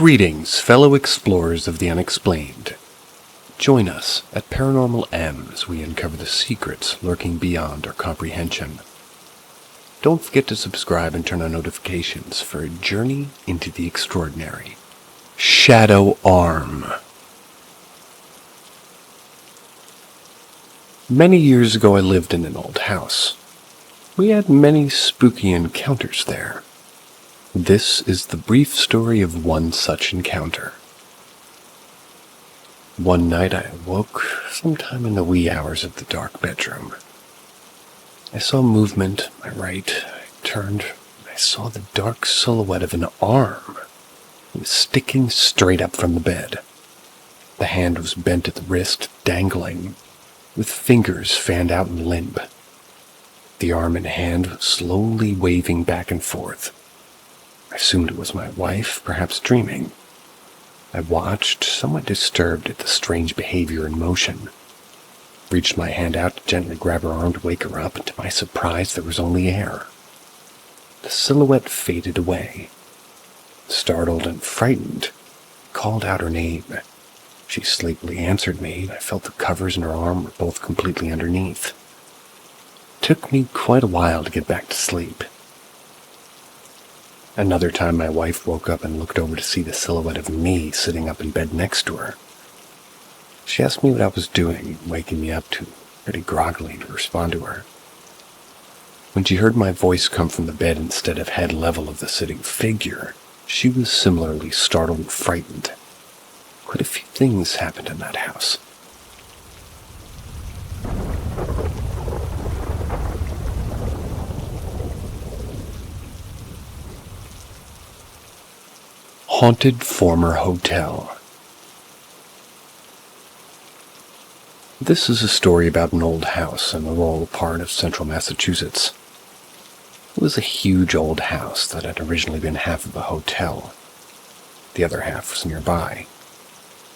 Greetings, fellow explorers of the unexplained. Join us at Paranormal M as we uncover the secrets lurking beyond our comprehension. Don't forget to subscribe and turn on notifications for a journey into the extraordinary. Shadow Arm. Many years ago I lived in an old house. We had many spooky encounters there. This is the brief story of one such encounter. One night I awoke sometime in the wee hours of the dark bedroom. I saw movement on my right. I turned and I saw the dark silhouette of an arm. It was sticking straight up from the bed. The hand was bent at the wrist, dangling, with fingers fanned out and limp. The arm and hand was slowly waving back and forth. I assumed it was my wife, perhaps dreaming. I watched, somewhat disturbed at the strange behavior and motion. Reached my hand out to gently grab her arm to wake her up, and to my surprise there was only air. The silhouette faded away. Startled and frightened, I called out her name. She sleepily answered me, and I felt the covers in her arm were both completely underneath. It took me quite a while to get back to sleep. Another time my wife woke up and looked over to see the silhouette of me sitting up in bed next to her. She asked me what I was doing, waking me up pretty groggily to respond to her. When she heard my voice come from the bed instead of head level of the sitting figure, she was similarly startled and frightened. Quite a few things happened in that house. Haunted Former Hotel. This is a story about an old house in the rural part of central Massachusetts. It was a huge old house that had originally been half of a hotel. The other half was nearby.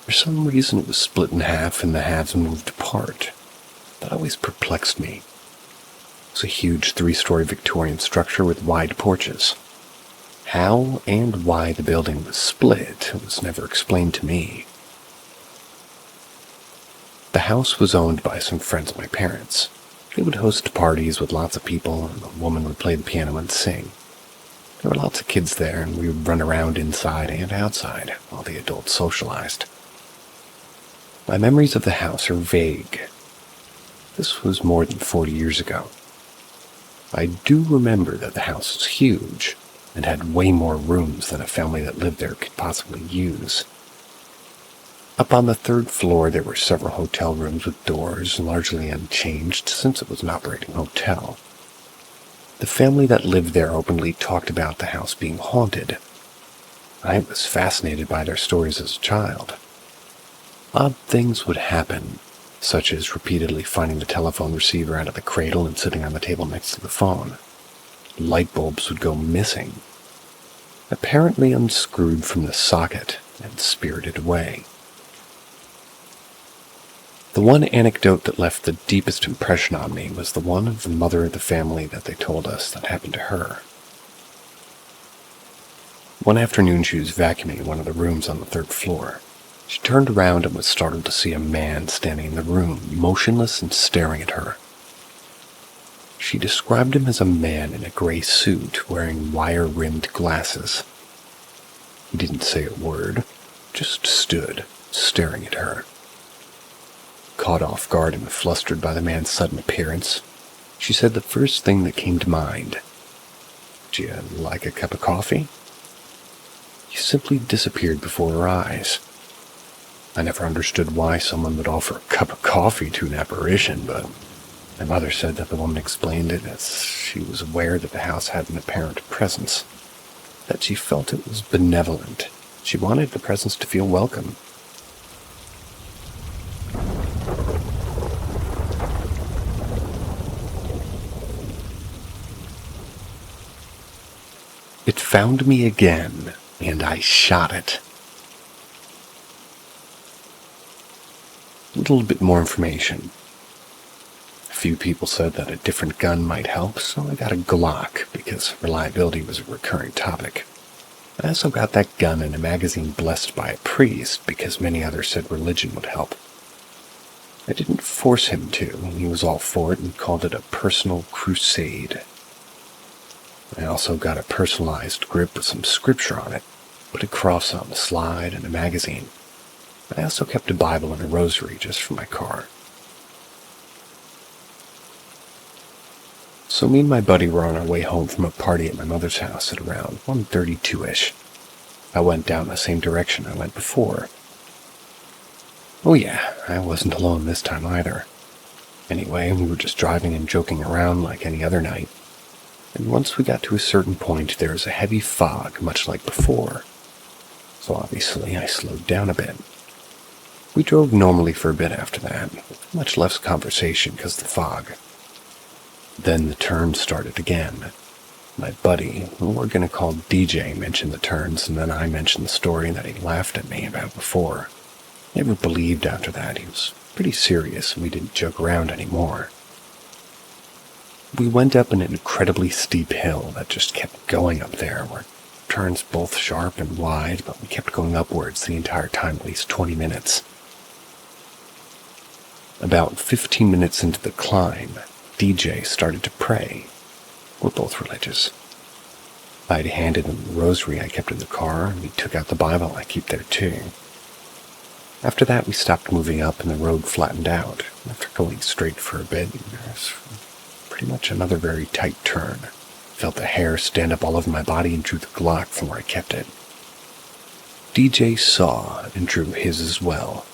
For some reason it was split in half and the halves moved apart. That always perplexed me. It was a huge 3-story Victorian structure with wide porches. How and why the building was split was never explained to me. The house was owned by some friends of my parents. They would host parties with lots of people, and a woman would play the piano and sing. There were lots of kids there, and we would run around inside and outside while the adults socialized. My memories of the house are vague. This was more than 40 years ago. I do remember that the house was huge, and had way more rooms than a family that lived there could possibly use. Up on the 3rd floor there were several hotel rooms with doors, largely unchanged since it was an operating hotel. The family that lived there openly talked about the house being haunted. I was fascinated by their stories as a child. Odd things would happen, such as repeatedly finding the telephone receiver out of the cradle and sitting on the table next to the phone. Light bulbs would go missing, apparently unscrewed from the socket and spirited away. The one anecdote that left the deepest impression on me was the one of the mother of the family that they told us that happened to her. One afternoon she was vacuuming one of the rooms on the 3rd floor. She turned around and was startled to see a man standing in the room, motionless and staring at her. She described him as a man in a gray suit wearing wire-rimmed glasses. He didn't say a word, just stood, staring at her. Caught off guard and flustered by the man's sudden appearance, she said the first thing that came to mind. "Would you like a cup of coffee?" He simply disappeared before her eyes. I never understood why someone would offer a cup of coffee to an apparition, but my mother said that the woman explained it as she was aware that the house had an apparent presence, that she felt it was benevolent. She wanted the presence to feel welcome. It found me again, and I shot it. A little bit more information. A few people said that a different gun might help, so I got a Glock because reliability was a recurring topic. I also got that gun and a magazine blessed by a priest because many others said religion would help. I didn't force him to, he was all for it and called it a personal crusade. I also got a personalized grip with some scripture on it, put a cross on the slide and a magazine. I also kept a Bible and a rosary just for my car. So me and my buddy were on our way home from a party at my mother's house at around 1:32ish. I went down the same direction I went before. Oh yeah, I wasn't alone this time either. Anyway, we were just driving and joking around like any other night. And once we got to a certain point, there was a heavy fog, much like before. So obviously, I slowed down a bit. We drove normally for a bit after that, much less conversation because of the fog. Then the turns started again. My buddy, who we're going to call DJ, mentioned the turns, and then I mentioned the story that he laughed at me about before. Never believed after that. He was pretty serious, and we didn't joke around anymore. We went up an incredibly steep hill that just kept going up there, where turns both sharp and wide, but we kept going upwards the entire time, at least 20 minutes. About 15 minutes into the climb, DJ started to pray. We're both religious. I'd handed him the rosary I kept in the car, and we took out the Bible I keep there too. After that, we stopped moving up and the road flattened out. After going straight for a bit, there was pretty much another very tight turn. Felt the hair stand up all over my body and drew the Glock from where I kept it. DJ saw and drew his as well.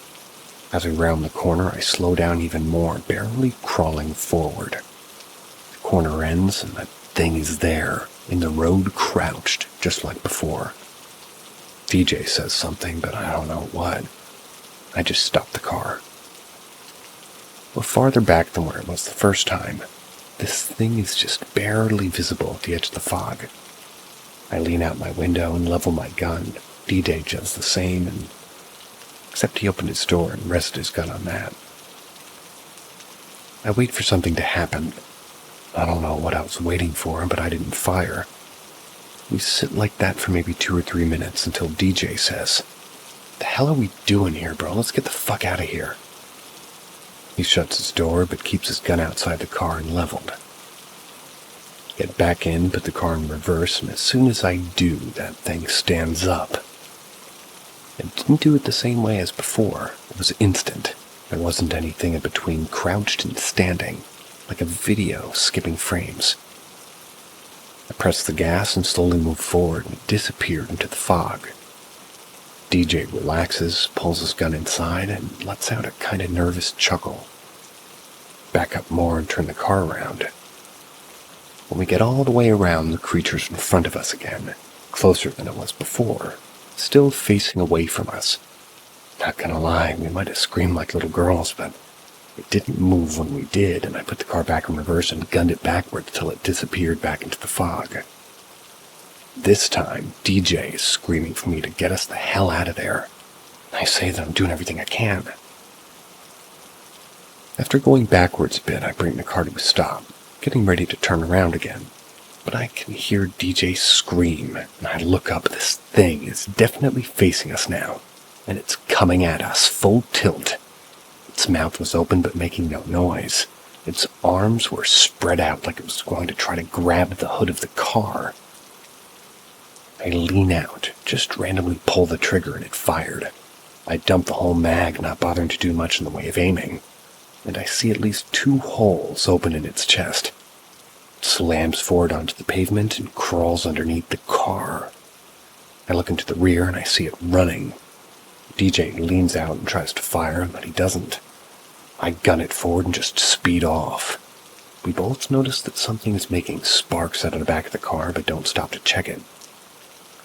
As we round the corner, I slow down even more, barely crawling forward. The corner ends and that thing is there, in the road, crouched, just like before. DJ says something, but I don't know what. I just stopped the car. We're farther back than where it was the first time. This thing is just barely visible at the edge of the fog. I lean out my window and level my gun. DJ does the same, and except he opened his door and rested his gun on that. I wait for something to happen. I don't know what I was waiting for, but I didn't fire. We sit like that for maybe 2 or 3 minutes until DJ says, "The hell are we doing here, bro? Let's get the fuck out of here." He shuts his door, but keeps his gun outside the car and leveled. Get back in, put the car in reverse, and as soon as I do, that thing stands up. It didn't do it the same way as before. It was instant. There wasn't anything in between crouched and standing, like a video skipping frames. I pressed the gas and slowly moved forward, and it disappeared into the fog. DJ relaxes, pulls his gun inside, and lets out a kind of nervous chuckle. Back up more and turn the car around. When we get all the way around, the creature's in front of us again, closer than it was before, still facing away from us. Not gonna lie, we might have screamed like little girls, but it didn't move when we did, and I put the car back in reverse and gunned it backwards till it disappeared back into the fog. This time, DJ is screaming for me to get us the hell out of there. I say that I'm doing everything I can. After going backwards a bit, I bring the car to a stop, getting ready to turn around again. But I can hear DJ scream, and I look up. This thing is definitely facing us now, and it's coming at us, full tilt. Its mouth was open but making no noise. Its arms were spread out like it was going to try to grab the hood of the car. I lean out, just randomly pull the trigger, and it fired. I dump the whole mag, not bothering to do much in the way of aiming, and I see at least 2 holes open in its chest. It slams forward onto the pavement and crawls underneath the car. I look into the rear and I see it running. DJ leans out and tries to fire, but he doesn't. I gun it forward and just speed off. We both notice that something is making sparks out of the back of the car, but don't stop to check it.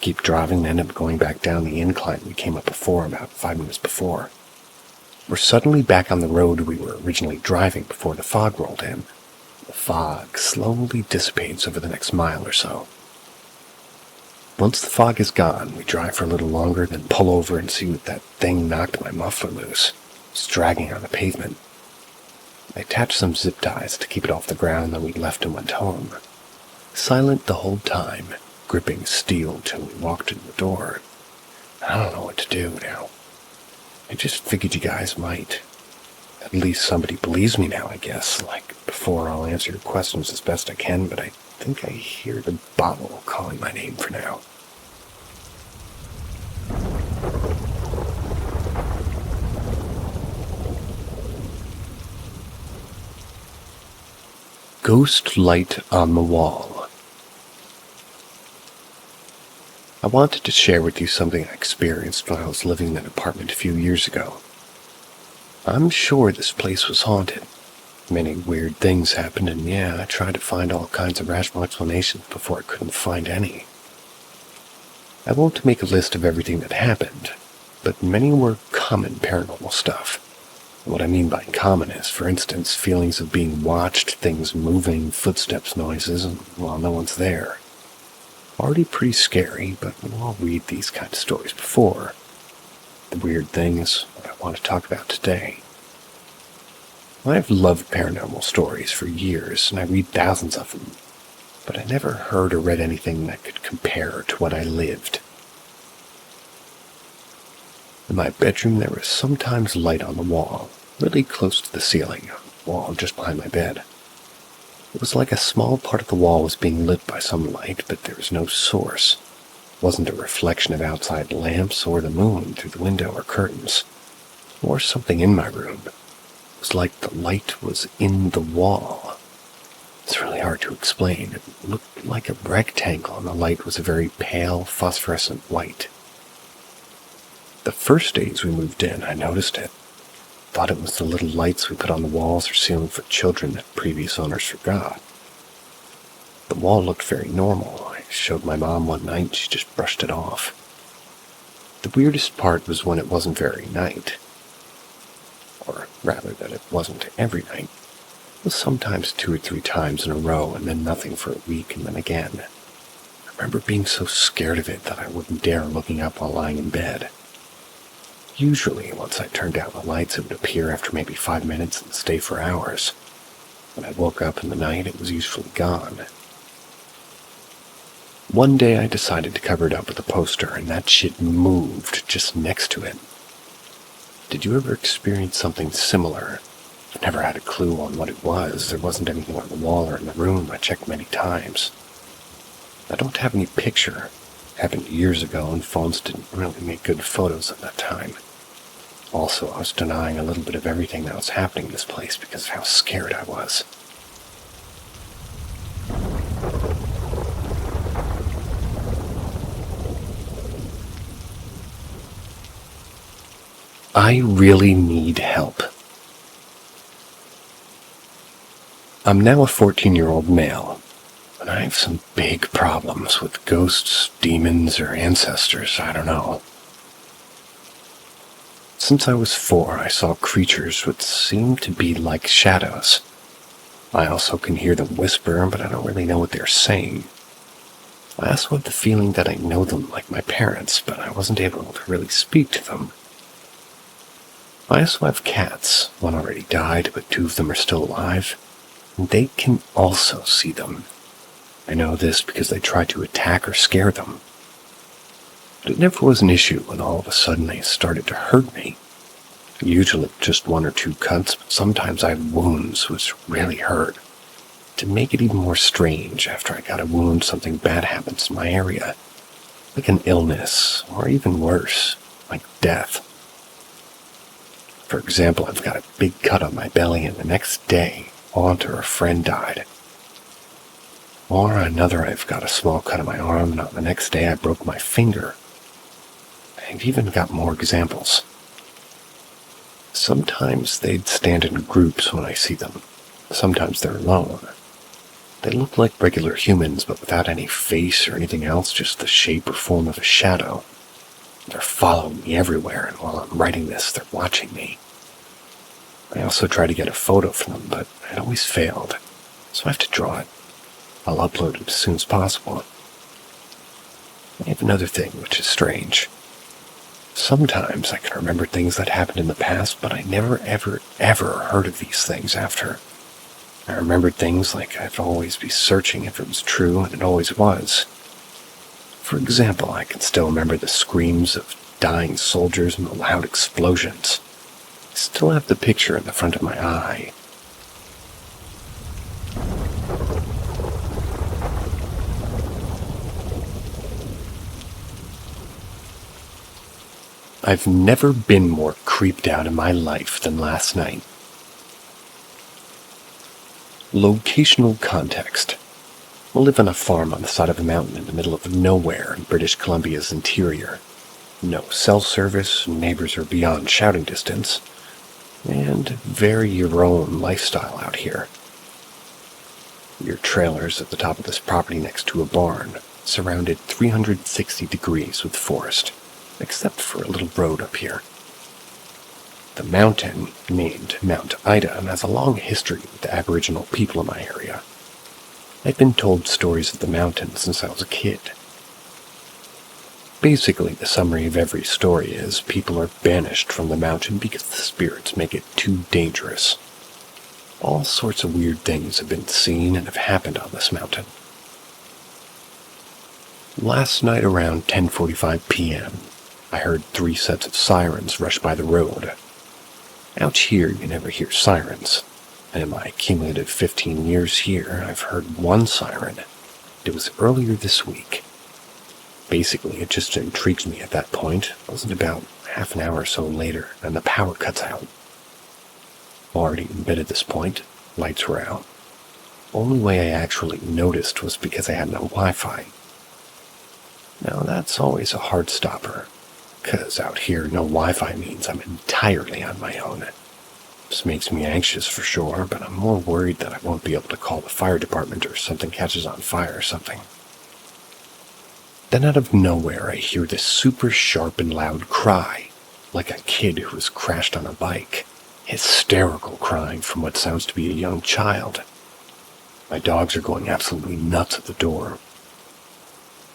Keep driving and end up going back down the incline we came up before about 5 minutes before. We're suddenly back on the road we were originally driving before the fog rolled in. The fog slowly dissipates over the next mile or so. Once the fog is gone, we drive for a little longer, then pull over and see what that thing knocked my muffler loose. It's dragging on the pavement. I attached some zip ties to keep it off the ground, then we left and went home. Silent the whole time. gripping steel till we walked in the door. I don't know what to do now. I just figured you guys might. At least somebody believes me now, I guess. Like, before, I'll answer your questions as best I can, but I think I hear the bottle calling my name for now. Ghost light on the wall. I wanted to share with you something I experienced when I was living in an apartment a few years ago. I'm sure this place was haunted. Many weird things happened, and I tried to find all kinds of rational explanations before I couldn't find any. I won't make a list of everything that happened, but many were common paranormal stuff. What I mean by common is, for instance, feelings of being watched, things moving, footsteps, noises, and, well, no one's there. Already pretty scary, but we've all read these kind of stories before. The weird thing is what I want to talk about today. I've loved paranormal stories for years, and I read thousands of them, but I never heard or read anything that could compare to what I lived. In my bedroom, there was sometimes light on the wall, really close to the ceiling, a wall just behind my bed. It was like a small part of the wall was being lit by some light, but there was no source. It wasn't a reflection of outside lamps or the moon through the window or curtains, or something in my room. It was like the light was in the wall. It's really hard to explain. It looked like a rectangle, and the light was a very pale, phosphorescent white. The first days we moved in, I noticed it. Thought it was the little lights we put on the walls or ceiling for children that previous owners forgot. The wall looked very normal. I showed my mom one night and she just brushed it off. The weirdest part was when it wasn't very night. Or rather that it wasn't every night. It was sometimes 2 or 3 times in a row and then nothing for a week and then again. I remember being so scared of it that I wouldn't dare looking up while lying in bed. Usually, once I turned down the lights, it would appear after maybe 5 minutes and stay for hours. When I woke up in the night, it was usually gone. One day I decided to cover it up with a poster, and that shit moved just next to it. Did you ever experience something similar? I've never had a clue on what it was. There wasn't anything on the wall or in the room. I checked many times. I don't have any picture. It happened years ago, and phones didn't really make good photos at that time. Also, I was denying a little bit of everything that was happening in this place because of how scared I was. I really need help. I'm now a 14-year-old male, and I have some big problems with ghosts, demons, or ancestors, I don't know. Since I was 4, I saw creatures which seemed to be like shadows. I also can hear them whisper, but I don't really know what they're saying. I also have the feeling that I know them like my parents, but I wasn't able to really speak to them. I also have cats. One already died, but 2 of them are still alive, and they can also see them. I know this because they try to attack or scare them. But it never was an issue when all of a sudden they started to hurt me. Usually just 1 or 2 cuts, but sometimes I had wounds which really hurt. To make it even more strange, after I got a wound, something bad happens in my area. Like an illness, or even worse, like death. For example, I've got a big cut on my belly, and the next day, aunt or a friend died. Or another, I've got a small cut on my arm, and on the next day I broke my finger. I've even got more examples. Sometimes they'd stand in groups when I see them. Sometimes they're alone. They look like regular humans, but without any face or anything else, just the shape or form of a shadow. They're following me everywhere, and while I'm writing this, they're watching me. I also try to get a photo from them, but it always failed, so I have to draw it. I'll upload it as soon as possible. I have another thing which is strange. Sometimes I can remember things that happened in the past, but I never ever heard of these things after. I remembered things like I'd always be searching if it was true, and it always was. For example, I can still remember the screams of dying soldiers and the loud explosions. I still have the picture in the front of my eye. I've never been more creeped out in my life than last night. Locational context. I live on a farm on the side of a mountain in the middle of nowhere in British Columbia's interior. No cell service, neighbors are beyond shouting distance, and very your own lifestyle out here. Your trailer's at the top of this property next to a barn, surrounded 360 degrees with forest, except for a little road up here. The mountain, named Mount Ida, has a long history with the Aboriginal people in my area. I've been told stories of the mountain since I was a kid. Basically, the summary of every story is people are banished from the mountain because the spirits make it too dangerous. All sorts of weird things have been seen and have happened on this mountain. Last night around 10:45 p.m., I heard 3 sets of sirens rush by the road. Out here, you never hear sirens, and in my cumulative 15 years here, I've heard 1 siren. It was earlier this week. Basically, it just intrigues me at that point. It wasn't about half an hour or so later, and the power cuts out. Already in bed at this point, lights were out. Only way I actually noticed was because I had no Wi-Fi. Now that's always a hard stopper, because out here no Wi-Fi means I'm entirely on my own. This makes me anxious for sure, but I'm more worried that I won't be able to call the fire department or something catches on fire or something. Then out of nowhere I hear this super sharp and loud cry, like a kid who has crashed on a bike. Hysterical crying from what sounds to be a young child. My dogs are going absolutely nuts at the door.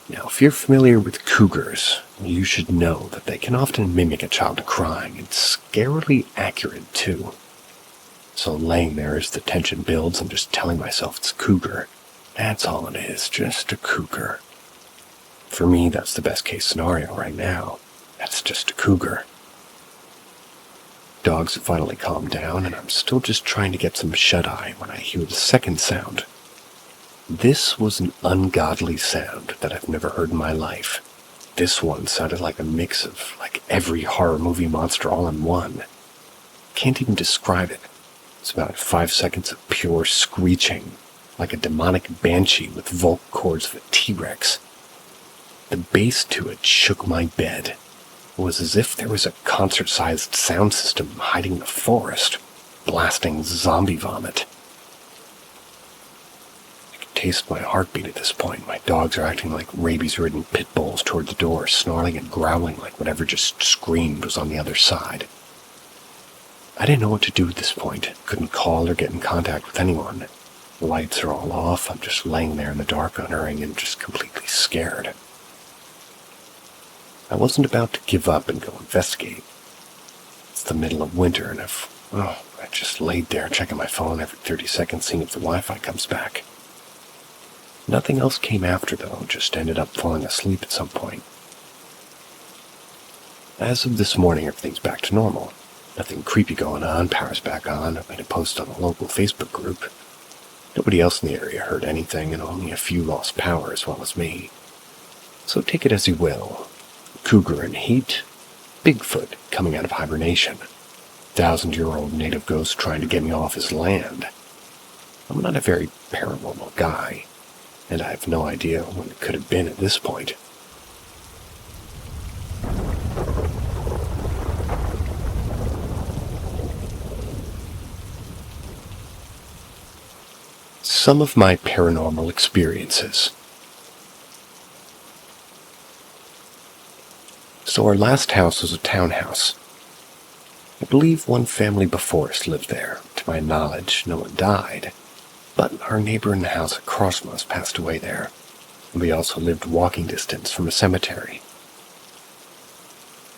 Now, if you're familiar with cougars, you should know that they can often mimic a child crying, and scarily accurate too. So laying there as the tension builds, I'm just telling myself it's a cougar. That's all it is, just a cougar. For me, that's the best case scenario right now. That's just a cougar. Dogs have finally calmed down, and I'm still just trying to get some shut-eye when I hear the second sound. This was an ungodly sound that I've never heard in my life. This one sounded like a mix of every horror movie monster all in one. Can't even describe it. It's about 5 seconds of pure screeching, like a demonic banshee with vocal cords of a T-Rex. The bass to it shook my bed. It was as if there was a concert-sized sound system hiding in the forest, blasting zombie vomit. I can taste my heartbeat at this point. My dogs are acting like rabies-ridden pit bulls toward the door, snarling and growling like whatever just screamed was on the other side. I didn't know what to do at this point. Couldn't call or get in contact with anyone. The lights are all off. I'm just laying there in the dark, unerring and just completely scared. I wasn't about to give up and go investigate. It's the middle of winter, and I just laid there checking my phone every 30 seconds, seeing if the Wi-Fi comes back. Nothing else came after, though, just ended up falling asleep at some point. As of this morning, everything's back to normal. Nothing creepy going on, power's back on. I made a post on the local Facebook group. Nobody else in the area heard anything, and only a few lost power as well as me. So take it as you will. Cougar in heat, Bigfoot coming out of hibernation, 1,000-year-old native ghost trying to get me off his land. I'm not a very paranormal guy, and I have no idea what it could have been at this point. Some of my paranormal experiences. So our last house was a townhouse. I believe one family before us lived there. To my knowledge, no one died. But our neighbor in the house across from us passed away there. And we also lived walking distance from a cemetery.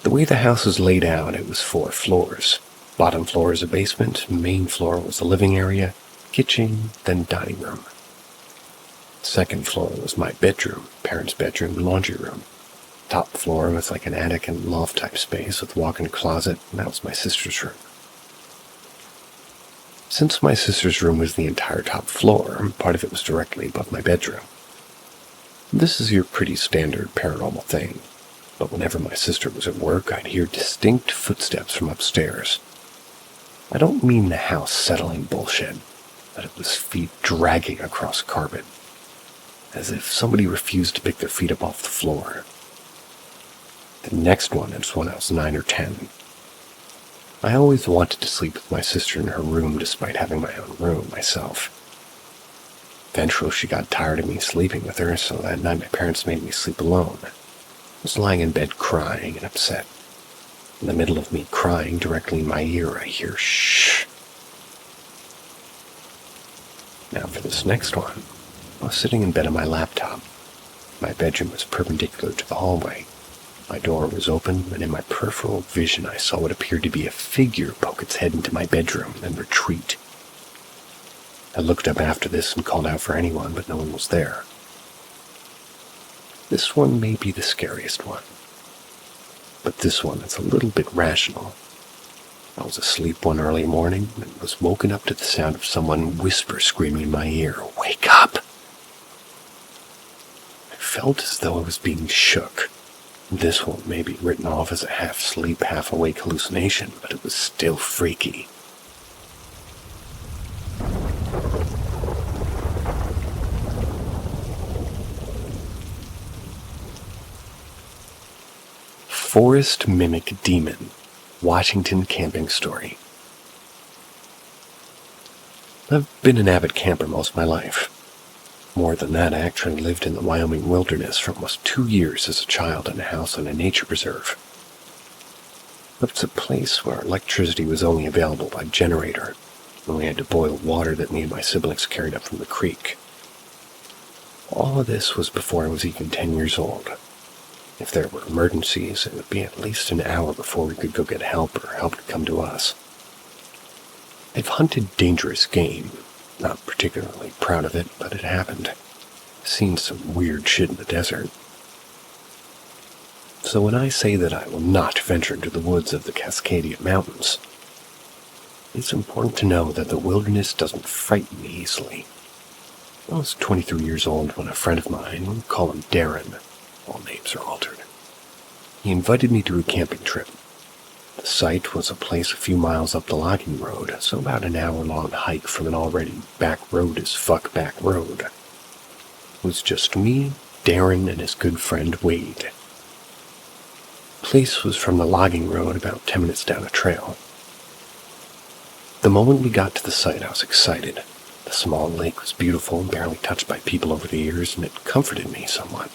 The way the house was laid out, it was 4 floors. Bottom floor is a basement, main floor was the living area, kitchen, then dining room. second floor was my bedroom, parents' bedroom, and laundry room. Top floor was like an attic and loft-type space with a walk-in closet, and that was my sister's room. Since my sister's room was the entire top floor, part of it was directly above my bedroom. This is your pretty standard paranormal thing, but whenever my sister was at work, I'd hear distinct footsteps from upstairs. I don't mean the house settling bullshit, but it was feet dragging across carpet, as if somebody refused to pick their feet up off the floor. The next one is when I was 9 or 10. I always wanted to sleep with my sister in her room despite having my own room myself. Eventually she got tired of me sleeping with her, so that night my parents made me sleep alone. I was lying in bed crying and upset. In the middle of me crying, directly in my ear, I hear shh. Now for this next one. I was sitting in bed on my laptop. My bedroom was perpendicular to the hallway. My door was open, and in my peripheral vision I saw what appeared to be a figure poke its head into my bedroom and then retreat. I looked up after this and called out for anyone, but no one was there. This one may be the scariest one, but this one is a little bit rational. I was asleep one early morning and was woken up to the sound of someone whisper screaming in my ear, "Wake up!" I felt as though I was being shook. This one may be written off as a half-sleep, half-awake hallucination, but it was still freaky. Forest Mimic Demon, Washington camping story. I've been an avid camper most of my life. More than that, I actually lived in the Wyoming wilderness for almost 2 years as a child in a house on a nature preserve. But it's a place where electricity was only available by generator, and we had to boil water that me and my siblings carried up from the creek. All of this was before I was even 10 years old. If there were emergencies, it would be at least an hour before we could go get help or help would come to us. I've hunted dangerous game. Not particularly proud of it, but it happened. Seen some weird shit in the desert. So when I say that I will not venture into the woods of the Cascadia Mountains, it's important to know that the wilderness doesn't frighten me easily. I was 23 years old when a friend of mine, we'll call him Darren, all names are altered, he invited me to a camping trip. The site was a place a few miles up the logging road, so about an hour-long hike from an already back road as fuck back road. It was just me, Darren, and his good friend Wade. The place was from the logging road about 10 minutes down a trail. The moment we got to the site, I was excited. The small lake was beautiful, barely touched by people over the years, and it comforted me somewhat.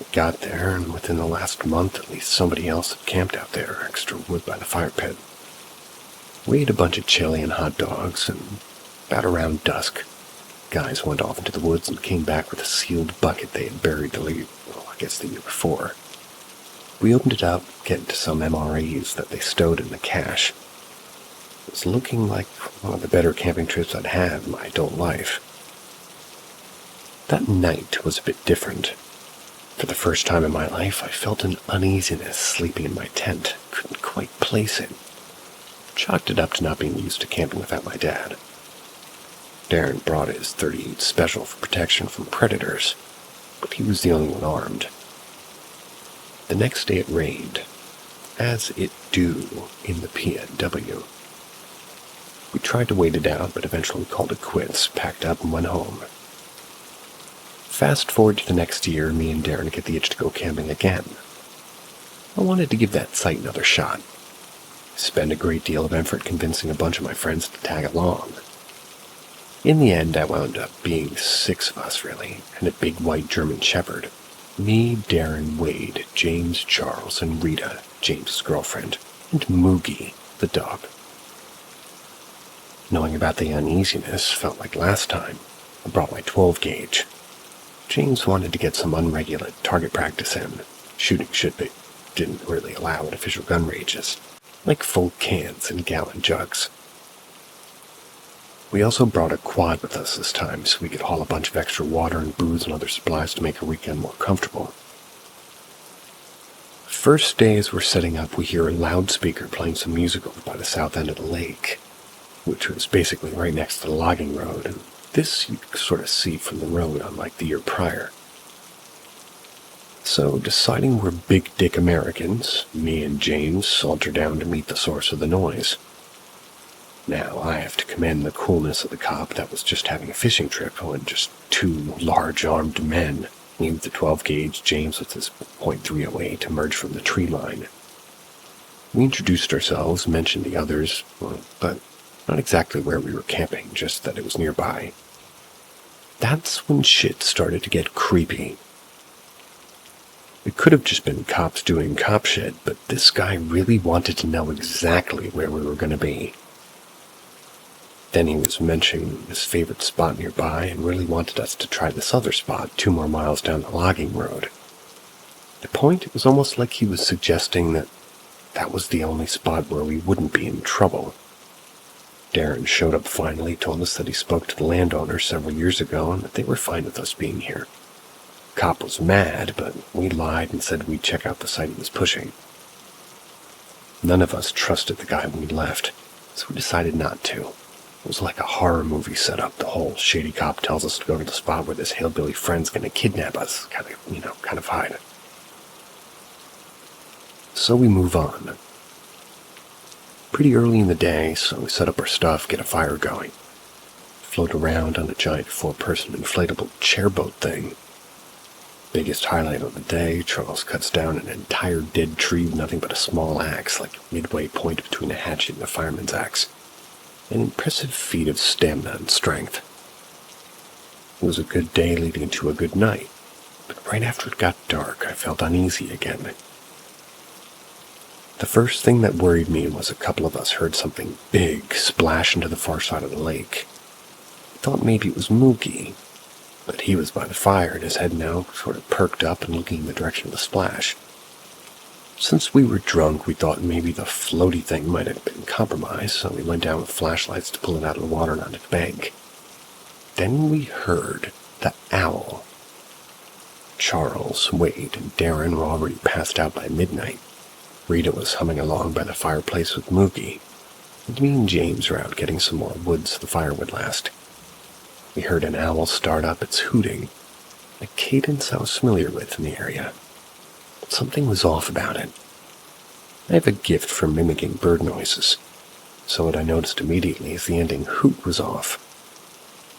We got there, and within the last month, at least somebody else had camped out there, extra wood by the fire pit. We ate a bunch of chili and hot dogs, and about around dusk, guys went off into the woods and came back with a sealed bucket they had buried the year before. We opened it up, getting to some MREs that they stowed in the cache. It was looking like one of the better camping trips I'd had in my adult life. That night was a bit different. For the first time in my life, I felt an uneasiness sleeping in my tent. Couldn't quite place it. Chalked it up to not being used to camping without my dad. Darren brought his .38 Special for protection from predators, but he was the only one armed. The next day it rained, as it do in the PNW. We tried to wait it out, but eventually called it quits, packed up and went home. Fast forward to the next year, me and Darren get the itch to go camping again. I wanted to give that site another shot. Spend a great deal of effort convincing a bunch of my friends to tag along. In the end, I wound up being 6 of us, really, and a big white German shepherd. Me, Darren, Wade, James, Charles, and Rita, James's girlfriend, and Moogie, the dog. Knowing about the uneasiness, felt like last time, I brought my 12 gauge. James wanted to get some unregulated target practice in. Shooting shit they didn't really allow at official gun ranges, like full cans and gallon jugs. We also brought a quad with us this time so we could haul a bunch of extra water and booze and other supplies to make our weekend more comfortable. First day as we're setting up, we hear a loudspeaker playing some music over by the south end of the lake, which was basically right next to the logging road, and this you could sort of see from the road unlike the year prior. So, deciding we're big dick Americans, me and James saunter down to meet the source of the noise. Now, I have to commend the coolness of the cop that was just having a fishing trip when just two large armed men, me with the 12-gauge, James with his .308, emerged from the tree line. We introduced ourselves, mentioned the others, but not exactly where we were camping, just that it was nearby. That's when shit started to get creepy. It could have just been cops doing cop shit, but this guy really wanted to know exactly where we were going to be. Then he was mentioning his favorite spot nearby and really wanted us to try this other spot 2 more miles down the logging road. At a point, it was almost like he was suggesting that was the only spot where we wouldn't be in trouble. Darren showed up finally, told us that he spoke to the landowner several years ago and that they were fine with us being here. Cop was mad, but we lied and said we'd check out the site he was pushing. None of us trusted the guy when we left, so we decided not to. It was like a horror movie setup. The whole shady cop tells us to go to the spot where this hillbilly friend's gonna kidnap us, kind of hide. So we move on. Pretty early in the day, so we set up our stuff, get a fire going. Float around on a giant 4-person inflatable chairboat thing. Biggest highlight of the day, Charles cuts down an entire dead tree with nothing but a small axe, like a midway point between a hatchet and a fireman's axe. An impressive feat of stamina and strength. It was a good day leading into a good night, but right after it got dark, I felt uneasy again. The first thing that worried me was a couple of us heard something big splash into the far side of the lake. I thought maybe it was Mookie, but he was by the fire and his head now sort of perked up and looking in the direction of the splash. Since we were drunk, we thought maybe the floaty thing might have been compromised, so we went down with flashlights to pull it out of the water and onto the bank. Then we heard the owl. Charles, Wade, and Darren were already passed out by midnight. Rita was humming along by the fireplace with Mookie, and me and James were out getting some more wood so the fire would last. We heard an owl start up its hooting, a cadence I was familiar with in the area. But something was off about it. I have a gift for mimicking bird noises, so what I noticed immediately is the ending hoot was off.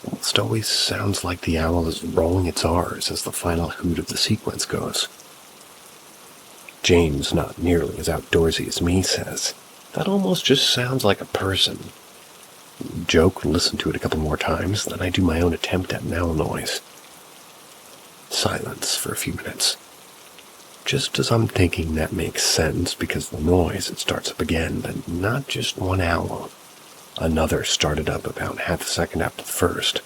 It almost always sounds like the owl is rolling its R's as the final hoot of the sequence goes. James, not nearly as outdoorsy as me, says, "That almost just sounds like a person." Joke and listen to it a couple more times, then I do my own attempt at an owl noise. Silence for a few minutes. Just as I'm thinking that makes sense because of the noise, it starts up again, but not just one owl. Another started up about half a second after the first.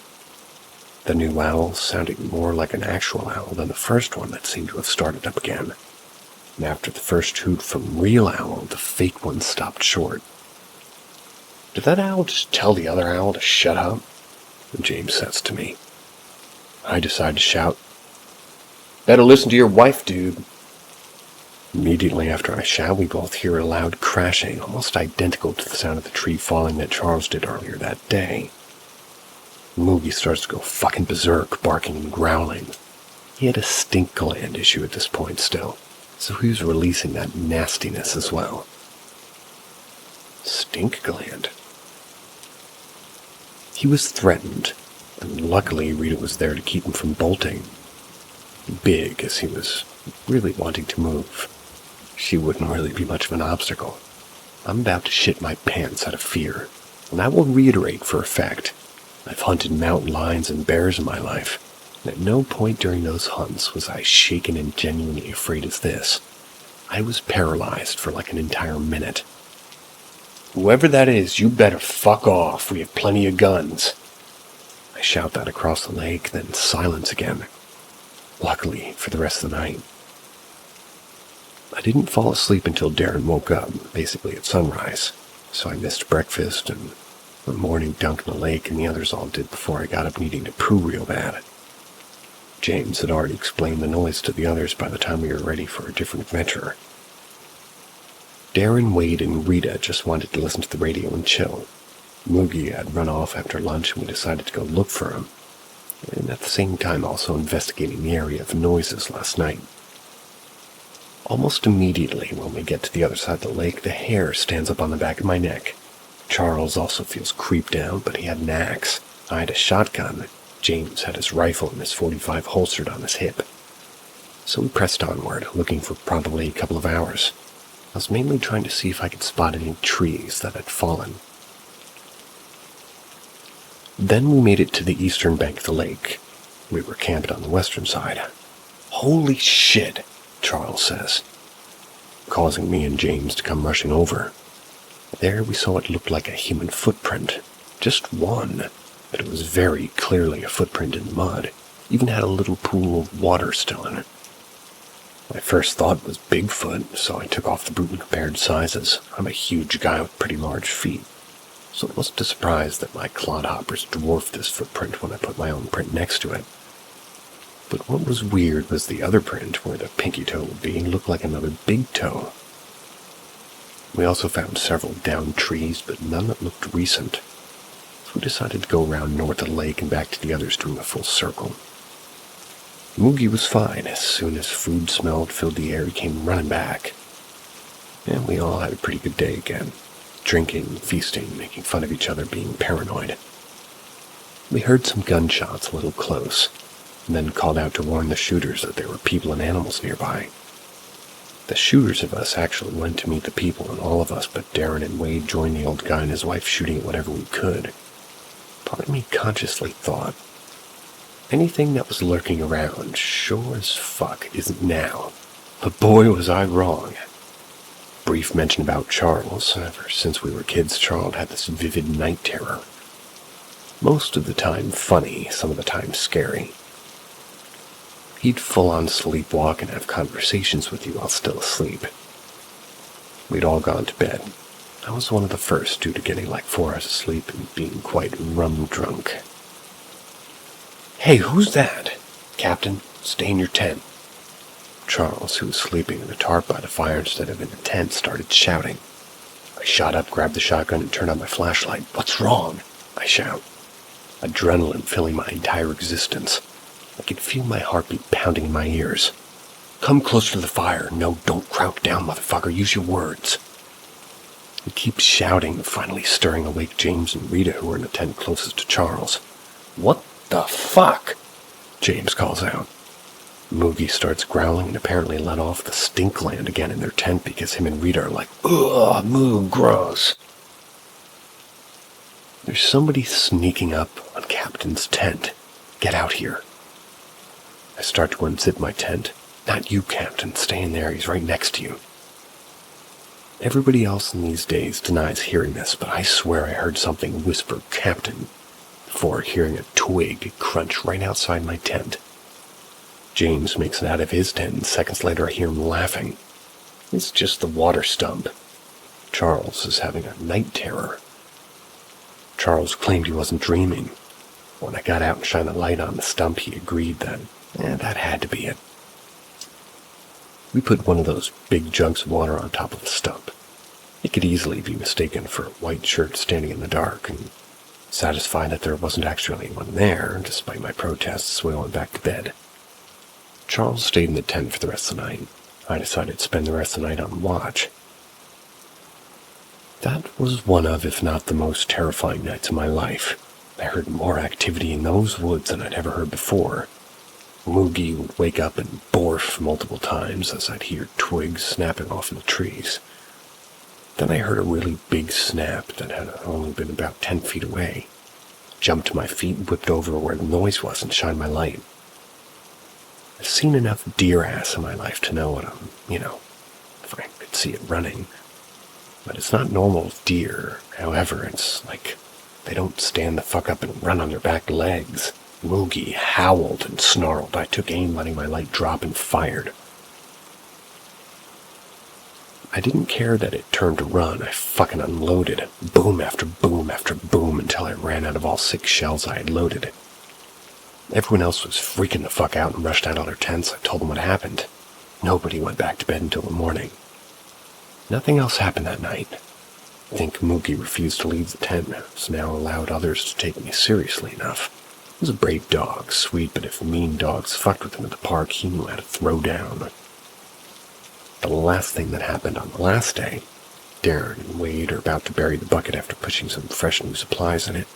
The new owl sounded more like an actual owl than the first one that seemed to have started up again. And after the first hoot from real owl, the fake one stopped short. "Did that owl just tell the other owl to shut up?" James says to me. I decide to shout, "Better listen to your wife, dude." Immediately after I shout, we both hear a loud crashing, almost identical to the sound of the tree falling that Charles did earlier that day. Moogie starts to go fucking berserk, barking and growling. He had a stink gland issue at this point still, so he was releasing that nastiness as well. Stink gland. He was threatened, and luckily Rita was there to keep him from bolting. Big, as he was really wanting to move. She wouldn't really be much of an obstacle. I'm about to shit my pants out of fear, and I will reiterate for a fact, I've hunted mountain lions and bears in my life, and at no point during those hunts was I shaken and genuinely afraid as this. I was paralyzed for like an entire minute. "Whoever that is, you better fuck off. We have plenty of guns." I shout that across the lake, then silence again. Luckily, for the rest of the night. I didn't fall asleep until Darren woke up, basically at sunrise, so I missed breakfast and One morning dunk in the lake, and the others all did before I got up needing to poo real bad. James had already explained the noise to the others by the time we were ready for a different adventure. Darren, Wade, and Rita just wanted to listen to the radio and chill. Moogie had run off after lunch, and we decided to go look for him, and at the same time also investigating the area of noises last night. Almost immediately when we get to the other side of the lake, the hair stands up on the back of my neck. Charles also feels creeped out, but he had an axe. I had a shotgun. James had his rifle and his .45 holstered on his hip. So we pressed onward, looking for probably a couple of hours. I was mainly trying to see if I could spot any trees that had fallen. Then we made it to the eastern bank of the lake. We were camped on the western side. "Holy shit," Charles says, causing me and James to come rushing over. There we saw what looked like a human footprint. Just one, but it was very clearly a footprint in the mud. Even had a little pool of water still in it. My first thought was Bigfoot, so I took off the boot and compared sizes. I'm a huge guy with pretty large feet, so it wasn't a surprise that my clodhoppers dwarfed this footprint when I put my own print next to it. But what was weird was the other print, where the pinky toe would be, looked like another big toe. We also found several downed trees, but none that looked recent. So we decided to go around north of the lake and back to the others doing a full circle. Moogie was fine. As soon as food smelled filled the air, he came running back. And we all had a pretty good day again. Drinking, feasting, making fun of each other, being paranoid. We heard some gunshots a little close, and then called out to warn the shooters that there were people and animals nearby. The shooters of us actually went to meet the people, and all of us but Darren and Wade joined the old guy and his wife shooting at whatever we could. Part of me consciously thought, anything that was lurking around sure as fuck isn't now. But boy was I wrong. Brief mention about Charles. Ever since we were kids, Charles had this vivid night terror. Most of the time funny, some of the time scary. He'd full-on sleepwalk and have conversations with you while still asleep. We'd all gone to bed. I was one of the first due to getting like 4 hours of sleep and being quite rum drunk. "Hey, who's that?" "Captain, stay in your tent." Charles, who was sleeping in a tarp by the fire instead of in the tent, started shouting. I shot up, grabbed the shotgun, and turned on my flashlight. "What's wrong?" I shout. Adrenaline filling my entire existence. I could feel my heartbeat pounding in my ears. "Come closer to the fire. No, don't crouch down, motherfucker. Use your words." He keeps shouting, finally stirring awake James and Rita, who were in the tent closest to Charles. "What the fuck?" James calls out. Moogie starts growling and apparently let off the stink gland again in their tent because him and Rita are like, "Ugh, moo, gross." "There's somebody sneaking up on Captain's tent. Get out here." I start to unzip my tent. "Not you, Captain. Stay in there. He's right next to you." Everybody else in these days denies hearing this, but I swear I heard something whisper "Captain" before hearing a twig crunch right outside my tent. James makes it out of his tent, and seconds later I hear him laughing. It's just the water stump. Charles is having a night terror. Charles claimed he wasn't dreaming. When I got out and shined a light on the stump, he agreed that that had to be it. We put one of those big jugs of water on top of the stump. It could easily be mistaken for a white shirt standing in the dark, and satisfied that there wasn't actually anyone there, despite my protests, we went back to bed. Charles stayed in the tent for the rest of the night. I decided to spend the rest of the night on watch. That was one of, if not the most terrifying nights of my life. I heard more activity in those woods than I'd ever heard before. Moogie would wake up and barf multiple times as I'd hear twigs snapping off in the trees. Then I heard a really big snap that had only been about 10 feet away. Jumped to my feet, whipped over where the noise was, and shined my light. I've seen enough deer ass in my life to know what if I could see it running. But it's not normal with deer. However, it's like they don't stand the fuck up and run on their back legs. Moogie howled and snarled. I took aim, letting my light drop, and fired. I didn't care that it turned to run. I fucking unloaded. Boom after boom after boom until I ran out of all 6 shells I had loaded. Everyone else was freaking the fuck out and rushed out of their tents. I told them what happened. Nobody went back to bed until the morning. Nothing else happened that night. I think Mookie refused to leave the tent and has now allowed others to take me seriously enough. He was a brave dog, sweet, but if mean dogs fucked with him at the park, he knew how to throw down. The last thing that happened on the last day, Darren and Wade are about to bury the bucket after pushing some fresh new supplies in it.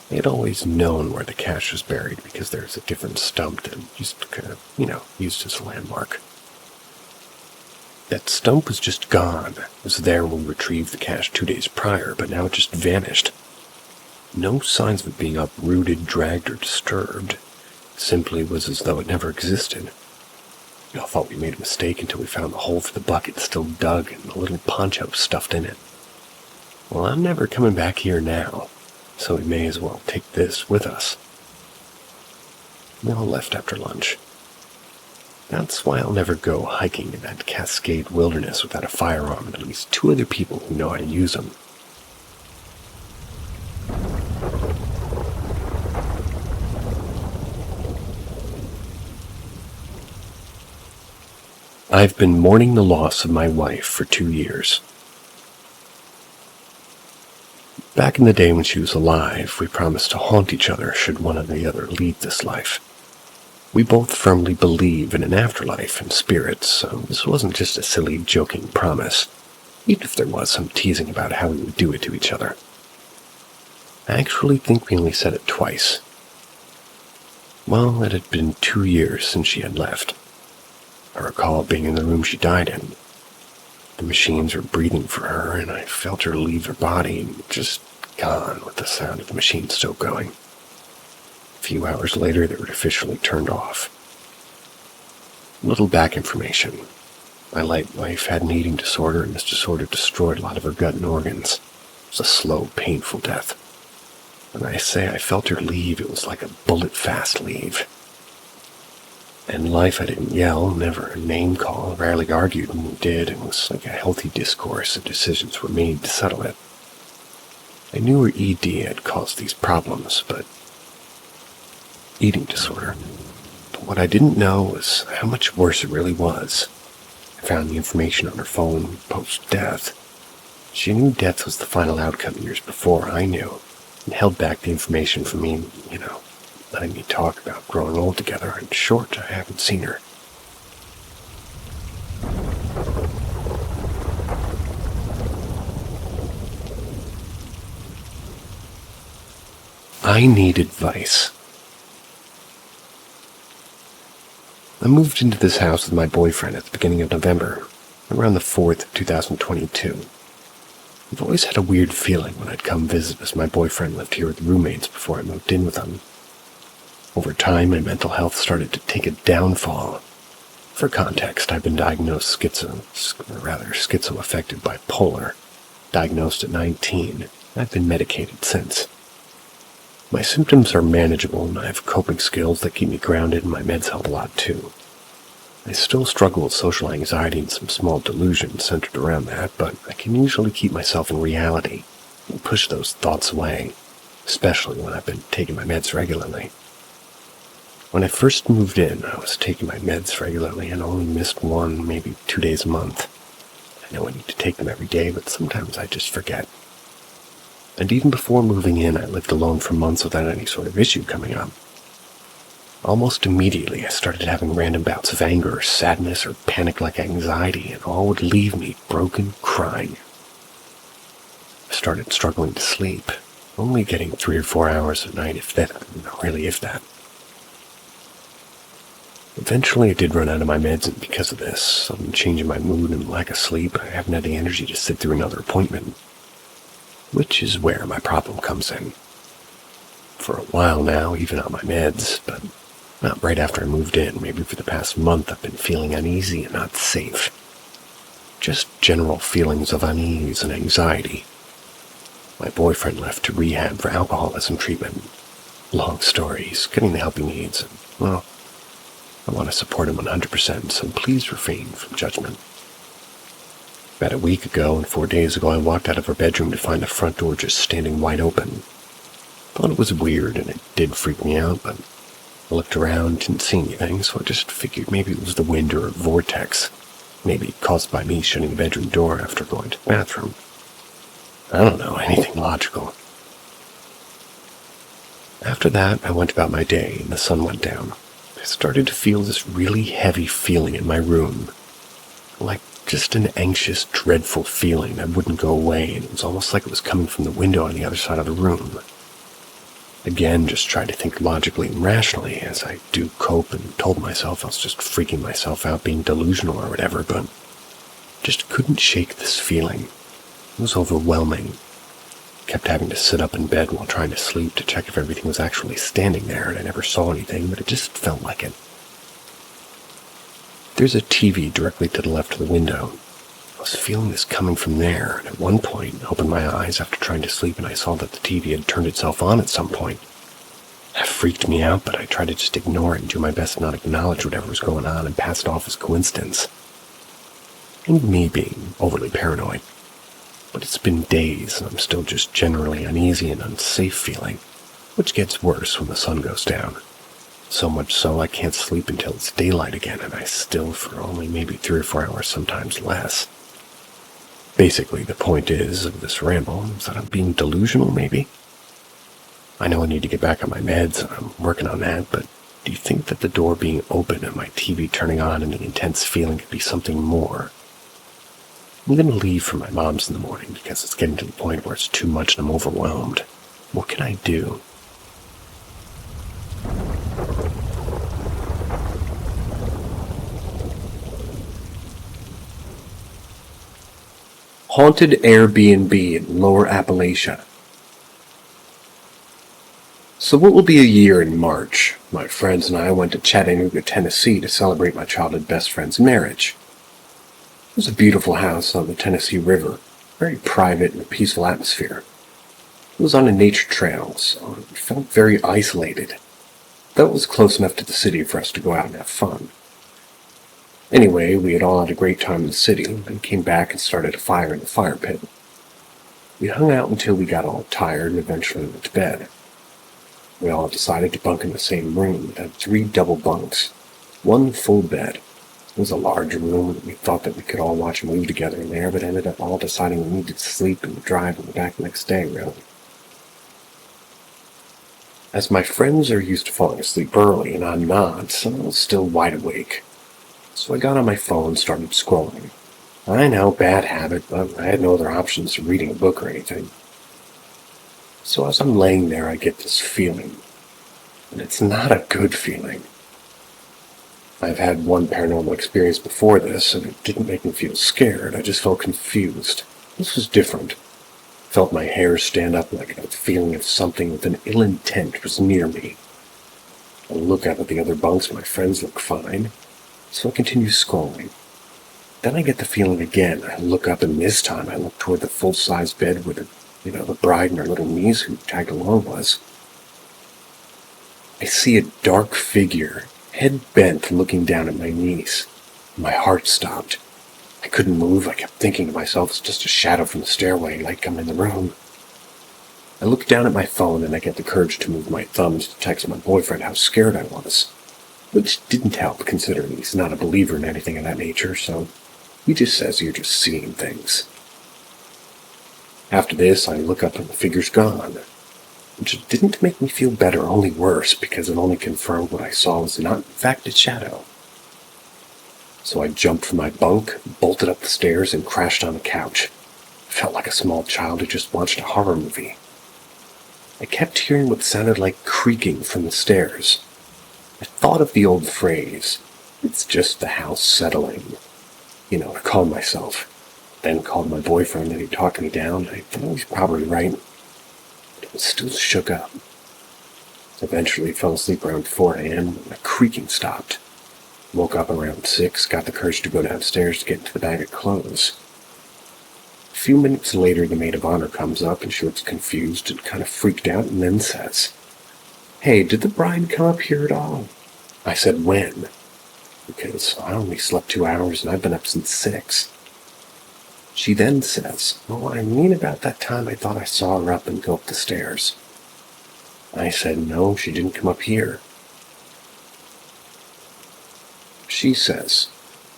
They had always known where the cache was buried because there's a different stump that used to kind of, used as a landmark. That stump was just gone. It was there when we retrieved the cache 2 days prior, but now it just vanished. No signs of it being uprooted, dragged, or disturbed. It simply was as though it never existed. We all thought we made a mistake until we found the hole for the bucket still dug and the little poncho stuffed in it. Well, I'm never coming back here now, so we may as well take this with us. We all left after lunch. That's why I'll never go hiking in that Cascade wilderness without a firearm and at least 2 other people who know how to use them. I've been mourning the loss of my wife for 2 years. Back in the day when she was alive, we promised to haunt each other should one or the other leave this life. We both firmly believe in an afterlife and spirits, so this wasn't just a silly, joking promise, even if there was some teasing about how we would do it to each other. I actually think we only said it twice. Well, it had been 2 years since she had left. I recall being in the room she died in. The machines were breathing for her, and I felt her leave her body and just gone with the sound of the machine still going. A few hours later, they were officially turned off. Little back information. My late wife had an eating disorder, and this disorder destroyed a lot of her gut and organs. It was a slow, painful death. When I say I felt her leave, it was like a bullet-fast leave. In life, I didn't yell, never a name call, rarely argued when we did. It was like a healthy discourse, and decisions were made to settle it. I knew her ED had caused these problems, but eating disorder. But what I didn't know was how much worse it really was. I found the information on her phone post-death. She knew death was the final outcome years before I knew, and held back the information from me, letting me talk about growing old together. In short, I haven't seen her. I need advice. I moved into this house with my boyfriend at the beginning of November, around the 4th of 2022. I've always had a weird feeling when I'd come visit as my boyfriend lived here with roommates before I moved in with him. Over time, my mental health started to take a downfall. For context, I've been diagnosed schizoaffective bipolar, diagnosed at 19, and I've been medicated since. My symptoms are manageable, and I have coping skills that keep me grounded, and my meds help a lot too. I still struggle with social anxiety and some small delusions centered around that, but I can usually keep myself in reality and push those thoughts away, especially when I've been taking my meds regularly. When I first moved in, I was taking my meds regularly and only missed 1, maybe 2 days a month. I know I need to take them every day, but sometimes I just forget. And even before moving in, I lived alone for months without any sort of issue coming up. Almost immediately, I started having random bouts of anger, sadness, or panic-like anxiety, and all would leave me broken, crying. I started struggling to sleep, only getting 3 or 4 hours a night, if that. Eventually, I did run out of my meds, and because of this, sudden change in my mood and lack of sleep, I haven't had the energy to sit through another appointment. Which is where my problem comes in. For a while now, even on my meds, but not right after I moved in. Maybe for the past month, I've been feeling uneasy and not safe. Just general feelings of unease and anxiety. My boyfriend left to rehab for alcoholism treatment. Long story, he's getting the help he needs, and, well, I want to support him 100%, so please refrain from judgment. About a week ago and 4 days ago, I walked out of her bedroom to find the front door just standing wide open. Thought it was weird, and it did freak me out, but I looked around, didn't see anything, so I just figured maybe it was the wind or a vortex, maybe caused by me shutting the bedroom door after going to the bathroom. I don't know, anything logical. After that, I went about my day, and the sun went down. I started to feel this really heavy feeling in my room, like just an anxious, dreadful feeling that wouldn't go away, and it was almost like it was coming from the window on the other side of the room. Again, just tried to think logically and rationally as I do cope, and told myself I was just freaking myself out, being delusional or whatever, but just couldn't shake this feeling. It was overwhelming. Kept having to sit up in bed while trying to sleep to check if everything was actually standing there, and I never saw anything, but it just felt like it. There's a TV directly to the left of the window. I was feeling this coming from there, and at one point I opened my eyes after trying to sleep and I saw that the TV had turned itself on at some point. That freaked me out, but I tried to just ignore it and do my best to not acknowledge whatever was going on and pass it off as coincidence. And me being overly paranoid. But it's been days and I'm still just generally uneasy and unsafe feeling, which gets worse when the sun goes down. So much so I can't sleep until it's daylight again, and I still for only maybe 3 or 4 hours, sometimes less. Basically, the point of this ramble is that I'm being delusional, maybe? I know I need to get back on my meds, and I'm working on that, but do you think that the door being open and my TV turning on and the intense feeling could be something more? I'm going to leave for my mom's in the morning because it's getting to the point where it's too much and I'm overwhelmed. What can I do? Haunted Airbnb in Lower Appalachia. So what will be a year in March? My friends and I went to Chattanooga, Tennessee to celebrate my childhood best friend's marriage. It was a beautiful house on the Tennessee River, very private and a peaceful atmosphere. It was on a nature trail, so it felt very isolated, though it was close enough to the city for us to go out and have fun. Anyway, we had all had a great time in the city, and came back and started a fire in the fire pit. We hung out until we got all tired and eventually went to bed. We all decided to bunk in the same room that had 3 double bunks, 1 full bed. It was a large room, and we thought that we could all watch a movie together in there, but ended up all deciding we needed to sleep and drive and back the next day, really. As my friends are used to falling asleep early, and I'm not, so I was still wide awake. So I got on my phone and started scrolling. I know, bad habit, but I had no other options to reading a book or anything. So as I'm laying there, I get this feeling. And it's not a good feeling. I've had one paranormal experience before this, and it didn't make me feel scared. I just felt confused. This was different. Felt my hair stand up like a feeling of something with an ill intent was near me. I look up at the other bunks. My friends look fine. So I continue scrolling. Then I get the feeling again. I look up, and this time I look toward the full-size bed where the bride and her little niece who tagged along was. I see a dark figure, head bent, looking down at my niece. My heart stopped. I couldn't move. I kept thinking to myself, it's just a shadow from the stairway, like I'm in the room. I look down at my phone, and I get the courage to move my thumbs to text my boyfriend how scared I was. Which didn't help, considering he's not a believer in anything of that nature, so he just says you're just seeing things. After this, I look up and the figure's gone, which didn't make me feel better, only worse, because it only confirmed what I saw was not in fact a shadow. So I jumped from my bunk, bolted up the stairs, and crashed on the couch. I felt like a small child who just watched a horror movie. I kept hearing what sounded like creaking from the stairs. I thought of the old phrase, it's just the house settling, to calm myself. Then called my boyfriend and he talked me down. I thought he was probably right, but I was still shook up. Eventually fell asleep around 4 a.m. when the creaking stopped. Woke up around 6, got the courage to go downstairs to get into the bag of clothes. A few minutes later, the maid of honor comes up and she looks confused and kind of freaked out and then says, "Hey, did the bride come up here at all?" I said, "When?" Because I only slept 2 hours and I've been up since 6. She then says, "Oh, I mean about that time I thought I saw her up and go up the stairs." I said, "No, she didn't come up here." She says,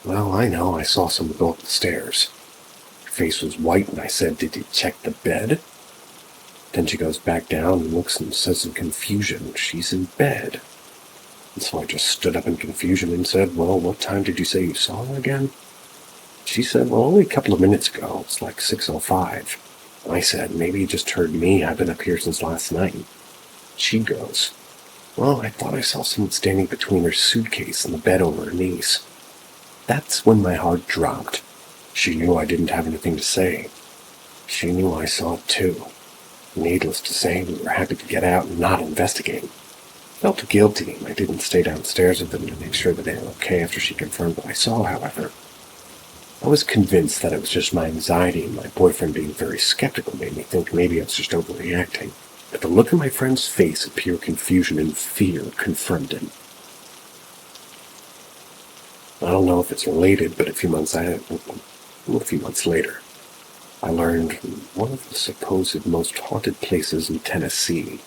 "Well, I know, I saw someone go up the stairs." Her face was white, and I said, "Did you check the bed?" Then she goes back down and looks and says in confusion, "She's in bed." And so I just stood up in confusion and said, "Well, what time did you say you saw her again?" She said, "Well, only a couple of minutes ago. It's like 6:05. I said, "Maybe you just heard me. I've been up here since last night." She goes, "Well, I thought I saw someone standing between her suitcase and the bed over her knees." That's when my heart dropped. She knew I didn't have anything to say. She knew I saw it too. Needless to say, we were happy to get out and not investigate. Felt guilty, and I didn't stay downstairs with them to make sure that they were okay after she confirmed what I saw, however. I was convinced that it was just my anxiety, and my boyfriend being very skeptical made me think maybe I was just overreacting. But the look on my friend's face of pure confusion and fear confirmed him. I don't know if it's related, but a few months later, I learned one of the supposed most haunted places in Tennessee,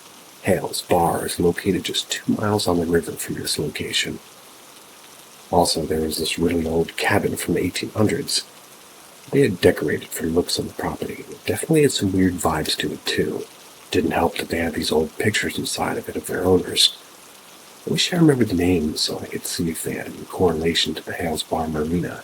Hale's Bar, is located just 2 miles on the river from this location. Also, there was this really old cabin from the 1800s. They had decorated for looks on the property. It definitely had some weird vibes to it, too. Didn't help that they had these old pictures inside of it of their owners. I wish I remembered the names so I could see if they had any correlation to the Hale's Bar Marina.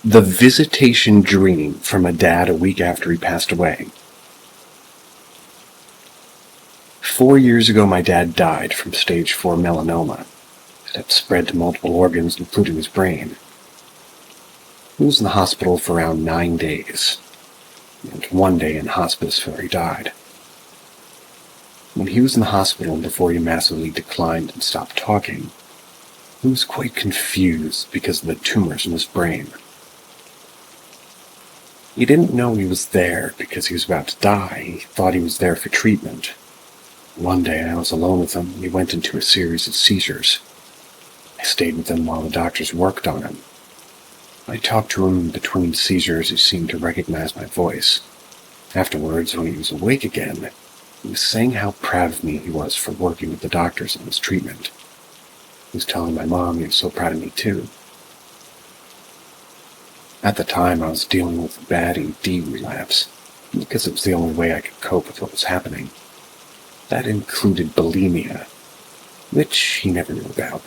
The visitation dream from a dad a week after he passed away. 4 years ago, my dad died from stage 4 melanoma. It had spread to multiple organs, including his brain. He was in the hospital for around 9 days, and 1 day in hospice before he died. When he was in the hospital before he massively declined and stopped talking, he was quite confused because of the tumors in his brain. He didn't know he was there because he was about to die. He thought he was there for treatment. One day I was alone with him and he went into a series of seizures. I stayed with him while the doctors worked on him. I talked to him between seizures. He seemed to recognize my voice. Afterwards, when he was awake again, he was saying how proud of me he was for working with the doctors on his treatment. He was telling my mom he was so proud of me too. At the time, I was dealing with a bad ED relapse, because it was the only way I could cope with what was happening. That included bulimia, which he never knew about.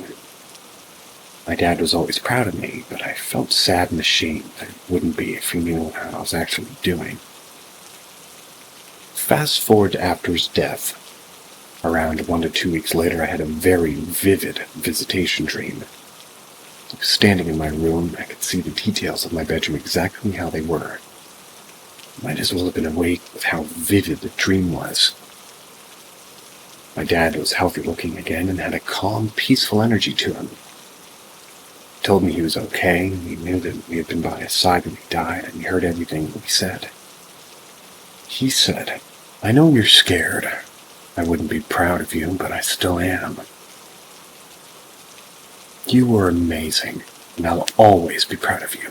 My dad was always proud of me, but I felt sad and ashamed that he wouldn't be if he knew how I was actually doing. Fast forward to after his death. Around 1 to 2 weeks later, I had a very vivid visitation dream. I was standing in my room, and I could see the details of my bedroom exactly how they were. Might as well have been awake with how vivid the dream was. My dad was healthy looking again and had a calm, peaceful energy to him. He told me he was okay, and he knew that we had been by his side when he died, and he heard everything we said. He said, "I know you're scared. I wouldn't be proud of you, but I still am. You were amazing, and I'll always be proud of you.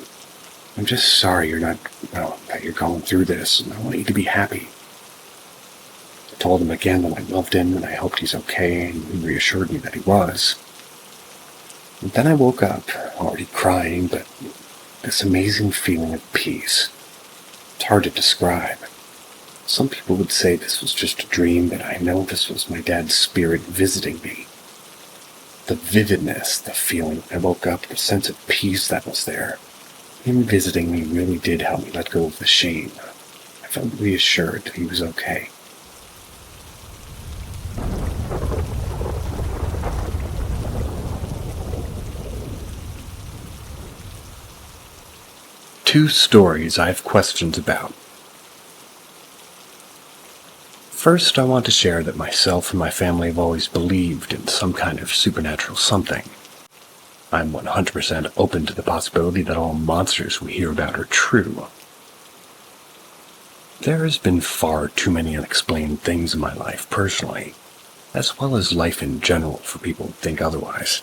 I'm just sorry that you're going through this, and I want you to be happy." I told him again that I loved him, and I hoped he's okay, and he reassured me that he was. And then I woke up, already crying, but this amazing feeling of peace. It's hard to describe. Some people would say this was just a dream, but I know this was my dad's spirit visiting me. The vividness, the feeling I woke up, the sense of peace that was there. Him visiting me really did help me let go of the shame. I felt reassured that he was okay. Two stories I have questions about. First, I want to share that myself and my family have always believed in some kind of supernatural something. I'm 100% open to the possibility that all monsters we hear about are true. There has been far too many unexplained things in my life, personally, as well as life in general for people who think otherwise.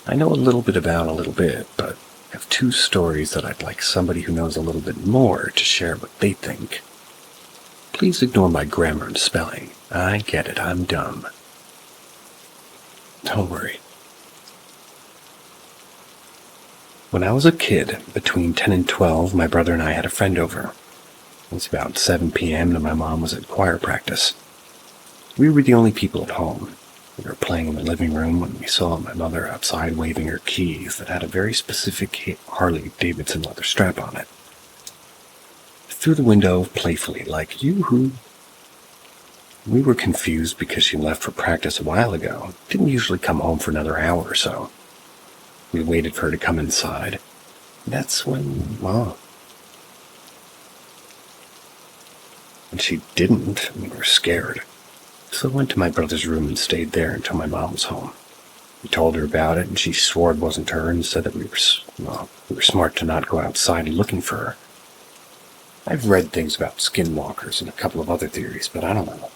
I know a little bit about a little bit, but I have 2 stories that I'd like somebody who knows a little bit more to share what they think. Please ignore my grammar and spelling. I get it, I'm dumb. Don't worry. When I was a kid, between 10 and 12, my brother and I had a friend over. It was about 7 p.m. and my mom was at choir practice. We were the only people at home. We were playing in the living room when we saw my mother outside waving her keys that had a very specific Harley-Davidson leather strap on it. Through the window, playfully, like, yoo-hoo. We were confused because she left for practice a while ago. Didn't usually come home for another hour or so. We waited for her to come inside. That's when she didn't, we were scared. So I went to my brother's room and stayed there until my mom was home. We told her about it, and she swore it wasn't her and said that we were smart to not go outside looking for her. I've read things about skinwalkers and a couple of other theories, but I don't know.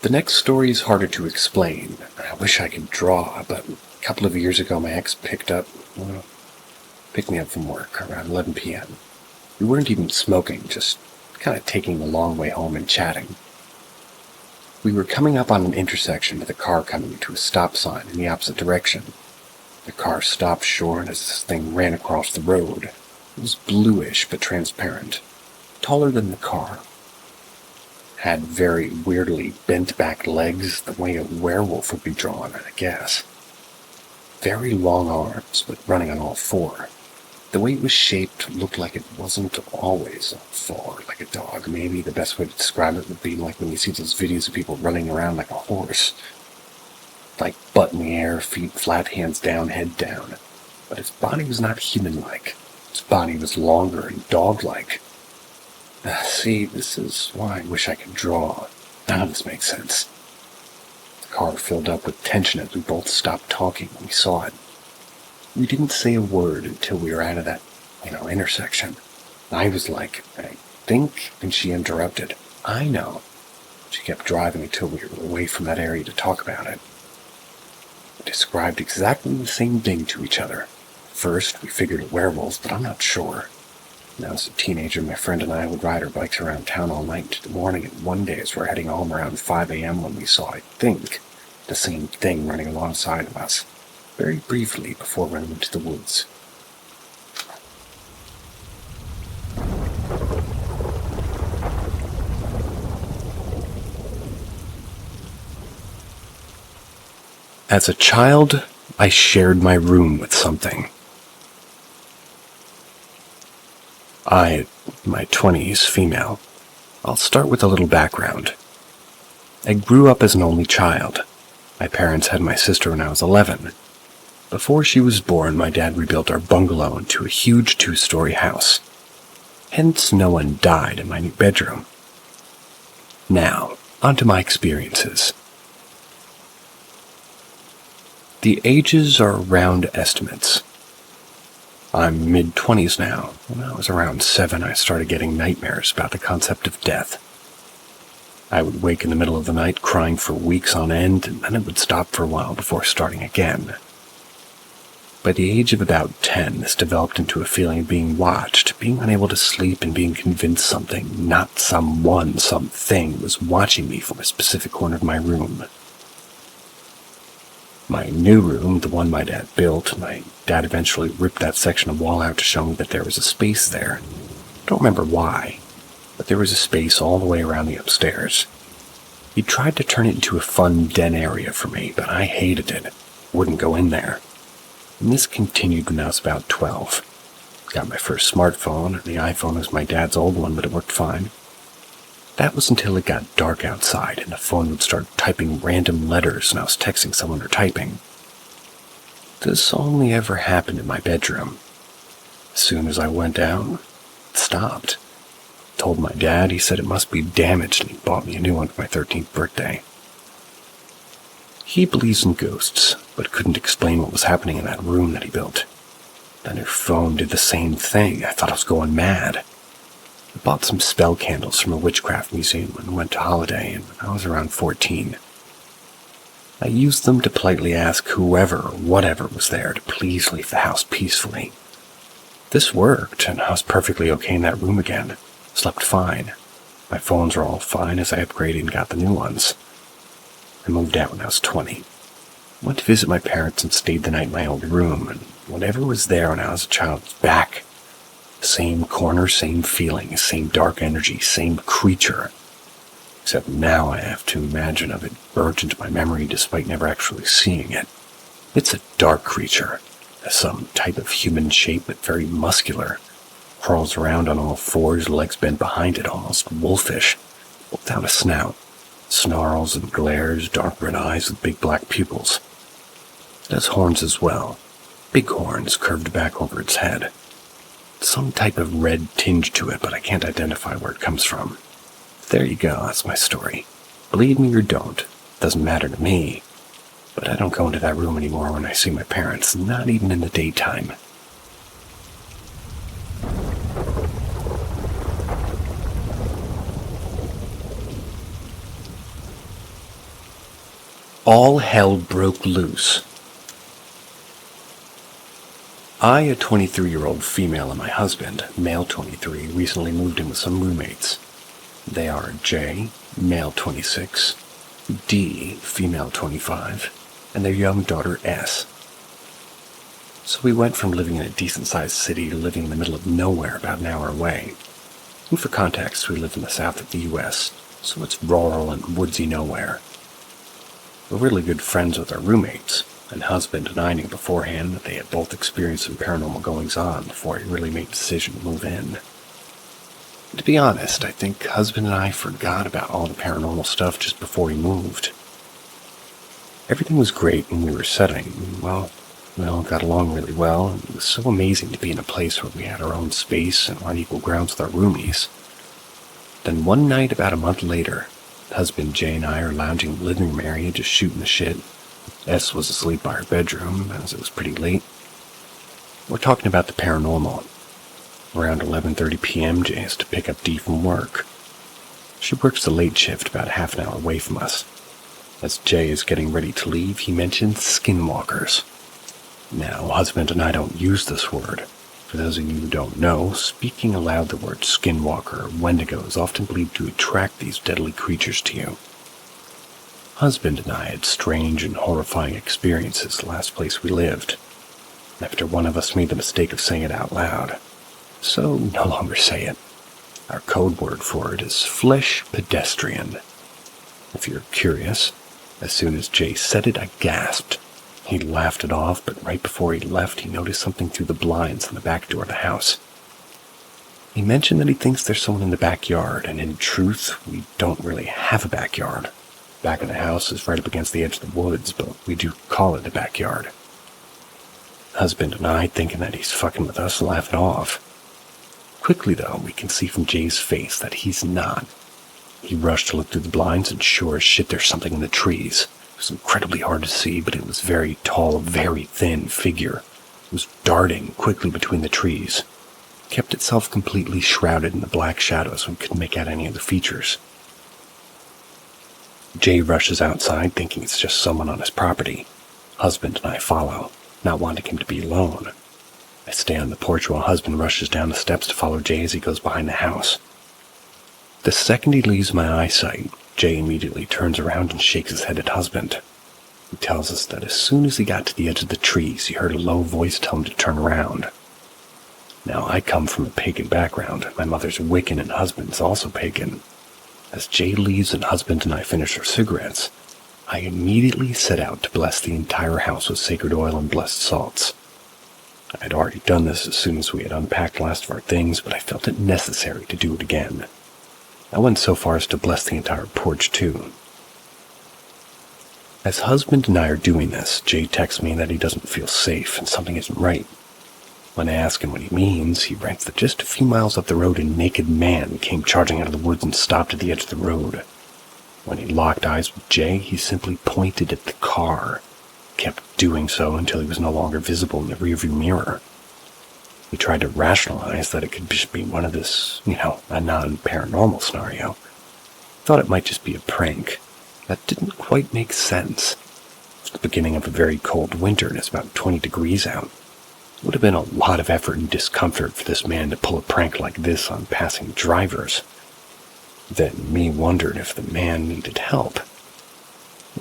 The next story is harder to explain. I wish I could draw, but a couple of years ago my ex picked me up from work around 11 p.m. We weren't even smoking, just kind of taking the long way home and chatting. We were coming up on an intersection with a car coming to a stop sign in the opposite direction. The car stopped short as this thing ran across the road. It was bluish but transparent, taller than the car. Had very weirdly bent back legs, the way a werewolf would be drawn, I guess. Very long arms, but running on all 4. The way it was shaped looked like it wasn't always on 4, like a dog. Maybe the best way to describe it would be like when you see those videos of people running around like a horse. Like butt in the air, feet flat, hands down, head down. But its body was not human-like. Its body was longer and dog-like. See, this is why I wish I could draw. None of this makes sense. The car filled up with tension as we both stopped talking when we saw it. We didn't say a word until we were out of that, intersection. I was like, I think, and she interrupted. I know. She kept driving until we were away from that area to talk about it. We described exactly the same thing to each other. First, we figured a werewolf, but I'm not sure. When I was a teenager, my friend and I would ride our bikes around town all night into the morning, and one day as we're heading home around 5 a.m. when we saw, I think, the same thing running alongside of us, very briefly before running into the woods. As a child, I shared my room with something. I, my 20s, female. I'll start with a little background. I grew up as an only child. My parents had my sister when I was 11. Before she was born, my dad rebuilt our bungalow into a huge 2-story house. Hence, no one died in my new bedroom. Now, onto my experiences. The ages are round estimates. I'm mid-20s now. When I was around 7, I started getting nightmares about the concept of death. I would wake in the middle of the night crying for weeks on end, and then it would stop for a while before starting again. By the age of about 10, this developed into a feeling of being watched, being unable to sleep, and being convinced something, not someone, something, was watching me from a specific corner of my room. My new room, the one my dad built, my dad eventually ripped that section of wall out to show me that there was a space there. I don't remember why, but there was a space all the way around the upstairs. He tried to turn it into a fun den area for me, but I hated it. Wouldn't go in there. And this continued when I was about 12. Got my first smartphone. The iPhone was my dad's old one, but it worked fine. That was until it got dark outside and the phone would start typing random letters and I was texting someone or typing. This only ever happened in my bedroom. As soon as I went down, it stopped. Told my dad, he said it must be damaged and he bought me a new one for my 13th birthday. He believes in ghosts, but couldn't explain what was happening in that room that he built. Then her phone did the same thing. I thought I was going mad. I bought some spell candles from a witchcraft museum when I went to holiday, and I was around 14. I used them to politely ask whoever or whatever was there to please leave the house peacefully. This worked, and I was perfectly okay in that room again. Slept fine. My phones were all fine as I upgraded and got the new ones. I moved out when I was 20. Went to visit my parents and stayed the night in my old room, and whatever was there when I was a child was back. Same corner, same feeling, same dark energy, same creature. Except now I have to imagine of it burnt into my memory despite never actually seeing it. It's a dark creature, some type of human shape but very muscular. Crawls around on all fours, legs bent behind it, almost wolfish, without a snout. Snarls and glares, dark red eyes with big black pupils. It has horns as well, big horns curved back over its head. Some type of red tinge to it, but I can't identify where it comes from. There you go, that's my story. Believe me or don't, doesn't matter to me. But I don't go into that room anymore when I see my parents, not even in the daytime. All hell broke loose. I, a 23-year-old female, and my husband, male 23, recently moved in with some roommates. They are J, male 26, D, female 25, and their young daughter S. So we went from living in a decent-sized city to living in the middle of nowhere about an hour away. And for context, we live in the south of the U.S., so it's rural and woodsy nowhere. We're really good friends with our roommates, and husband and I knew beforehand that they had both experienced some paranormal goings-on before he really made the decision to move in. To be honest, I think husband and I forgot about all the paranormal stuff just before he moved. Everything was great when we were setting. Well, got along really well, and it was so amazing to be in a place where we had our own space and on equal grounds with our roomies. Then one night about a month later, husband Jay and I are lounging in the living room area just shooting the shit. S was asleep by her bedroom, as it was pretty late. We're talking about the paranormal. Around 11:30 p.m., Jay has to pick up D from work. She works the late shift about half an hour away from us. As Jay is getting ready to leave, he mentions skinwalkers. Now, husband and I don't use this word. For those of you who don't know, speaking aloud the word skinwalker or wendigo is often believed to attract these deadly creatures to you. Husband and I had strange and horrifying experiences the last place we lived, after one of us made the mistake of saying it out loud. So, no longer say it. Our code word for it is flesh pedestrian. If you're curious, as soon as Jay said it, I gasped. He laughed it off, but right before he left, he noticed something through the blinds on the back door of the house. He mentioned that he thinks there's someone in the backyard, and in truth, we don't really have a backyard. Back of the house is right up against the edge of the woods, but we do call it a backyard. Husband and I, thinking that he's fucking with us, laugh it off. Quickly, though, we can see from Jay's face that he's not. He rushed to look through the blinds, and sure as shit, there's something in the trees. It was incredibly hard to see, but it was very tall, very thin figure. It was darting quickly between the trees. Kept itself completely shrouded in the black shadows and couldn't make out any of the features. Jay rushes outside, thinking it's just someone on his property. Husband and I follow, not wanting him to be alone. I stay on the porch while husband rushes down the steps to follow Jay as he goes behind the house. The second he leaves my eyesight, Jay immediately turns around and shakes his head at husband. He tells us that as soon as he got to the edge of the trees, he heard a low voice tell him to turn around. Now, I come from a pagan background. My mother's Wiccan and husband's also pagan. As Jay leaves and husband and I finish our cigarettes, I immediately set out to bless the entire house with sacred oil and blessed salts. I had already done this as soon as we had unpacked the last of our things, but I felt it necessary to do it again. I went so far as to bless the entire porch, too. As husband and I are doing this, Jay texts me that he doesn't feel safe and something isn't right. When I ask him what he means, he writes that just a few miles up the road a naked man came charging out of the woods and stopped at the edge of the road. When he locked eyes with Jay, he simply pointed at the car, kept doing so until he was no longer visible in the rearview mirror. We tried to rationalize that it could just be one of this, a non-paranormal scenario. Thought it might just be a prank. That didn't quite make sense. It's the beginning of a very cold winter and it's about 20 degrees out. It would have been a lot of effort and discomfort for this man to pull a prank like this on passing drivers. Then me wondered if the man needed help,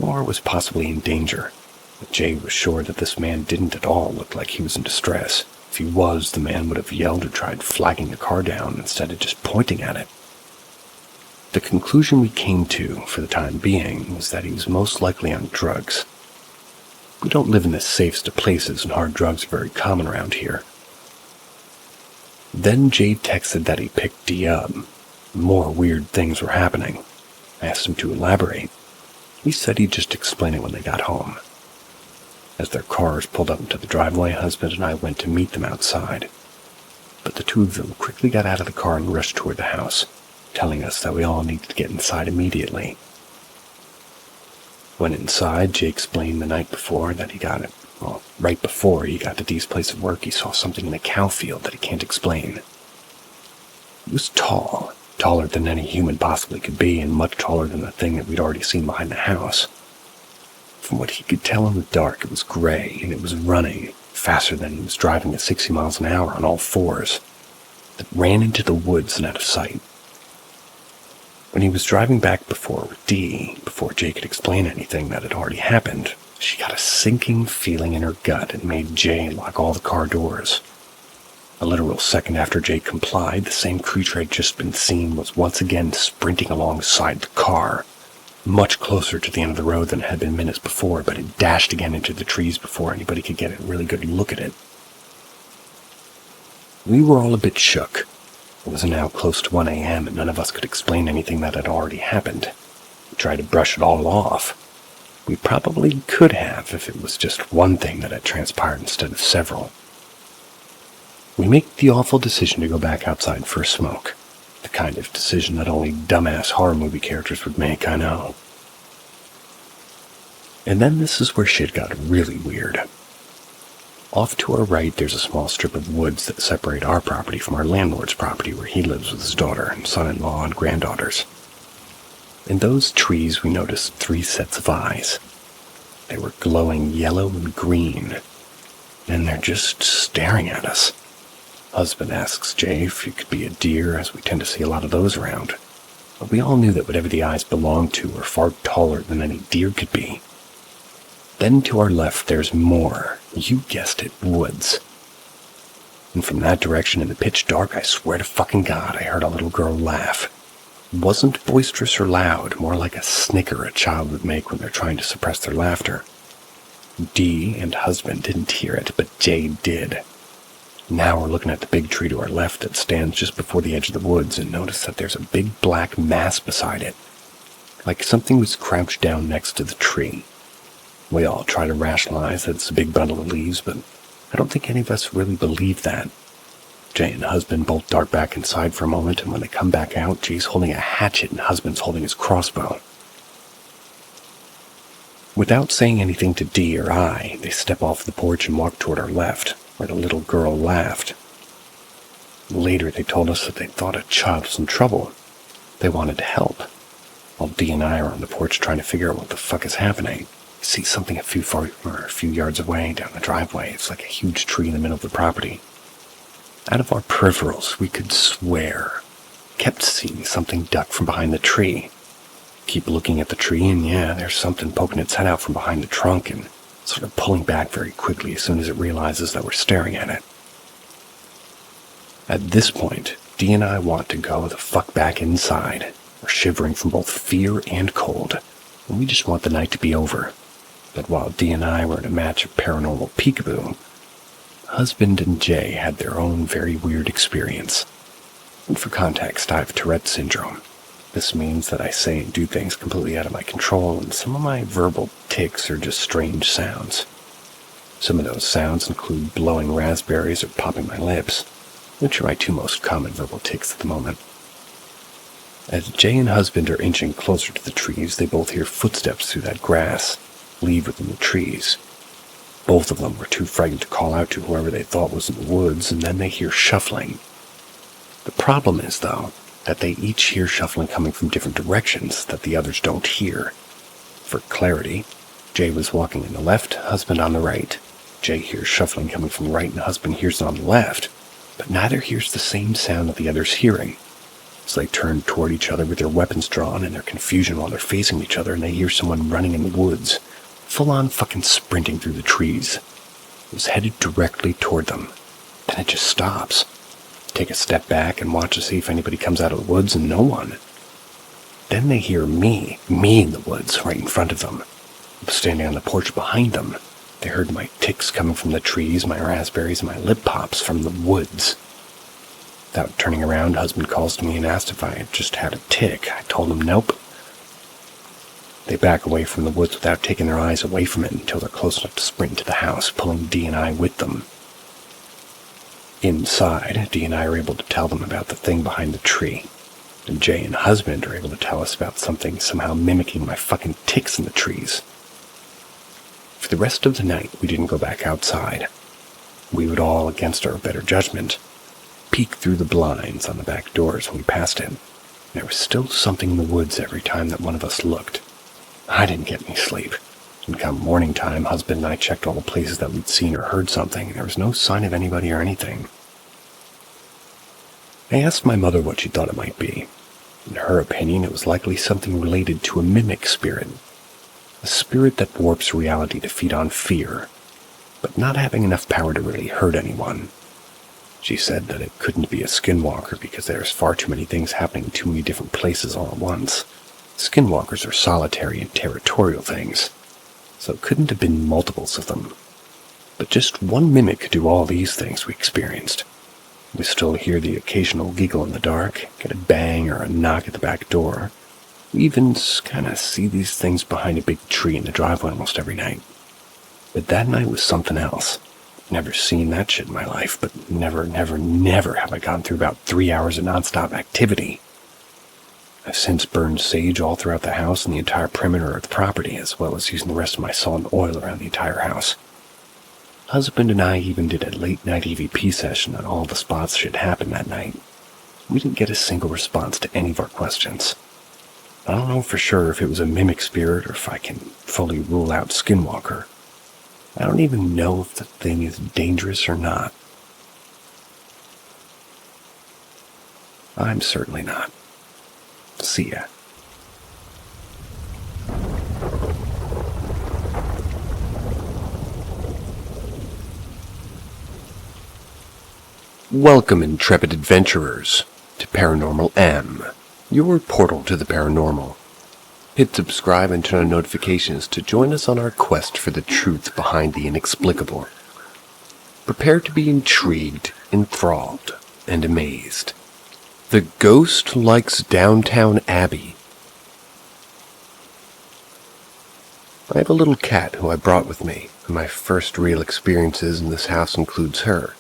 or was possibly in danger. But Jay was sure that this man didn't at all look like he was in distress. If he was, the man would have yelled or tried flagging the car down instead of just pointing at it. The conclusion we came to, for the time being, was that he was most likely on drugs. We don't live in the safest of places, and hard drugs are very common around here. Then Jay texted that he picked Dee up. More weird things were happening. I asked him to elaborate. He said he'd just explain it when they got home. As their cars pulled up into the driveway, husband and I went to meet them outside. But the two of them quickly got out of the car and rushed toward the house, telling us that we all needed to get inside immediately. When inside, Jay explained the night before that right before he got to Dee's place of work, he saw something in a cow field that he can't explain. It was tall, taller than any human possibly could be, and much taller than the thing that we'd already seen behind the house. From what he could tell in the dark, it was gray, and it was running faster than he was driving at 60 miles an hour on all fours. It ran into the woods and out of sight. When he was driving back before Jay could explain anything that had already happened, she got a sinking feeling in her gut and made Jay lock all the car doors. A literal second after Jay complied, the same creature had just been seen was once again sprinting alongside the car, much closer to the end of the road than it had been minutes before, but it dashed again into the trees before anybody could get a really good look at it. We were all a bit shook. It was now close to 1 a.m. and none of us could explain anything that had already happened. We tried to brush it all off. We probably could have if it was just one thing that had transpired instead of several. We make the awful decision to go back outside for a smoke. The kind of decision that only dumbass horror movie characters would make, I know. And then this is where shit got really weird. Off to our right, there's a small strip of woods that separate our property from our landlord's property where he lives with his daughter and son-in-law and granddaughters. In those trees, we noticed 3 sets of eyes. They were glowing yellow and green, and they're just staring at us. Husband asks Jay if he could be a deer, as we tend to see a lot of those around. But we all knew that whatever the eyes belonged to were far taller than any deer could be. Then to our left, there's more, you guessed it, woods. And from that direction in the pitch dark, I swear to fucking God, I heard a little girl laugh. It wasn't boisterous or loud, more like a snicker a child would make when they're trying to suppress their laughter. Dee and husband didn't hear it, but Jay did. Now we're looking at the big tree to our left that stands just before the edge of the woods and notice that there's a big black mass beside it, like something was crouched down next to the tree. We all try to rationalize that it's a big bundle of leaves, but I don't think any of us really believe that. Jay and husband both dart back inside for a moment, and when they come back out, Jay's holding a hatchet and husband's holding his crossbow. Without saying anything to Dee or I, they step off the porch and walk toward our left, where the little girl laughed. Later, they told us that they thought a child was in trouble. They wanted to help. While Dee and I are on the porch trying to figure out what the fuck is happening, we see something a few yards away down the driveway. It's like a huge tree in the middle of the property. Out of our peripherals, we could swear. Kept seeing something duck from behind the tree. Keep looking at the tree, and yeah, there's something poking its head out from behind the trunk and sort of pulling back very quickly as soon as it realizes that we're staring at it. At this point, Dee and I want to go the fuck back inside. We're shivering from both fear and cold, and we just want the night to be over. But while Dee and I were in a match of paranormal peekaboo, husband and Jay had their own very weird experience. And for context, I have Tourette's syndrome. This means that I say and do things completely out of my control, and some of my verbal tics are just strange sounds. Some of those sounds include blowing raspberries or popping my lips, which are my 2 most common verbal tics at the moment. As Jay and husband are inching closer to the trees, they both hear footsteps through that grass, leave within the trees. Both of them were too frightened to call out to whoever they thought was in the woods, and then they hear shuffling. The problem is, though, that they each hear shuffling coming from different directions that the others don't hear. For clarity, Jay was walking on the left, husband on the right. Jay hears shuffling coming from the right and husband hears it on the left, but neither hears the same sound that the other's hearing. So they turn toward each other with their weapons drawn in their confusion while they're facing each other, and they hear someone running in the woods, full-on fucking sprinting through the trees. It was headed directly toward them. Then it just stops. Take a step back and watch to see if anybody comes out of the woods, and no one. Then they hear me in the woods right in front of them. I was standing on the porch behind them. They heard my ticks coming from the trees, my raspberries, and my lip pops from the woods. Without turning around, husband calls to me and asked if I had just had a tick. I told him nope. They back away from the woods without taking their eyes away from it until they're close enough to sprint into the house, pulling Dee and I with them. Inside, Dee and I are able to tell them about the thing behind the tree, and Jay and husband are able to tell us about something somehow mimicking my fucking ticks in the trees. For the rest of the night, we didn't go back outside. We would all, against our better judgment, peek through the blinds on the back doors when we passed it. There was still something in the woods every time that one of us looked. I didn't get any sleep. And come morning time, husband and I checked all the places that we'd seen or heard something, and there was no sign of anybody or anything. I asked my mother what she thought it might be. In her opinion, it was likely something related to a mimic spirit. A spirit that warps reality to feed on fear, but not having enough power to really hurt anyone. She said that it couldn't be a skinwalker because there's far too many things happening in too many different places all at once. Skinwalkers are solitary and territorial things, so it couldn't have been multiples of them. But just one mimic could do all these things we experienced. We still hear the occasional giggle in the dark, get a bang or a knock at the back door. We even kind of see these things behind a big tree in the driveway almost every night. But that night was something else. Never seen that shit in my life, but never have I gone through about 3 hours of nonstop activity. I've since burned sage all throughout the house and the entire perimeter of the property, as well as using the rest of my salt and oil around the entire house. Husband and I even did a late-night EVP session on all the spots shit happened that night. We didn't get a single response to any of our questions. I don't know for sure if it was a mimic spirit or if I can fully rule out skinwalker. I don't even know if the thing is dangerous or not. I'm certainly not. See ya. Welcome, intrepid adventurers, to Paranormal M, your portal to the paranormal. Hit subscribe and turn on notifications to join us on our quest for the truth behind the inexplicable. Prepare to be intrigued, enthralled, and amazed. The Ghost Likes Downtown Abbey. I have a little cat who I brought with me, and my first real experiences in this house includes her.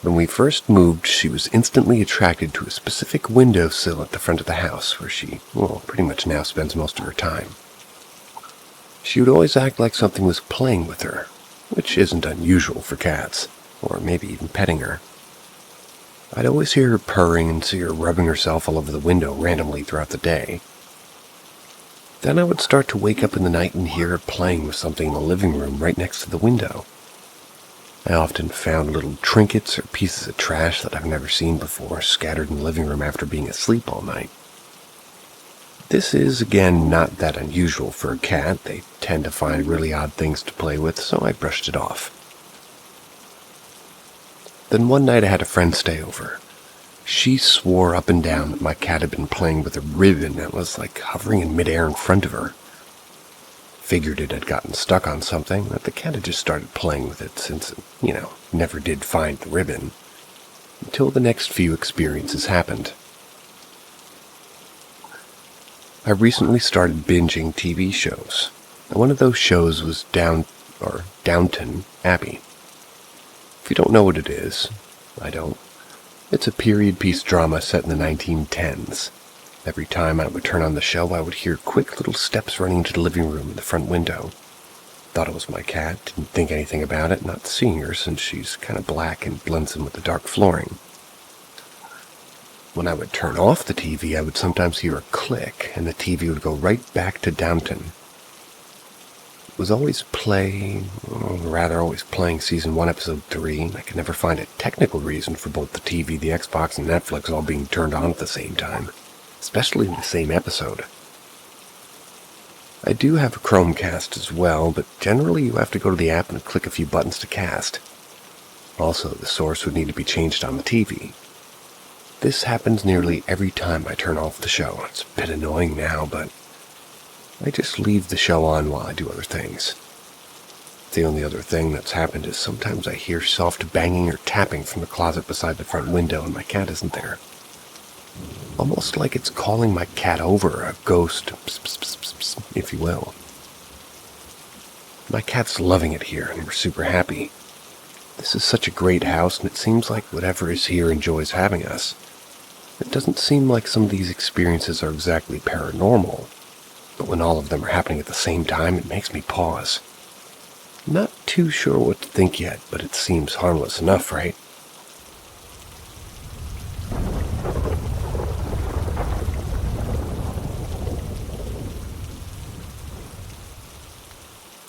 When we first moved, she was instantly attracted to a specific windowsill at the front of the house, where she, pretty much now spends most of her time. She would always act like something was playing with her, which isn't unusual for cats, or maybe even petting her. I'd always hear her purring and see her rubbing herself all over the window randomly throughout the day. Then I would start to wake up in the night and hear her playing with something in the living room right next to the window. I often found little trinkets or pieces of trash that I've never seen before scattered in the living room after being asleep all night. This is, again, not that unusual for a cat. They tend to find really odd things to play with, so I brushed it off. Then one night I had a friend stay over. She swore up and down that my cat had been playing with a ribbon that was like hovering in midair in front of her. Figured it had gotten stuck on something, that the cat had just started playing with it since it, never did find the ribbon. Until the next few experiences happened. I recently started binging TV shows, and one of those shows was Downton Abbey. If you don't know what it is, I don't. It's a period piece drama set in the 1910s. Every time I would turn on the show, I would hear quick little steps running into the living room and the front window. Thought it was my cat, didn't think anything about it, not seeing her since she's kind of black and blends in with the dark flooring. When I would turn off the TV, I would sometimes hear a click, and the TV would go right back to Downton. It was always playing Season 1, Episode 3, and I could never find a technical reason for both the TV, the Xbox, and Netflix all being turned on at the same time, especially in the same episode. I do have a Chromecast as well, but generally you have to go to the app and click a few buttons to cast. Also, the source would need to be changed on the TV. This happens nearly every time I turn off the show. It's a bit annoying now, but I just leave the show on while I do other things. The only other thing that's happened is sometimes I hear soft banging or tapping from the closet beside the front window and my cat isn't there. Almost like it's calling my cat over, a ghost, if you will. My cat's loving it here and we're super happy. This is such a great house and it seems like whatever is here enjoys having us. It doesn't seem like some of these experiences are exactly paranormal, but when all of them are happening at the same time, it makes me pause. Not too sure what to think yet, but it seems harmless enough, right?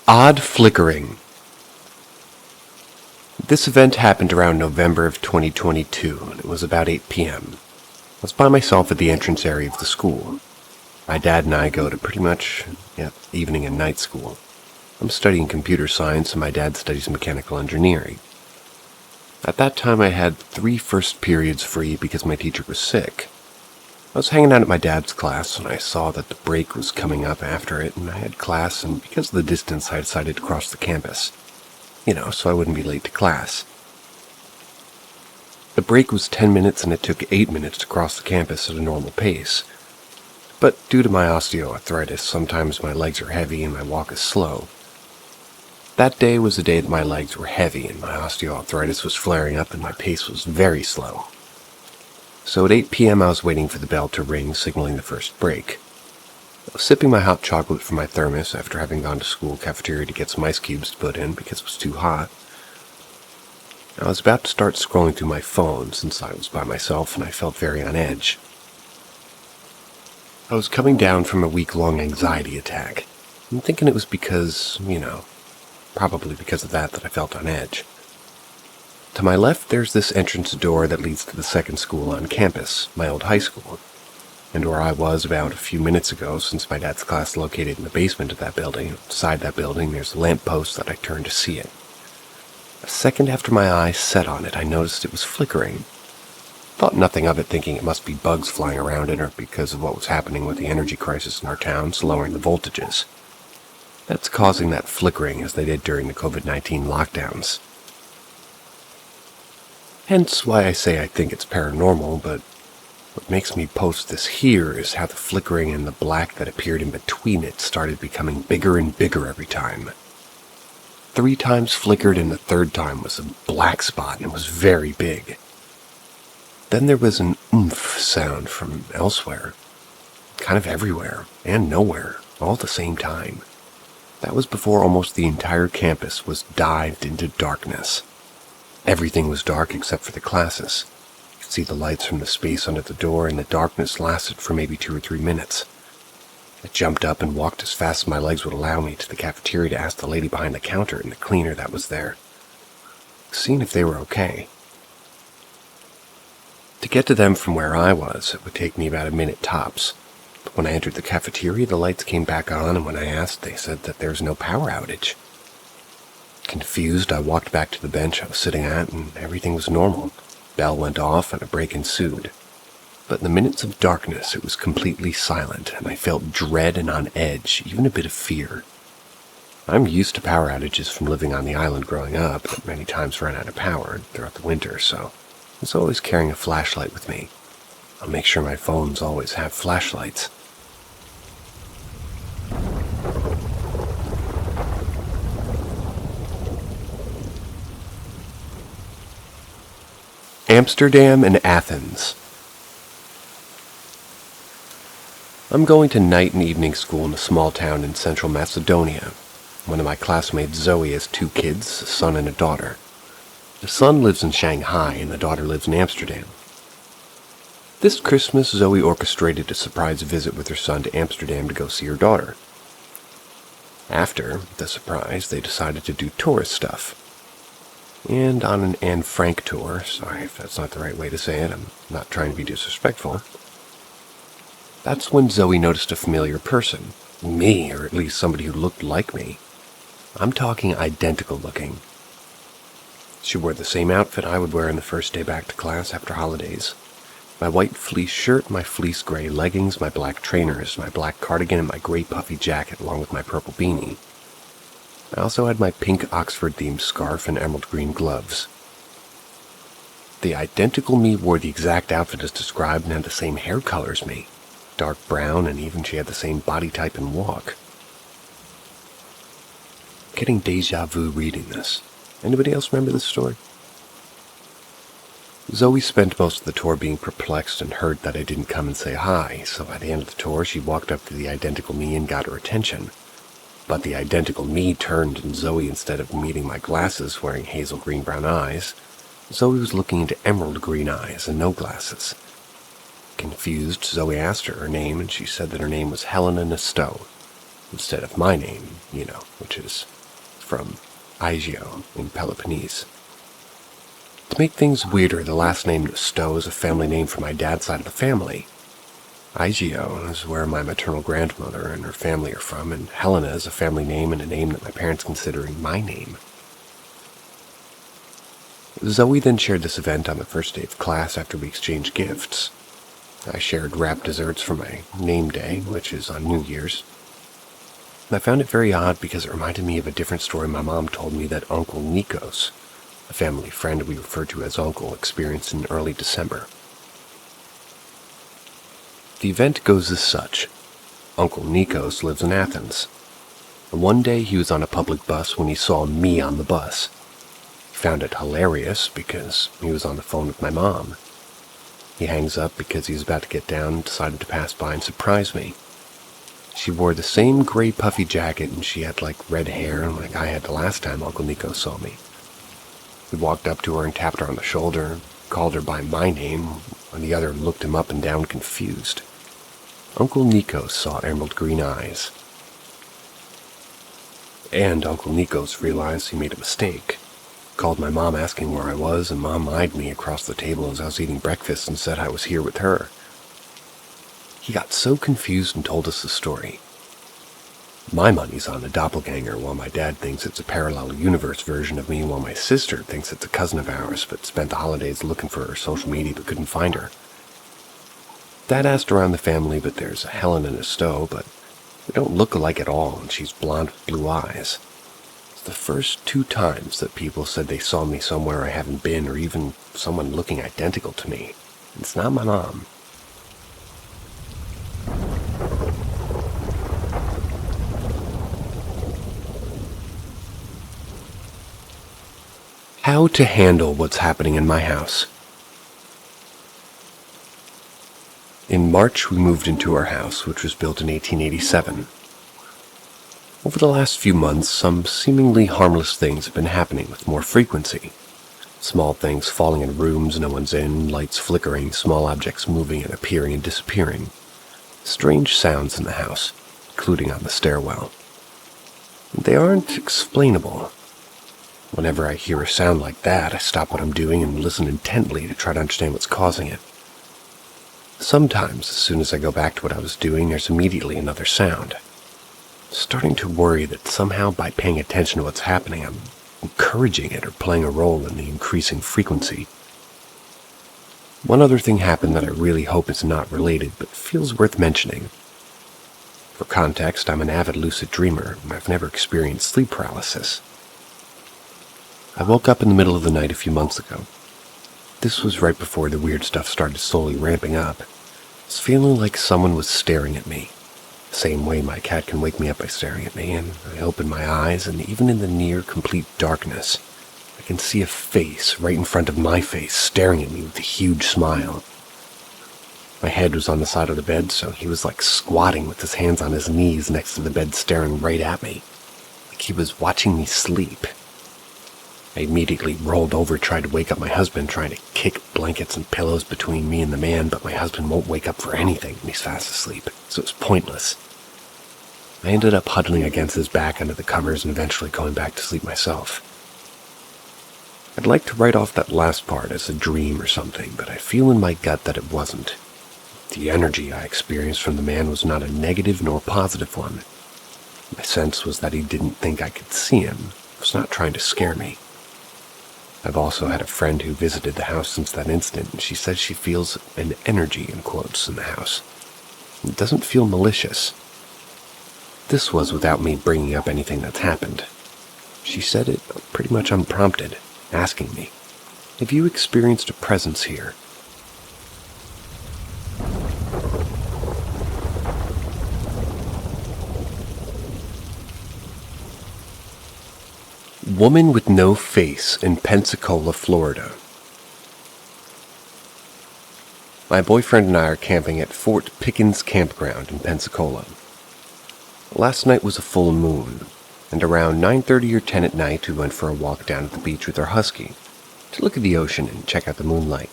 Odd flickering. This event happened around November of 2022, and it was about 8 p.m. I was by myself at the entrance area of the school. My dad and I go to pretty much evening and night school. I'm studying computer science and my dad studies mechanical engineering. At that time I had 3 first periods free because my teacher was sick. I was hanging out at my dad's class and I saw that the break was coming up after it and I had class, and because of the distance I decided to cross the campus. So I wouldn't be late to class. The break was 10 minutes and it took 8 minutes to cross the campus at a normal pace. But due to my osteoarthritis, sometimes my legs are heavy and my walk is slow. That day was the day that my legs were heavy and my osteoarthritis was flaring up and my pace was very slow. So at 8 p.m. I was waiting for the bell to ring, signaling the first break. I was sipping my hot chocolate from my thermos after having gone to school cafeteria to get some ice cubes to put in because it was too hot. I was about to start scrolling through my phone since I was by myself and I felt very on edge. I was coming down from a week-long anxiety attack. I'm thinking it was because, probably because of that I felt on edge. To my left, there's this entrance door that leads to the second school on campus, my old high school. And where I was about a few minutes ago, since my dad's class located in the basement of that building, inside that building there's a lamppost that I turned to see it. A second after my eyes set on it, I noticed it was flickering. Thought nothing of it, thinking it must be bugs flying around it or because of what was happening with the energy crisis in our towns, lowering the voltages. That's causing that flickering as they did during the COVID-19 lockdowns. Hence why I say I think it's paranormal, but what makes me post this here is how the flickering and the black that appeared in between it started becoming bigger and bigger every time. 3 times flickered and the third time was a black spot and it was very big. Then there was an oomph sound from elsewhere, kind of everywhere and nowhere, all at the same time. That was before almost the entire campus was dived into darkness. Everything was dark except for the classes. You could see the lights from the space under the door and the darkness lasted for maybe 2 or 3 minutes. I jumped up and walked as fast as my legs would allow me to the cafeteria to ask the lady behind the counter and the cleaner that was there, seeing if they were okay. To get to them from where I was, it would take me about a minute tops. But when I entered the cafeteria, the lights came back on, and when I asked, they said that there was no power outage. Confused, I walked back to the bench I was sitting at, and everything was normal. Bell went off, and a break ensued. But in the minutes of darkness, it was completely silent, and I felt dread and on edge, even a bit of fear. I'm used to power outages from living on the island growing up, but many times ran out of power throughout the winter, so I was always carrying a flashlight with me. I'll make sure my phones always have flashlights. Amsterdam and Athens. I'm going to night and evening school in a small town in central Macedonia. One of my classmates, Zoe, has 2 kids, a son and a daughter. The son lives in Shanghai and the daughter lives in Amsterdam. This Christmas, Zoe orchestrated a surprise visit with her son to Amsterdam to go see her daughter. After the surprise, they decided to do tourist stuff. And on an Anne Frank tour, sorry if that's not the right way to say it, I'm not trying to be disrespectful, that's when Zoe noticed a familiar person. Me, or at least somebody who looked like me. I'm talking identical looking. She wore the same outfit I would wear on the first day back to class after holidays. My white fleece shirt, my fleece gray leggings, my black trainers, my black cardigan, and my gray puffy jacket along with my purple beanie. I also had my pink Oxford-themed scarf and emerald green gloves. The identical me wore the exact outfit as described and had the same hair color as me. Dark brown, and even she had the same body type and walk. Getting deja vu reading this. Anybody else remember this story? Zoe spent most of the tour being perplexed and hurt that I didn't come and say hi, so by the end of the tour she walked up to the identical me and got her attention. But the identical me turned, and Zoe, instead of meeting my glasses wearing hazel green brown eyes, Zoe was looking into emerald green eyes and no glasses. Confused, Zoe asked her name, and she said that her name was Helena Nasteau, instead of my name, which is from Aegio in Peloponnese. To make things weirder, the last name Nasteau is a family name for my dad's side of the family. Aegio is where my maternal grandmother and her family are from, and Helena is a family name and a name that my parents consider my name. Zoe then shared this event on the first day of class after we exchanged gifts. I shared wrapped desserts for my name day, which is on New Year's. And I found it very odd because it reminded me of a different story my mom told me that Uncle Nikos, a family friend we refer to as Uncle, experienced in early December. The event goes as such. Uncle Nikos lives in Athens, and one day he was on a public bus when he saw me on the bus. He found it hilarious because he was on the phone with my mom. He hangs up because he was about to get down and decided to pass by and surprise me. She wore the same gray puffy jacket and she had red hair like I had the last time Uncle Nikos saw me. We walked up to her and tapped her on the shoulder, called her by my name, and the other looked him up and down confused. Uncle Nikos saw emerald green eyes. And Uncle Nikos realized he made a mistake. Called my mom asking where I was, and Mom eyed me across the table as I was eating breakfast and said I was here with her. He got so confused and told us the story. My money's on a doppelganger, while my dad thinks it's a parallel universe version of me, while my sister thinks it's a cousin of ours, but spent the holidays looking for her social media but couldn't find her. Dad asked around the family, but there's a Helena Nasteau, but they don't look alike at all, and she's blonde with blue eyes. It's the first 2 times that people said they saw me somewhere I haven't been, or even someone looking identical to me. It's not my mom. How to handle what's happening in my house. In March, we moved into our house, which was built in 1887. Over the last few months, some seemingly harmless things have been happening with more frequency. Small things falling in rooms no one's in, lights flickering, small objects moving and appearing and disappearing. Strange sounds in the house, including on the stairwell. They aren't explainable. Whenever I hear a sound like that, I stop what I'm doing and listen intently to try to understand what's causing it. Sometimes, as soon as I go back to what I was doing, there's immediately another sound. Starting to worry that somehow by paying attention to what's happening, I'm encouraging it or playing a role in the increasing frequency. One other thing happened that I really hope is not related, but feels worth mentioning. For context, I'm an avid lucid dreamer, and I've never experienced sleep paralysis. I woke up in the middle of the night a few months ago. This was right before the weird stuff started slowly ramping up. I was feeling like someone was staring at me. The same way my cat can wake me up by staring at me, and I open my eyes, and even in the near complete darkness, I can see a face right in front of my face staring at me with a huge smile. My head was on the side of the bed, so he was squatting with his hands on his knees next to the bed staring right at me. like he was watching me sleep. I immediately rolled over, tried to wake up my husband, trying to kick blankets and pillows between me and the man, but my husband won't wake up for anything when he's fast asleep, so it's pointless. I ended up huddling against his back under the covers and eventually going back to sleep myself. I'd like to write off that last part as a dream or something, but I feel in my gut that it wasn't. The energy I experienced from the man was not a negative nor positive one. My sense was that he didn't think I could see him, was not trying to scare me. I've also had a friend who visited the house since that incident, and she says she feels an energy, in quotes, in the house. It doesn't feel malicious. This was without me bringing up anything that's happened. She said it pretty much unprompted, asking me, "Have you experienced a presence here?" Woman with no face in Pensacola, Florida. My boyfriend and I are camping at Fort Pickens Campground in Pensacola. Last night was a full moon, and around 9:30 or 10 at night we went for a walk down at the beach with our husky to look at the ocean and check out the moonlight.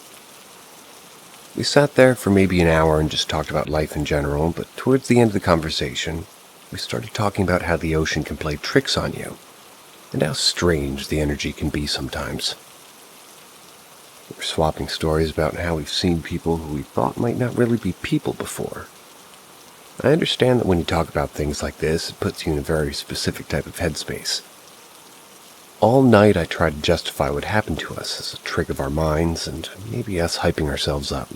We sat there for maybe an hour and just talked about life in general, but towards the end of the conversation, we started talking about how the ocean can play tricks on you, and how strange the energy can be sometimes. We're swapping stories about how we've seen people who we thought might not really be people before. I understand that when you talk about things like this, it puts you in a very specific type of headspace. All night I tried to justify what happened to us as a trick of our minds and maybe us hyping ourselves up.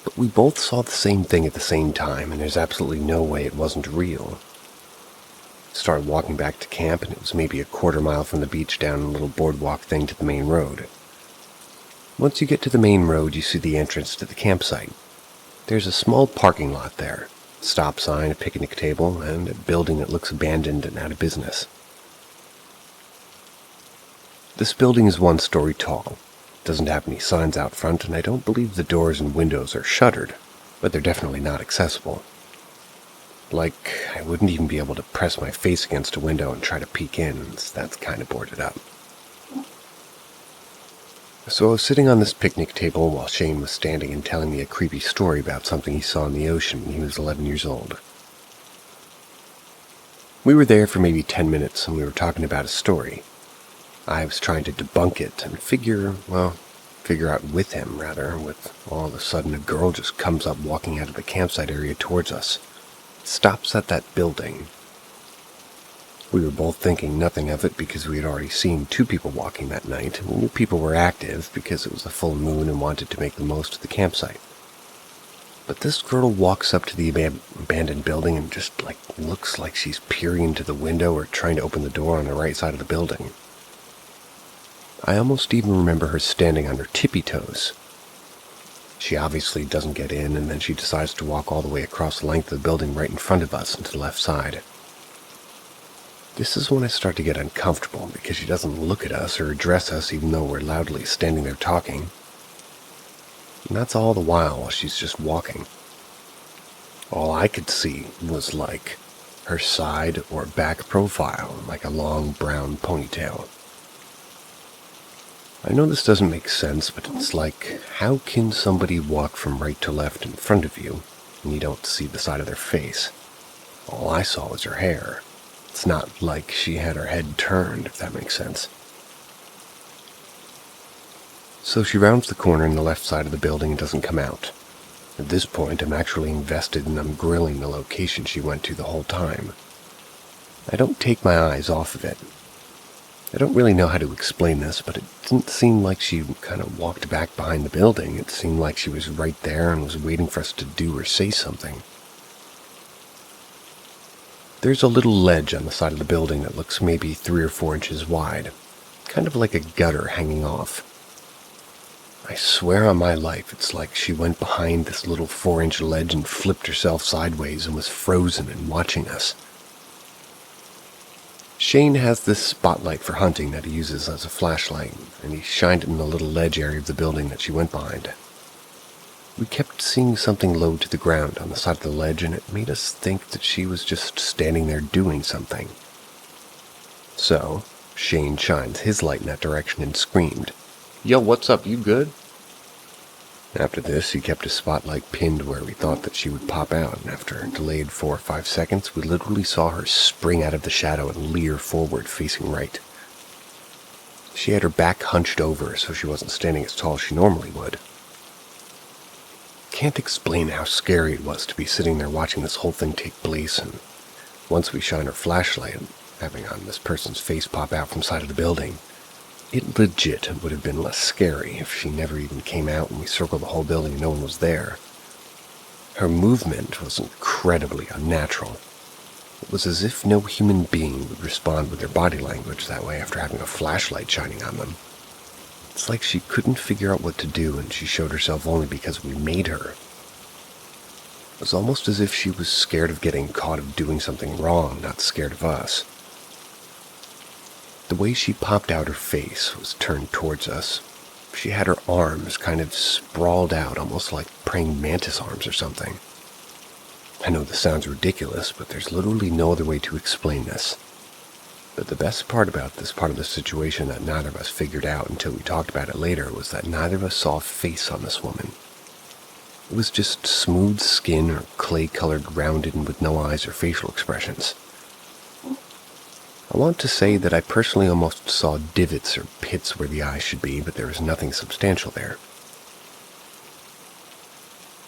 But we both saw the same thing at the same time, and there's absolutely no way it wasn't real. Started walking back to camp, and it was maybe a quarter-mile from the beach down a little boardwalk thing to the main road. Once you get to the main road, you see the entrance to the campsite. There's a small parking lot there, a stop sign, a picnic table, and a building that looks abandoned and out of business. This building is 1 story tall. It doesn't have any signs out front, and I don't believe the doors and windows are shuttered, but they're definitely not accessible. Like, I wouldn't even be able to press my face against a window and try to peek in, so that's kind of boarded up. So I was sitting on this picnic table while Shane was standing and telling me a creepy story about something he saw in the ocean when he was 11 years old. We were there for maybe 10 minutes, and we were talking about a story. I was trying to debunk it and figure out with him, with all of a sudden a girl just comes up walking out of the campsite area towards us. Stops at that building. We were both thinking nothing of it because we had already seen 2 people walking that night, and we knew people were active because it was a full moon and wanted to make the most of the campsite. But this girl walks up to the abandoned building and just looks like she's peering into the window or trying to open the door on the right side of the building. I almost even remember her standing on her tippy toes. She obviously doesn't get in, and then she decides to walk all the way across the length of the building right in front of us and to the left side. This is when I start to get uncomfortable because she doesn't look at us or address us even though we're loudly standing there talking. And that's all the while she's just walking. All I could see was her side or back profile, like a long brown ponytail. I know this doesn't make sense, but it's like, how can somebody walk from right to left in front of you and you don't see the side of their face? All I saw was her hair. It's not like she had her head turned, if that makes sense. So she rounds the corner in the left side of the building and doesn't come out. At this point, I'm actually invested and I'm grilling the location she went to the whole time. I don't take my eyes off of it. I don't really know how to explain this, but it didn't seem like she kind of walked back behind the building. It seemed like she was right there and was waiting for us to do or say something. There's a little ledge on the side of the building that looks maybe 3 or 4 inches wide, kind of like a gutter hanging off. I swear on my life, it's like she went behind this little 4-inch ledge and flipped herself sideways and was frozen and watching us. Shane has this spotlight for hunting that he uses as a flashlight, and he shined it in the little ledge area of the building that she went behind. We kept seeing something low to the ground on the side of the ledge, and it made us think that she was just standing there doing something, So, Shane shines his light in that direction and screamed, "Yo, what's up, you good?" After this, he kept his spotlight pinned where we thought that she would pop out, and after a delayed 4 or 5 seconds, we literally saw her spring out of the shadow and leer forward, facing right. She had her back hunched over, so she wasn't standing as tall as she normally would. Can't explain how scary it was to be sitting there watching this whole thing take place, and once we shine our flashlight, having on this person's face pop out from side of the building, it legit would have been less scary if she never even came out and we circled the whole building and no one was there. Her movement was incredibly unnatural. It was as if no human being would respond with their body language that way after having a flashlight shining on them. It's like she couldn't figure out what to do and she showed herself only because we made her. It was almost as if she was scared of getting caught of doing something wrong, not scared of us. The way she popped out, her face was turned towards us. She had her arms kind of sprawled out, almost like praying mantis arms or something. I know this sounds ridiculous, but there's literally no other way to explain this. But the best part about this part of the situation that neither of us figured out until we talked about it later was that neither of us saw a face on this woman. It was just smooth skin or clay-colored, rounded, and with no eyes or facial expressions. I want to say that I personally almost saw divots or pits where the eyes should be, but there was nothing substantial there.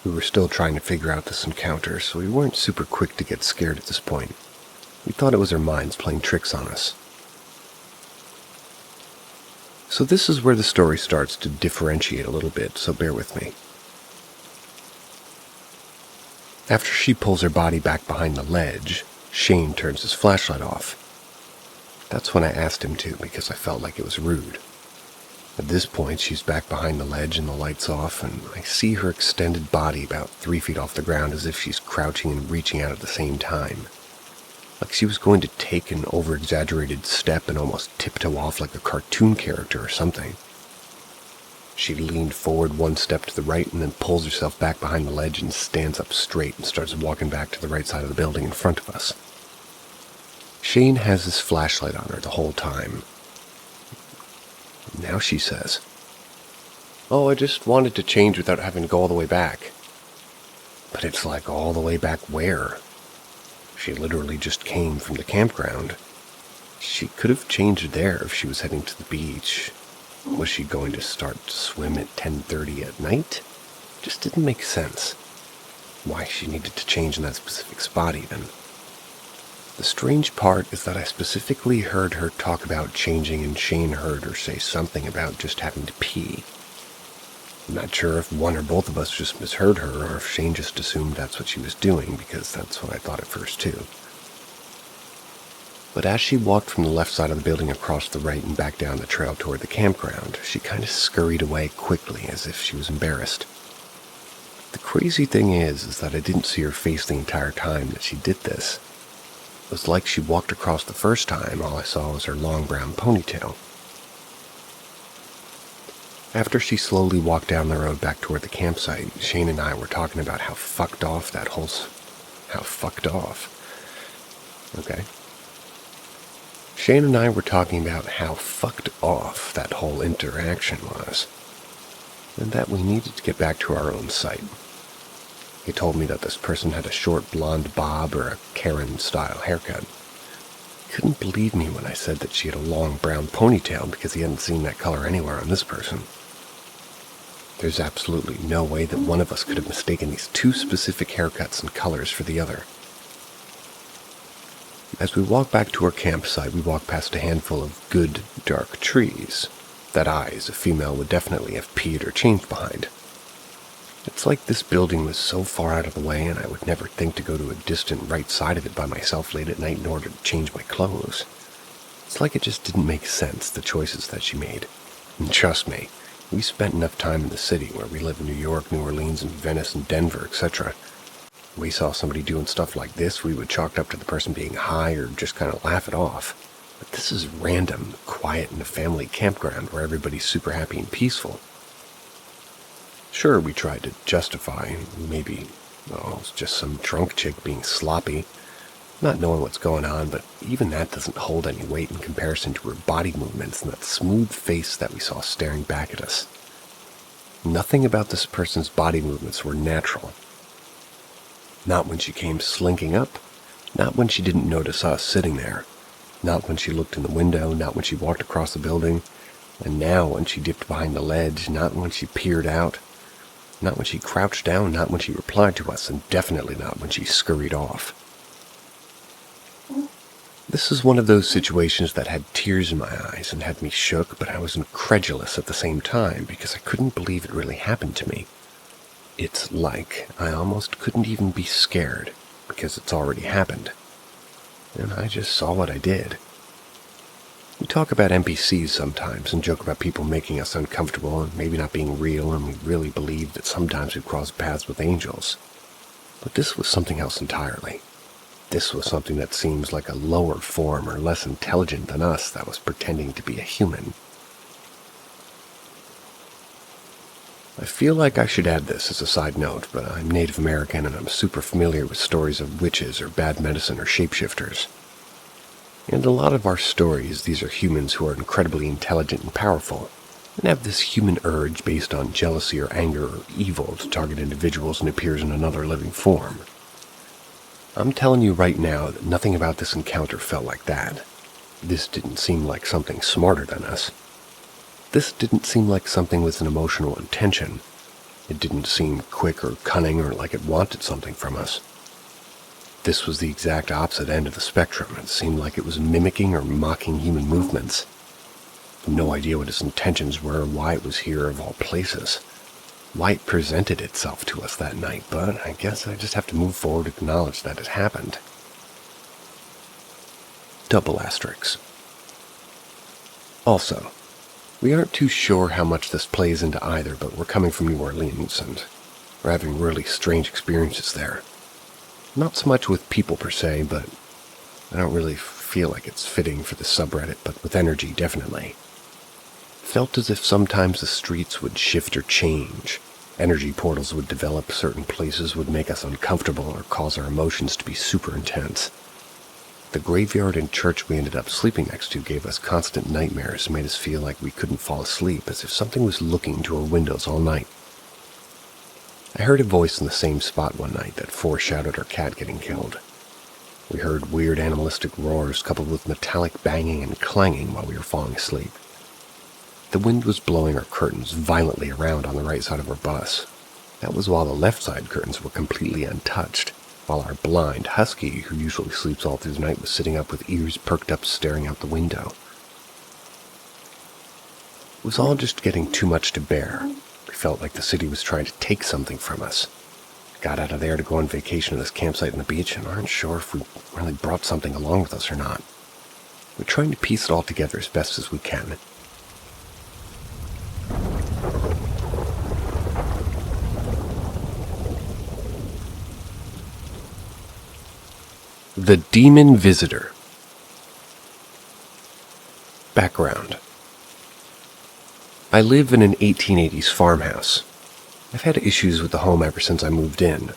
We were still trying to figure out this encounter, so we weren't super quick to get scared at this point. We thought it was our minds playing tricks on us. So this is where the story starts to differentiate a little bit, so bear with me. After she pulls her body back behind the ledge, Shane turns his flashlight off. That's when I asked him to, because I felt like it was rude. At this point, she's back behind the ledge and the light's off, and I see her extended body about 3 feet off the ground as if she's crouching and reaching out at the same time. Like she was going to take an over-exaggerated step and almost tiptoe off like a cartoon character or something. She leaned forward 1 step to the right and then pulls herself back behind the ledge and stands up straight and starts walking back to the right side of the building in front of us. Shane has his flashlight on her the whole time. Now she says, "Oh, I just wanted to change without having to go all the way back." But it's like, all the way back where? She literally just came from the campground. She could have changed there if she was heading to the beach. Was she going to start to swim at 10:30 at night? Just didn't make sense. Why she needed to change in that specific spot even. The strange part is that I specifically heard her talk about changing and Shane heard her say something about just having to pee. I'm not sure if one or both of us just misheard her or if Shane just assumed that's what she was doing, because that's what I thought at first too. But as she walked from the left side of the building across the right and back down the trail toward the campground, she kind of scurried away quickly as if she was embarrassed. The crazy thing is that I didn't see her face the entire time that she did this. It was like she walked across the first time, all I saw was her long brown ponytail. After she slowly walked down the road back toward the campsite, Shane and I were talking about how fucked off. Okay. Shane and I were talking about how fucked off that whole interaction was, and that we needed to get back to our own site. He told me that this person had a short blonde bob or a Karen-style haircut. He couldn't believe me when I said that she had a long brown ponytail because he hadn't seen that color anywhere on this person. There's absolutely no way that one of us could have mistaken these 2 specific haircuts and colors for the other. As we walk back to our campsite, we walk past a handful of good, dark trees that I, as a female, would definitely have peed or changed behind. It's like this building was so far out of the way and I would never think to go to a distant right side of it by myself late at night in order to change my clothes. It's like it just didn't make sense, the choices that she made. And trust me, we spent enough time in the city where we live in New York, New Orleans, and Venice, and Denver, etc. We saw somebody doing stuff like this, we would chalk it up to the person being high or just kind of laugh it off. But this is random, quiet in a family campground where everybody's super happy and peaceful. Sure, we tried to justify, maybe, it was just some drunk chick being sloppy. not knowing what's going on, but even that doesn't hold any weight in comparison to her body movements and that smooth face that we saw staring back at us. Nothing about this person's body movements were natural. Not when she came slinking up, not when she didn't notice us sitting there, not when she looked in the window, not when she walked across the building, and now when she dipped behind the ledge, not when she peered out, not when she crouched down, not when she replied to us, and definitely not when she scurried off. This is one of those situations that had tears in my eyes and had me shook, but I was incredulous at the same time because I couldn't believe it really happened to me. It's like I almost couldn't even be scared because it's already happened. And I just saw what I did. We talk about NPCs sometimes and joke about people making us uncomfortable and maybe not being real, and we really believe that sometimes we've crossed paths with angels. But this was something else entirely. This was something that seems like a lower form or less intelligent than us that was pretending to be a human. I feel like I should add this as a side note, but I'm Native American and I'm super familiar with stories of witches or bad medicine or shapeshifters. In a lot of our stories, these are humans who are incredibly intelligent and powerful, and have this human urge based on jealousy or anger or evil to target individuals and appears in another living form. I'm telling you right now that nothing about this encounter felt like that. This didn't seem like something smarter than us. This didn't seem like something with an emotional intention. It didn't seem quick or cunning or like it wanted something from us. This was the exact opposite end of the spectrum. It seemed like it was mimicking or mocking human movements. No idea what its intentions were or why it was here of all places. Why it presented itself to us that night, but I guess I just have to move forward and acknowledge that it happened. Double asterisks. Also, we aren't too sure how much this plays into either, but we're coming from New Orleans and we're having really strange experiences there. Not so much with people per se, but I don't really feel like it's fitting for the subreddit, but with energy, definitely. Felt as if sometimes the streets would shift or change. Energy portals would develop, certain places would make us uncomfortable or cause our emotions to be super intense. The graveyard and church we ended up sleeping next to gave us constant nightmares, made us feel like we couldn't fall asleep, as if something was looking into our windows all night. I heard a voice in the same spot one night that foreshadowed our cat getting killed. We heard weird animalistic roars coupled with metallic banging and clanging while we were falling asleep. The wind was blowing our curtains violently around on the right side of our bus. That was while the left side curtains were completely untouched, while our blind husky, who usually sleeps all through the night, was sitting up with ears perked up staring out the window. It was all just getting too much to bear. We felt like the city was trying to take something from us. Got out of there to go on vacation to this campsite on the beach and aren't sure if we really brought something along with us or not. We're trying to piece it all together as best as we can. The Demon Visitor. Background. I live in an 1880s farmhouse. I've had issues with the home ever since I moved in.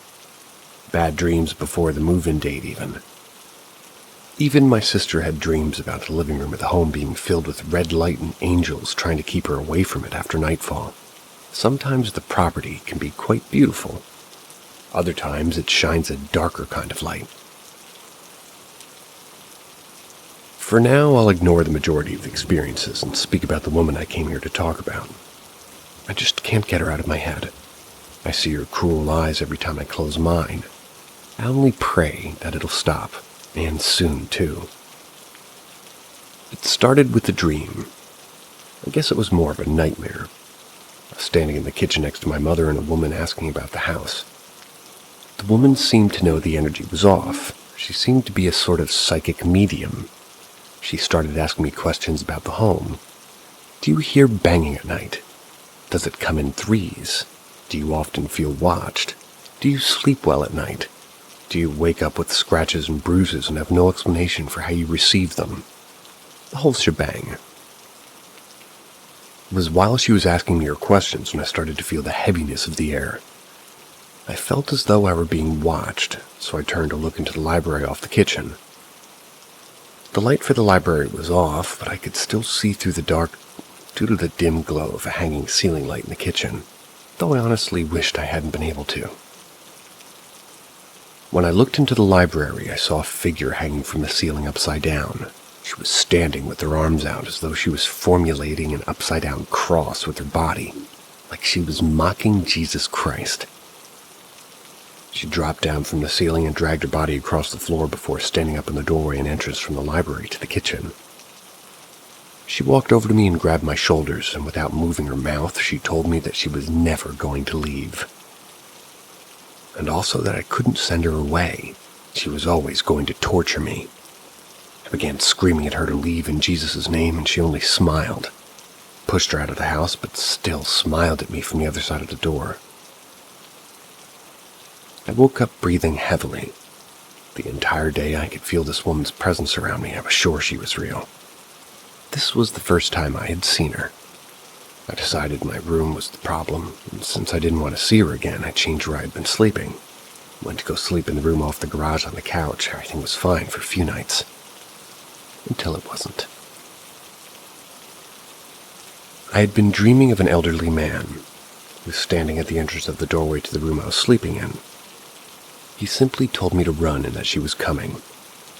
Bad dreams before the move-in date, even. Even my sister had dreams about the living room of the home being filled with red light and angels trying to keep her away from it after nightfall. Sometimes the property can be quite beautiful. Other times it shines a darker kind of light. For now, I'll ignore the majority of the experiences and speak about the woman I came here to talk about. I just can't get her out of my head. I see her cruel eyes every time I close mine. I only pray that it'll stop, and soon, too. It started with a dream. I guess it was more of a nightmare. I was standing in the kitchen next to my mother and a woman asking about the house. The woman seemed to know the energy was off. She seemed to be a sort of psychic medium. She started asking me questions about the home. Do you hear banging at night? Does it come in threes? Do you often feel watched? Do you sleep well at night? Do you wake up with scratches and bruises and have no explanation for how you receive them? The whole shebang. It was while she was asking me her questions when I started to feel the heaviness of the air. I felt as though I were being watched, so I turned to look into the library off the kitchen. The light for the library was off, but I could still see through the dark due to the dim glow of a hanging ceiling light in the kitchen, though I honestly wished I hadn't been able to. When I looked into the library, I saw a figure hanging from the ceiling upside down. She was standing with her arms out as though she was formulating an upside-down cross with her body, like she was mocking Jesus Christ. She dropped down from the ceiling and dragged her body across the floor before standing up in the doorway and entrance from the library to the kitchen. She walked over to me and grabbed my shoulders, and without moving her mouth, she told me that she was never going to leave. And also that I couldn't send her away. She was always going to torture me. I began screaming at her to leave in Jesus' name, and she only smiled. Pushed her out of the house, but still smiled at me from the other side of the door. I woke up breathing heavily. The entire day I could feel this woman's presence around me. I was sure she was real. This was the first time I had seen her. I decided my room was the problem, and since I didn't want to see her again, I changed where I had been sleeping. Went to go sleep in the room off the garage on the couch. Everything was fine for a few nights. Until it wasn't. I had been dreaming of an elderly man who was standing at the entrance of the doorway to the room I was sleeping in. He simply told me to run and that she was coming.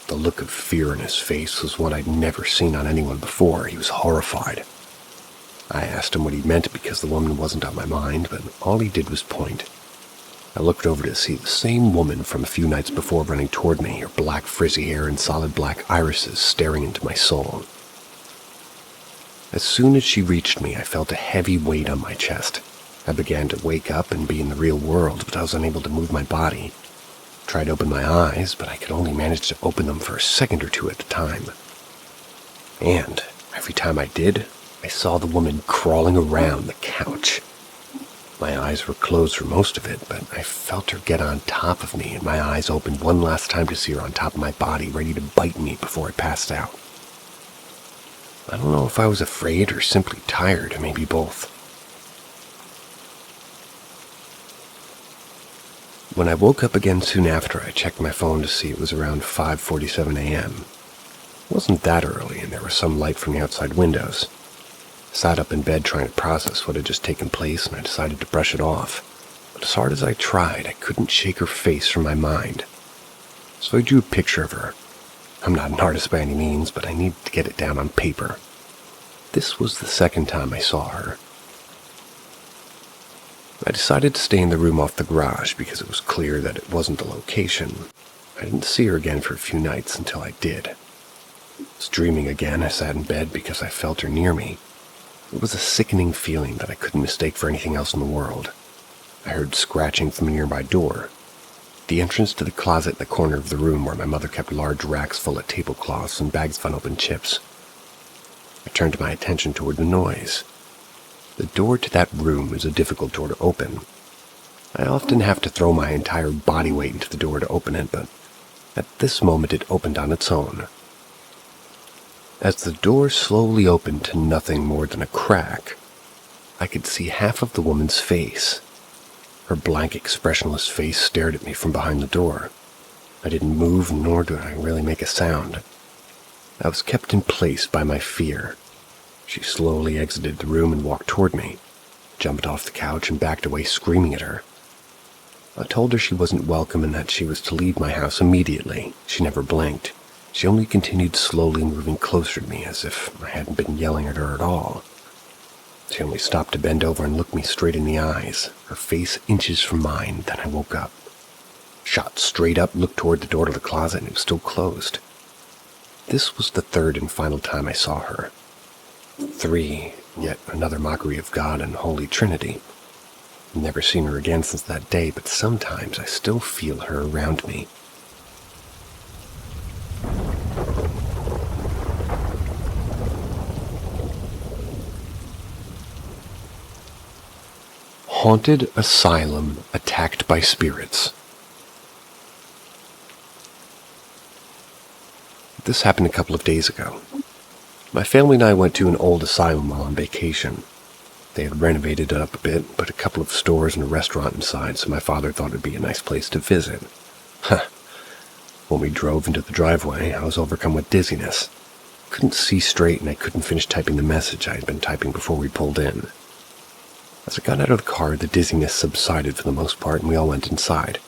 The look of fear in his face was one I'd never seen on anyone before. He was horrified. I asked him what he meant because the woman wasn't on my mind, but all he did was point. I looked over to see the same woman from a few nights before running toward me, her black frizzy hair and solid black irises staring into my soul. As soon as she reached me, I felt a heavy weight on my chest. I began to wake up and be in the real world, but I was unable to move my body. Tried to open my eyes, but I could only manage to open them for a second or two at a time. And every time I did, I saw the woman crawling around the couch. My eyes were closed for most of it, but I felt her get on top of me, and my eyes opened one last time to see her on top of my body, ready to bite me before I passed out. I don't know if I was afraid or simply tired, or maybe both. When I woke up again soon after, I checked my phone to see it was around 5:47 a.m. It wasn't that early, and there was some light from the outside windows. I sat up in bed trying to process what had just taken place, and I decided to brush it off. But as hard as I tried, I couldn't shake her face from my mind. So I drew a picture of her. I'm not an artist by any means, but I needed to get it down on paper. This was the second time I saw her. I decided to stay in the room off the garage because it was clear that it wasn't the location. I didn't see her again for a few nights until I did. I was dreaming again. I sat in bed because I felt her near me. It was a sickening feeling that I couldn't mistake for anything else in the world. I heard scratching from a nearby door. The entrance to the closet in the corner of the room where my mother kept large racks full of tablecloths and bags of unopened chips. I turned my attention toward the noise. The door to that room is a difficult door to open. I often have to throw my entire body weight into the door to open it, but at this moment it opened on its own. As the door slowly opened to nothing more than a crack, I could see half of the woman's face. Her blank, expressionless face stared at me from behind the door. I didn't move, nor did I really make a sound. I was kept in place by my fear. She slowly exited the room and walked toward me, jumped off the couch and backed away screaming at her. I told her she wasn't welcome and that she was to leave my house immediately. She never blinked. She only continued slowly moving closer to me as if I hadn't been yelling at her at all. She only stopped to bend over and look me straight in the eyes, her face inches from mine. Then I woke up. Shot straight up, looked toward the door to the closet, and it was still closed. This was the third and final time I saw her. 3, yet another mockery of God and Holy Trinity. I've never seen her again since that day, but sometimes I still feel her around me. Haunted asylum attacked by spirits. This happened a couple of days ago. My family and I went to an old asylum while on vacation. They had renovated it up a bit, put a couple of stores and a restaurant inside, so my father thought it'd be a nice place to visit. When we drove into the driveway, I was overcome with dizziness. Couldn't see straight, and I couldn't finish typing the message I had been typing before we pulled in. As I got out of the car, the dizziness subsided for the most part, and we all went inside.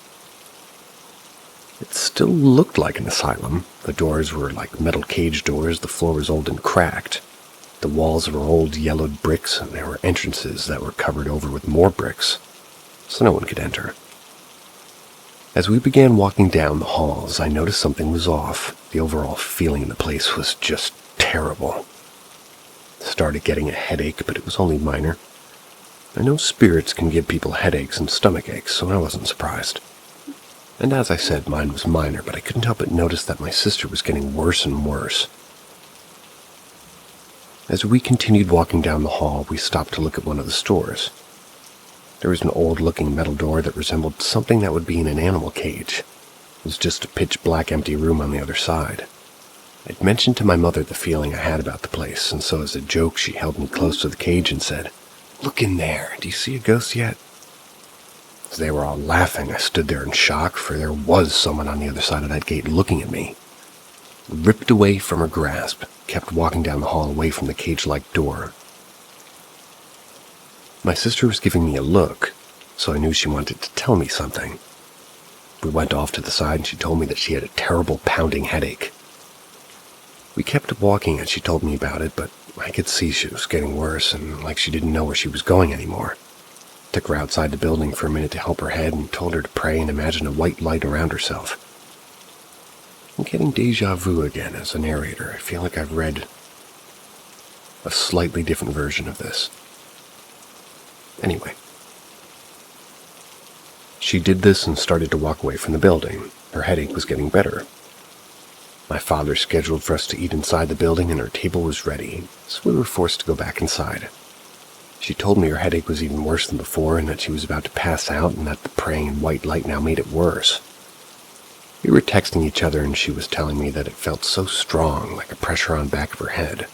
It still looked like an asylum. The doors were like metal cage doors, the floor was old and cracked. The walls were old yellowed bricks, and there were entrances that were covered over with more bricks, so no one could enter. As we began walking down the halls, I noticed something was off. The overall feeling in the place was just terrible. Started getting a headache, but it was only minor. I know spirits can give people headaches and stomach aches, so I wasn't surprised. And as I said, mine was minor, but I couldn't help but notice that my sister was getting worse and worse. As we continued walking down the hall, we stopped to look at one of the stores. There was an old-looking metal door that resembled something that would be in an animal cage. It was just a pitch-black empty room on the other side. I'd mentioned to my mother the feeling I had about the place, and so as a joke she held me close to the cage and said, "Look in there. Do you see a ghost yet?" As they were all laughing, I stood there in shock, for there was someone on the other side of that gate looking at me. Ripped away from her grasp, kept walking down the hall away from the cage-like door. My sister was giving me a look, so I knew she wanted to tell me something. We went off to the side and she told me that she had a terrible pounding headache. We kept walking as she told me about it, but I could see she was getting worse and like she didn't know where she was going anymore. Took her outside the building for a minute to help her head and told her to pray and imagine a white light around herself. I'm getting déjà vu again as a narrator. I feel like I've read a slightly different version of this. Anyway. She did this and started to walk away from the building. Her headache was getting better. My father scheduled for us to eat inside the building and our table was ready, so we were forced to go back inside. She told me her headache was even worse than before and that she was about to pass out and that the praying in white light now made it worse. We were texting each other and she was telling me that it felt so strong, like a pressure on the back of her head.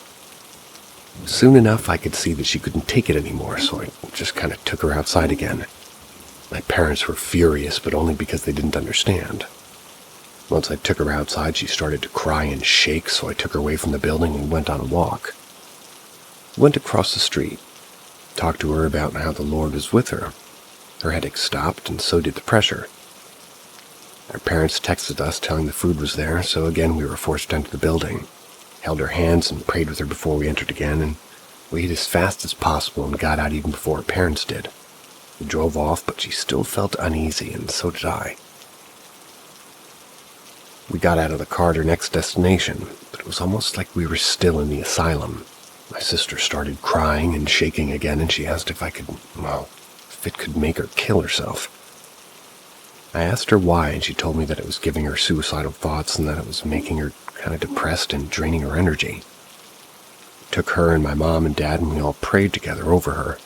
Soon enough, I could see that she couldn't take it anymore, so I just kind of took her outside again. My parents were furious, but only because they didn't understand. Once I took her outside, she started to cry and shake, so I took her away from the building and went on a walk. We went across the street, talked to her about how the Lord was with her. Her headache stopped, and so did the pressure. Our parents texted us telling the food was there, so again we were forced to enter the building. Held her hands and prayed with her before we entered again, and we ate as fast as possible and got out even before her parents did. We drove off, but she still felt uneasy, and so did I. We got out of the car at our next destination, but it was almost like we were still in the asylum. My sister started crying and shaking again, and she asked if if it could make her kill herself. I asked her why, and she told me that it was giving her suicidal thoughts and that it was making her kind of depressed and draining her energy. I took her and my mom and dad, and we all prayed together over her.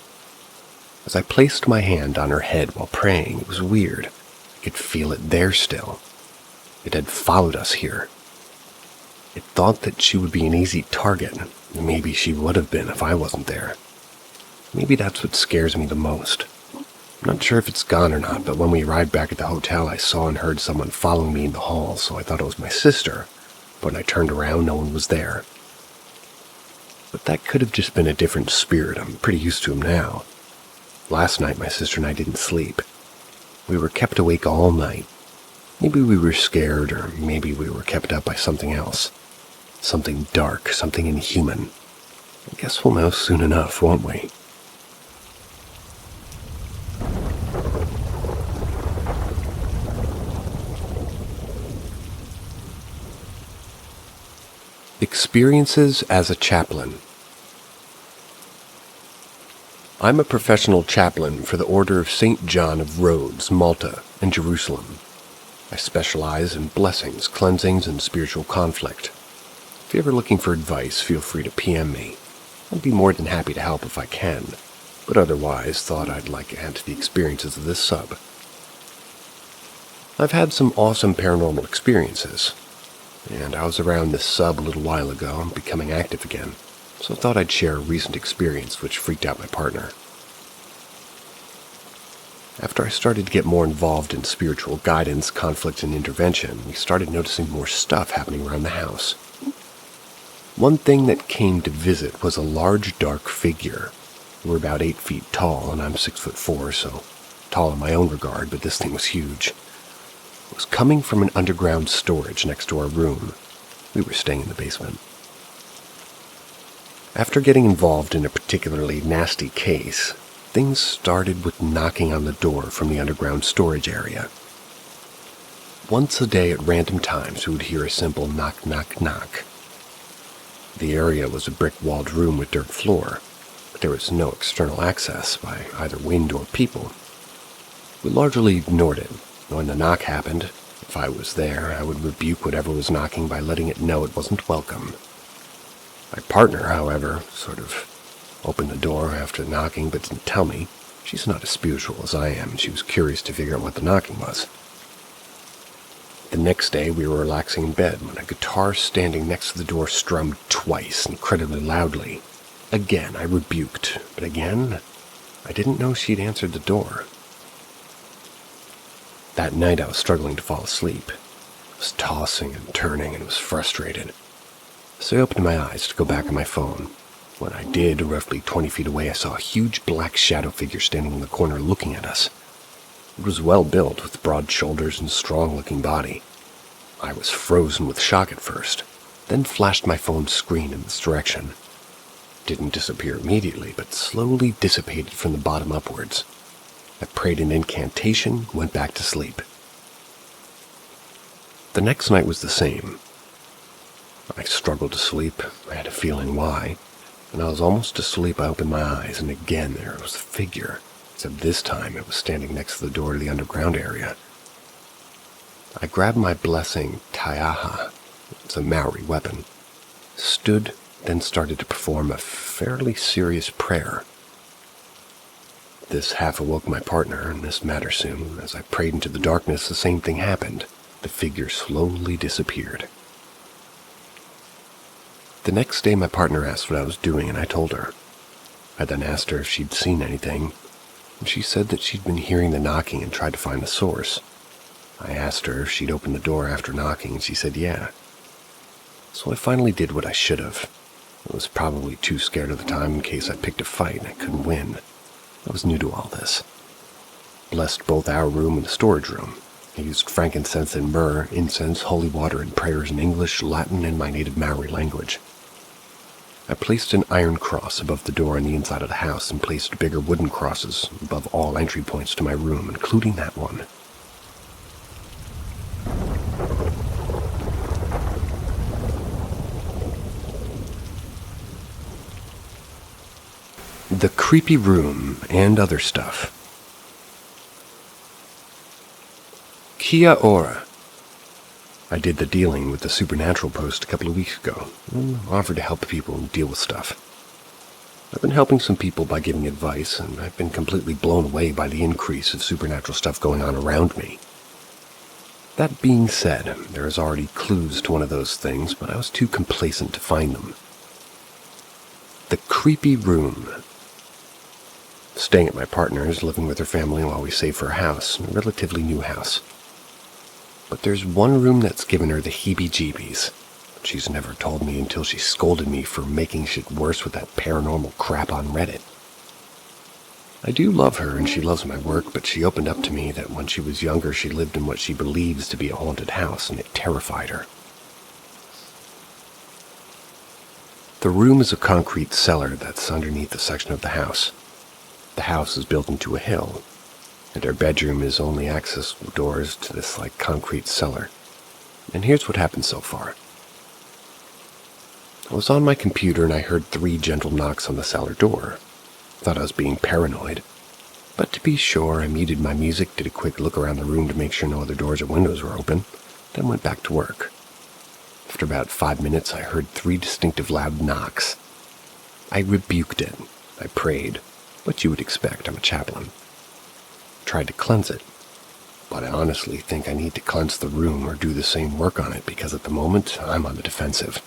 As I placed my hand on her head while praying, it was weird. I could feel it there still. It had followed us here. It thought that she would be an easy target. Maybe she would have been if I wasn't there. Maybe that's what scares me the most. I'm not sure if it's gone or not, but when we arrived back at the hotel, I saw and heard someone following me in the hall, so I thought it was my sister. But when I turned around, no one was there. But that could have just been a different spirit. I'm pretty used to him now. Last night, my sister and I didn't sleep. We were kept awake all night. Maybe we were scared, or maybe we were kept up by something else. Something dark, something inhuman. I guess we'll know soon enough, won't we? Experiences as a chaplain. I'm a professional chaplain for the Order of St. John of Rhodes, Malta, and Jerusalem. I specialize in blessings, cleansings, and spiritual conflict. If you're ever looking for advice, feel free to PM me. I'd be more than happy to help if I can, but otherwise thought I'd like to add to the experiences of this sub. I've had some awesome paranormal experiences, and I was around this sub a little while ago, becoming active again. so I thought I'd share a recent experience which freaked out my partner. After I started to get more involved in spiritual guidance, conflict, and intervention, we started noticing more stuff happening around the house. One thing that came to visit was a large, dark figure. We're about 8 feet tall, and I'm 6'4", so tall in my own regard, but this thing was huge. It was coming from an underground storage next to our room. We were staying in the basement. After getting involved in a particularly nasty case, things started with knocking on the door from the underground storage area. Once a day at random times, we would hear a simple knock, knock, knock. The area was a brick-walled room with dirt floor, but there was no external access by either wind or people. We largely ignored it. When the knock happened, if I was there, I would rebuke whatever was knocking by letting it know it wasn't welcome. My partner, however, sort of opened the door after knocking but didn't tell me. She's not as spiritual as I am, and she was curious to figure out what the knocking was. The next day, we were relaxing in bed when a guitar standing next to the door strummed twice, incredibly loudly. Again, I rebuked, but again, I didn't know she'd answered the door. That night, I was struggling to fall asleep. I was tossing and turning and was frustrated. So I opened my eyes to go back on my phone. When I did, roughly 20 feet away, I saw a huge black shadow figure standing in the corner looking at us. It was well built, with broad shoulders and strong-looking body. I was frozen with shock at first, then flashed my phone's screen in this direction. It didn't disappear immediately, but slowly dissipated from the bottom upwards. I prayed an incantation, went back to sleep. The next night was the same. I struggled to sleep. I had a feeling why. When I was almost asleep, I opened my eyes, and again there was a figure, except this time it was standing next to the door to the underground area. I grabbed my blessing, Taiaha, it's a Maori weapon, stood, then started to perform a fairly serious prayer. This half awoke my partner, and this mattered soon. As I prayed into the darkness, the same thing happened. The figure slowly disappeared. The next day, my partner asked what I was doing, and I told her. I then asked her if she'd seen anything, and she said that she'd been hearing the knocking and tried to find the source. I asked her if she'd opened the door after knocking, and she said yeah. So I finally did what I should have. I was probably too scared at the time in case I picked a fight and I couldn't win. I was new to all this. Blessed both our room and the storage room. I used frankincense and myrrh, incense, holy water, and prayers in English, Latin, and my native Maori language. I placed an iron cross above the door on the inside of the house and placed bigger wooden crosses above all entry points to my room, including that one. The creepy room and other stuff. Kia ora. I did the dealing with the supernatural post a couple of weeks ago and offered to help people deal with stuff. I've been helping some people by giving advice, and I've been completely blown away by the increase of supernatural stuff going on around me. That being said, there is already clues to one of those things, but I was too complacent to find them. The creepy room. Staying at my partner's, living with her family while we save for a house, a relatively new house. But there's one room that's given her the heebie-jeebies. She's never told me until she scolded me for making shit worse with that paranormal crap on Reddit. I do love her and she loves my work, but she opened up to me that when she was younger she lived in what she believes to be a haunted house, and it terrified her. The room is a concrete cellar that's underneath a section of the house. The house is built into a hill, and our bedroom is only access doors to this concrete cellar. And here's what happened so far. I was on my computer and I heard 3 gentle knocks on the cellar door. Thought I was being paranoid, but to be sure I muted my music, did a quick look around the room to make sure no other doors or windows were open, then went back to work. After about 5 minutes I heard 3 distinctive loud knocks. I rebuked it. I prayed. What you would expect, I'm a chaplain. Tried to cleanse it, but I honestly think I need to cleanse the room or do the same work on it because at the moment I'm on the defensive.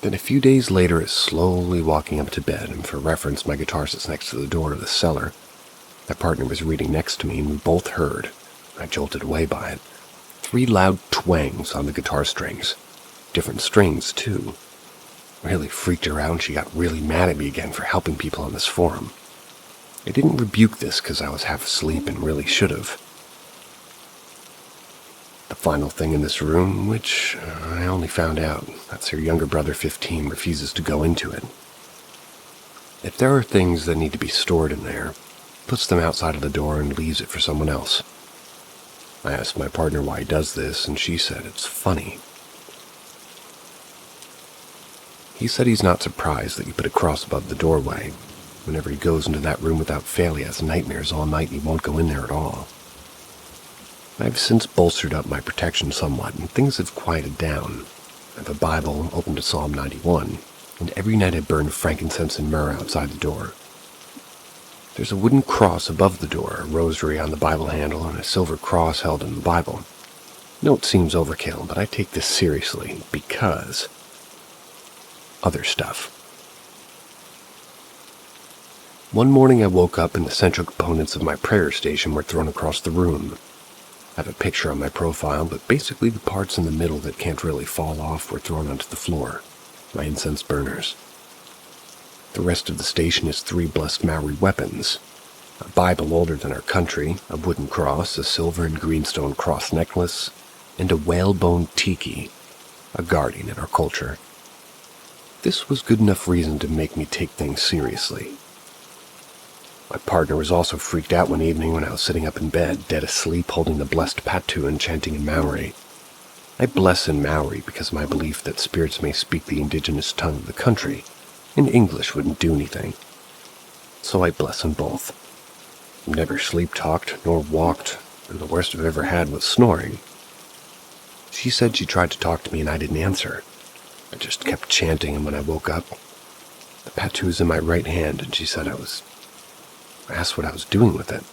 Then a few days later, I was slowly walking up to bed, and for reference, my guitar sits next to the door to the cellar. My partner was reading next to me, and we both heard, I jolted away by it, 3 loud twangs on the guitar strings. Different strings, too. Really freaked her out, and she got really mad at me again for helping people on this forum. I didn't rebuke this because I was half asleep and really should have. The final thing in this room, which I only found out, that's her younger brother, 15, refuses to go into it. If there are things that need to be stored in there, puts them outside of the door and leaves it for someone else. I asked my partner why he does this, and she said it's funny. He said he's not surprised that you put a cross above the doorway. Whenever he goes into that room without fail, he has nightmares all night and he won't go in there at all. I've since bolstered up my protection somewhat, and things have quieted down. I have a Bible open to Psalm 91, and every night I burn frankincense and myrrh outside the door. There's a wooden cross above the door, a rosary on the Bible handle, and a silver cross held in the Bible. I know it seems overkill, but I take this seriously because other stuff. One morning I woke up and the central components of my prayer station were thrown across the room. I have a picture on my profile, but basically the parts in the middle that can't really fall off were thrown onto the floor, my incense burners. The rest of the station is 3 blessed Maori weapons, a Bible older than our country, a wooden cross, a silver and greenstone cross necklace, and a whalebone tiki, a guardian in our culture. This was good enough reason to make me take things seriously. My partner was also freaked out one evening when I was sitting up in bed, dead asleep, holding the blessed patu and chanting in Maori. I bless in Maori because of my belief that spirits may speak the indigenous tongue of the country, and English wouldn't do anything. So I bless in both. I've never sleep-talked nor walked, and the worst I've ever had was snoring. She said she tried to talk to me and I didn't answer. I just kept chanting, and when I woke up, the patu was in my right hand, and she said I asked what I was doing with it.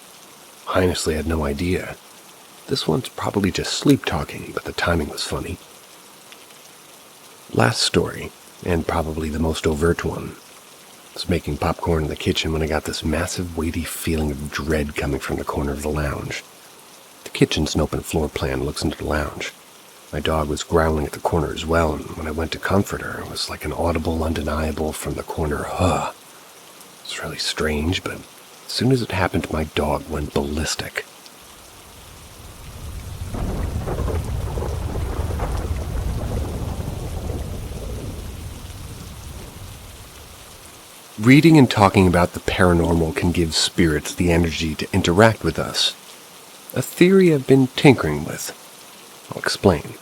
I honestly had no idea. This one's probably just sleep-talking, but the timing was funny. Last story, and probably the most overt one. I was making popcorn in the kitchen when I got this massive, weighty feeling of dread coming from the corner of the lounge. The kitchen's an open floor plan, looks into the lounge. My dog was growling at the corner as well, and when I went to comfort her, it was like an audible, undeniable from the corner, huh. It's really strange, but as soon as it happened, my dog went ballistic. Reading and talking about the paranormal can give spirits the energy to interact with us. A theory I've been tinkering with. I'll explain.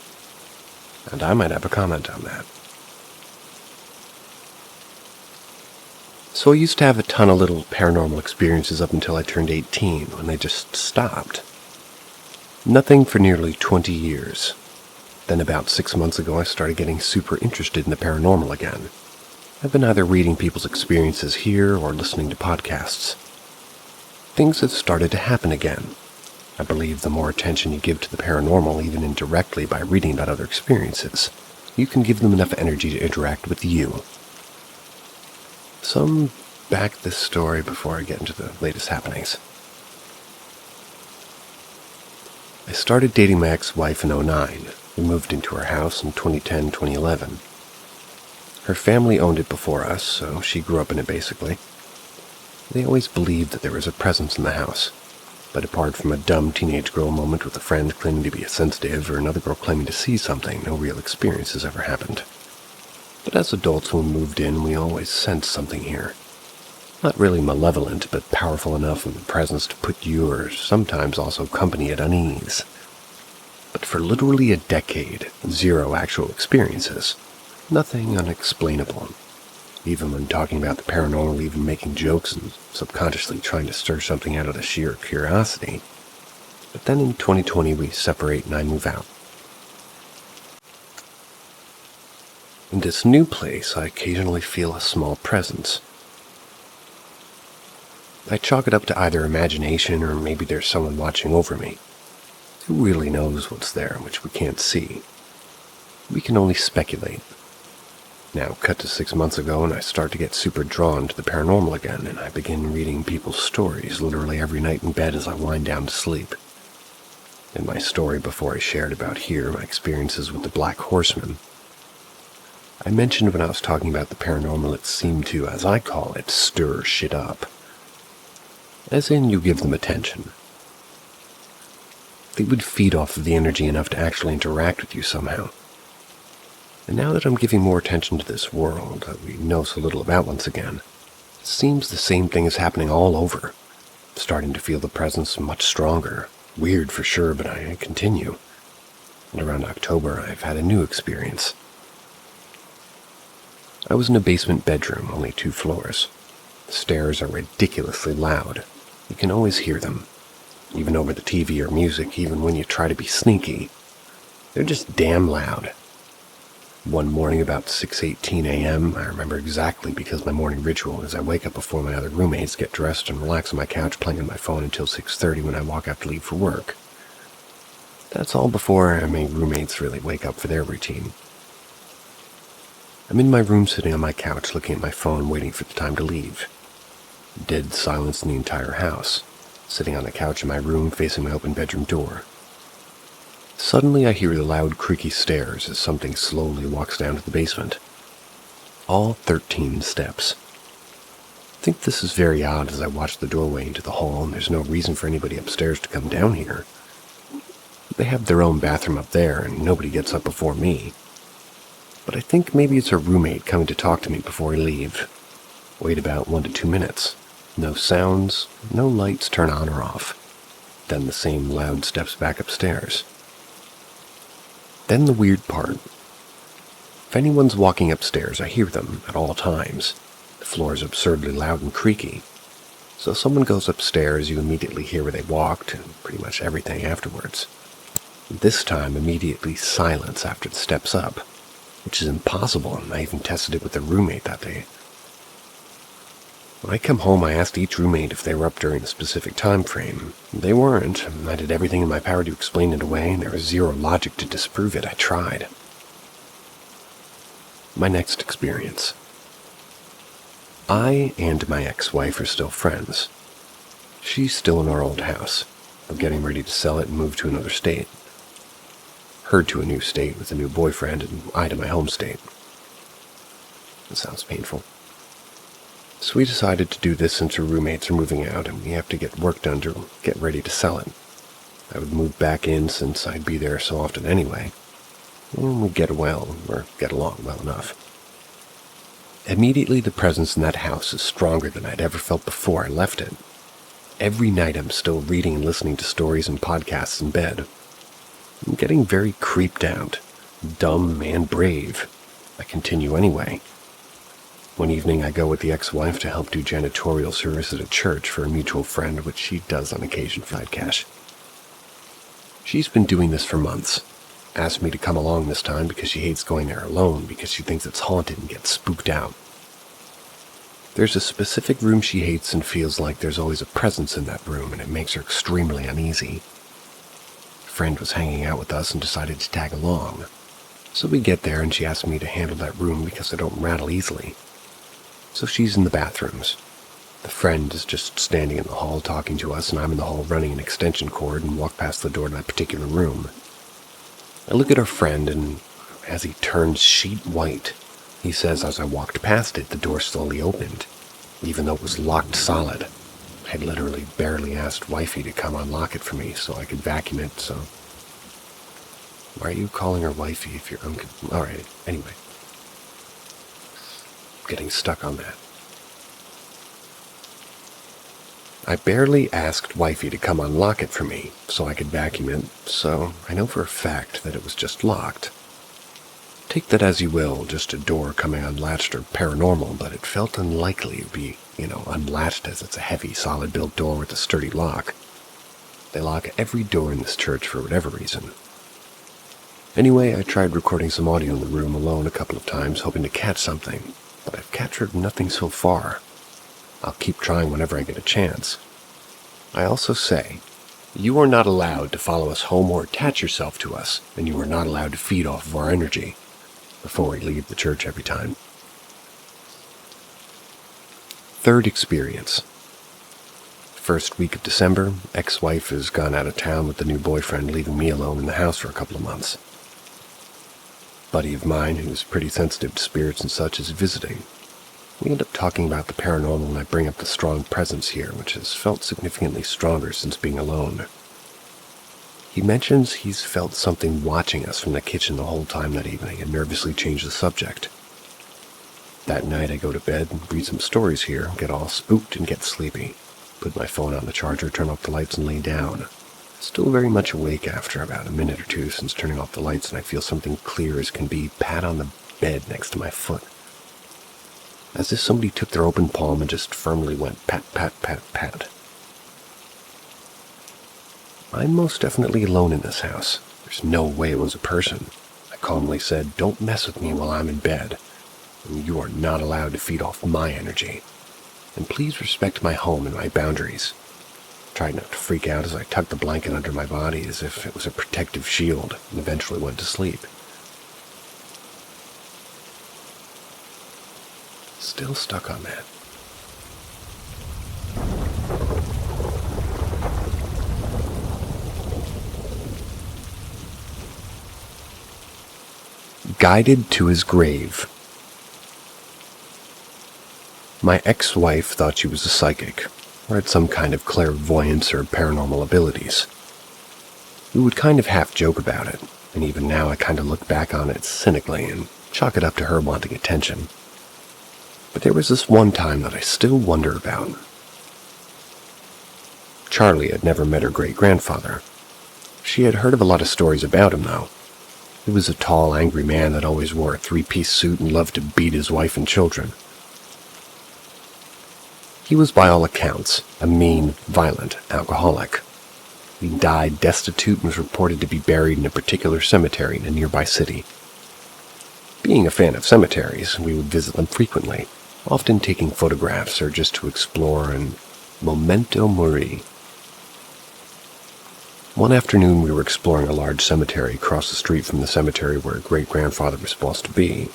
And I might have a comment on that. So I used to have a ton of little paranormal experiences up until I turned 18, when they just stopped. Nothing for nearly 20 years. Then about 6 months ago I started getting super interested in the paranormal again. I've been either reading people's experiences here or listening to podcasts. Things have started to happen again. I believe the more attention you give to the paranormal, even indirectly by reading about other experiences, you can give them enough energy to interact with you. Some back this story before I get into the latest happenings. I started dating my ex-wife in 2009. We moved into her house in 2010-2011. Her family owned it before us, so she grew up in it basically. They always believed that there was a presence in the house, but apart from a dumb teenage girl moment with a friend claiming to be a sensitive or another girl claiming to see something, no real experiences ever happened. But as adults when we moved in, we always sensed something here. Not really malevolent, but powerful enough in the presence to put you, or sometimes also company, at unease. But for literally a decade, 0 actual experiences. Nothing unexplainable. Even when talking about the paranormal, even making jokes and subconsciously trying to stir something out of the sheer curiosity. But then in 2020 we separate and I move out. In this new place, I occasionally feel a small presence. I chalk it up to either imagination or maybe there's someone watching over me. Who really knows what's there, which we can't see? We can only speculate. Now, cut to 6 months ago, and I start to get super drawn to the paranormal again, and I begin reading people's stories literally every night in bed as I wind down to sleep. In my story before I shared about here, my experiences with the Black Horseman, I mentioned when I was talking about the paranormal it seemed to, as I call it, stir shit up. As in, you give them attention. They would feed off of the energy enough to actually interact with you somehow. And now that I'm giving more attention to this world that we know so little about once again, it seems the same thing is happening all over. I'm starting to feel the presence much stronger. Weird for sure, but I continue. And around October, I've had a new experience. I was in a basement bedroom, only 2 floors. The stairs are ridiculously loud. You can always hear them. Even over the TV or music, even when you try to be sneaky. They're just damn loud. One morning about 6:18 a.m., I remember exactly because my morning ritual is I wake up before my other roommates, get dressed, and relax on my couch playing on my phone until 6:30 when I walk out to leave for work. That's all before my roommates really wake up for their routine. I'm in my room sitting on my couch looking at my phone waiting for the time to leave. Dead silence in the entire house, sitting on the couch in my room facing my open bedroom door. Suddenly I hear the loud creaky stairs as something slowly walks down to the basement. All 13 steps. I think this is very odd as I watch the doorway into the hall and there's no reason for anybody upstairs to come down here. They have their own bathroom up there and nobody gets up before me. But I think maybe it's a roommate coming to talk to me before I leave. Wait about 1 to 2 minutes. No sounds, no lights turn on or off. Then the same loud steps back upstairs. Then the weird part. If anyone's walking upstairs, I hear them at all times. The floor is absurdly loud and creaky. So if someone goes upstairs, you immediately hear where they walked and pretty much everything afterwards. This time, immediately silence after the steps up, which is impossible, and I even tested it with a roommate that day. When I come home, I asked each roommate if they were up during a specific time frame. They weren't. I did everything in my power to explain it away, and there was zero logic to disprove it. I tried. My next experience. I and my ex-wife are still friends. She's still in our old house. We're getting ready to sell it and move to another state. Her to a new state with a new boyfriend, and I to my home state. That sounds painful. So we decided to do this since her roommates are moving out and we have to get work done to get ready to sell it. I would move back in since I'd be there so often anyway. And we'd get along well enough. Immediately the presence in that house is stronger than I'd ever felt before I left it. Every night I'm still reading and listening to stories and podcasts in bed. I'm getting very creeped out, dumb and brave. I continue anyway. One evening I go with the ex-wife to help do janitorial service at a church for a mutual friend, which she does on occasion for that cash. She's been doing this for months. Asked me to come along this time because she hates going there alone because she thinks it's haunted and gets spooked out. There's a specific room she hates and feels like there's always a presence in that room and it makes her extremely uneasy. A friend was hanging out with us and decided to tag along. So we get there and she asked me to handle that room because I don't rattle easily. So she's in the bathrooms. The friend is just standing in the hall talking to us, and I'm in the hall running an extension cord and walk past the door to that particular room. I look at our friend, and as he turns sheet white, he says as I walked past it, the door slowly opened, even though it was locked solid. I had literally barely asked wifey to come unlock it for me so I could vacuum it, so... Why are you calling her wifey if you're Alright, anyway. Getting stuck on that. I barely asked wifey to come unlock it for me so I could vacuum it, so I know for a fact that it was just locked. Take that as you will, just a door coming unlatched or paranormal, but it felt unlikely it would be, unlatched as it's a heavy, solid-built door with a sturdy lock. They lock every door in this church for whatever reason. Anyway, I tried recording some audio in the room alone a couple of times, hoping to catch something. But I've captured nothing so far. I'll keep trying whenever I get a chance. I also say, you are not allowed to follow us home or attach yourself to us, and you are not allowed to feed off of our energy. before we leave the church every time. Third experience. First week of December, ex-wife has gone out of town with the new boyfriend, leaving me alone in the house for a couple of months. Buddy of mine, who's pretty sensitive to spirits and such, is visiting. We end up talking about the paranormal, and I bring up the strong presence here, which has felt significantly stronger since being alone. He mentions he's felt something watching us from the kitchen the whole time that evening and nervously changed the subject. That night I go to bed and read some stories here, get all spooked and get sleepy. Put my phone on the charger, turn off the lights and lay down. Still very much awake after about a minute or two since turning off the lights, and I feel something clear as can be pat on the bed next to my foot. As if somebody took their open palm and just firmly went pat, pat, pat, pat. I'm most definitely alone in this house. There's no way it was a person. I calmly said, "Don't mess with me while I'm in bed. And you are not allowed to feed off my energy. And please respect my home and my boundaries." Tried not to freak out as I tucked the blanket under my body as if it was a protective shield, and eventually went to sleep. Still stuck on that. Guided to his grave. My ex-wife thought she was a psychic, or had some kind of clairvoyance or paranormal abilities. We would kind of half joke about it, and even now I kind of look back on it cynically and chalk it up to her wanting attention. But there was this one time that I still wonder about. Charlie had never met her great-grandfather. She had heard of a lot of stories about him, though. He was a tall, angry man that always wore a three-piece suit and loved to beat his wife and children. He was, by all accounts, a mean, violent alcoholic. He died destitute and was reported to be buried in a particular cemetery in a nearby city. Being a fan of cemeteries, we would visit them frequently, often taking photographs or just to explore and memento mori. One afternoon we were exploring a large cemetery across the street from the cemetery where her great-grandfather was supposed to be.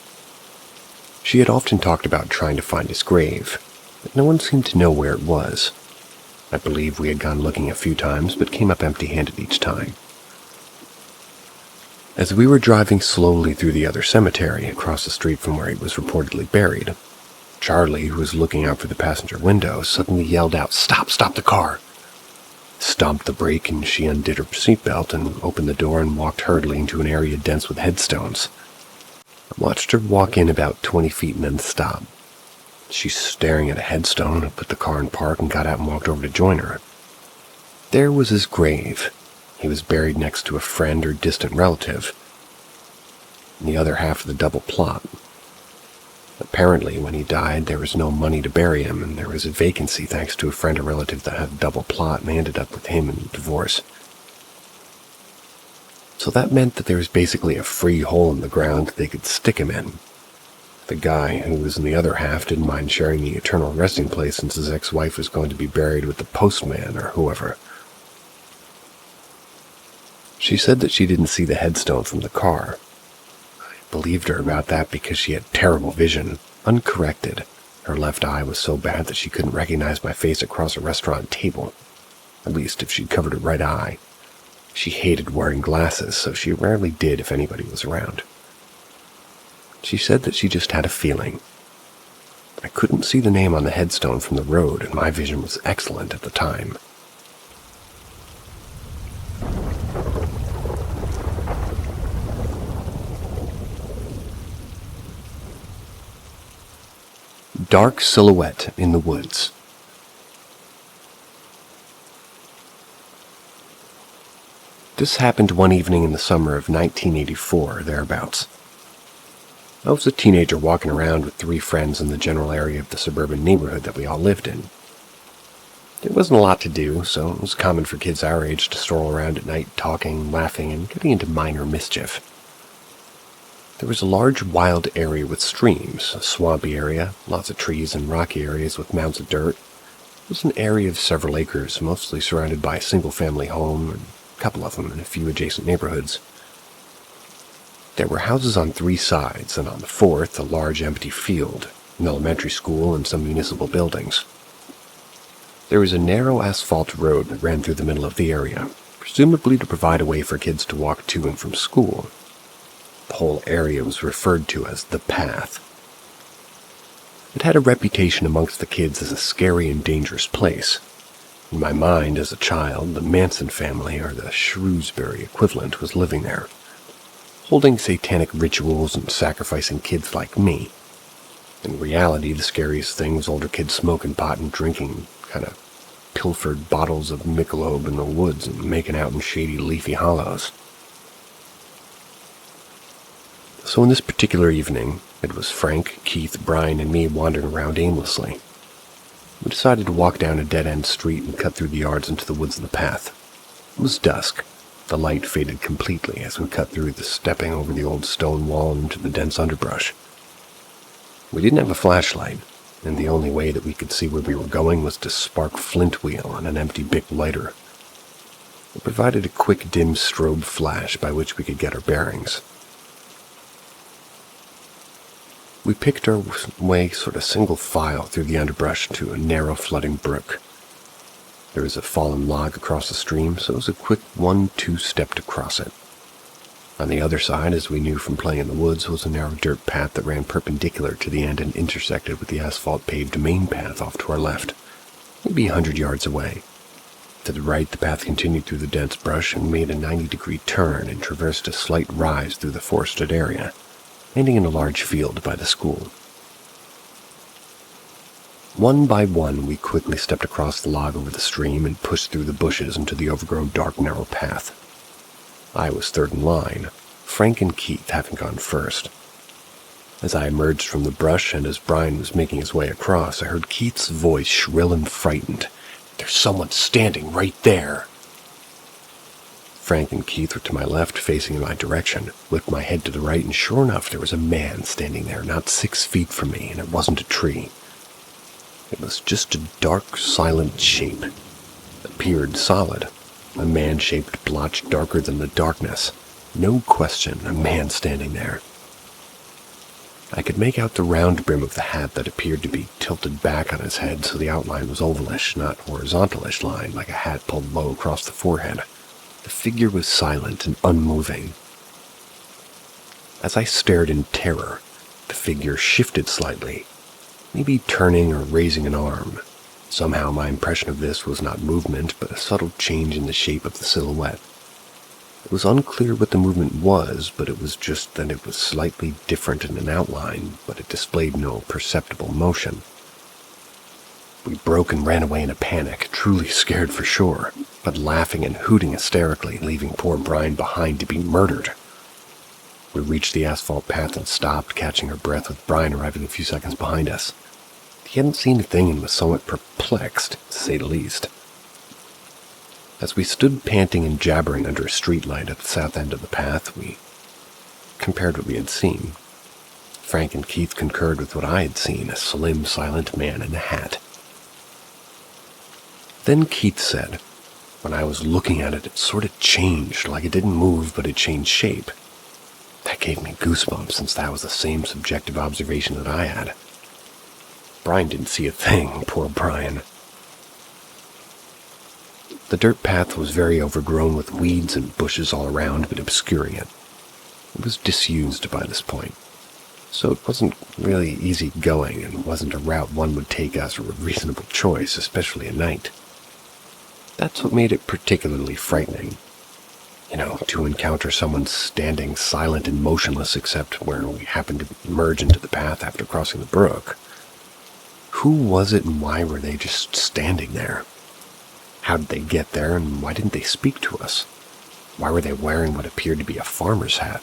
She had often talked about trying to find his grave, but no one seemed to know where it was. I believe we had gone looking a few times, but came up empty-handed each time. As we were driving slowly through the other cemetery across the street from where he was reportedly buried, Charlie, who was looking out for the passenger window, suddenly yelled out, "Stop the car!" Stomped the brake, and she undid her seatbelt and opened the door and walked hurriedly into an area dense with headstones. I watched her walk in about 20 feet and then stop. She's staring at a headstone. I put the car in park and got out and walked over to join her. There was his grave. He was buried next to a friend or distant relative, in the other half of the double plot. Apparently, when he died, there was no money to bury him, and there was a vacancy thanks to a friend or relative that had a double plot, and they ended up with him in a divorce. So that meant that there was basically a free hole in the ground that they could stick him in. The guy, who was in the other half, didn't mind sharing the eternal resting place since his ex-wife was going to be buried with the postman or whoever. She said that she didn't see the headstone from the car. I believed her about that because she had terrible vision, uncorrected. Her left eye was so bad that she couldn't recognize my face across a restaurant table, at least if she'd covered her right eye. She hated wearing glasses, so she rarely did if anybody was around. She said that she just had a feeling. I couldn't see the name on the headstone from the road, and my vision was excellent at the time. Dark silhouette in the woods. This happened one evening in the summer of 1984, thereabouts. I was a teenager walking around with 3 friends in the general area of the suburban neighborhood that we all lived in. There wasn't a lot to do, so it was common for kids our age to stroll around at night talking, laughing, and getting into minor mischief. There was a large wild area with streams, a swampy area, lots of trees and rocky areas with mounds of dirt. It was an area of several acres, mostly surrounded by a single-family home, and a couple of them in a few adjacent neighborhoods. There were houses on 3 sides, and on the 4th, a large empty field, an elementary school, and some municipal buildings. There was a narrow asphalt road that ran through the middle of the area, presumably to provide a way for kids to walk to and from school. The whole area was referred to as the Path. It had a reputation amongst the kids as a scary and dangerous place. In my mind, as a child, the Manson family, or the Shrewsbury equivalent, was living there, holding satanic rituals and sacrificing kids like me. In reality, the scariest thing was older kids smoking pot and drinking kind of pilfered bottles of Michelob in the woods and making out in shady, leafy hollows. So in this particular evening, it was Frank, Keith, Brian, and me wandering around aimlessly. We decided to walk down a dead-end street and cut through the yards into the woods of the path. It was dusk. The light faded completely as we cut through stepping over the old stone wall and into the dense underbrush. We didn't have a flashlight, and the only way that we could see where we were going was to spark flint wheel on an empty Bic lighter. It provided a quick dim strobe flash by which we could get our bearings. We picked our way sort of single file through the underbrush to a narrow flooding brook. There was a fallen log across the stream, so it was a quick 1-2 step to cross it. On the other side, as we knew from playing in the woods, was a narrow dirt path that ran perpendicular to the end and intersected with the asphalt-paved main path off to our left, maybe 100 yards away. To the right, the path continued through the dense brush and made a 90-degree turn and traversed a slight rise through the forested area, ending in a large field by the school. One by one, we quickly stepped across the log over the stream and pushed through the bushes into the overgrown dark, narrow path. I was third in line, Frank and Keith having gone first. As I emerged from the brush and as Brian was making his way across, I heard Keith's voice shrill and frightened. "There's someone standing right there!" Frank and Keith were to my left, facing in my direction. Whipped my head to the right, and sure enough, there was a man standing there, not 6 feet from me, and it wasn't a tree. It was just a dark, silent shape. It appeared solid. A man-shaped blotch darker than the darkness. No question, a man standing there. I could make out the round brim of the hat that appeared to be tilted back on his head, so the outline was ovalish, not horizontalish line, like a hat pulled low across the forehead. The figure was silent and unmoving. As I stared in terror, the figure shifted slightly, maybe turning or raising an arm. Somehow my impression of this was not movement, but a subtle change in the shape of the silhouette. It was unclear what the movement was, but it was just that it was slightly different in an outline, but it displayed no perceptible motion. We broke and ran away in a panic, truly scared for sure, but laughing and hooting hysterically, leaving poor Brian behind to be murdered. We reached the asphalt path and stopped, catching our breath with Brian arriving a few seconds behind us. He hadn't seen a thing and was somewhat perplexed, to say the least. As we stood panting and jabbering under a streetlight at the south end of the path, we compared what we had seen. Frank and Keith concurred with what I had seen, a slim, silent man in a hat. Then Keith said, "When I was looking at it, it sort of changed, like it didn't move, but it changed shape." That gave me goosebumps, since that was the same subjective observation that I had. Brian didn't see a thing, poor Brian. The dirt path was very overgrown with weeds and bushes all around, but obscuring it. It was disused by this point, so it wasn't really easy going and wasn't a route one would take as a reasonable choice, especially at night. That's what made it particularly frightening. To encounter someone standing silent and motionless except where we happened to merge into the path after crossing the brook. Who was it and why were they just standing there? How did they get there and why didn't they speak to us? Why were they wearing what appeared to be a farmer's hat?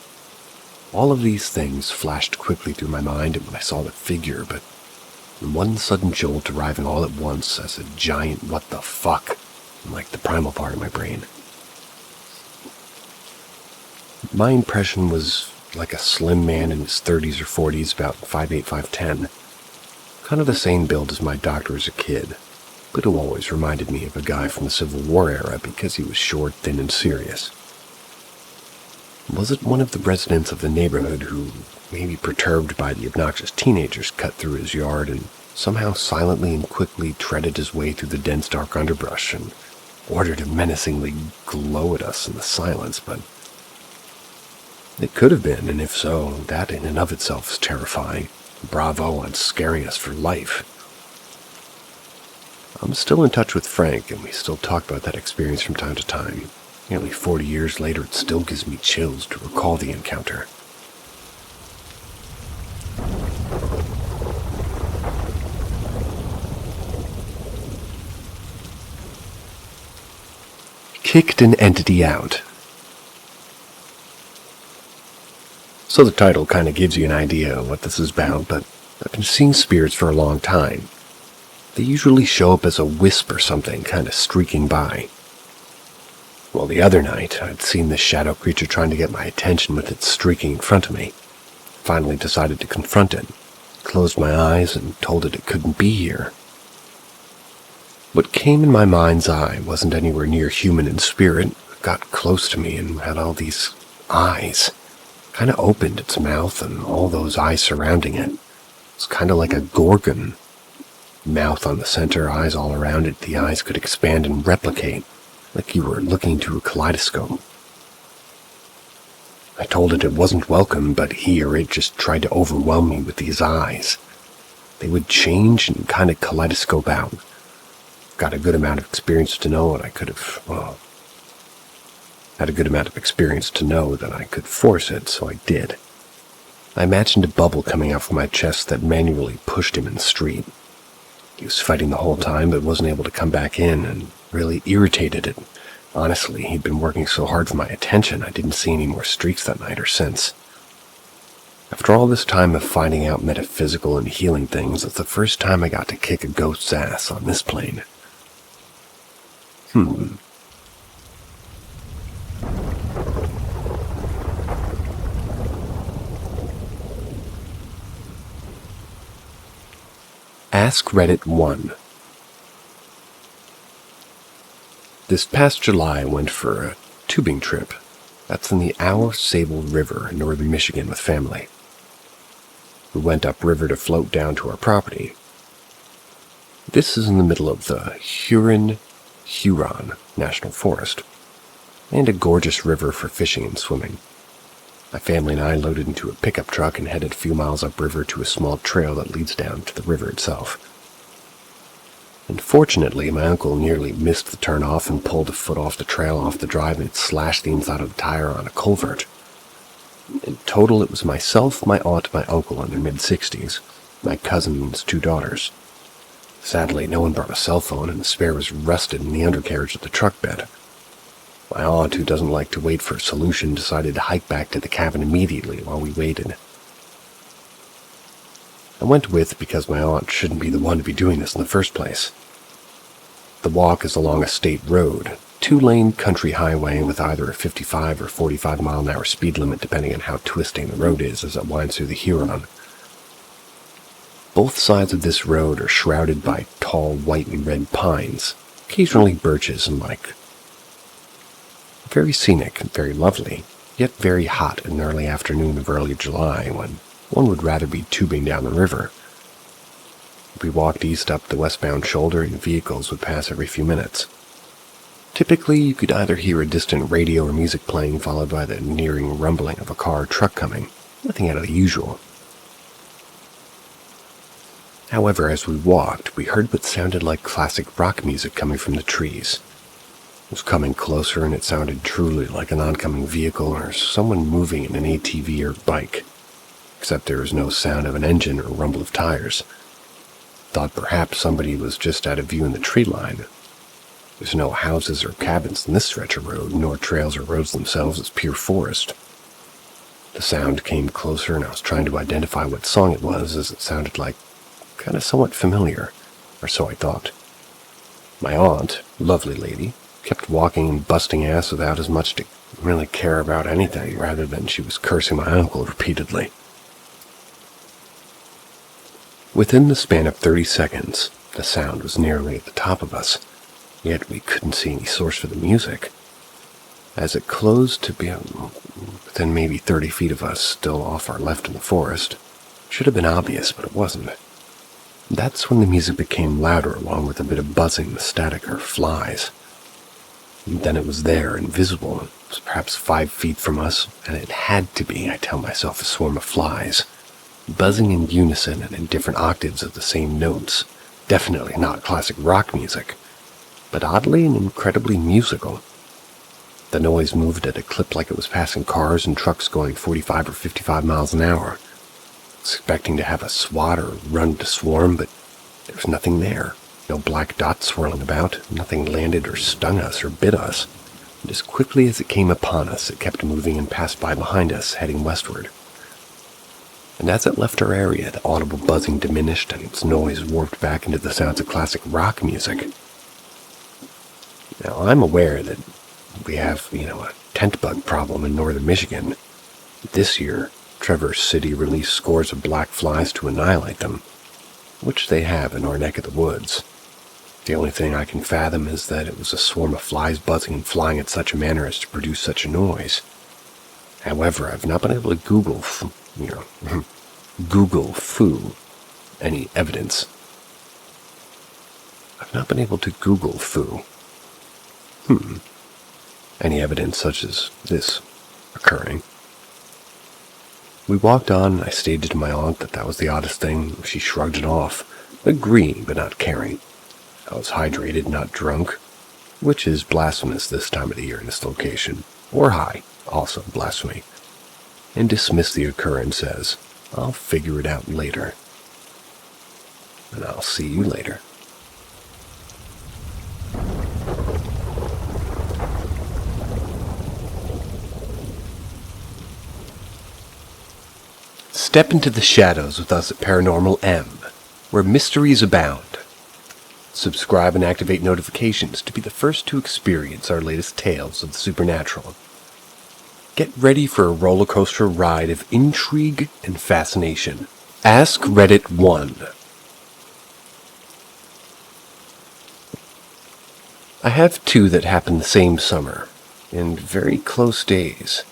All of these things flashed quickly through my mind when I saw the figure, but in one sudden jolt arriving all at once as a giant what the fuck, like the primal part of my brain. My impression was like a slim man in his 30s or 40s, about 5'8", 5'10", kind of the same build as my doctor as a kid, but who always reminded me of a guy from the Civil War era because he was short, thin, and serious. Was it one of the residents of the neighborhood who, maybe perturbed by the obnoxious teenagers, cut through his yard and somehow silently and quickly treaded his way through the dense dark underbrush and ordered to menacingly glow at us in the silence? But it could have been, and if so, that in and of itself is terrifying. Bravo on scaring us for life. I'm still in touch with Frank, and we still talk about that experience from time to time. Nearly 40 years later, it still gives me chills to recall the encounter. Kicked an entity out. So the title kind of gives you an idea of what this is about, but I've been seeing spirits for a long time. They usually show up as a wisp or something, kind of streaking by. Well, the other night, I'd seen this shadow creature trying to get my attention with it streaking in front of me. Finally decided to confront it, closed my eyes and told it couldn't be here. What came in my mind's eye wasn't anywhere near human in spirit. It got close to me and had all these eyes. Kind of opened its mouth and all those eyes surrounding it. It's kind of like a gorgon. Mouth on the center, eyes all around it. The eyes could expand and replicate, like you were looking through a kaleidoscope. I told it wasn't welcome, but he or it just tried to overwhelm me with these eyes. They would change and kind of kaleidoscope out. Got a good amount of experience to know that I could have, had a good amount of experience to know that I could force it, so I did. I imagined a bubble coming out from my chest that manually pushed him in the street. He was fighting the whole time, but wasn't able to come back in, and really irritated it. Honestly, he'd been working so hard for my attention, I didn't see any more streaks that night or since. After all this time of finding out metaphysical and healing things, it's the first time I got to kick a ghost's ass on this plane. Ask Reddit 1. This past July I went for a tubing trip. That's in the Our Sable River in northern Michigan with family. We went upriver to float down to our property. This is in the middle of the Huron National Forest, and a gorgeous river for fishing and swimming. My family and I loaded into a pickup truck and headed a few miles upriver to a small trail that leads down to the river itself. Unfortunately, my uncle nearly missed the turnoff and pulled a foot off the trail off the drive, and it slashed the inside of the tire on a culvert. In total, it was myself, my aunt, my uncle in their mid-60s, my cousin and his 2 daughters. Sadly, no one brought a cell phone, and the spare was rusted in the undercarriage of the truck bed. My aunt, who doesn't like to wait for a solution, decided to hike back to the cabin immediately while we waited. I went with because my aunt shouldn't be the one to be doing this in the first place. The walk is along a state road, 2-lane country highway with either a 55 or 45 mile an hour speed limit depending on how twisting the road is as it winds through the Huron. Both sides of this road are shrouded by tall white and red pines, occasionally birches and like. Very scenic and very lovely, yet very hot in the early afternoon of early July when one would rather be tubing down the river. We walked east up the westbound shoulder and vehicles would pass every few minutes. Typically, you could either hear a distant radio or music playing followed by the nearing rumbling of a car or truck coming. Nothing out of the usual. However, as we walked, we heard what sounded like classic rock music coming from the trees. It was coming closer and it sounded truly like an oncoming vehicle or someone moving in an ATV or bike, except there was no sound of an engine or rumble of tires. Thought perhaps somebody was just out of view in the tree line. There's no houses or cabins in this stretch of road, nor trails or roads themselves. It's pure forest. The sound came closer and I was trying to identify what song it was as it sounded like kind of somewhat familiar, or so I thought. My aunt, lovely lady, kept walking and busting ass without as much to really care about anything, rather than she was cursing my uncle repeatedly. Within the span of 30 seconds, the sound was nearly at the top of us, yet we couldn't see any source for the music. As it closed to be within maybe 30 feet of us, still off our left in the forest. Should have been obvious, but it wasn't. That's when the music became louder, along with a bit of buzzing, the static, or flies. And then it was there, invisible. It was perhaps 5 feet from us, and it had to be, I tell myself, a swarm of flies, buzzing in unison and in different octaves of the same notes. Definitely not classic rock music, but oddly and incredibly musical. The noise moved at a clip like it was passing cars and trucks going 45 or 55 miles an hour. I was expecting to have a swat or run to swarm, but there was nothing there. No black dots swirling about, nothing landed or stung us or bit us. And as quickly as it came upon us, it kept moving and passed by behind us, heading westward. And as it left our area, the audible buzzing diminished and its noise warped back into the sounds of classic rock music. Now, I'm aware that we have, a tent bug problem in northern Michigan. This year, Traverse City released scores of black flies to annihilate them, which they have in our neck of the woods. The only thing I can fathom is that it was a swarm of flies buzzing and flying in such a manner as to produce such a noise. However, I've not been able to Google foo, any evidence. I've not been able to Google foo. Any evidence such as this occurring. We walked on, and I stated to my aunt that was the oddest thing. She shrugged it off, agreeing but not caring. I was hydrated, not drunk, which is blasphemous this time of the year in this location. Or high, also blasphemy. And dismissed the occurrence as, I'll figure it out later. And I'll see you later. Step into the shadows with us at Paranormal M, where mysteries abound. Subscribe and activate notifications to be the first to experience our latest tales of the supernatural. Get ready for a roller coaster ride of intrigue and fascination. Ask Reddit 1. I have two that happened the same summer, in very close days.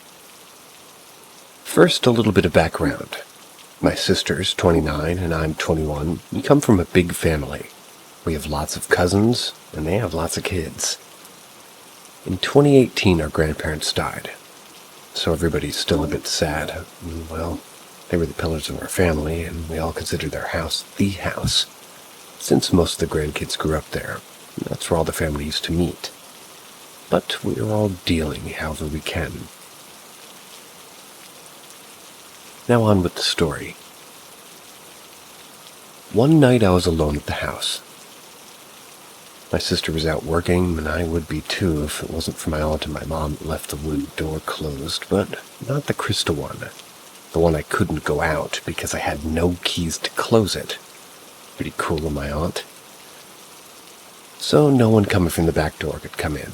First, a little bit of background. My sister's 29 and I'm 21. We come from a big family. We have lots of cousins, and they have lots of kids. In 2018, our grandparents died, so everybody's still a bit sad. Well, they were the pillars of our family, and we all considered their house the house, since most of the grandkids grew up there. That's where all the family used to meet. But we are all dealing however we can. Now on with the story. One night I was alone at the house. My sister was out working, and I would be too if it wasn't for my aunt and my mom that left the wood door closed, but not the crystal one. The one I couldn't go out because I had no keys to close it. Pretty cool of my aunt. So no one coming from the back door could come in.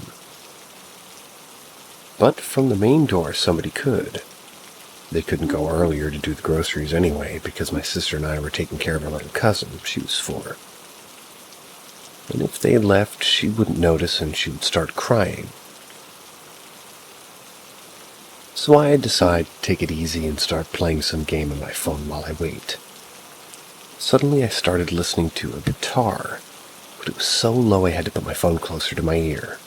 But from the main door somebody could. They couldn't go earlier to do the groceries anyway, because my sister and I were taking care of our little cousin. She was 4. And if they left, she wouldn't notice and she would start crying. So I decided to take it easy and start playing some game on my phone while I wait. Suddenly I started listening to a guitar, but it was so low I had to put my phone closer to my ear.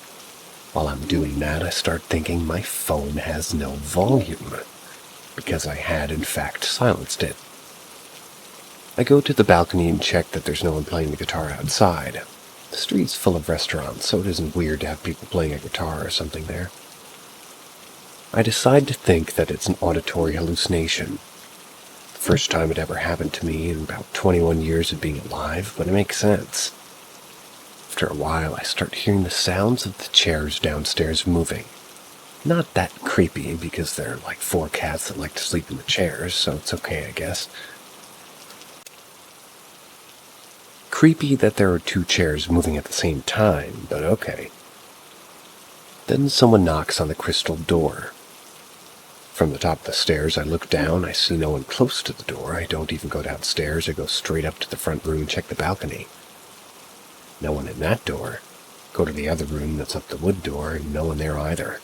While I'm doing that, I start thinking my phone has no volume, because I had, in fact, silenced it. I go to the balcony and check that there's no one playing the guitar outside. The street's full of restaurants, so it isn't weird to have people playing a guitar or something there. I decide to think that it's an auditory hallucination. The first time it ever happened to me in about 21 years of being alive, but it makes sense. After a while, I start hearing the sounds of the chairs downstairs moving. Not that creepy, because there are like 4 cats that like to sleep in the chairs, so it's okay, I guess. Creepy that there are 2 chairs moving at the same time, but okay. Then someone knocks on the crystal door. From the top of the stairs, I look down. I see no one close to the door. I don't even go downstairs. I go straight up to the front room and check the balcony. No one in that door. Go to the other room that's up the wood door, and no one there either.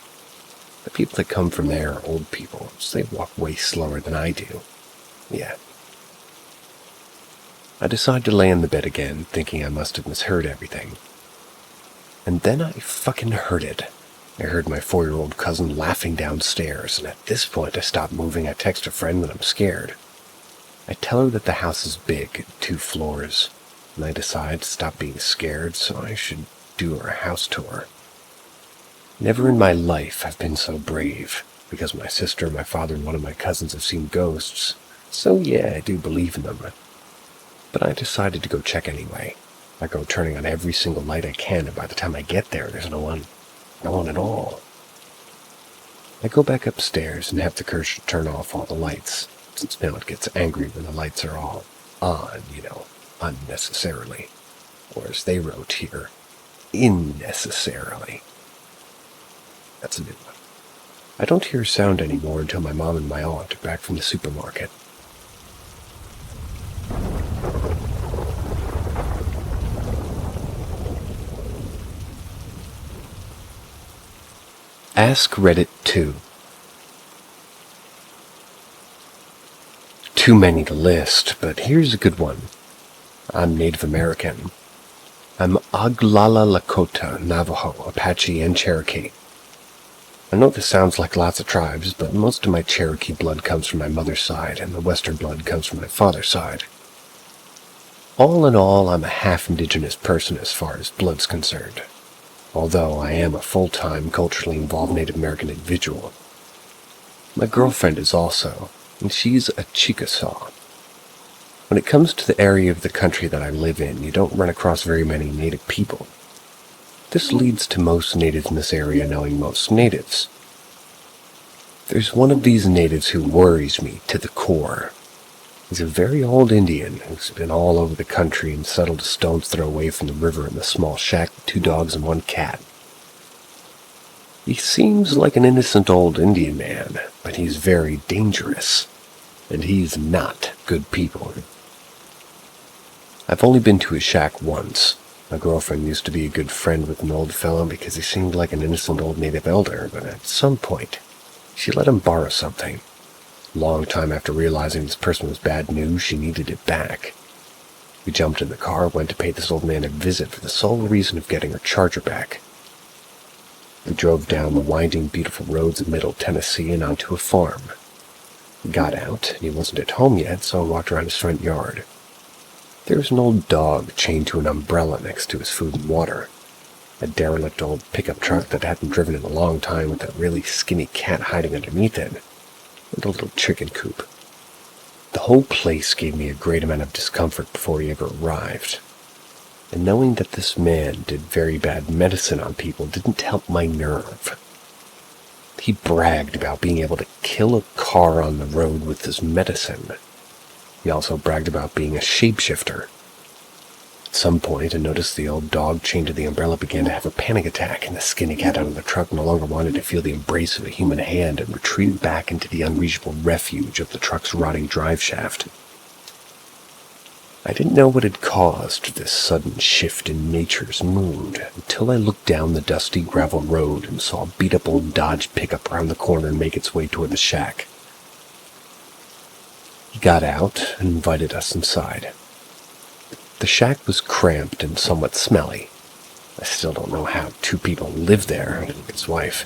The people that come from there are old people, so they walk way slower than I do. Yeah. I decide to lay in the bed again, thinking I must have misheard everything. And then I fucking heard it. I heard my 4-year-old cousin laughing downstairs, and at this point I stop moving. I text a friend when I'm scared. I tell her that the house is big, 2 floors, and I decide to stop being scared, so I should do her a house tour. Never in my life I've been so brave, because my sister, my father, and one of my cousins have seen ghosts, so yeah, I do believe in them. But I decided to go check anyway. I go turning on every single light I can, and by the time I get there, there's no one at all. I go back upstairs and have the courage to turn off all the lights, since now it gets angry when the lights are all on, unnecessarily. Or as they wrote here, unnecessarily. That's a new one. I don't hear a sound anymore until my mom and my aunt are back from the supermarket. Ask Reddit 2. Too many to list, but here's a good one. I'm Native American. I'm Oglala Lakota, Navajo, Apache, and Cherokee. I know this sounds like lots of tribes, but most of my Cherokee blood comes from my mother's side, and the Western blood comes from my father's side. All in all, I'm a half-indigenous person as far as blood's concerned, although I am a full-time, culturally involved Native American individual. My girlfriend is also, and she's a Chickasaw. When it comes to the area of the country that I live in, you don't run across very many Native people. This leads to most natives in this area knowing most natives. There's one of these natives who worries me to the core. He's a very old Indian who's been all over the country and settled a stone's throw away from the river in the small shack with 2 dogs and 1 cat. He seems like an innocent old Indian man, but he's very dangerous, and he's not good people. I've only been to his shack once. My girlfriend used to be a good friend with an old fellow because he seemed like an innocent old native elder, but at some point, she let him borrow something. A long time after realizing this person was bad news, she needed it back. We jumped in the car, went to pay this old man a visit for the sole reason of getting her charger back. We drove down the winding, beautiful roads of Middle Tennessee and onto a farm. We got out, and he wasn't at home yet, so I walked around his front yard. There was an old dog chained to an umbrella next to his food and water. A derelict old pickup truck that hadn't driven in a long time with a really skinny cat hiding underneath it, and a little chicken coop. The whole place gave me a great amount of discomfort before he ever arrived. And knowing that this man did very bad medicine on people didn't help my nerve. He bragged about being able to kill a car on the road with his medicine. He also bragged about being a shapeshifter. At some point, I noticed the old dog chained to the umbrella began to have a panic attack, and the skinny cat out of the truck no longer wanted to feel the embrace of a human hand and retreated back into the unreachable refuge of the truck's rotting drive shaft. I didn't know what had caused this sudden shift in nature's mood until I looked down the dusty gravel road and saw a beat-up old Dodge pickup around the corner and make its way toward the shack. He got out and invited us inside. The shack was cramped and somewhat smelly. I still don't know how 2 people lived there, and his wife.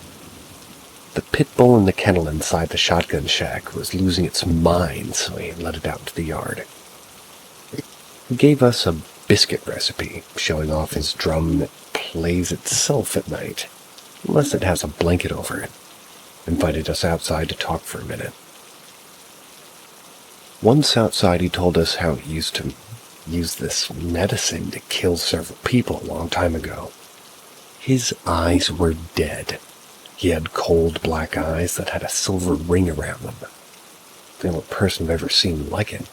The pit bull in the kennel inside the shotgun shack was losing its mind, so he let it out into the yard. He gave us a biscuit recipe, showing off his drum that plays itself at night, unless it has a blanket over it. Invited us outside to talk for a minute. Once outside, he told us how he used to use this medicine to kill several people a long time ago. His eyes were dead. He had cold black eyes that had a silver ring around them. The only person I've ever seen like it.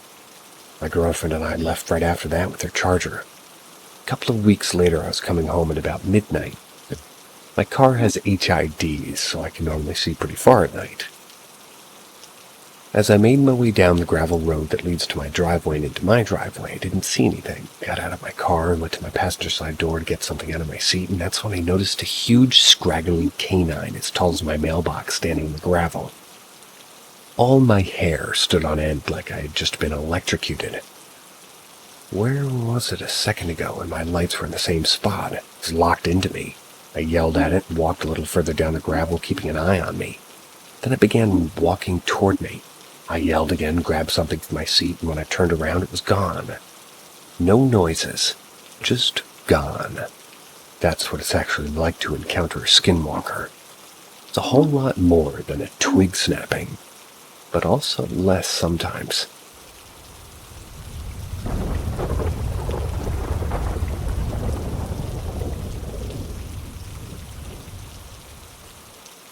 My girlfriend and I left right after that with her charger. A couple of weeks later, I was coming home at about midnight. My car has HIDs, so I can normally see pretty far at night. As I made my way down the gravel road that leads to my driveway and into my driveway, I didn't see anything. Got out of my car and went to my passenger side door to get something out of my seat, and that's when I noticed a huge, scraggly canine as tall as my mailbox standing in the gravel. All my hair stood on end like I had just been electrocuted. Where was it a second ago when my lights were in the same spot? It was locked into me. I yelled at it and walked a little further down the gravel, keeping an eye on me. Then it began walking toward me. I yelled again, grabbed something from my seat, and when I turned around, it was gone. No noises, just gone. That's what it's actually like to encounter a skinwalker. It's a whole lot more than a twig snapping, but also less sometimes.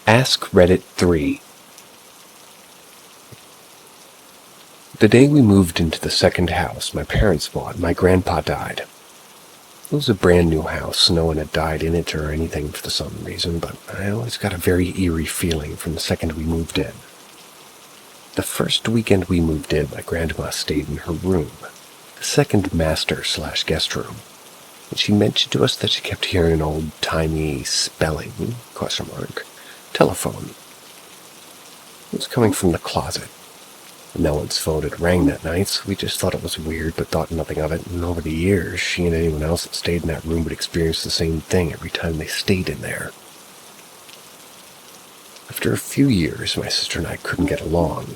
Ask Reddit 3. The day we moved into the second house my parents bought, my grandpa died. It was a brand new house. No one had died in it or anything for some reason, but I always got a very eerie feeling from the second we moved in. The first weekend we moved in, my grandma stayed in her room, the second master/guest room, and she mentioned to us that she kept hearing an old-timey spelling, telephone. It was coming from the closet. No one's phone had rang that night, so we just thought it was weird, but thought nothing of it, and over the years, she and anyone else that stayed in that room would experience the same thing every time they stayed in there. After a few years, my sister and I couldn't get along.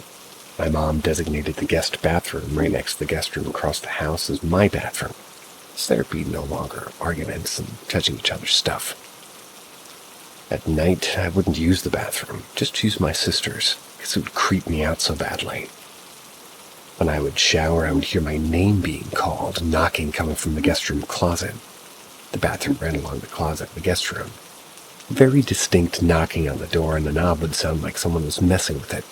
My mom designated the guest bathroom right next to the guest room across the house as my bathroom, so there'd be no longer arguments and touching each other's stuff. At night, I wouldn't use the bathroom, just use my sister's, because it would creep me out so badly. When I would shower, I would hear my name being called, knocking coming from the guest room closet. The bathroom ran along the closet in the guest room. Very distinct knocking on the door, and the knob would sound like someone was messing with it.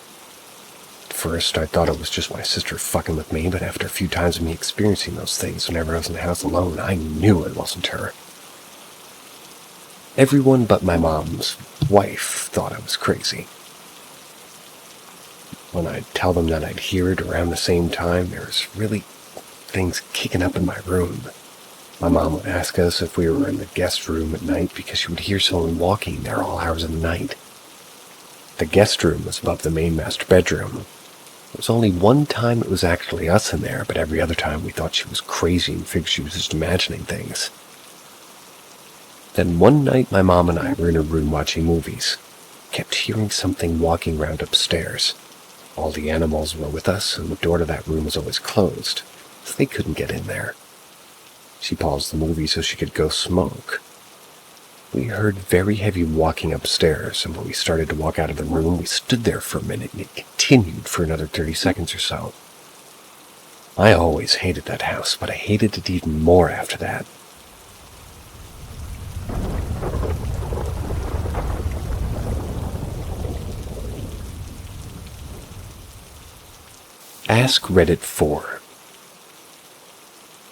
At first, I thought it was just my sister fucking with me, but after a few times of me experiencing those things whenever I was in the house alone, I knew it wasn't her. Everyone but my mom's wife thought I was crazy. When I'd tell them that I'd hear it around the same time, there was really things kicking up in my room. My mom would ask us if we were in the guest room at night because she would hear someone walking there all hours of the night. The guest room was above the main master bedroom. There was only one time it was actually us in there, but every other time we thought she was crazy and figured she was just imagining things. Then one night my mom and I were in her room watching movies. Kept hearing something walking around upstairs. All the animals were with us, and the door to that room was always closed, so they couldn't get in there. She paused the movie so she could go smoke. We heard very heavy walking upstairs, and when we started to walk out of the room, we stood there for a minute, and it continued for another 30 seconds or so. I always hated that house, but I hated it even more after that. Ask Reddit 4.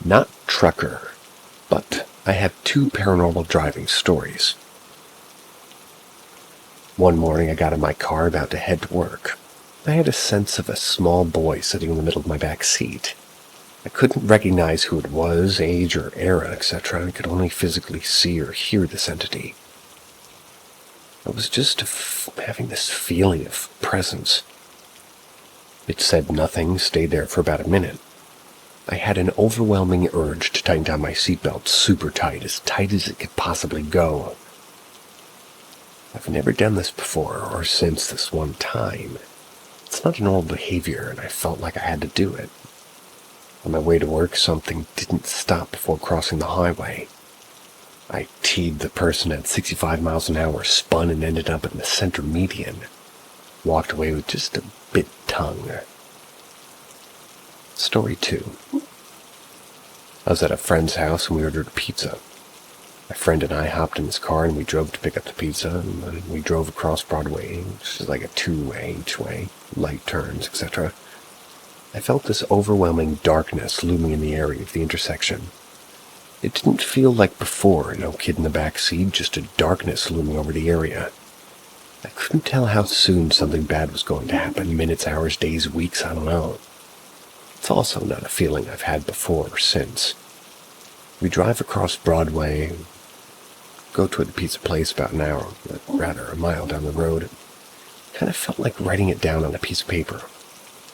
Not trucker, but I have 2 paranormal driving stories. One morning I got in my car about to head to work. I had a sense of a small boy sitting in the middle of my back seat. I couldn't recognize who it was, age or era, etc. I could only physically see or hear this entity. I was just having this feeling of presence. It said nothing, stayed there for about a minute. I had an overwhelming urge to tighten down my seatbelt super tight as it could possibly go. I've never done this before or since this one time. It's not a normal behavior, and I felt like I had to do it. On my way to work, something didn't stop before crossing the highway. I T'd the person at 65 miles an hour, spun and ended up in the center median. Walked away with just a bit tongue. Story 2. I was at a friend's house and we ordered pizza. My friend and I hopped in his car and we drove to pick up the pizza, and then we drove across Broadway, which is like a 2-way each way, light turns, etc. I felt this overwhelming darkness looming in the area of the intersection. It didn't feel like before, no kid in the back seat, just a darkness looming over the area. I couldn't tell how soon something bad was going to happen. Minutes, hours, days, weeks, I don't know. It's also not a feeling I've had before or since. We drive across Broadway, go to a pizza place about an hour, rather a mile down the road. It kind of felt like writing it down on a piece of paper.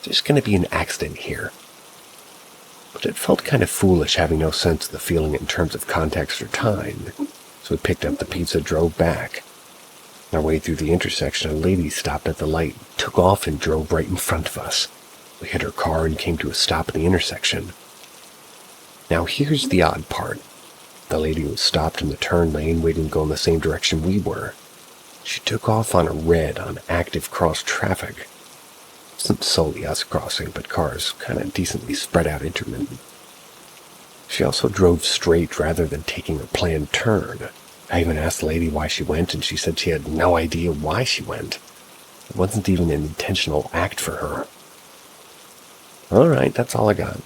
There's going to be an accident here. But it felt kind of foolish having no sense of the feeling in terms of context or time. So we picked up the pizza, drove back. On our way through the intersection, a lady stopped at the light, took off and drove right in front of us. We hit her car and came to a stop at the intersection. Now here's the odd part. The lady was stopped in the turn lane, waiting to go in the same direction we were. She took off on a red on active cross traffic. It wasn't solely us crossing, but cars kind of decently spread out intermittent. She also drove straight rather than taking a planned turn. I even asked the lady why she went, and she said she had no idea why she went. It wasn't even an intentional act for her. Alright, that's all I got.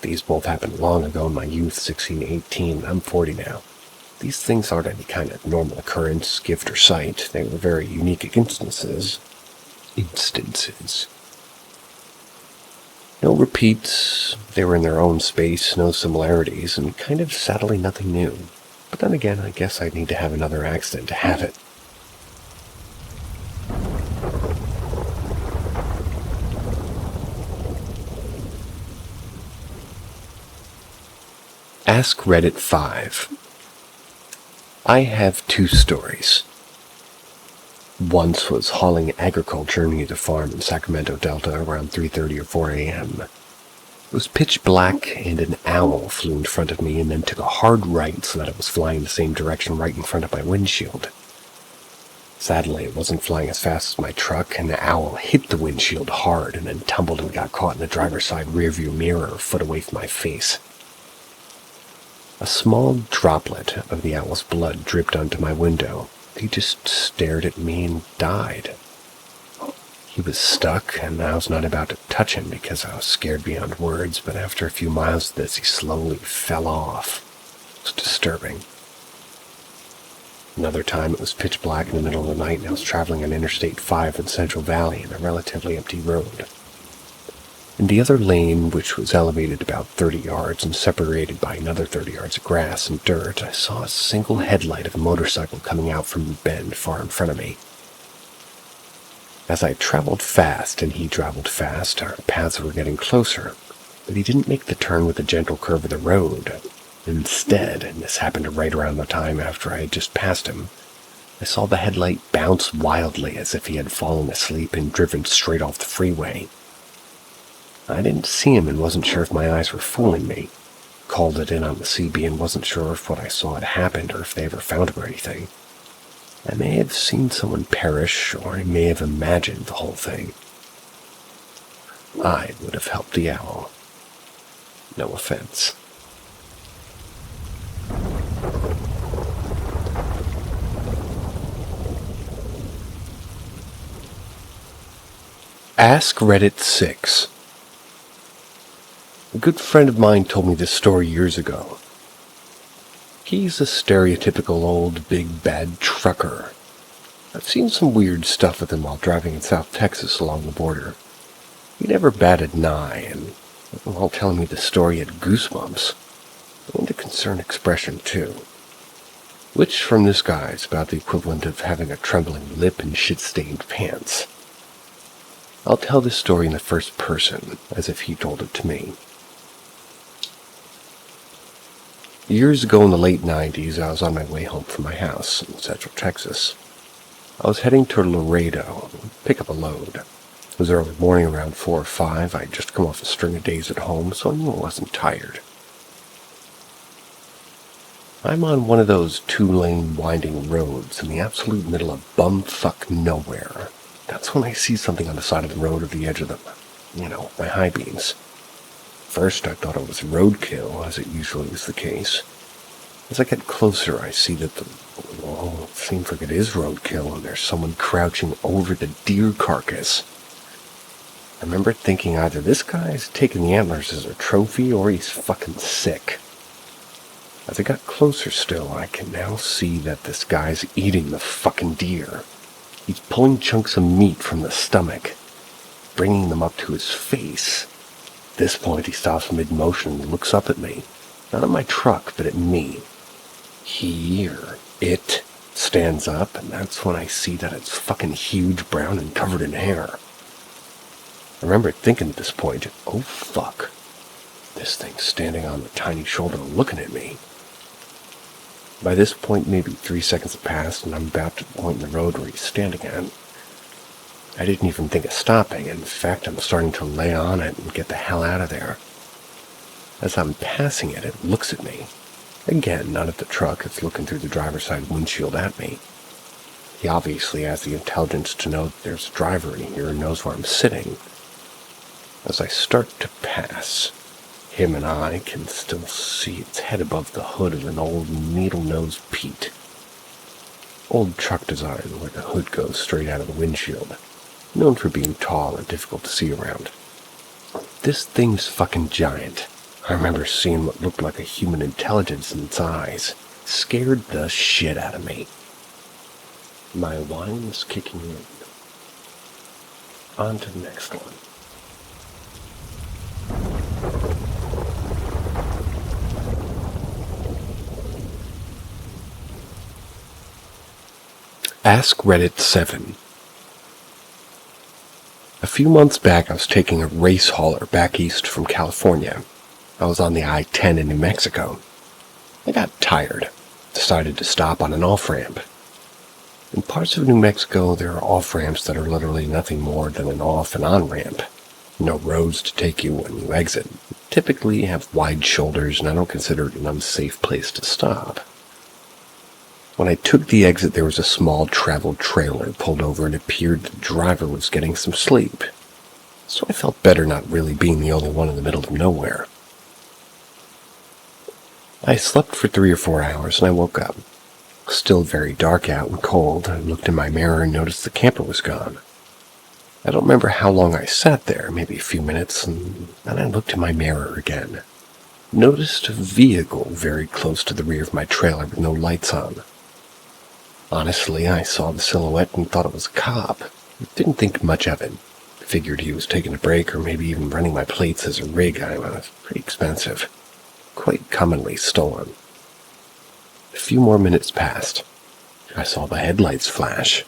These both happened long ago in my youth, 16, 18, I'm 40 now. These things aren't any kind of normal occurrence, gift, or sight. They were very unique instances. No repeats, they were in their own space, no similarities, and kind of sadly nothing new. But then again, I guess I'd need to have another accident to have it. Ask Reddit 5. I have 2 stories. Once was hauling agriculture near the farm in Sacramento Delta around 3:30 or 4 a.m. It was pitch black, and an owl flew in front of me and then took a hard right so that it was flying the same direction right in front of my windshield. Sadly, it wasn't flying as fast as my truck, and the owl hit the windshield hard and then tumbled and got caught in the driver's side rearview mirror a foot away from my face. A small droplet of the owl's blood dripped onto my window. He just stared at me and died. He was stuck, and I was not about to touch him because I was scared beyond words, but after a few miles of this, he slowly fell off. It was disturbing. Another time, it was pitch black in the middle of the night, and I was traveling on Interstate 5 in Central Valley in a relatively empty road. In the other lane, which was elevated about 30 yards and separated by another 30 yards of grass and dirt, I saw a single headlight of a motorcycle coming out from the bend far in front of me. As I traveled fast and he traveled fast, our paths were getting closer, but he didn't make the turn with the gentle curve of the road. Instead, and this happened right around the time after I had just passed him, I saw the headlight bounce wildly as if he had fallen asleep and driven straight off the freeway. I didn't see him and wasn't sure if my eyes were fooling me. Called it in on the CB and wasn't sure if what I saw had happened or if they ever found him or anything. I may have seen someone perish, or I may have imagined the whole thing. I would have helped the owl. No offense. Ask Reddit 6. A good friend of mine told me this story years ago. He's a stereotypical old big bad trucker. I've seen some weird stuff with him while driving in South Texas along the border. He never batted an eye, and while telling me the story had goosebumps, and a concerned expression too. Which from this guy is about the equivalent of having a trembling lip and shit-stained pants. I'll tell this story in the first person, as if he told it to me. Years ago in the late 90s, I was on my way home from my house in Central Texas. I was heading to Laredo to pick up a load. It was early morning, around 4 or 5. I'd just come off a string of days at home, so I knew I wasn't tired. I'm on one of those 2-lane winding roads in the absolute middle of bumfuck nowhere. That's when I see something on the side of the road or the edge of my high beams. First, I thought it was roadkill, as it usually is the case. As I get closer, I see that it seems like it is roadkill, and there's someone crouching over the deer carcass. I remember thinking either this guy's taking the antlers as a trophy, or he's fucking sick. As I got closer still, I can now see that this guy's eating the fucking deer. He's pulling chunks of meat from the stomach, bringing them up to his face. At this point, he stops mid-motion and looks up at me. Not at my truck, but at me. It stands up, and that's when I see that it's fucking huge, brown, and covered in hair. I remember thinking at this point, oh fuck, this thing's standing on the tiny shoulder looking at me. By this point, maybe 3 seconds have passed, and I'm about to the point in the road where he's standing at. I didn't even think of stopping. In fact, I'm starting to lay on it and get the hell out of there. As I'm passing it, it looks at me. Again, not at the truck, it's looking through the driver's side windshield at me. He obviously has the intelligence to know that there's a driver in here and knows where I'm sitting. As I start to pass, him and I can still see its head above the hood of an old needle-nosed Pete. Old truck design where the hood goes straight out of the windshield, known for being tall and difficult to see around. This thing's fucking giant. I remember seeing what looked like a human intelligence in its eyes. Scared the shit out of me. My wine is kicking in. On to the next one. Ask Reddit 7. A few months back, I was taking a race hauler back east from California. I was on the I-10 in New Mexico. I got tired, decided to stop on an off-ramp. In parts of New Mexico, there are off-ramps that are literally nothing more than an off and on-ramp. No roads to take you when you exit. Typically, you have wide shoulders, and I don't consider it an unsafe place to stop. When I took the exit, there was a small traveled trailer pulled over and it appeared the driver was getting some sleep. So I felt better not really being the only one in the middle of nowhere. I slept for 3 or 4 hours and I woke up. Still very dark out and cold. I looked in my mirror and noticed the camper was gone. I don't remember how long I sat there, maybe a few minutes, and then I looked in my mirror again. Noticed a vehicle very close to the rear of my trailer with no lights on. Honestly, I saw the silhouette and thought it was a cop. Didn't think much of it. Figured he was taking a break or maybe even running my plates as a rig. I was pretty expensive. Quite commonly stolen. A few more minutes passed. I saw the headlights flash.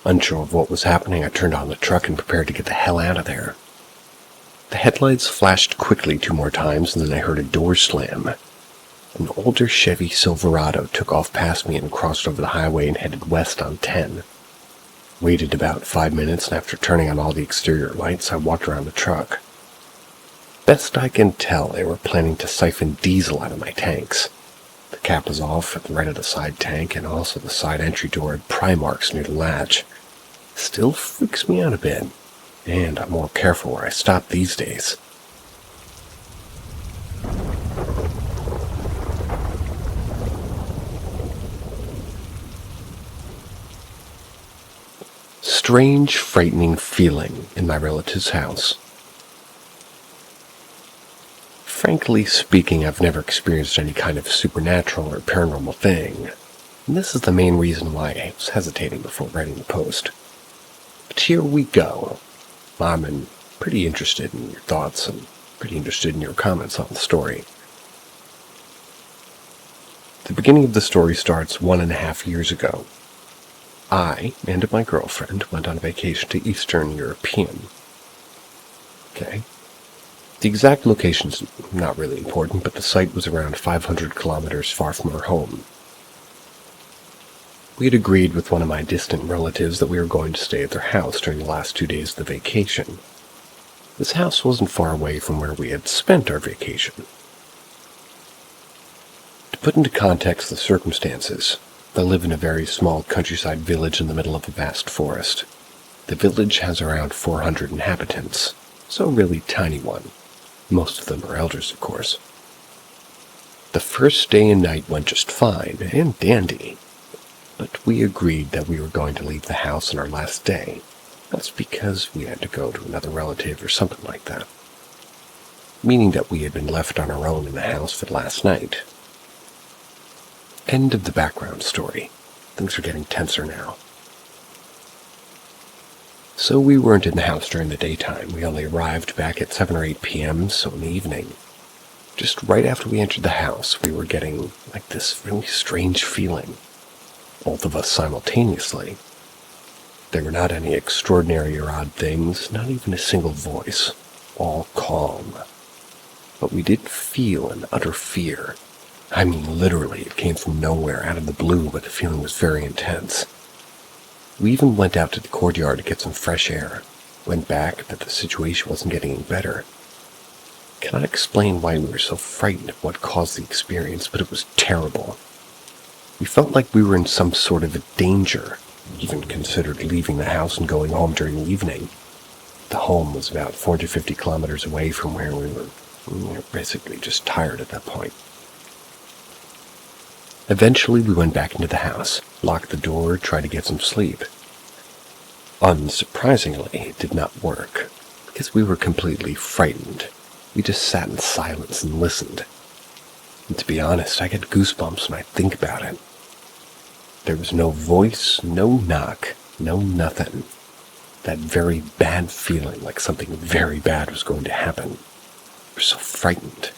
Unsure of what was happening, I turned on the truck and prepared to get the hell out of there. The headlights flashed quickly 2 more times and then I heard a door slam. An older Chevy Silverado took off past me and crossed over the highway and headed west on 10. Waited about 5 minutes, and after turning on all the exterior lights, I walked around the truck. Best I can tell, they were planning to siphon diesel out of my tanks. The cap was off at the right of the side tank, and also the side entry door had pry marks near the latch. Still freaks me out a bit, and I'm more careful where I stop these days. Strange, frightening feeling in my relative's house. Frankly speaking, I've never experienced any kind of supernatural or paranormal thing, and this is the main reason why I was hesitating before writing the post. But here we go. I'm pretty interested in your thoughts and pretty interested in your comments on the story. The beginning of the story starts 1.5 years ago. I and my girlfriend went on a vacation to Eastern European. Okay. The exact location's not really important, but the site was around 500 kilometers far from our home. We had agreed with one of my distant relatives that we were going to stay at their house during the last 2 days of the vacation. This house wasn't far away from where we had spent our vacation. To put into context the circumstances, I live in a very small countryside village in the middle of a vast forest. The village has around 400 inhabitants, so a really tiny one. Most of them are elders, of course. The first day and night went just fine and dandy, but we agreed that we were going to leave the house on our last day. That's because we had to go to another relative or something like that. Meaning that we had been left on our own in the house for the last night. End of the background story. Things are getting tenser now. So we weren't in the house during the daytime. We only arrived back at 7 or 8 p.m., so in the evening. Just right after we entered the house, we were getting like this really strange feeling. Both of us simultaneously. There were not any extraordinary or odd things, not even a single voice. All calm. But we did feel an utter fear. I mean, literally, it came from nowhere, out of the blue, but the feeling was very intense. We even went out to the courtyard to get some fresh air. Went back, but the situation wasn't getting any better. Cannot explain why we were so frightened of what caused the experience, but it was terrible. We felt like we were in some sort of a danger. Even considered leaving the house and going home during the evening. The home was about 450 kilometers away from where we were. We were basically just tired at that point. Eventually, we went back into the house, locked the door, tried to get some sleep. Unsurprisingly, it did not work, because we were completely frightened. We just sat in silence and listened. And to be honest, I get goosebumps when I think about it. There was no voice, no knock, no nothing. That very bad feeling like something very bad was going to happen. We were so frightened.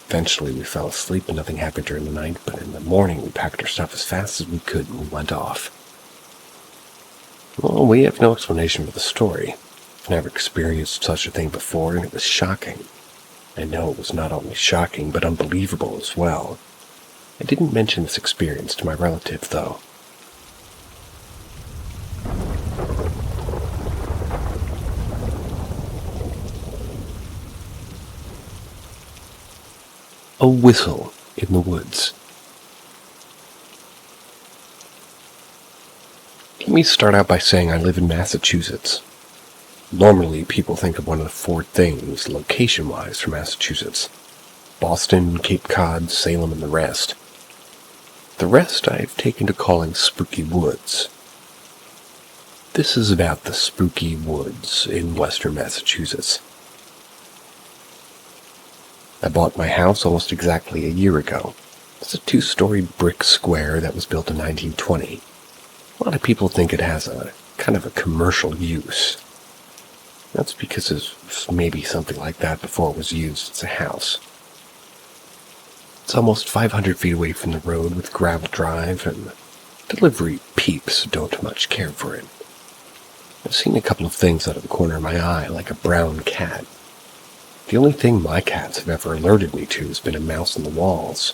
Eventually we fell asleep and nothing happened during the night, but in the morning we packed our stuff as fast as we could and we went off. Well, we have no explanation for the story. I've never experienced such a thing before, and it was shocking. I know it was not only shocking, but unbelievable as well. I didn't mention this experience to my relative, though. A whistle in the woods. Let me start out by saying I live in Massachusetts. Normally, people think of one of the 4 things, location-wise, for Massachusetts. Boston, Cape Cod, Salem, and the rest. The rest I've taken to calling spooky woods. This is about the spooky woods in western Massachusetts. I bought my house almost exactly a year ago. It's a 2-story brick square that was built in 1920. A lot of people think it has a kind of a commercial use. That's because there's maybe something like that before it was used as a house. It's almost 500 feet away from the road with gravel drive, and delivery peeps don't much care for it. I've seen a couple of things out of the corner of my eye, like a brown cat. The only thing my cats have ever alerted me to has been a mouse in the walls,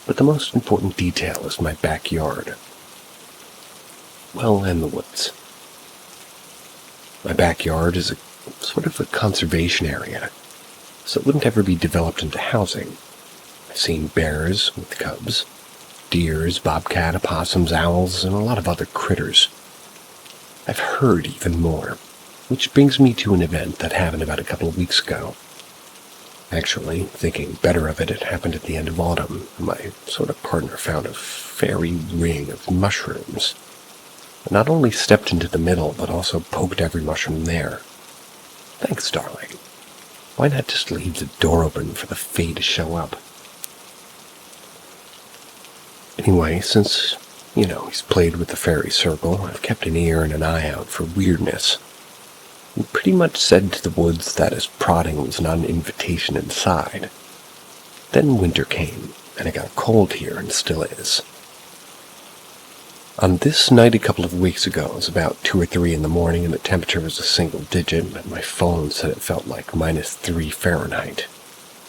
but the most important detail is my backyard. Well, and the woods. My backyard is a sort of a conservation area, so it wouldn't ever be developed into housing. I've seen bears with cubs, deers, bobcat, opossums, owls, and a lot of other critters. I've heard even more, which brings me to an event that happened about a couple of weeks ago. Actually, thinking better of it, it happened at the end of autumn. My sort of partner found a fairy ring of mushrooms. I not only stepped into the middle, but also poked every mushroom there. Thanks, darling. Why not just leave the door open for the fae to show up? Anyway, since, he's played with the fairy circle, I've kept an ear and an eye out for weirdness. He pretty much said to the woods that his prodding was not an invitation inside. Then winter came, and it got cold here, and still is. On this night a couple of weeks ago, it was about 2 or 3 in the morning, and the temperature was a single digit, and my phone said it felt like -3 Fahrenheit.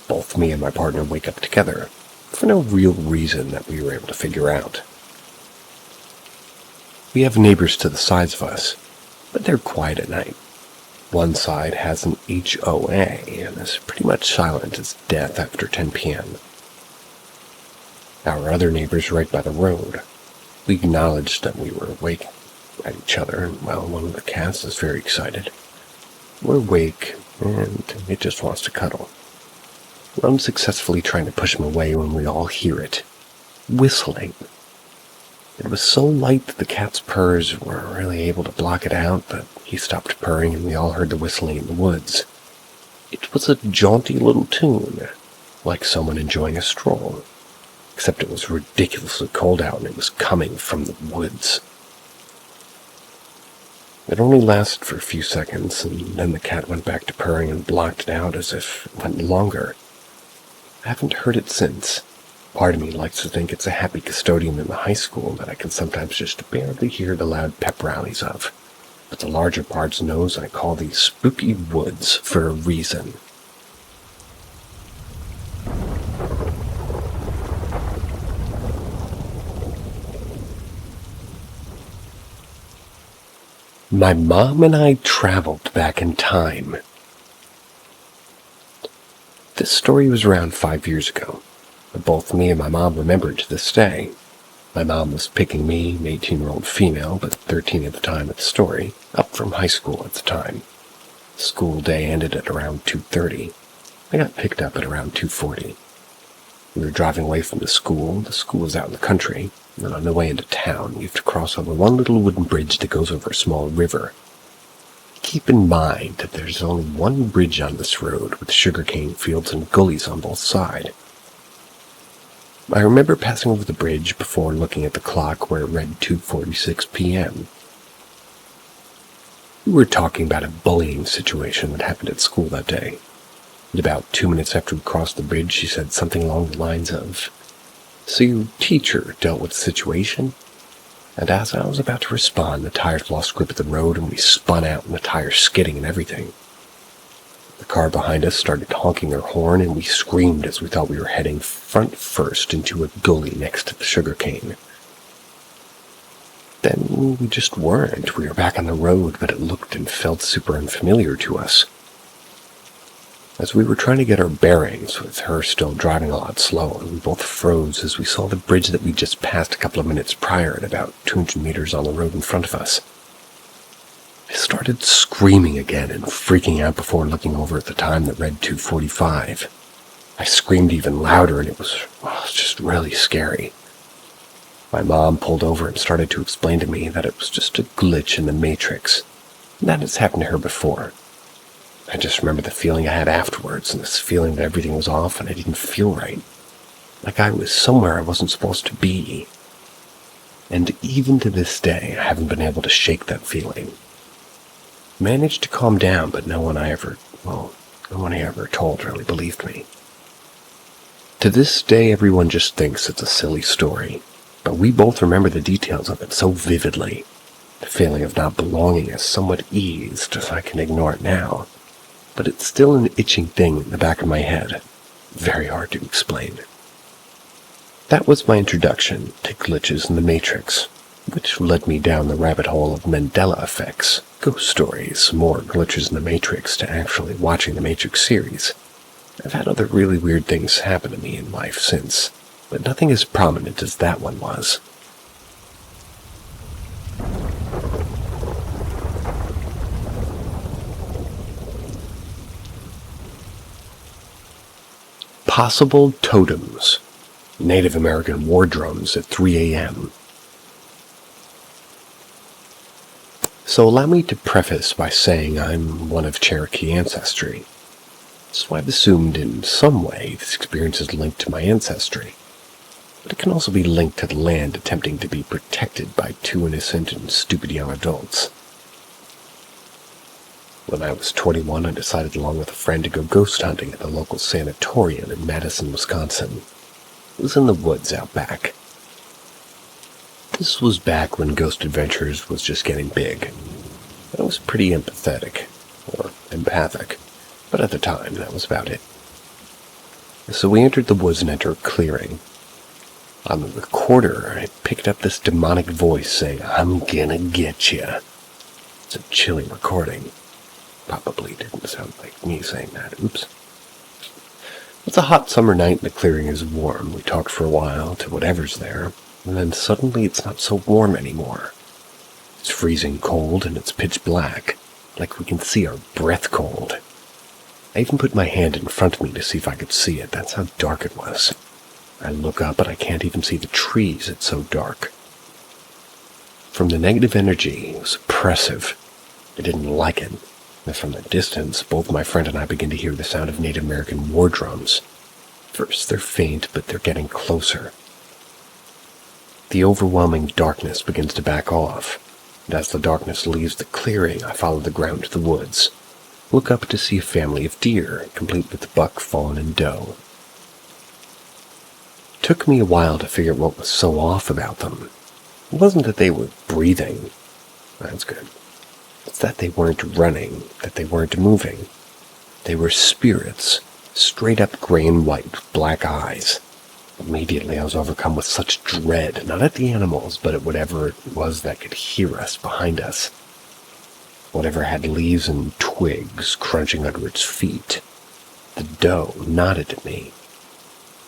Both me and my partner wake up together, for no real reason that we were able to figure out. We have neighbors to the sides of us, but they're quiet at night. One side has an HOA and is pretty much silent as death after 10 p.m. Our other neighbors right by the road. We acknowledged that we were awake at each other, and one of the cats is very excited. We're awake, and it just wants to cuddle. We're unsuccessfully trying to push him away when we all hear it. Whistling. It was so light that the cat's purrs weren't really able to block it out, but he stopped purring and we all heard the whistling in the woods. It was a jaunty little tune, like someone enjoying a stroll. Except it was ridiculously cold out and it was coming from the woods. It only lasted for a few seconds, and then the cat went back to purring and blocked it out as if it went longer. I haven't heard it since. Part of me likes to think it's a happy custodian in the high school that I can sometimes just barely hear the loud pep rallies of. But the larger parts knows I call these spooky woods for a reason. My mom and I traveled back in time. This story was around 5 years ago, but both me and my mom remember it to this day. My mom was picking me, an 18-year-old female, but 13 at the time of the story, up from high school at the time. The school day ended at around 2:30. I got picked up at around 2:40. We were driving away from the school. The school was out in the country, and on the way into town, you have to cross over one little wooden bridge that goes over a small river. Keep in mind that there's only one bridge on this road with sugarcane fields and gullies on both sides. I remember passing over the bridge before looking at the clock where it read 2:46 p.m. We were talking about a bullying situation that happened at school that day. And about 2 minutes after we crossed the bridge, she said something along the lines of, "So your teacher dealt with the situation?" And as I was about to respond, the tires lost grip of the road and we spun out and the tires skidding and everything. The car behind us started honking her horn and we screamed as we thought we were heading front first into a gully next to the sugarcane. Then we just weren't. We were back on the road, but it looked and felt super unfamiliar to us. As we were trying to get our bearings, with her still driving a lot slower, we both froze as we saw the bridge that we just passed a couple of minutes prior at about 200 meters on the road in front of us. I started screaming again and freaking out before looking over at the time that read 2:45. I screamed even louder and it was just really scary. My mom pulled over and started to explain to me that it was just a glitch in the Matrix, and that has happened to her before. I just remember the feeling I had afterwards, and this feeling that everything was off and I didn't feel right. Like I was somewhere I wasn't supposed to be. And even to this day, I haven't been able to shake that feeling. Managed to calm down, but no one I ever told really believed me. To this day, everyone just thinks it's a silly story, but we both remember the details of it so vividly. The feeling of not belonging is somewhat eased if I can ignore it now. But it's still an itching thing in the back of my head. Very hard to explain. That was my introduction to glitches in the Matrix, which led me down the rabbit hole of Mandela effects, ghost stories, more glitches in the Matrix, to actually watching the Matrix series. I've had other really weird things happen to me in life since, but nothing as prominent as that one was. Possible totems. Native American war drums at 3 a.m. So allow me to preface by saying I'm one of Cherokee ancestry. So I've assumed in some way this experience is linked to my ancestry. But it can also be linked to the land attempting to be protected by two innocent and stupid young adults. When I was 21, I decided along with a friend to go ghost hunting at the local sanatorium in Madison, Wisconsin. It was in the woods out back. This was back when Ghost Adventures was just getting big. I was pretty empathetic, or empathic, but at the time that was about it. So we entered the woods and entered a clearing. On the recorder, I picked up this demonic voice saying, "I'm gonna get ya." It's a chilling recording. Probably didn't sound like me saying that. Oops. It's a hot summer night and the clearing is warm. We talked for a while to whatever's there, and then suddenly it's not so warm anymore. It's freezing cold and it's pitch black, like we can see our breath cold. I even put my hand in front of me to see if I could see it. That's how dark it was. I look up and I can't even see the trees. It's so dark. From the negative energy, it was oppressive. I didn't like it. And from the distance, both my friend and I begin to hear the sound of Native American war drums. First, they're faint, but they're getting closer. The overwhelming darkness begins to back off. and as the darkness leaves the clearing, I follow the ground to the woods. Look up to see a family of deer, complete with buck, fawn, and doe. It took me a while to figure out what was so off about them. It wasn't that they were breathing. That's good. It's that they weren't running, that they weren't moving. They were spirits, straight up gray and white, with black eyes. Immediately I was overcome with such dread, not at the animals, but at whatever it was that could hear us behind us. Whatever had leaves and twigs crunching under its feet. The doe nodded at me.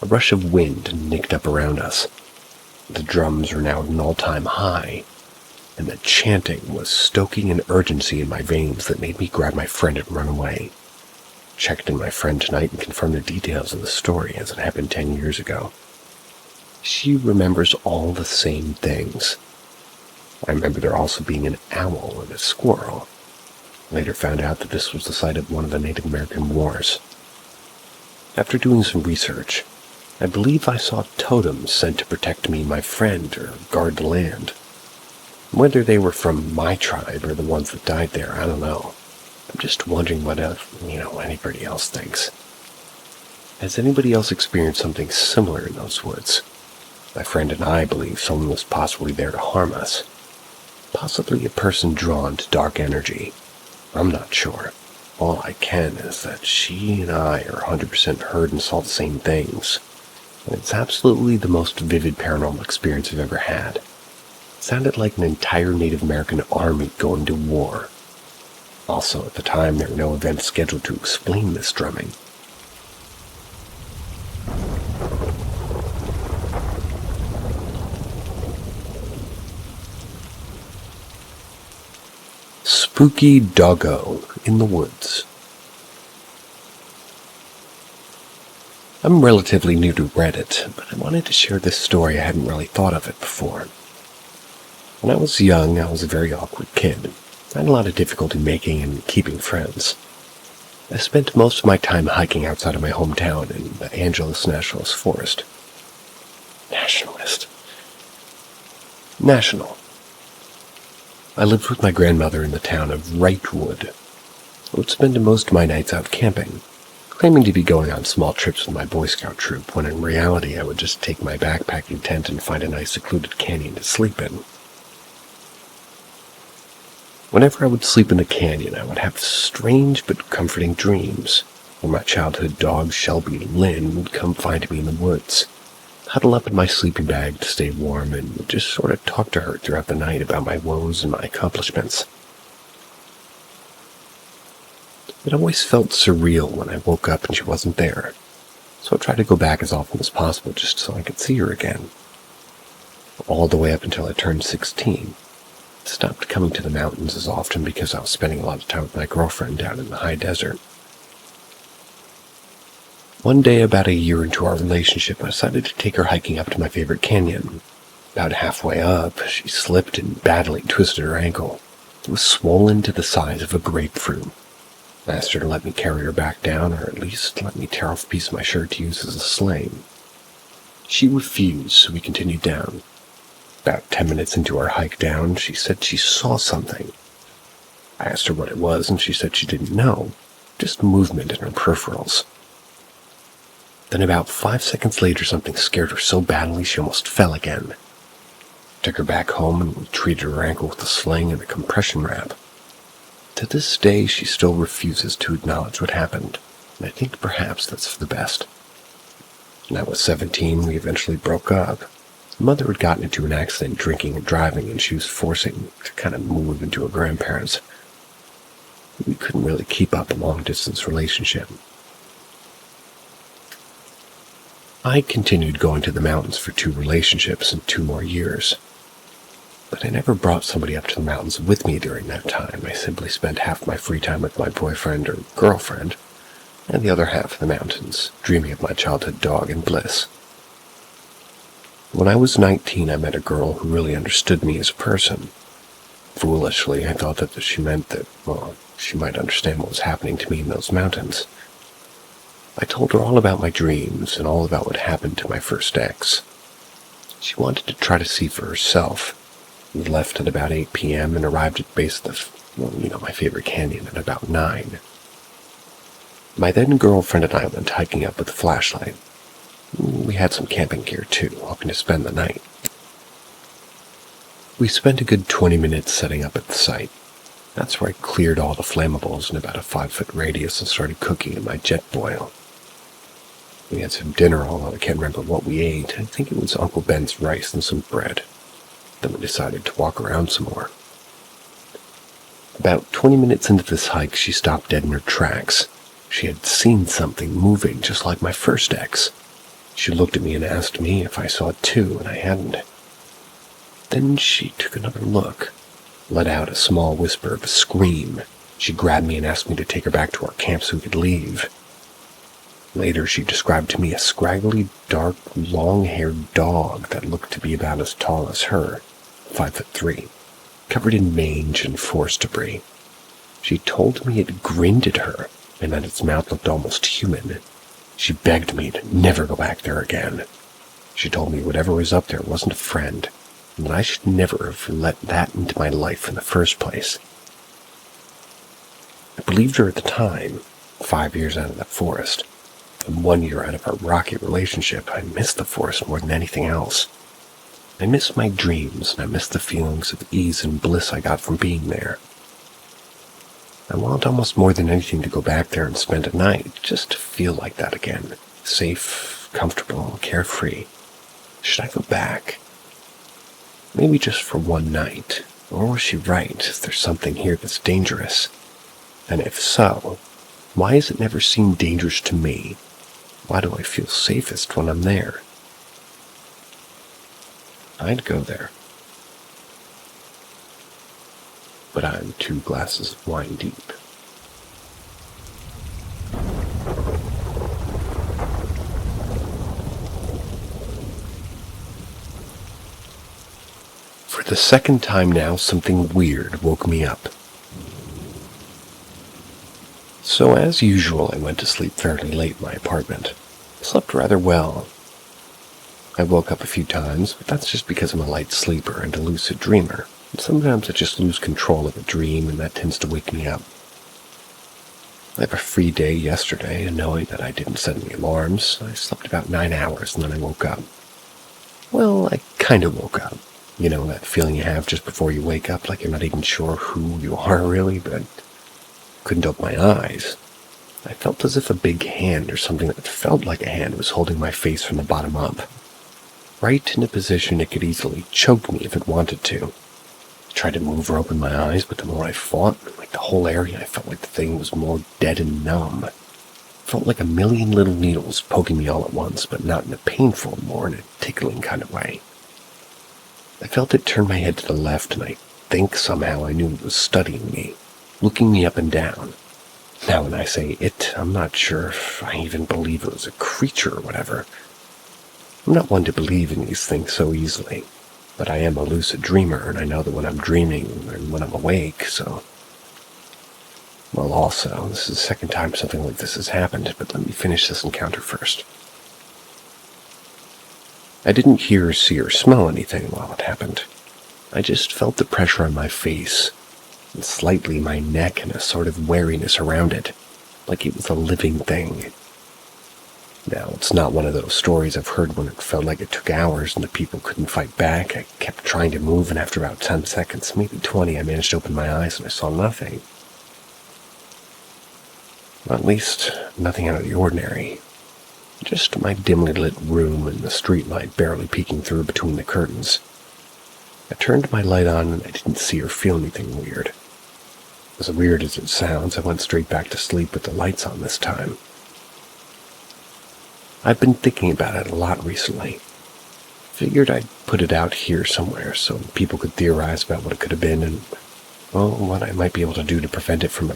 A rush of wind nicked up around us. The drums were now at an all-time high, and the chanting was stoking an urgency in my veins that made me grab my friend and run away. Checked in my friend tonight and confirmed the details of the story as it happened 10 years ago. She remembers all the same things. I remember there also being an owl and a squirrel. Later found out that this was the site of one of the Native American wars. After doing some research, I believe I saw totems sent to protect me and my friend or guard the land. Whether they were from my tribe or the ones that died there, I don't know. I'm just wondering what anybody else thinks. Has anybody else experienced something similar in those woods? My friend and I believe someone was possibly there to harm us. Possibly a person drawn to dark energy. I'm not sure. All I can is that she and I are 100% heard and saw the same things. And it's absolutely the most vivid paranormal experience I've ever had. It sounded like an entire Native American army going to war. Also, at the time, there were no events scheduled to explain this drumming. Spooky doggo in the woods. I'm relatively new to Reddit, but I wanted to share this story. I hadn't really thought of it before. When I was young, I was a very awkward kid. I had a lot of difficulty making and keeping friends. I spent most of my time hiking outside of my hometown in the Angeles Nationalist Forest. National. I lived with my grandmother in the town of Wrightwood. I would spend most of my nights out camping, claiming to be going on small trips with my Boy Scout troop, when in reality I would just take my backpacking tent and find a nice secluded canyon to sleep in. Whenever I would sleep in the canyon, I would have strange but comforting dreams, where my childhood dog Shelby Lynn would come find me in the woods, huddle up in my sleeping bag to stay warm, and just sort of talk to her throughout the night about my woes and my accomplishments. It always felt surreal when I woke up and she wasn't there, so I tried to go back as often as possible just so I could see her again. All the way up until I turned 16. I stopped coming to the mountains as often because I was spending a lot of time with my girlfriend down in the high desert. One day, about a year into our relationship, I decided to take her hiking up to my favorite canyon. About halfway up, she slipped and badly twisted her ankle. It was swollen to the size of a grapefruit. I asked her to let me carry her back down, or at least let me tear off a piece of my shirt to use as a sling. She refused, so we continued down. About 10 minutes into our hike down, she said she saw something. I asked her what it was, and she said she didn't know, just movement in her peripherals. Then about 5 seconds later, something scared her so badly she almost fell again. Took her back home and we treated her ankle with a sling and a compression wrap. To this day, she still refuses to acknowledge what happened, and I think perhaps that's for the best. When I was 17, we eventually broke up. My mother had gotten into an accident drinking and driving, and she was forcing to kind of move into her grandparents. We couldn't really keep up a long-distance relationship. I continued going to the mountains for 2 relationships and 2 more years. But I never brought somebody up to the mountains with me during that time. I simply spent half my free time with my boyfriend or girlfriend, and the other half in the mountains, dreaming of my childhood dog and bliss. When I was 19, I met a girl who really understood me as a person. Foolishly, I thought that she meant that, she might understand what was happening to me in those mountains. I told her all about my dreams and all about what happened to my first ex. She wanted to try to see for herself, We left at about 8 p.m. and arrived at base of my favorite canyon at about 9. My then girlfriend and I went hiking up with a flashlight. We had some camping gear too, hoping to spend the night. We spent a good 20 minutes setting up at the site. That's where I cleared all the flammables in about a 5-foot radius and started cooking in my jet boil. We had some dinner, although I can't remember what we ate. I think it was Uncle Ben's rice and some bread. Then we decided to walk around some more. About 20 minutes into this hike, she stopped dead in her tracks. She had seen something moving just like my first ex. She looked at me and asked me if I saw it too, and I hadn't. Then she took another look, let out a small whisper of a scream. She grabbed me and asked me to take her back to our camp so we could leave. Later, she described to me a scraggly, dark, long-haired dog that looked to be about as tall as her, 5'3", covered in mange and forest debris. She told me it grinned at her and that its mouth looked almost human. She begged me to never go back there again. She told me whatever was up there wasn't a friend, and that I should never have let that into my life in the first place. I believed her at the time, 5 years out of that forest. And 1 year out of our rocky relationship, I missed the forest more than anything else. I missed my dreams, and I missed the feelings of ease and bliss I got from being there. I want almost more than anything to go back there and spend a night, just to feel like that again. Safe, comfortable, carefree. Should I go back? Maybe just for one night. Or was she right? Is there something here that's dangerous? And if so, why has it never seemed dangerous to me? Why do I feel safest when I'm there? I'd go there. But I'm 2 glasses of wine deep. For the second time now, something weird woke me up. So as usual, I went to sleep fairly late in my apartment. I slept rather well. I woke up a few times, but that's just because I'm a light sleeper and a lucid dreamer. And sometimes I just lose control of a dream, and that tends to wake me up. I have a free day yesterday, and knowing that I didn't set any alarms, I slept about 9 hours, and then I woke up. Well, I kind of woke up. You know, that feeling you have just before you wake up, like you're not even sure who you are really, but couldn't open my eyes. I felt as if a big hand, or something that felt like a hand, was holding my face from the bottom up. Right in a position it could easily choke me if it wanted to. I tried to move or open my eyes, but the more I fought, like the whole area, I felt like the thing was more dead and numb. It felt like a million little needles poking me all at once, but not in a painful, more in a tickling kind of way. I felt it turn my head to the left, and I think somehow I knew it was studying me, looking me up and down. Now when I say it, I'm not sure if I even believe it was a creature or whatever. I'm not one to believe in these things so easily, but I am a lucid dreamer, and I know that when I'm dreaming and when I'm awake, so... Well, also, this is the second time something like this has happened, but let me finish this encounter first. I didn't hear, see, or smell anything while it happened. I just felt the pressure on my face, and slightly my neck and a sort of wariness around it, like it was a living thing. Now, it's not one of those stories I've heard when it felt like it took hours and the people couldn't fight back. I kept trying to move, and after about 10 seconds, maybe 20, I managed to open my eyes and I saw nothing. Well, at least, nothing out of the ordinary. Just my dimly lit room and the streetlight barely peeking through between the curtains. I turned my light on and I didn't see or feel anything weird. As weird as it sounds, I went straight back to sleep with the lights on this time. I've been thinking about it a lot recently. Figured I'd put it out here somewhere so people could theorize about what it could have been and, well, what I might be able to do to prevent it from,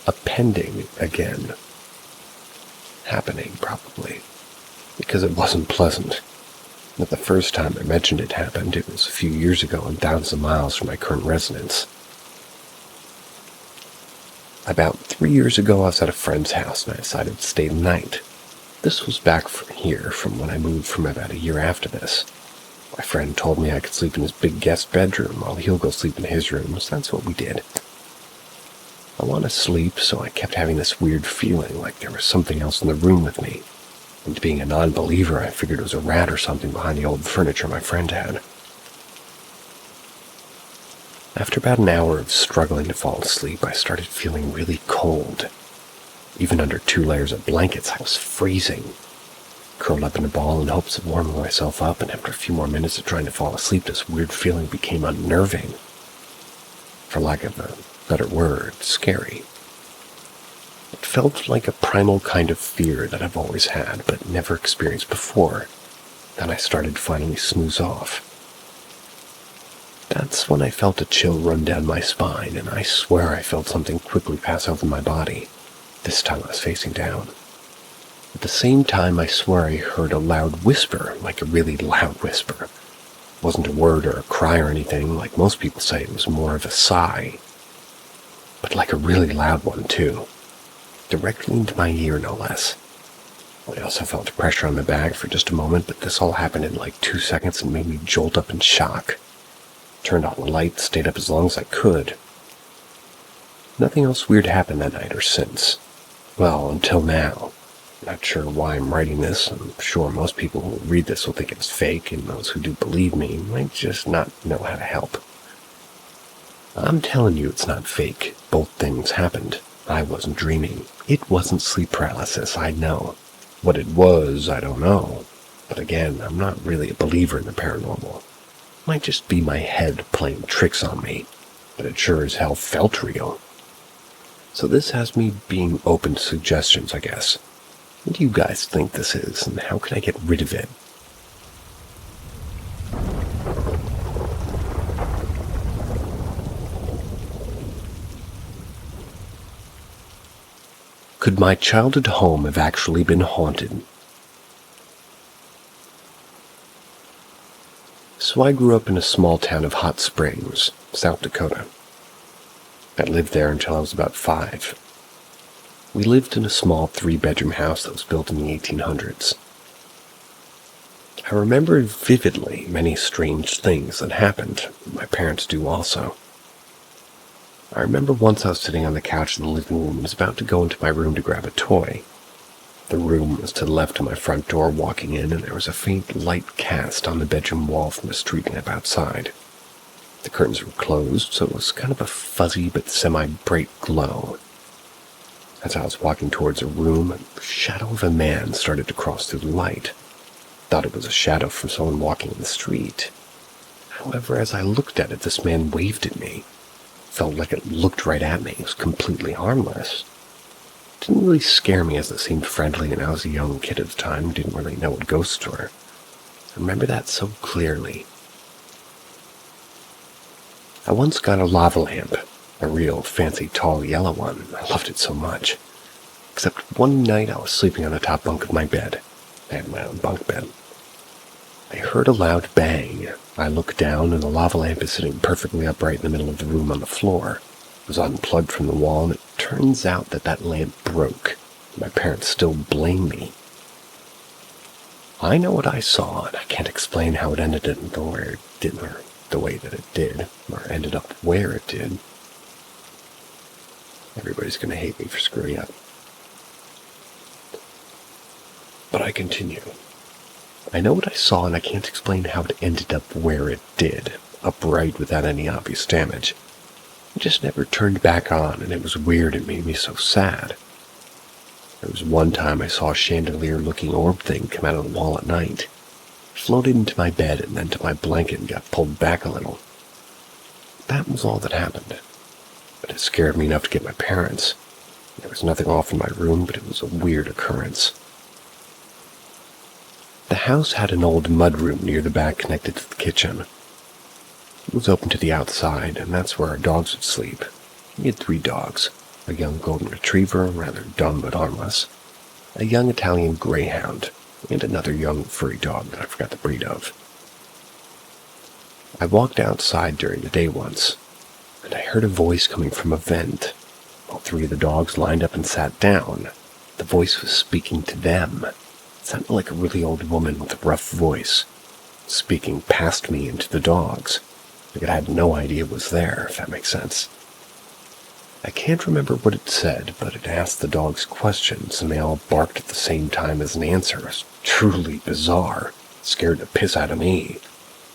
appending again. Happening, probably. Because it wasn't pleasant. But the first time I mentioned it happened, it was a few years ago and thousands of miles from my current residence. About 3 years ago, I was at a friend's house and I decided to stay the night. This was back from when I moved from about a year after this. My friend told me I could sleep in his big guest bedroom while he'll go sleep in his room, so that's what we did. I wanted to sleep, so I kept having this weird feeling like there was something else in the room with me. And being a non-believer, I figured it was a rat or something behind the old furniture my friend had. After about an hour of struggling to fall asleep, I started feeling really cold. Even under 2 layers of blankets, I was freezing. Curled up in a ball in hopes of warming myself up, and after a few more minutes of trying to fall asleep, this weird feeling became unnerving. For lack of a better word, scary. It felt like a primal kind of fear that I've always had, but never experienced before. Then I started to finally snooze off. That's when I felt a chill run down my spine, and I swear I felt something quickly pass over my body. This time I was facing down. At the same time, I swear I heard a loud whisper, like a really loud whisper. It wasn't a word or a cry or anything, like most people say. It was more of a sigh. But like a really loud one, too. Directly into my ear, no less. I also felt pressure on my back for just a moment, but this all happened in like 2 seconds and made me jolt up in shock. Turned on the light, stayed up as long as I could. Nothing else weird happened that night or since. Well, until now. Not sure why I'm writing this. I'm sure most people who read this will think it's fake, and those who do believe me might just not know how to help. I'm telling you it's not fake. Both things happened. I wasn't dreaming. It wasn't sleep paralysis, I know. What it was, I don't know. But again, I'm not really a believer in the paranormal. It might just be my head playing tricks on me, but it sure as hell felt real. So this has me being open to suggestions, I guess. What do you guys think this is, and how can I get rid of it? Could my childhood home have actually been haunted? So I grew up in a small town of Hot Springs, South Dakota. I lived there until I was about 5. We lived in a small 3-bedroom house that was built in the 1800s. I remember vividly many strange things that happened. My parents do also. I remember once I was sitting on the couch in the living room and was about to go into my room to grab a toy. The room was to the left of my front door walking in, and there was a faint light cast on the bedroom wall from a street lamp outside. The curtains were closed, so it was kind of a fuzzy but semi-bright glow. As I was walking towards a room, the shadow of a man started to cross through the light. Thought it was a shadow from someone walking in the street. However, as I looked at it, this man waved at me. Felt like it looked right at me. It was completely harmless. It didn't really scare me as it seemed friendly, and I was a young kid at the time who didn't really know what ghosts were. I remember that so clearly. I once got a lava lamp. A real fancy tall yellow one. I loved it so much. Except one night I was sleeping on the top bunk of my bed. I had my own bunk bed. I heard a loud bang. I looked down and the lava lamp is sitting perfectly upright in the middle of the room on the floor. It was unplugged from the wall, and it turns out that lamp broke. My parents still blame me. I know what I saw, and I can't explain how it ended up where it did, or the way that it did, or ended up where it did. Everybody's going to hate me for screwing up. But I continue. I know what I saw, and I can't explain how it ended up where it did, upright without any obvious damage. It just never turned back on, and it was weird. It made me so sad. There was one time I saw a chandelier-looking orb thing come out of the wall at night. It floated into my bed and then to my blanket and got pulled back a little. That was all that happened. But it scared me enough to get my parents. There was nothing off in my room, but it was a weird occurrence. The house had an old mudroom near the back connected to the kitchen. It was open to the outside, and that's where our dogs would sleep. We had 3 dogs, a young golden retriever, rather dumb but harmless, a young Italian greyhound, and another young furry dog that I forgot the breed of. I walked outside during the day once, and I heard a voice coming from a vent. All 3 of the dogs lined up and sat down. The voice was speaking to them. It sounded like a really old woman with a rough voice. speaking past me into the dogs. Like it had no idea it was there, if that makes sense. I can't remember what it said, but it asked the dogs questions, and they all barked at the same time as an answer. It was truly bizarre. It scared the piss out of me.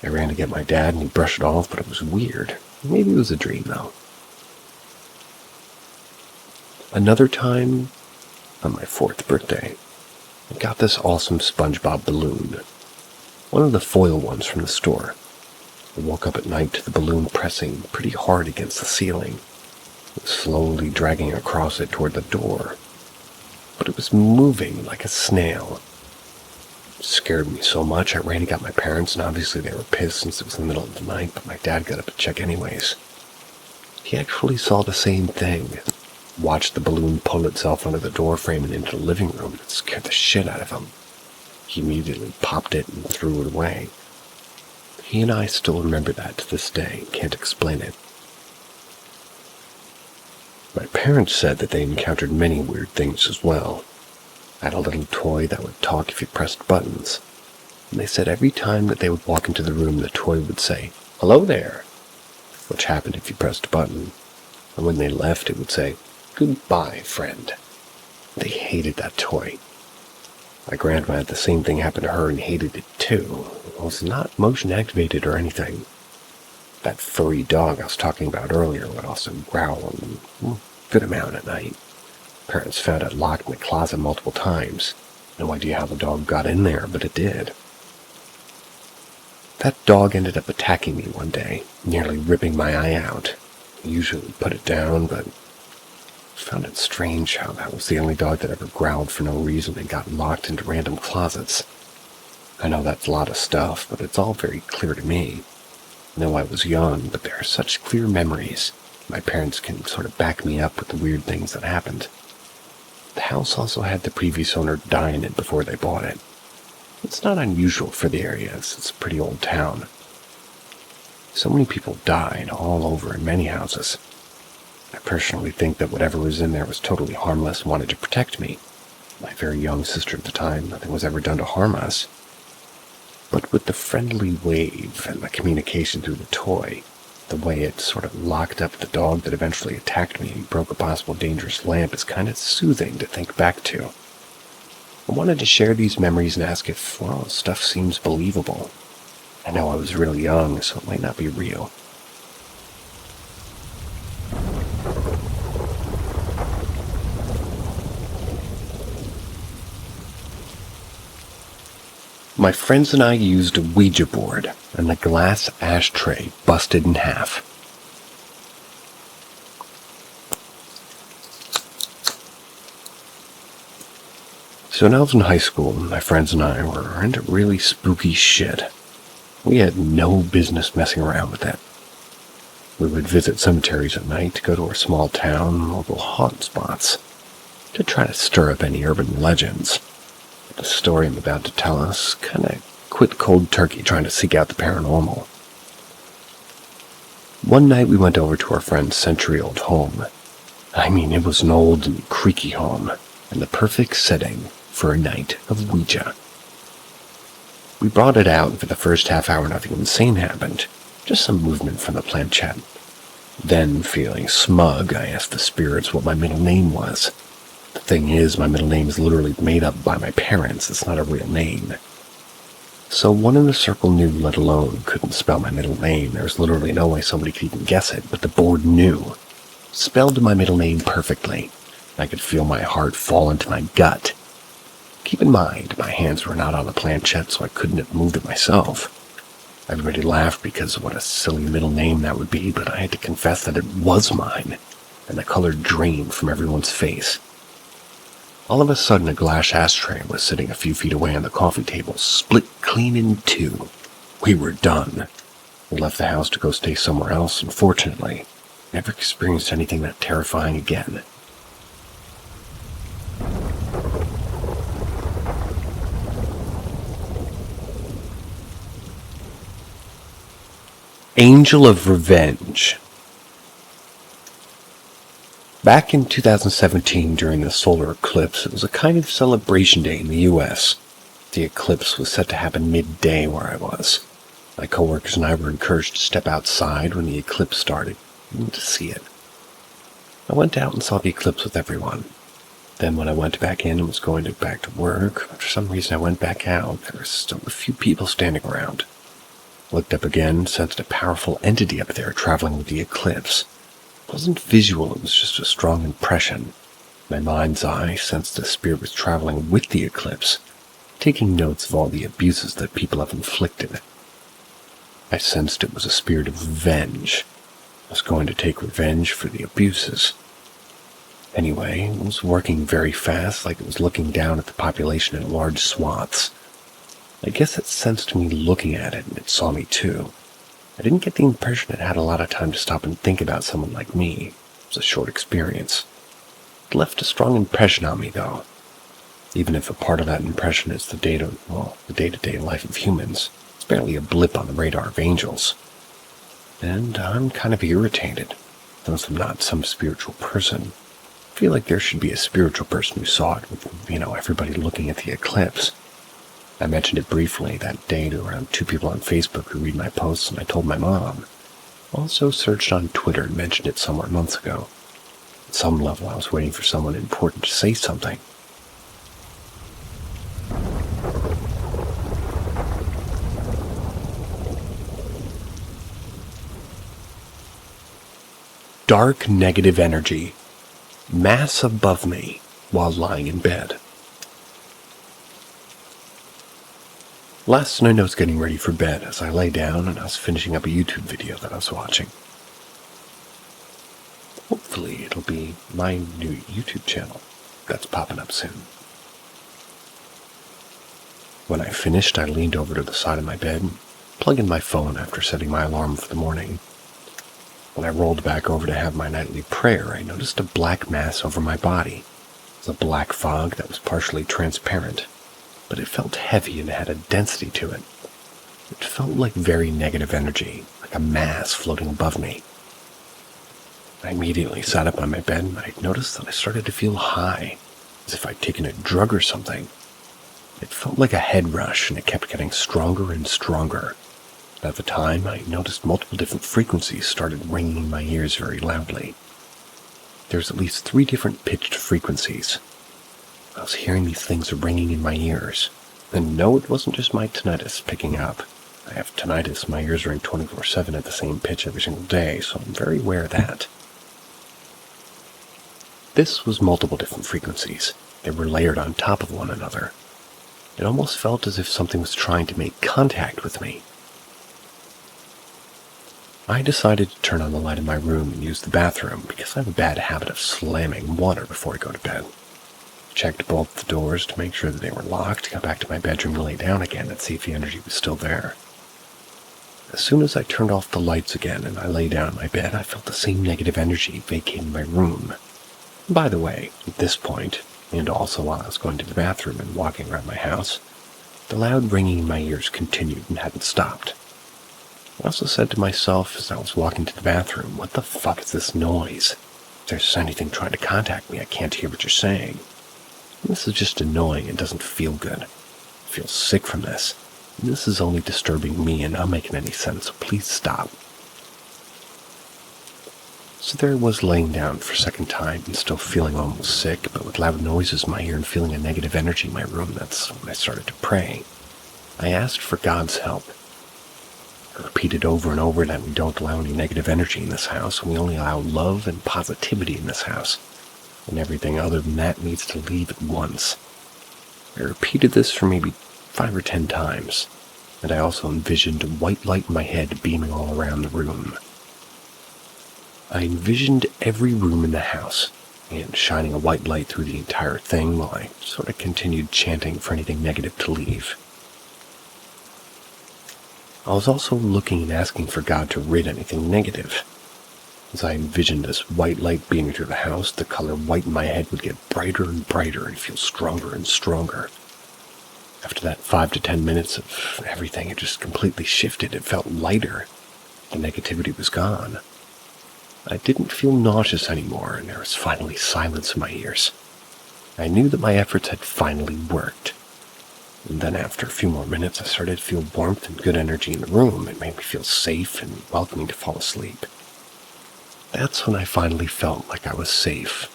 I ran to get my dad, and he brushed it off, but it was weird. Maybe it was a dream, though. Another time, on my 4th birthday, I got this awesome SpongeBob balloon. One of the foil ones from the store. I woke up at night to the balloon pressing pretty hard against the ceiling. It was slowly dragging across it toward the door, but it was moving like a snail. It scared me so much I ran and got my parents, and obviously they were pissed since it was the middle of the night, but my dad got up to check anyways. He actually saw the same thing, watched the balloon pull itself under the door frame and into the living room. It scared the shit out of him. He immediately popped it and threw it away. He and I still remember that to this day, can't explain it. My parents said that they encountered many weird things as well. I had a little toy that would talk if you pressed buttons, and they said every time that they would walk into the room, the toy would say, "Hello there," which happened if you pressed a button, and when they left, it would say, "Goodbye, friend." They hated that toy. My grandma had the same thing happen to her and hated it too. It was not motion activated or anything. That furry dog I was talking about earlier would also growl a good amount at night. Parents found it locked in the closet multiple times. No idea how the dog got in there, but it did. That dog ended up attacking me one day, nearly ripping my eye out. I usually put it down, but I found it strange how that was the only dog that ever growled for no reason and got locked into random closets. I know that's a lot of stuff, but it's all very clear to me. I know I was young, but there are such clear memories. My parents can sort of back me up with the weird things that happened. The house also had the previous owner die in it before they bought it. It's not unusual for the area, as it's a pretty old town. So many people died all over in many houses. I personally think that whatever was in there was totally harmless and wanted to protect me. My very young sister at the time, nothing was ever done to harm us. But with the friendly wave and the communication through the toy, the way it sort of locked up the dog that eventually attacked me and broke a possible dangerous lamp is kind of soothing to think back to. I wanted to share these memories and ask if, well, stuff seems believable. I know I was really young, so it might not be real. My friends and I used a Ouija board, and the glass ashtray busted in half. So when I was in high school, my friends and I were into really spooky shit. We had no business messing around with that. We would visit cemeteries at night, go to our small town, local haunt spots, to try to stir up any urban legends. The story I'm about to tell us kind of quit cold turkey trying to seek out the paranormal. One night we went over to our friend's century-old home. I mean, it was an old and creaky home, and the perfect setting for a night of Ouija. We brought it out, and for the first half hour nothing insane happened, just some movement from the planchette. Then, feeling smug, I asked the spirits what my middle name was. The thing is, my middle name is literally made up by my parents. It's not a real name. So one in the circle knew, let alone couldn't spell my middle name. There was literally no way somebody could even guess it, but the board knew. Spelled my middle name perfectly. I could feel my heart fall into my gut. Keep in mind, my hands were not on the planchette, so I couldn't have moved it myself. Everybody laughed because of what a silly middle name that would be, but I had to confess that it was mine, and the color drained from everyone's face. All of a sudden, a glass ashtray was sitting a few feet away on the coffee table, split clean in two. We were done. We left the house to go stay somewhere else, and fortunately, never experienced anything that terrifying again. Angel of Revenge. Back in 2017, during the solar eclipse, it was a kind of celebration day in the U.S. The eclipse was set to happen midday where I was. My coworkers and I were encouraged to step outside when the eclipse started, to see it. I went out and saw the eclipse with everyone. Then when I went back in and was going back to work, for some reason I went back out. There were still a few people standing around. Looked up again, sensed a powerful entity up there traveling with the eclipse. It wasn't visual, it was just a strong impression. My mind's eye sensed the spirit was traveling with the eclipse, taking notes of all the abuses that people have inflicted. I sensed it was a spirit of revenge. I was going to take revenge for the abuses. Anyway, it was working very fast, like it was looking down at the population in large swaths. I guess it sensed me looking at it, and it saw me too. I didn't get the impression it had a lot of time to stop and think about someone like me. It was a short experience. It left a strong impression on me, though. Even if a part of that impression is the day-to-day life of humans, it's barely a blip on the radar of angels. And I'm kind of irritated. Since I'm not some spiritual person, I feel like there should be a spiritual person who saw it with, everybody looking at the eclipse. I mentioned it briefly that day to around 2 people on Facebook who read my posts, and I told my mom. Also searched on Twitter and mentioned it somewhere months ago. At some level, I was waiting for someone important to say something. Dark negative energy. Mass above me while lying in bed. Last night I was getting ready for bed as I lay down and I was finishing up a YouTube video that I was watching. Hopefully it'll be my new YouTube channel that's popping up soon. When I finished, I leaned over to the side of my bed and plugged in my phone after setting my alarm for the morning. When I rolled back over to have my nightly prayer, I noticed a black mass over my body. It was a black fog that was partially transparent, but it felt heavy and had a density to it. It felt like very negative energy, like a mass floating above me. I immediately sat up on my bed and I noticed that I started to feel high, as if I'd taken a drug or something. It felt like a head rush and it kept getting stronger and stronger. At the time, I noticed multiple different frequencies started ringing in my ears very loudly. There's at least 3 different pitched frequencies. I was hearing these things ringing in my ears. And no, it wasn't just my tinnitus picking up. I have tinnitus, my ears ring 24/7 at the same pitch every single day, so I'm very aware of that. This was multiple different frequencies. They were layered on top of one another. It almost felt as if something was trying to make contact with me. I decided to turn on the light in my room and use the bathroom because I have a bad habit of slamming water before I go to bed. I checked both the doors to make sure that they were locked, got back to my bedroom to lay down again and see if the energy was still there. As soon as I turned off the lights again and I lay down in my bed, I felt the same negative energy vacating my room. By the way, at this point, and also while I was going to the bathroom and walking around my house, the loud ringing in my ears continued and hadn't stopped. I also said to myself as I was walking to the bathroom, what the fuck is this noise? If there's anything trying to contact me, I can't hear what you're saying. This is just annoying and doesn't feel good. I feel sick from this. And this is only disturbing me and not making any sense, so please stop. So there I was laying down for a second time and still feeling almost sick, but with loud noises in my ear and feeling a negative energy in my room. That's when I started to pray. I asked for God's help. I repeated over and over that we don't allow any negative energy in this house, and we only allow love and positivity in this house. And everything other than that needs to leave at once. I repeated this for maybe 5 or 10 times, and I also envisioned a white light in my head beaming all around the room. I envisioned every room in the house, and shining a white light through the entire thing while I sort of continued chanting for anything negative to leave. I was also looking and asking for God to rid anything negative. As I envisioned this white light beaming through the house, the color white in my head would get brighter and brighter and feel stronger and stronger. After that 5 to 10 minutes of everything, it just completely shifted. It felt lighter. The negativity was gone. I didn't feel nauseous anymore, and there was finally silence in my ears. I knew that my efforts had finally worked. And then after a few more minutes, I started to feel warmth and good energy in the room. It made me feel safe and welcoming to fall asleep. That's when I finally felt like I was safe.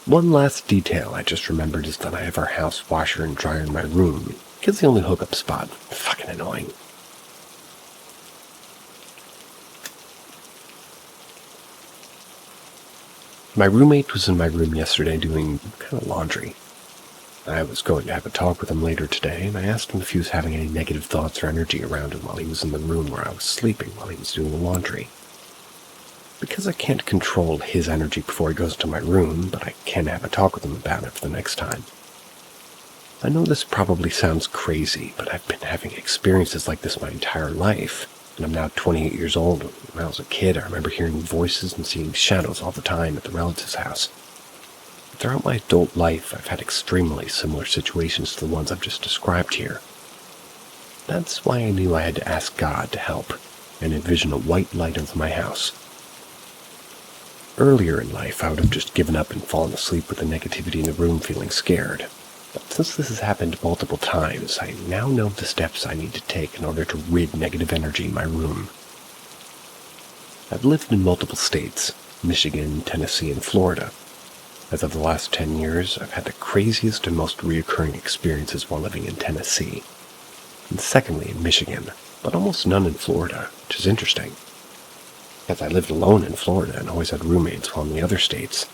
One last detail I just remembered is that I have our house washer and dryer in my room. It's the only hookup spot. Fucking annoying. My roommate was in my room yesterday doing kind of laundry. I was going to have a talk with him later today, and I asked him if he was having any negative thoughts or energy around him while he was in the room where I was sleeping while he was doing the laundry. Because I can't control his energy before he goes to my room, but I can have a talk with him about it for the next time. I know this probably sounds crazy, but I've been having experiences like this my entire life, and I'm now 28 years old. When I was a kid, I remember hearing voices and seeing shadows all the time at the relative's house. Throughout my adult life, I've had extremely similar situations to the ones I've just described here. That's why I knew I had to ask God to help and envision a white light over my house. Earlier in life, I would have just given up and fallen asleep with the negativity in the room feeling scared. But since this has happened multiple times, I now know the steps I need to take in order to rid negative energy in my room. I've lived in multiple states, Michigan, Tennessee, and Florida. As of the last 10 years, I've had the craziest and most reoccurring experiences while living in Tennessee. And secondly, in Michigan, but almost none in Florida, which is interesting. As I lived alone in Florida and always had roommates while in the other states.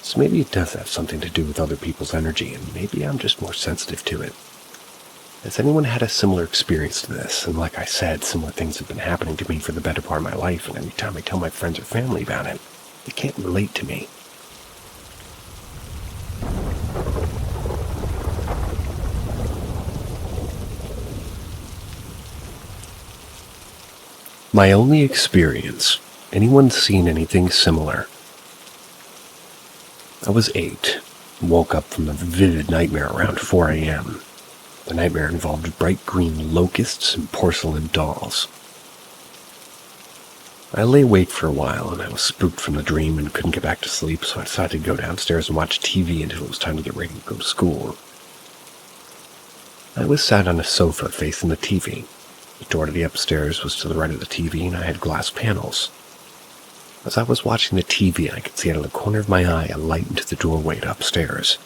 So maybe it does have something to do with other people's energy, and maybe I'm just more sensitive to it. Has anyone had a similar experience to this? And like I said, similar things have been happening to me for the better part of my life, and every time I tell my friends or family about it, they can't relate to me. My only experience. Anyone seen anything similar? I was 8, woke up from a vivid nightmare around 4 a.m. The nightmare involved bright green locusts and porcelain dolls. I lay awake for a while, and I was spooked from the dream and couldn't get back to sleep, so I decided to go downstairs and watch TV until it was time to get ready to go to school. I was sat on a sofa facing the TV. The door to the upstairs was to the right of the TV, and I had glass panels. As I was watching the TV, I could see out of the corner of my eye a light into the doorway to upstairs.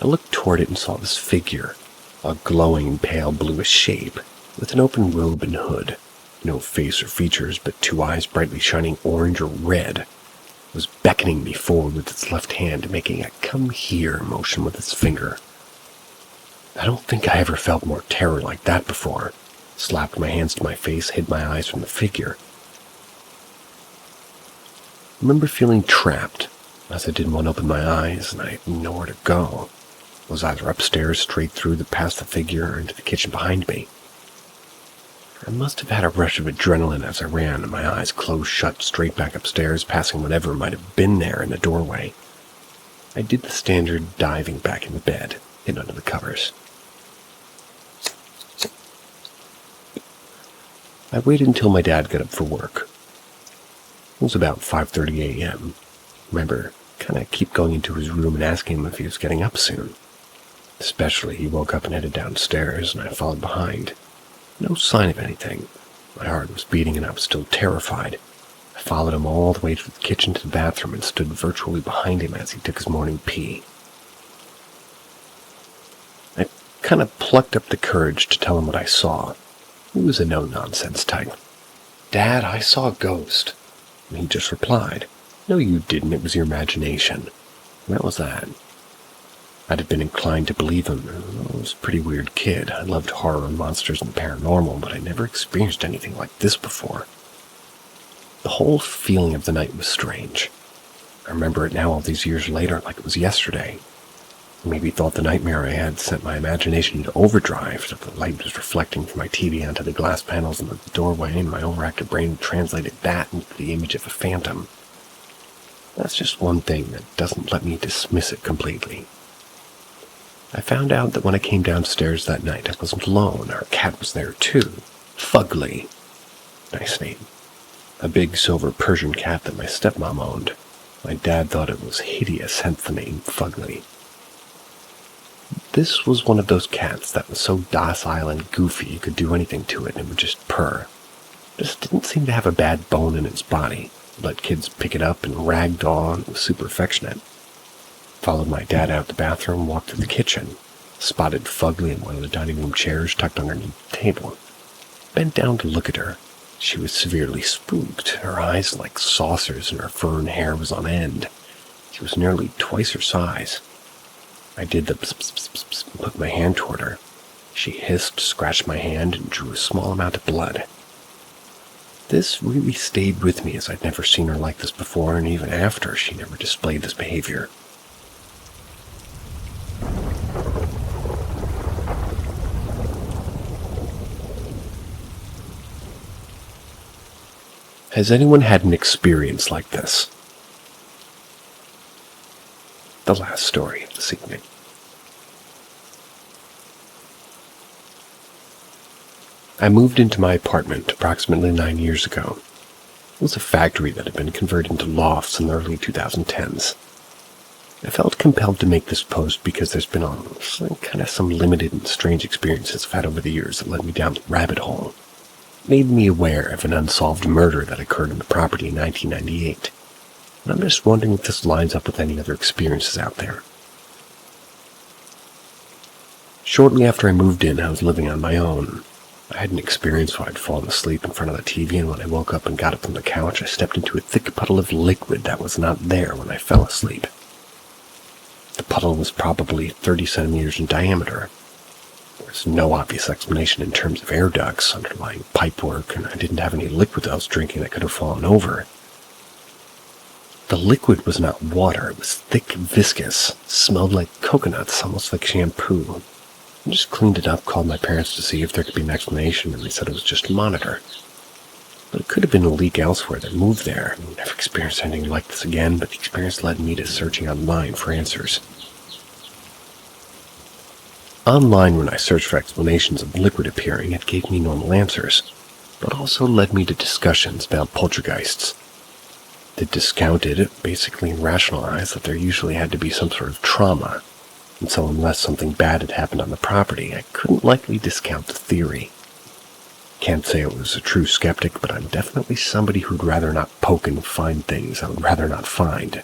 I looked toward it and saw this figure, a glowing pale bluish shape, with an open robe and hood. No face or features, but 2 eyes brightly shining orange or red. It was beckoning me forward with its left hand, making a "come here" motion with its finger. I don't think I ever felt more terror like that before. Slapped my hands to my face, hid my eyes from the figure. I remember feeling trapped, as I didn't want to open my eyes, and I didn't know where to go. I was either upstairs, straight through past the figure, or into the kitchen behind me. I must have had a rush of adrenaline as I ran, and my eyes closed shut straight back upstairs, passing whatever might have been there in the doorway. I did the standard diving back in the bed, hid under the covers. I waited until my dad got up for work. It was about 5:30 a.m. Remember, kind of keep going into his room and asking him if he was getting up soon. Especially, he woke up and headed downstairs, and I followed behind. No sign of anything. My heart was beating, and I was still terrified. I followed him all the way to the kitchen to the bathroom and stood virtually behind him as he took his morning pee. I kind of plucked up the courage to tell him what I saw. He was a no-nonsense type. "Dad, I saw a ghost." And he just replied, "No, you didn't. It was your imagination." And that was that. I'd have been inclined to believe him. I was a pretty weird kid. I loved horror and monsters and the paranormal, but I never experienced anything like this before. The whole feeling of the night was strange. I remember it now all these years later like it was yesterday. I maybe thought the nightmare I had sent my imagination into overdrive, that the light was reflecting from my TV onto the glass panels in the doorway, and my overactive brain translated that into the image of a phantom. That's just one thing that doesn't let me dismiss it completely. I found out that when I came downstairs that night, I wasn't alone. Our cat was there too. Fugly. Nice name. A big silver Persian cat that my stepmom owned. My dad thought it was hideous, hence the name Fugly. This was one of those cats that was so docile and goofy you could do anything to it and it would just purr. Just didn't seem to have a bad bone in its body. Let kids pick it up and ragdoll and was super affectionate. Followed my dad out the bathroom, walked to the kitchen, spotted Fugly in one of the dining room chairs tucked underneath the table. Bent down to look at her. She was severely spooked, her eyes like saucers and her fur and hair was on end. She was nearly twice her size. I did the pss and put my hand toward her. She hissed, scratched my hand, and drew a small amount of blood. This really stayed with me as I'd never seen her like this before, and even after, she never displayed this behavior. Has anyone had an experience like this? The last story of this evening. I moved into my apartment approximately 9 years ago. It was a factory that had been converted into lofts in the early 2010s. I felt compelled to make this post because there's been some limited and strange experiences I've had over the years that led me down the rabbit hole. It made me aware of an unsolved murder that occurred on the property in 1998. And I'm just wondering if this lines up with any other experiences out there. Shortly after I moved in, I was living on my own. I had an experience where I'd fallen asleep in front of the TV, and when I woke up and got up from the couch, I stepped into a thick puddle of liquid that was not there when I fell asleep. The puddle was probably 30 centimeters in diameter. There was no obvious explanation in terms of air ducts, underlying pipework, and I didn't have any liquid I was drinking that could have fallen over. The liquid was not water, it was thick, viscous, smelled like coconuts, almost like shampoo. I just cleaned it up, called my parents to see if there could be an explanation, and they said it was just a monitor. But it could have been a leak elsewhere that moved there. I never experienced anything like this again, but the experience led me to searching online for answers. Online, when I searched for explanations of liquid appearing, it gave me normal answers, but also led me to discussions about poltergeists. It discounted, basically rationalized, that there usually had to be some sort of trauma, and so unless something bad had happened on the property, I couldn't likely discount the theory. Can't say I was a true skeptic, but I'm definitely somebody who'd rather not poke and find things I would rather not find.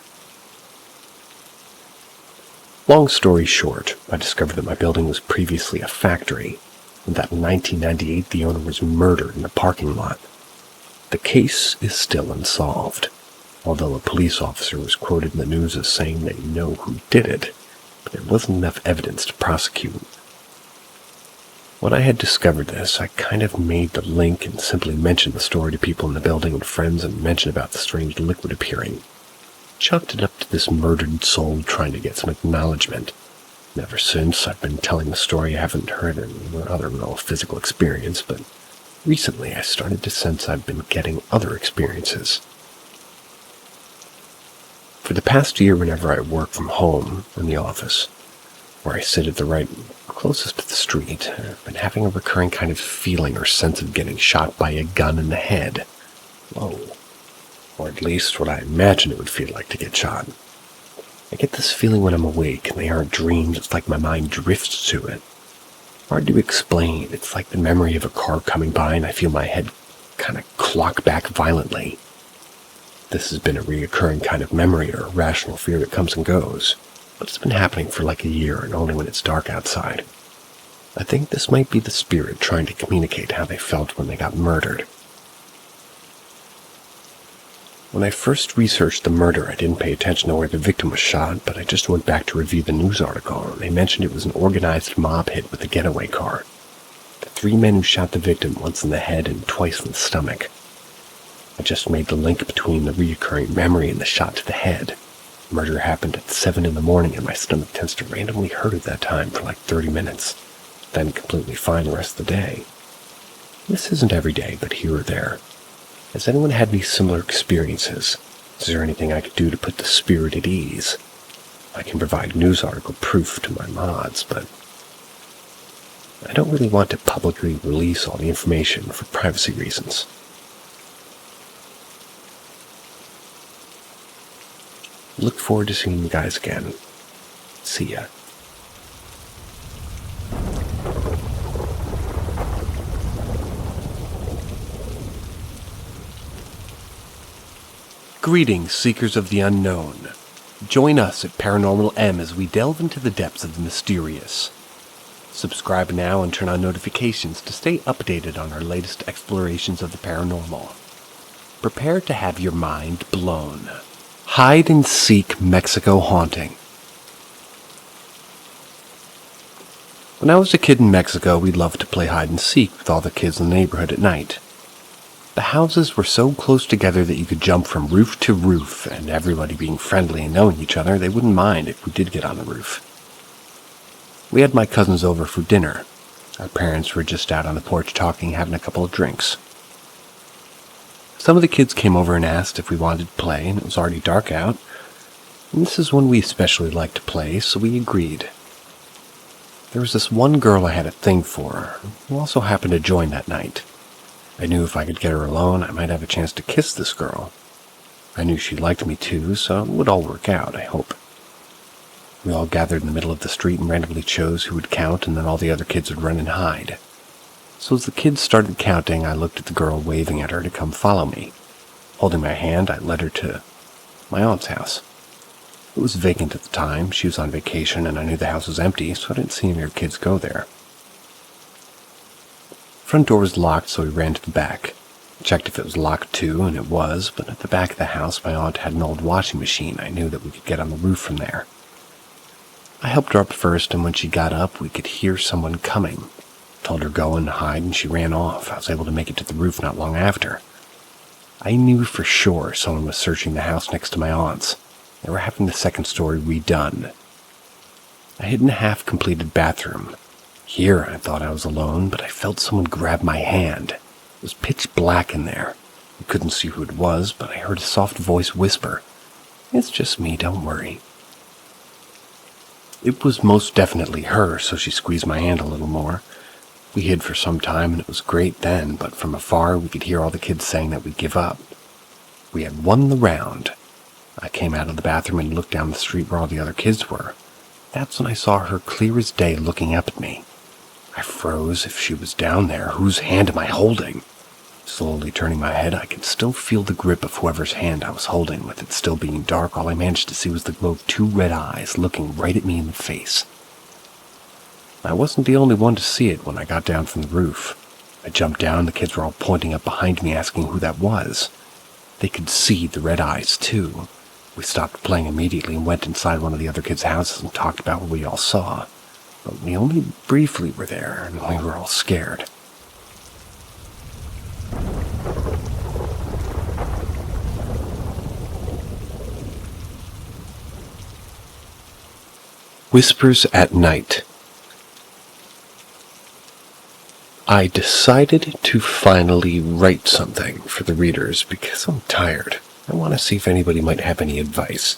Long story short, I discovered that my building was previously a factory, and that in 1998 the owner was murdered in a parking lot. The case is still unsolved, although a police officer was quoted in the news as saying they know who did it, but there wasn't enough evidence to prosecute. When I had discovered this, I kind of made the link and simply mentioned the story to people in the building and friends and mentioned about the strange liquid appearing. Chucked it up to this murdered soul trying to get some acknowledgement. And ever since, I've been telling the story. I haven't heard any other real physical experience, but recently I started to sense I've been getting other experiences. For the past year, whenever I work from home in the office, where I sit at the right closest to the street, I've been having a recurring kind of feeling or sense of getting shot by a gun in the head. Whoa. Or at least what I imagine it would feel like to get shot. I get this feeling when I'm awake, and they aren't dreams. It's like my mind drifts to it. Hard to explain. It's like the memory of a car coming by, and I feel my head kind of clock back violently. This has been a reoccurring kind of memory or irrational fear that comes and goes, but it's been happening for like a year, and only when it's dark outside. I think this might be the spirit trying to communicate how they felt when they got murdered. When I first researched the murder, I didn't pay attention to where the victim was shot, but I just went back to review the news article, and they mentioned it was an organized mob hit with a getaway car. The 3 men who shot the victim, once in the head and twice in the stomach. I just made the link between the reoccurring memory and the shot to the head. Murder happened at 7 in the morning, and my stomach tends to randomly hurt at that time for like 30 minutes, then completely fine the rest of the day. This isn't every day, but here or there. Has anyone had any similar experiences? Is there anything I could do to put the spirit at ease? I can provide news article proof to my mods, but I don't really want to publicly release all the information for privacy reasons. Look forward to seeing you guys again. See ya. Greetings, seekers of the unknown. Join us at Paranormal M as we delve into the depths of the mysterious. Subscribe now and turn on notifications to stay updated on our latest explorations of the paranormal. Prepare to have your mind blown. Hide and Seek Mexico Haunting. When I was a kid in Mexico, we loved to play hide and seek with all the kids in the neighborhood at night. The houses were so close together that you could jump from roof to roof, and everybody being friendly and knowing each other, they wouldn't mind if we did get on the roof. We had my cousins over for dinner. Our parents were just out on the porch talking, having a couple of drinks. Some of the kids came over and asked if we wanted to play, and it was already dark out. And this is when we especially liked to play, so we agreed. There was this one girl I had a thing for, who also happened to join that night. I knew if I could get her alone, I might have a chance to kiss this girl. I knew she liked me too, so it would all work out, I hope. We all gathered in the middle of the street and randomly chose who would count, and then all the other kids would run and hide. So as the kids started counting, I looked at the girl, waving at her to come follow me. Holding my hand, I led her to my aunt's house. It was vacant at the time. She was on vacation, and I knew the house was empty, so I didn't see any of her kids go there. Front door was locked, so we ran to the back. Checked if it was locked too, and it was, but at the back of the house, my aunt had an old washing machine. I knew that we could get on the roof from there. I helped her up first, and when she got up, we could hear someone coming. Told her go and hide, and she ran off. I was able to make it to the roof not long after. I knew for sure someone was searching the house next to my aunt's. They were having the second story redone. I hid in a half-completed bathroom. Here, I thought I was alone, but I felt someone grab my hand. It was pitch black in there. I couldn't see who it was, but I heard a soft voice whisper, "It's just me, don't worry." It was most definitely her, so she squeezed my hand a little more. We hid for some time, and it was great then, but from afar we could hear all the kids saying that we'd give up. We had won the round. I came out of the bathroom and looked down the street where all the other kids were. That's when I saw her clear as day looking up at me. I froze. If she was down there, whose hand am I holding? Slowly turning my head, I could still feel the grip of whoever's hand I was holding. With it still being dark, all I managed to see was the glow of two red eyes looking right at me in the face. I wasn't the only one to see it when I got down from the roof. I jumped down, the kids were all pointing up behind me asking who that was. They could see the red eyes too. We stopped playing immediately and went inside one of the other kids' houses and talked about what we all saw. But we only briefly were there, and we were all scared. Whispers at Night. I decided to finally write something for the readers because I'm tired. I want to see if anybody might have any advice.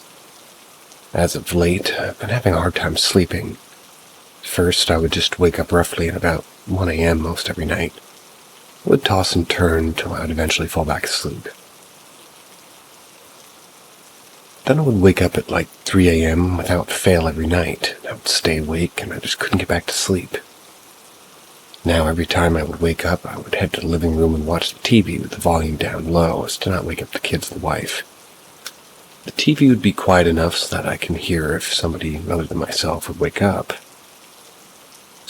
As of late, I've been having a hard time sleeping. First, I would just wake up roughly at about 1 a.m. most every night. I would toss and turn till I would eventually fall back asleep. Then I would wake up at like 3 a.m. without fail every night. I would stay awake and I just couldn't get back to sleep. Now every time I would wake up, I would head to the living room and watch the TV with the volume down low as to not wake up the kids and the wife. The TV would be quiet enough so that I can hear if somebody other than myself would wake up.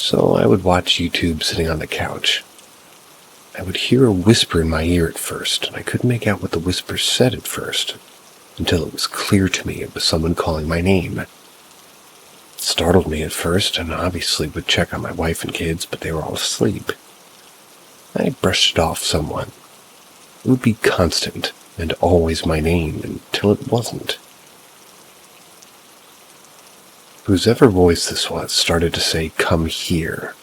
So I would watch YouTube sitting on the couch. I would hear a whisper in my ear at first, and I couldn't make out what the whisper said at first, until it was clear to me it was someone calling my name. It startled me at first, and obviously would check on my wife and kids, but they were all asleep. I brushed it off somewhat. It would be constant, and always my name, until it wasn't. Whosever voice this was started to say, "Come here."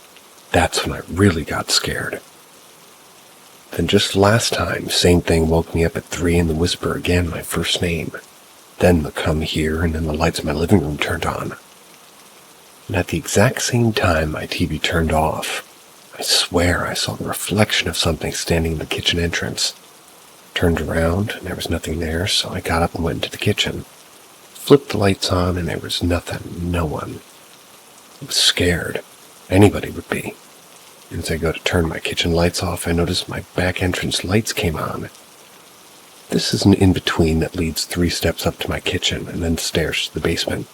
That's when I really got scared. Then just last time, same thing woke me up at 3 and the whisper again, my first name. Then the "come here," and then the lights in my living room turned on. And at the exact same time, my TV turned off. I swear I saw the reflection of something standing in the kitchen entrance. Turned around, and there was nothing there, so I got up and went into the kitchen. Flipped the lights on, and there was nothing, no one. I was scared. Anybody would be. And as I go to turn my kitchen lights off, I noticed my back entrance lights came on. This is an in-between that leads 3 steps up to my kitchen and then stairs to the basement.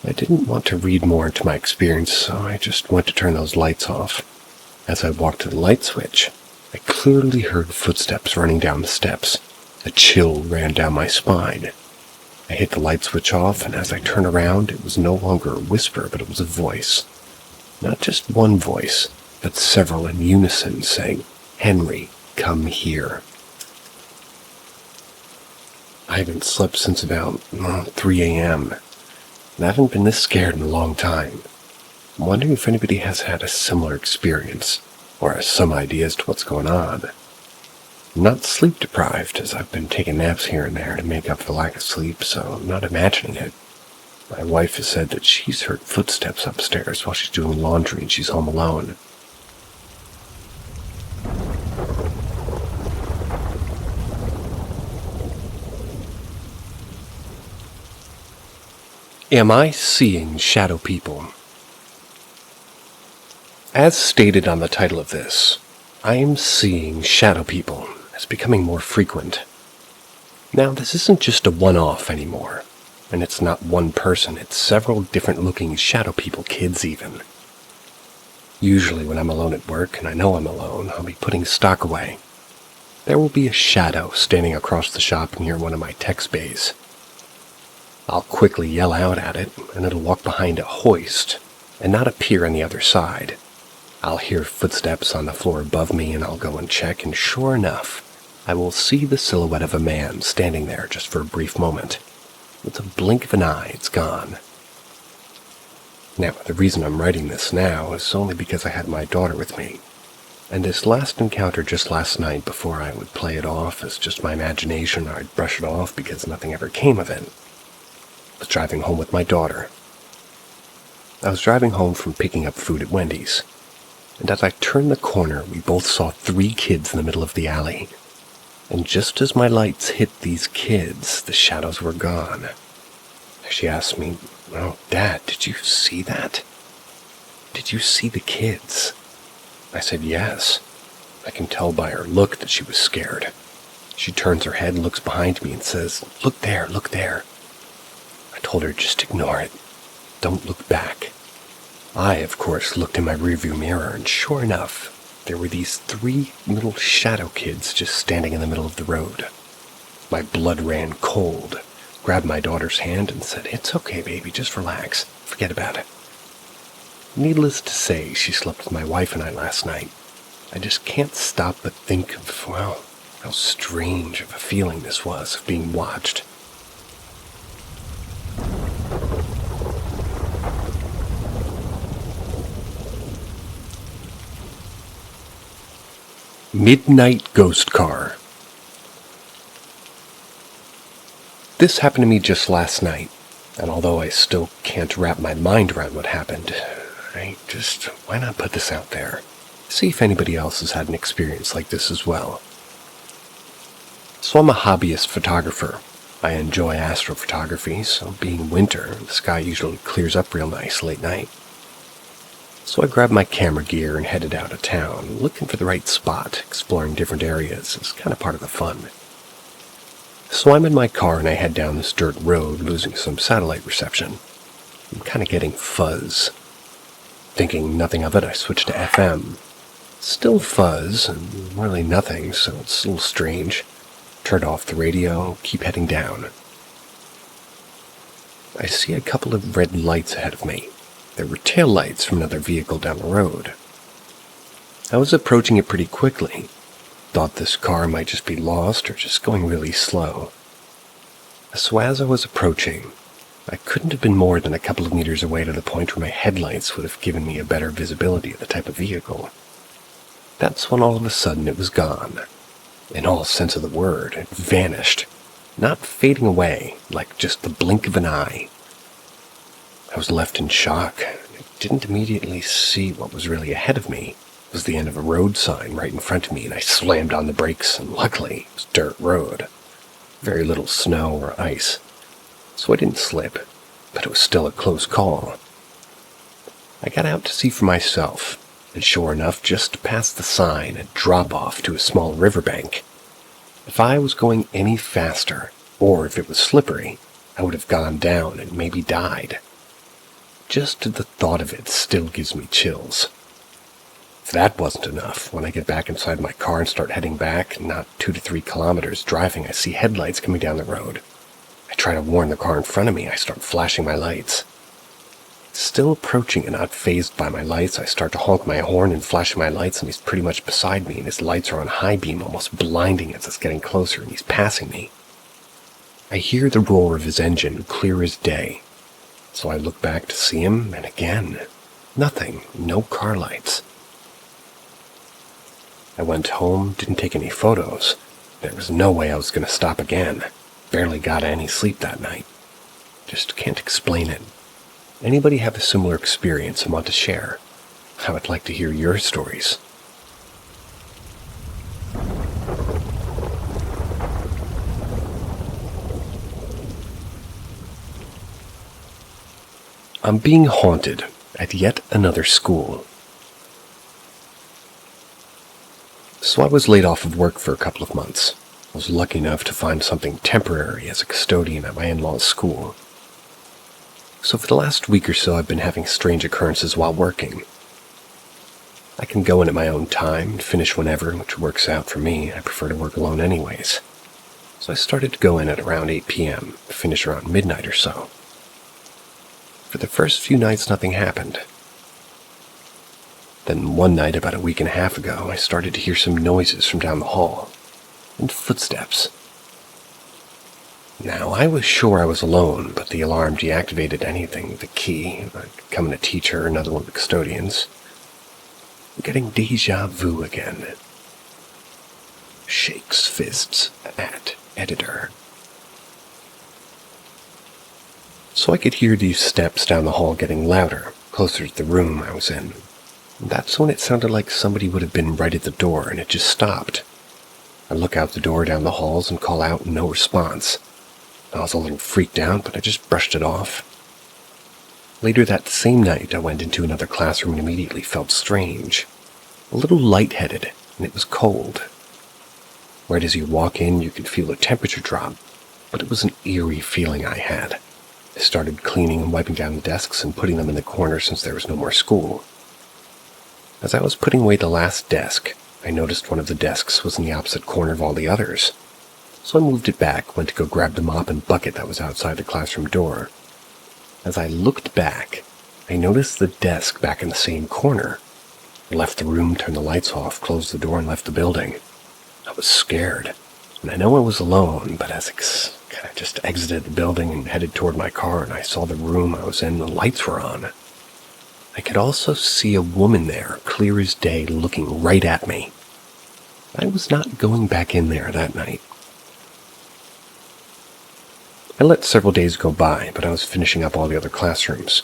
I didn't want to read more into my experience, so I just went to turn those lights off. As I walked to the light switch, I clearly heard footsteps running down the steps. A chill ran down my spine. I hit the light switch off, and as I turned around, it was no longer a whisper, but it was a voice. Not just one voice, but several in unison saying, "Henry, come here." I haven't slept since about 3 a.m., and I haven't been this scared in a long time. I'm wondering if anybody has had a similar experience, or has some idea as to what's going on. I'm not sleep deprived, as I've been taking naps here and there to make up for lack of sleep, so I'm not imagining it. My wife has said that she's heard footsteps upstairs while she's doing laundry and she's home alone. Am I seeing shadow people? As stated on the title of this, I am seeing shadow people as becoming more frequent. Now, this isn't just a one-off anymore, and it's not one person, it's several different looking shadow people, kids even. Usually when I'm alone at work, and I know I'm alone, I'll be putting stock away. There will be a shadow standing across the shop near one of my text bays. I'll quickly yell out at it, and it'll walk behind a hoist and not appear on the other side. I'll hear footsteps on the floor above me, and I'll go and check, and sure enough, I will see the silhouette of a man standing there just for a brief moment. With a blink of an eye, it's gone. Now, the reason I'm writing this now is only because I had my daughter with me, and this last encounter just last night, before I would play it off as just my imagination, or I'd brush it off because nothing ever came of it, I was driving home with my daughter. I was driving home from picking up food at Wendy's, and as I turned the corner, we both saw 3 kids in the middle of the alley. And just as my lights hit these kids, the shadows were gone. She asked me, "Oh, Dad, did you see that? Did you see the kids?" I said, "Yes." I can tell by her look that she was scared. She turns her head and looks behind me and says, "Look there, look there." I told her, "Just ignore it. Don't look back." I, of course, looked in my rearview mirror, and sure enough, there were these 3 little shadow kids just standing in the middle of the road. My blood ran cold, grabbed my daughter's hand and said, "It's okay, baby, just relax. Forget about it." Needless to say, she slept with my wife and I last night. I just can't stop but think of, well, how strange of a feeling this was of being watched. Midnight Ghost Car. This happened to me just last night, and although I still can't wrap my mind around what happened, why not put this out there? See if anybody else has had an experience like this as well. So I'm a hobbyist photographer. I enjoy astrophotography, so being winter, the sky usually clears up real nice late night. So I grabbed my camera gear and headed out of town, looking for the right spot, exploring different areas. It's kind of part of the fun. So I'm in my car and I head down this dirt road, losing some satellite reception. I'm kind of getting fuzz. Thinking nothing of it, I switched to FM. Still fuzz, and really nothing, so it's a little strange. Turned off the radio, keep heading down. I see a couple of red lights ahead of me. There were tail lights from another vehicle down the road. I was approaching it pretty quickly. Thought this car might just be lost or just going really slow. So as I was approaching, I couldn't have been more than a couple of meters away to the point where my headlights would have given me a better visibility of the type of vehicle. That's when all of a sudden it was gone. In all sense of the word, it vanished, not fading away, like just the blink of an eye. I was left in shock. I didn't immediately see what was really ahead of me. It was the end of a road sign right in front of me, and I slammed on the brakes, and luckily, it was dirt road. Very little snow or ice. So I didn't slip, but it was still a close call. I got out to see for myself, and sure enough, just past the sign, a drop-off to a small riverbank. If I was going any faster, or if it was slippery, I would have gone down and maybe died. Just the thought of it still gives me chills. If that wasn't enough, when I get back inside my car and start heading back, not 2 to 3 kilometers driving, I see headlights coming down the road. I try to warn the car in front of me. I start flashing my lights. Still approaching and not fazed by my lights, I start to honk my horn and flash my lights, and he's pretty much beside me, and his lights are on high beam, almost blinding as it's getting closer, and he's passing me. I hear the roar of his engine clear as day, so I look back to see him, and again, nothing, no car lights. I went home, didn't take any photos. There was no way I was going to stop again. Barely got any sleep that night. Just can't explain it. Anybody have a similar experience and want to share? I would like to hear your stories. I'm being haunted at yet another school. So I was laid off of work for a couple of months. I was lucky enough to find something temporary as a custodian at my in-law's school. So for the last week or so, I've been having strange occurrences while working. I can go in at my own time and finish whenever, which works out for me. I prefer to work alone anyways. So I started to go in at around 8 p.m., finish around midnight or so. For the first few nights, nothing happened. Then one night, about a week and a half ago, I started to hear some noises from down the hall, and footsteps. Now, I was sure I was alone, but the alarm deactivated anything with a key. I'd come in a teacher, another one of the custodians. I'm getting deja vu again. Shakes fists at editor. So I could hear these steps down the hall getting louder, closer to the room I was in. That's when it sounded like somebody would have been right at the door, and it just stopped. I look out the door down the halls and call out, no response. I was a little freaked out, but I just brushed it off. Later that same night, I went into another classroom and immediately felt strange. A little lightheaded, and it was cold. Right as you walk in, you could feel the temperature drop, but it was an eerie feeling I had. I started cleaning and wiping down the desks and putting them in the corner since there was no more school. As I was putting away the last desk, I noticed one of the desks was in the opposite corner of all the others. So I moved it back, went to go grab the mop and bucket that was outside the classroom door. As I looked back, I noticed the desk back in the same corner. I left the room, turned the lights off, closed the door, and left the building. I was scared, and I know I was alone, but as I kind of just exited the building and headed toward my car, and I saw the room I was in, the lights were on. I could also see a woman there, clear as day, looking right at me. I was not going back in there that night. I let several days go by, but I was finishing up all the other classrooms.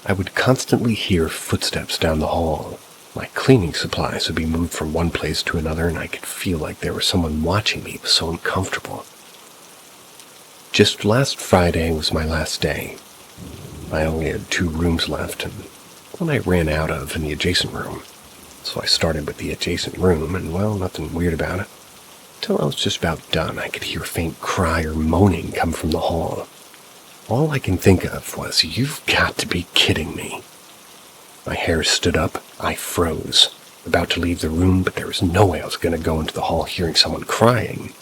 I would constantly hear footsteps down the hall. My cleaning supplies would be moved from one place to another, and I could feel like there was someone watching me. It was so uncomfortable. Just last Friday was my last day. I only had 2 rooms left, and one I ran out of in the adjacent room. So I started with the adjacent room, and well, nothing weird about it. Until I was just about done, I could hear a faint cry or moaning come from the hall. All I can think of was, "You've got to be kidding me." My hair stood up, I froze, about to leave the room, but there was no way I was going to go into the hall hearing someone crying.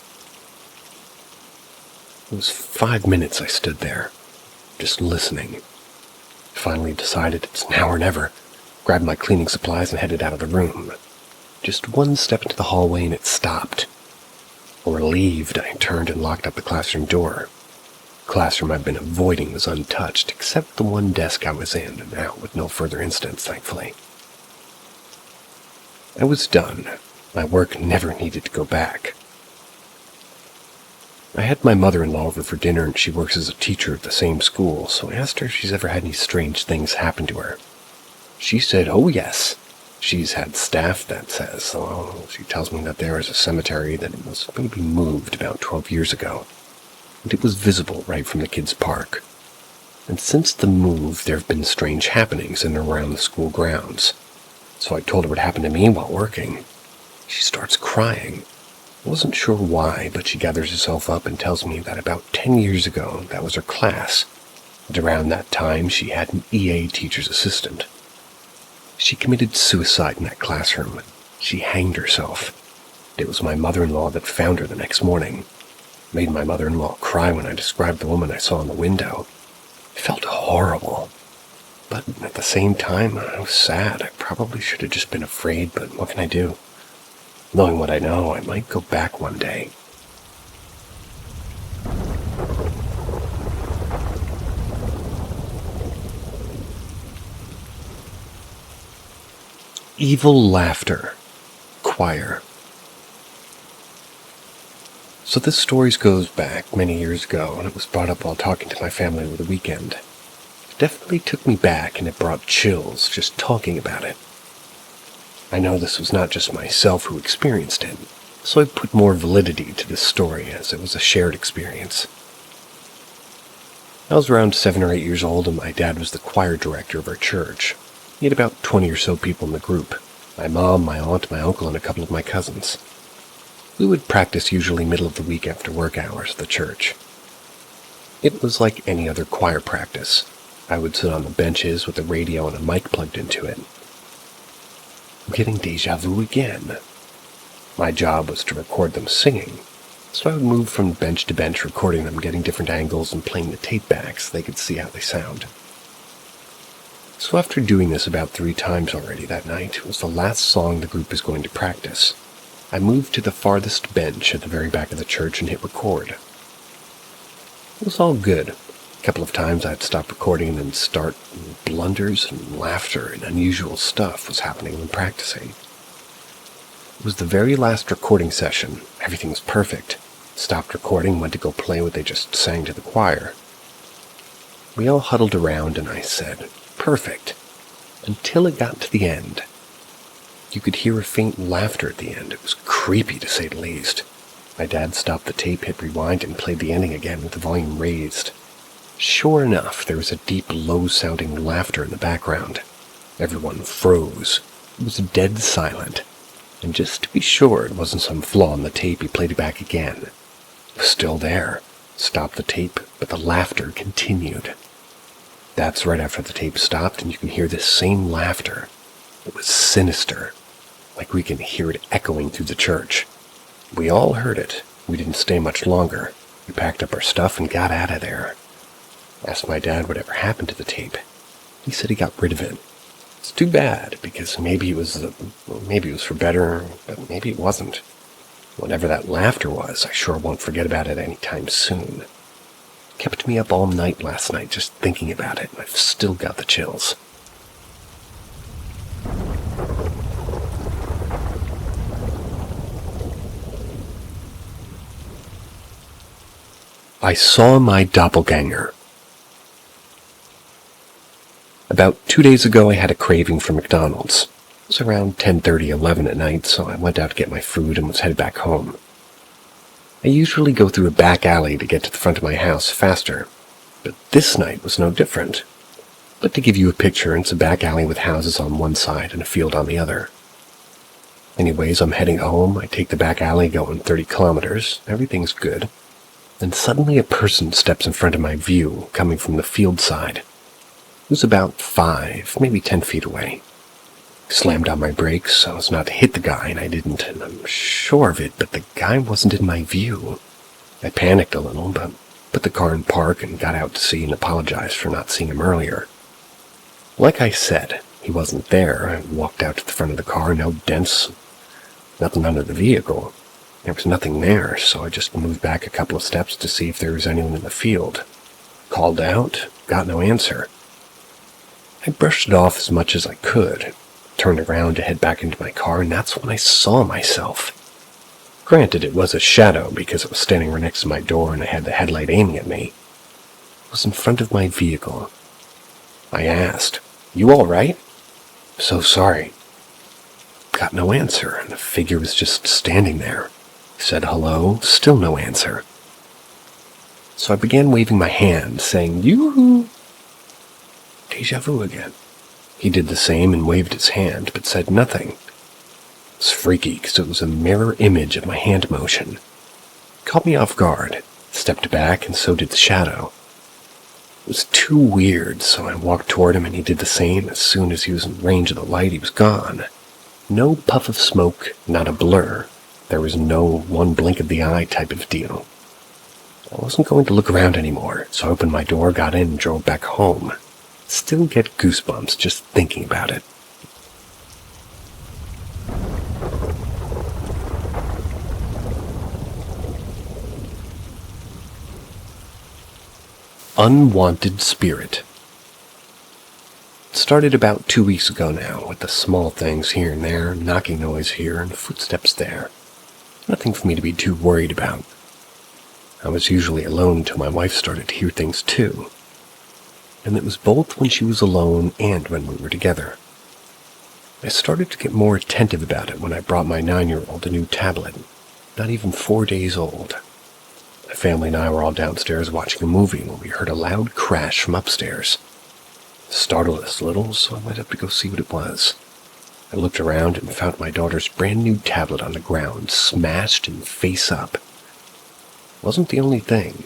It was 5 minutes I stood there, just listening. Finally decided it's now or never, grabbed my cleaning supplies and headed out of the room. Just one step into the hallway and it stopped. Relieved, I turned and locked up the classroom door. The classroom I'd been avoiding was untouched, except the one desk I was in, and out with no further incidents, thankfully. I was done. My work never needed to go back. I had my mother-in-law over for dinner, and she works as a teacher at the same school, so I asked her if she's ever had any strange things happen to her. She said, oh yes. She's had staff that says so. She tells me that there is a cemetery that was maybe moved about 12 years ago, and it was visible right from the kids' park. And since the move, there have been strange happenings in and around the school grounds. So I told her what happened to me while working. She starts crying. I wasn't sure why, but she gathers herself up and tells me that about 10 years ago, that was her class, and around that time she had an EA teacher's assistant. She committed suicide in that classroom. She hanged herself. It was my mother-in-law that found her the next morning. It made my mother-in-law cry when I described the woman I saw in the window. It felt horrible. But at the same time, I was sad. I probably should have just been afraid, but what can I do? Knowing what I know, I might go back one day. Evil laughter. Choir. So this story goes back many years ago, and it was brought up while talking to my family over the weekend. It definitely took me back, and it brought chills just talking about it. I know this was not just myself who experienced it, so I put more validity to this story as it was a shared experience. I was around 7 or 8 years old, and my dad was the choir director of our church. He had about 20 or so people in the group. My mom, my aunt, my uncle, and a couple of my cousins. We would practice usually middle of the week after work hours at the church. It was like any other choir practice. I would sit on the benches with a radio and a mic plugged into it. I'm getting deja vu again. My job was to record them singing, so I would move from bench to bench recording them, getting different angles and playing the tape back so they could see how they sound. So after doing this about 3 times already that night, it was the last song the group was going to practice. I moved to the farthest bench at the very back of the church and hit record. It was all good. A couple of times I'd stop recording and then start, and blunders and laughter and unusual stuff was happening when practicing. It was the very last recording session. Everything was perfect. Stopped recording, went to go play what they just sang to the choir. We all huddled around and I said, "Perfect," until it got to the end. You could hear a faint laughter at the end. It was creepy, to say the least. My dad stopped the tape, hit rewind, and played the ending again with the volume raised. Sure enough, there was a deep, low-sounding laughter in the background. Everyone froze. It was dead silent. And just to be sure it wasn't some flaw in the tape, he played it back again. It was still there. Stopped the tape, but the laughter continued. That's right after the tape stopped, and you can hear this same laughter. It was sinister, like we can hear it echoing through the church. We all heard it. We didn't stay much longer. We packed up our stuff and got out of there. Asked my dad whatever happened to the tape. He said he got rid of it. It's too bad, because maybe it was for better, but maybe it wasn't. Whatever that laughter was, I sure won't forget about it anytime soon. Kept me up all night last night just thinking about it, and I've still got the chills. I saw my doppelganger. About 2 days ago, I had a craving for McDonald's. It was around 10:30, 11 at night, so I went out to get my food and was headed back home. I usually go through a back alley to get to the front of my house faster, but this night was no different. But to give you a picture, it's a back alley with houses on one side and a field on the other. Anyways, I'm heading home. I take the back alley going 30 kilometers. Everything's good. Then suddenly a person steps in front of my view, coming from the field side. It was about 5, maybe 10 feet away. Slammed on my brakes so as not to hit the guy, and I didn't, and I'm sure of it, but the guy wasn't in my view. I panicked a little, but put the car in park and got out to see and apologized for not seeing him earlier. Like I said, he wasn't there. I walked out to the front of the car, no dents, nothing under the vehicle. There was nothing there, so I just moved back a couple of steps to see if there was anyone in the field. Called out, got no answer. I brushed it off as much as I could, turned around to head back into my car, and that's when I saw myself. Granted, it was a shadow because it was standing right next to my door and I had the headlight aiming at me. It was in front of my vehicle. I asked, "You all right?" "So sorry." Got no answer, and the figure was just standing there. Said hello, still no answer. So I began waving my hand, saying, "Yoo-hoo!" Deja vu again. He did the same and waved his hand, but said nothing. It was freaky because it was a mirror image of my hand motion. It caught me off guard, stepped back, and so did the shadow. It was too weird, so I walked toward him and he did the same. As soon as he was in range of the light, he was gone. No puff of smoke, not a blur. There was no one blink of the eye type of deal. I wasn't going to look around anymore, so I opened my door, got in, and drove back home. Still get goosebumps just thinking about it. Unwanted spirit. It started about 2 weeks ago now, with the small things here and there, knocking noise here and footsteps there. Nothing for me to be too worried about. I was usually alone until my wife started to hear things too. And it was both when she was alone and when we were together. I started to get more attentive about it when I brought my 9-year-old a new tablet, not even 4 days old. My family and I were all downstairs watching a movie when we heard a loud crash from upstairs. It startled us a little, so I went up to go see what it was. I looked around and found my daughter's brand new tablet on the ground, smashed and face up. It wasn't the only thing.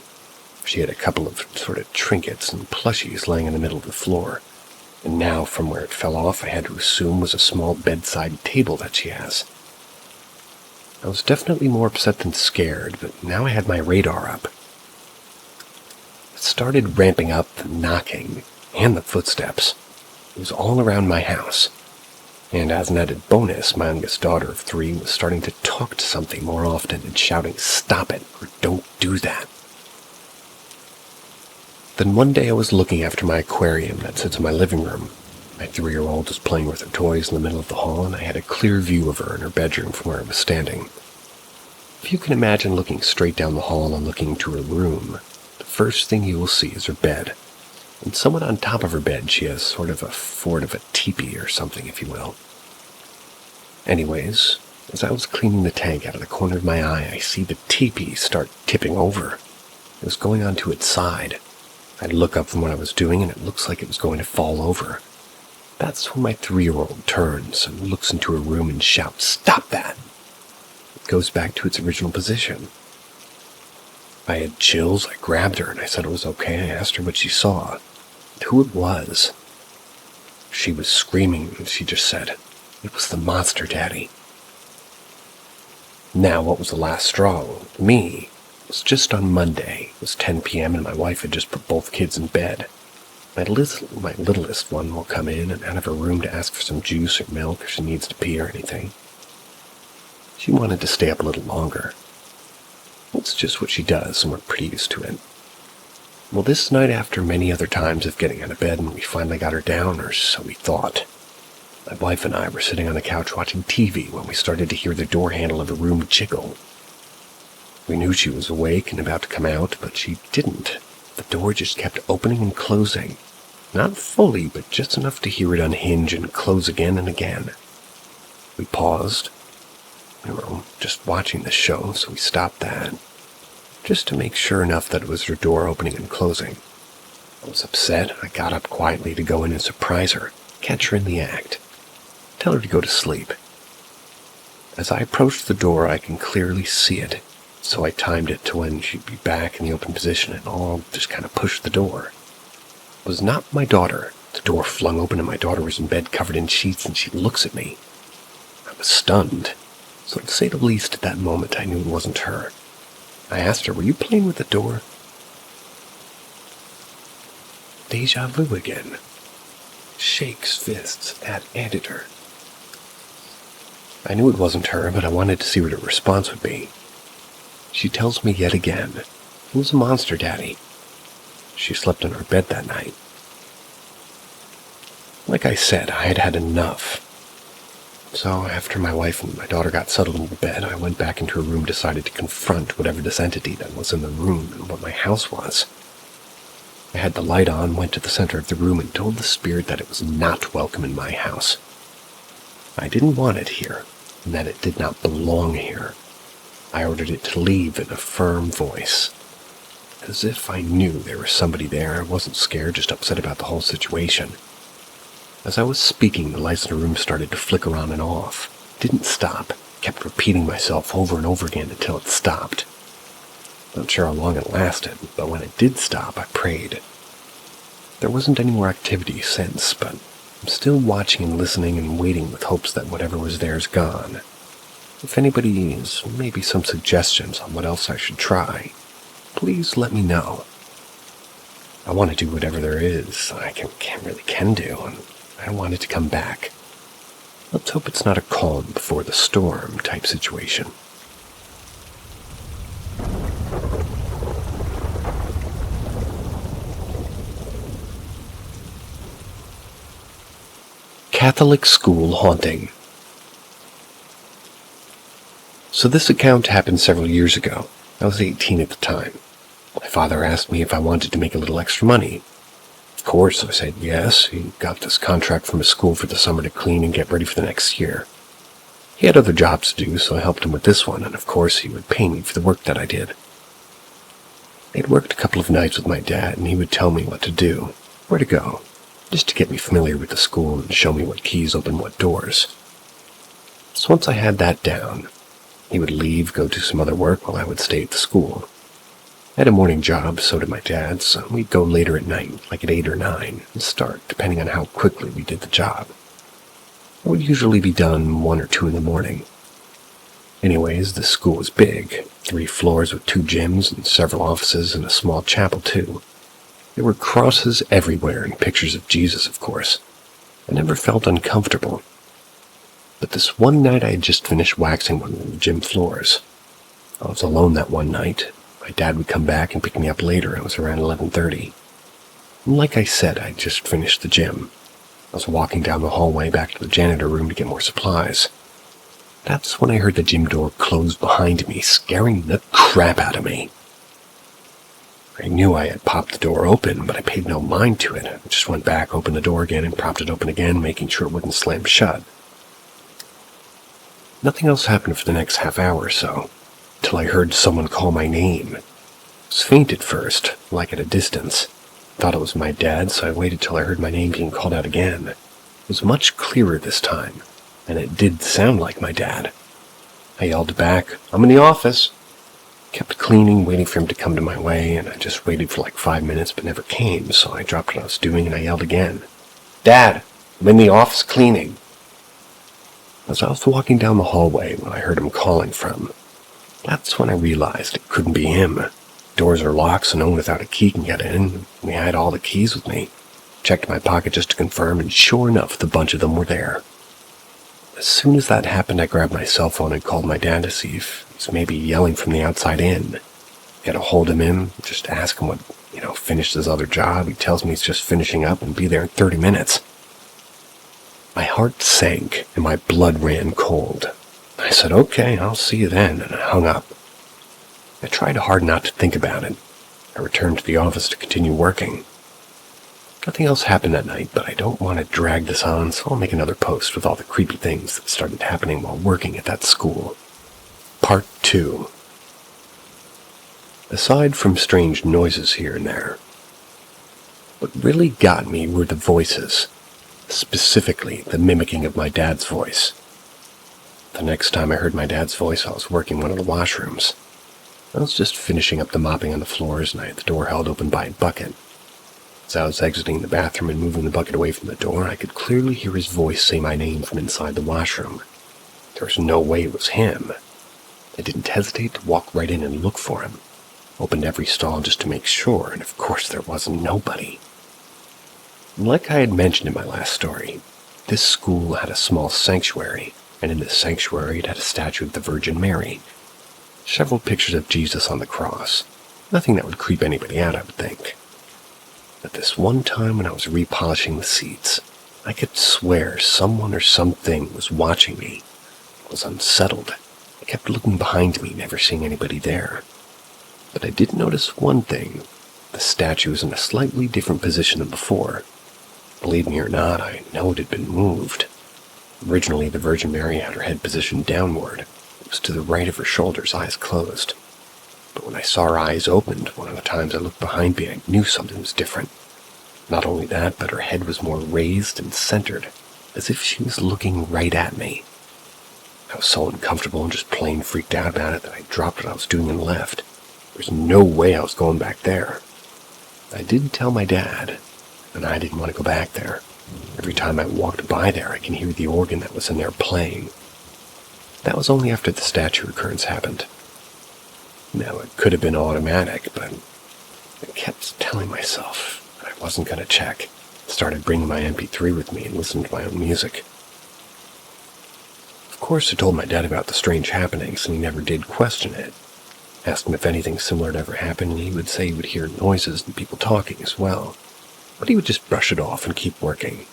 She had a couple of sort of trinkets and plushies laying in the middle of the floor. And now, from where it fell off, I had to assume was a small bedside table that she has. I was definitely more upset than scared, but now I had my radar up. It started ramping up the knocking and the footsteps. It was all around my house. And as an added bonus, my youngest daughter of 3 was starting to talk to something more often and shouting, "Stop it," or "Don't do that." Then one day I was looking after my aquarium that sits in my living room. My 3-year-old was playing with her toys in the middle of the hall, and I had a clear view of her in her bedroom from where I was standing. If you can imagine looking straight down the hall and looking into her room, the first thing you will see is her bed. And somewhat on top of her bed, she has sort of a fort of a teepee or something, if you will. Anyways, as I was cleaning the tank out of the corner of my eye, I see the teepee start tipping over. It was going onto its side. I'd look up from what I was doing, and it looks like it was going to fall over. That's when my 3-year-old turns and looks into her room and shouts, "Stop that!" It goes back to its original position. I had chills. I grabbed her and I said it was okay. I asked her what she saw and who it was. She was screaming and she just said, "It was the monster, Daddy." Now, what was the last straw? Me. It was just on Monday. It was 10 p.m. and my wife had just put both kids in bed. My littlest one will come in and out of her room to ask for some juice or milk if she needs to pee or anything. She wanted to stay up a little longer. It's just what she does, and we're pretty used to it. Well, this night, after many other times of getting out of bed, and we finally got her down, or so we thought. My wife and I were sitting on the couch watching TV when we started to hear the door handle of her room jiggle. We knew she was awake and about to come out, but she didn't. The door just kept opening and closing. Not fully, but just enough to hear it unhinge and close again and again. We paused. We were just watching the show, so we stopped that, just to make sure enough that it was her door opening and closing. I was upset. I got up quietly to go in and surprise her, catch her in the act, tell her to go to sleep. As I approached the door, I can clearly see it, so I timed it to when she'd be back in the open position and I'll just kind of push the door. It was not my daughter. The door flung open and my daughter was in bed covered in sheets and she looks at me. I was stunned. So to say the least, at that moment, I knew it wasn't her. I asked her, "Were you playing with the door?" Deja vu again. Shakes fists at editor. I knew it wasn't her, but I wanted to see what her response would be. She tells me yet again, "It was a monster, Daddy." She slept in our bed that night. Like I said, I had had enough. So after my wife and my daughter got settled in the bed, I went back into her room and decided to confront whatever this entity that was in the room and what my house was. I had the light on, went to the center of the room, and told the spirit that it was not welcome in my house. I didn't want it here, and that it did not belong here. I ordered it to leave in a firm voice. As if I knew there was somebody there. I wasn't scared, just upset about the whole situation. As I was speaking, the lights in the room started to flicker on and off. didn't stop. Kept repeating myself over and over again until it stopped. Not sure how long it lasted, but when it did stop, I prayed. There wasn't any more activity since, but I'm still watching and listening and waiting with hopes that whatever was there is gone. If anybody has maybe some suggestions on what else I should try, please let me know. I want to do whatever there is I can do, and I want it to come back. Let's hope it's not a calm before the storm type situation. Catholic School Haunting. So this account happened several years ago. I was 18 at the time. My father asked me if I wanted to make a little extra money. Of course, I said yes. He got this contract from his school for the summer to clean and get ready for the next year. He had other jobs to do, so I helped him with this one, and of course he would pay me for the work that I did. I'd worked a couple of nights with my dad, and he would tell me what to do, where to go, just to get me familiar with the school and show me what keys open what doors. So once I had that down, he would leave, go do some other work while I would stay at the school. I had a morning job, so did my dad, so we'd go later at night, like at 8 or 9, and start, depending on how quickly we did the job. It would usually be done 1 or 2 in the morning. Anyways, the school was big, 3 floors with 2 gyms and several offices and a small chapel too. There were crosses everywhere and pictures of Jesus, of course. I never felt uncomfortable. But this one night I had just finished waxing one of the gym floors. I was alone that one night. My dad would come back and pick me up later. It was around 11:30. And like I said, I'd just finished the gym. I was walking down the hallway back to the janitor room to get more supplies. That's when I heard the gym door close behind me, scaring the crap out of me. I knew I had popped the door open, but I paid no mind to it. I just went back, opened the door again, and propped it open again, making sure it wouldn't slam shut. Nothing else happened for the next half hour or so, till I heard someone call my name. It was faint at first, like at a distance. Thought it was my dad, so I waited till I heard my name being called out again. It was much clearer this time, and it did sound like my dad. I yelled back, "I'm in the office." Kept cleaning, waiting for him to come to my way, and I just waited for like 5 minutes but never came, so I dropped what I was doing and I yelled again, "Dad, I'm in the office cleaning." As I was walking down the hallway when I heard him calling from, that's when I realized it couldn't be him. Doors are locked, so no one without a key can get in. We had all the keys with me. Checked my pocket just to confirm, and sure enough, the bunch of them were there. As soon as that happened, I grabbed my cell phone and called my dad to see if he's maybe yelling from the outside in. Get a hold of him, just ask him what, finished his other job. He tells me he's just finishing up and be there in 30 minutes. My heart sank and my blood ran cold. I said, "Okay, I'll see you then," and I hung up. I tried hard not to think about it. I returned to the office to continue working. Nothing else happened that night, but I don't want to drag this on, so I'll make another post with all the creepy things that started happening while working at that school. Part 2. Aside from strange noises here and there, what really got me were the voices, specifically the mimicking of my dad's voice. The next time I heard my dad's voice, I was working one of the washrooms. I was just finishing up the mopping on the floors, and I had the door held open by a bucket. As I was exiting the bathroom and moving the bucket away from the door, I could clearly hear his voice say my name from inside the washroom. There was no way it was him. I didn't hesitate to walk right in and look for him. Opened every stall just to make sure, and of course there wasn't nobody. Like I had mentioned in my last story, this school had a small sanctuary, and in this sanctuary it had a statue of the Virgin Mary. Several pictures of Jesus on the cross. Nothing that would creep anybody out, I would think. But this one time when I was repolishing the seats, I could swear someone or something was watching me. I was unsettled. I kept looking behind me, never seeing anybody there. But I did notice one thing. The statue was in a slightly different position than before. Believe me or not, I know it had been moved. Originally, the Virgin Mary had her head positioned downward. It was to the right of her shoulders, eyes closed. But when I saw her eyes opened, one of the times I looked behind me, I knew something was different. Not only that, but her head was more raised and centered, as if she was looking right at me. I was so uncomfortable and just plain freaked out about it that I dropped what I was doing and left. There's no way I was going back there. I did tell my dad, and I didn't want to go back there. Every time I walked by there, I can hear the organ that was in there playing. That was only after the statue recurrence happened. Now, it could have been automatic, but I kept telling myself that I wasn't going to check. Started bringing my MP3 with me and listened to my own music. Of course, I told my dad about the strange happenings, and he never did question it. Asked him if anything similar had ever happened, and he would say he would hear noises and people talking as well. But he would just brush it off and keep working.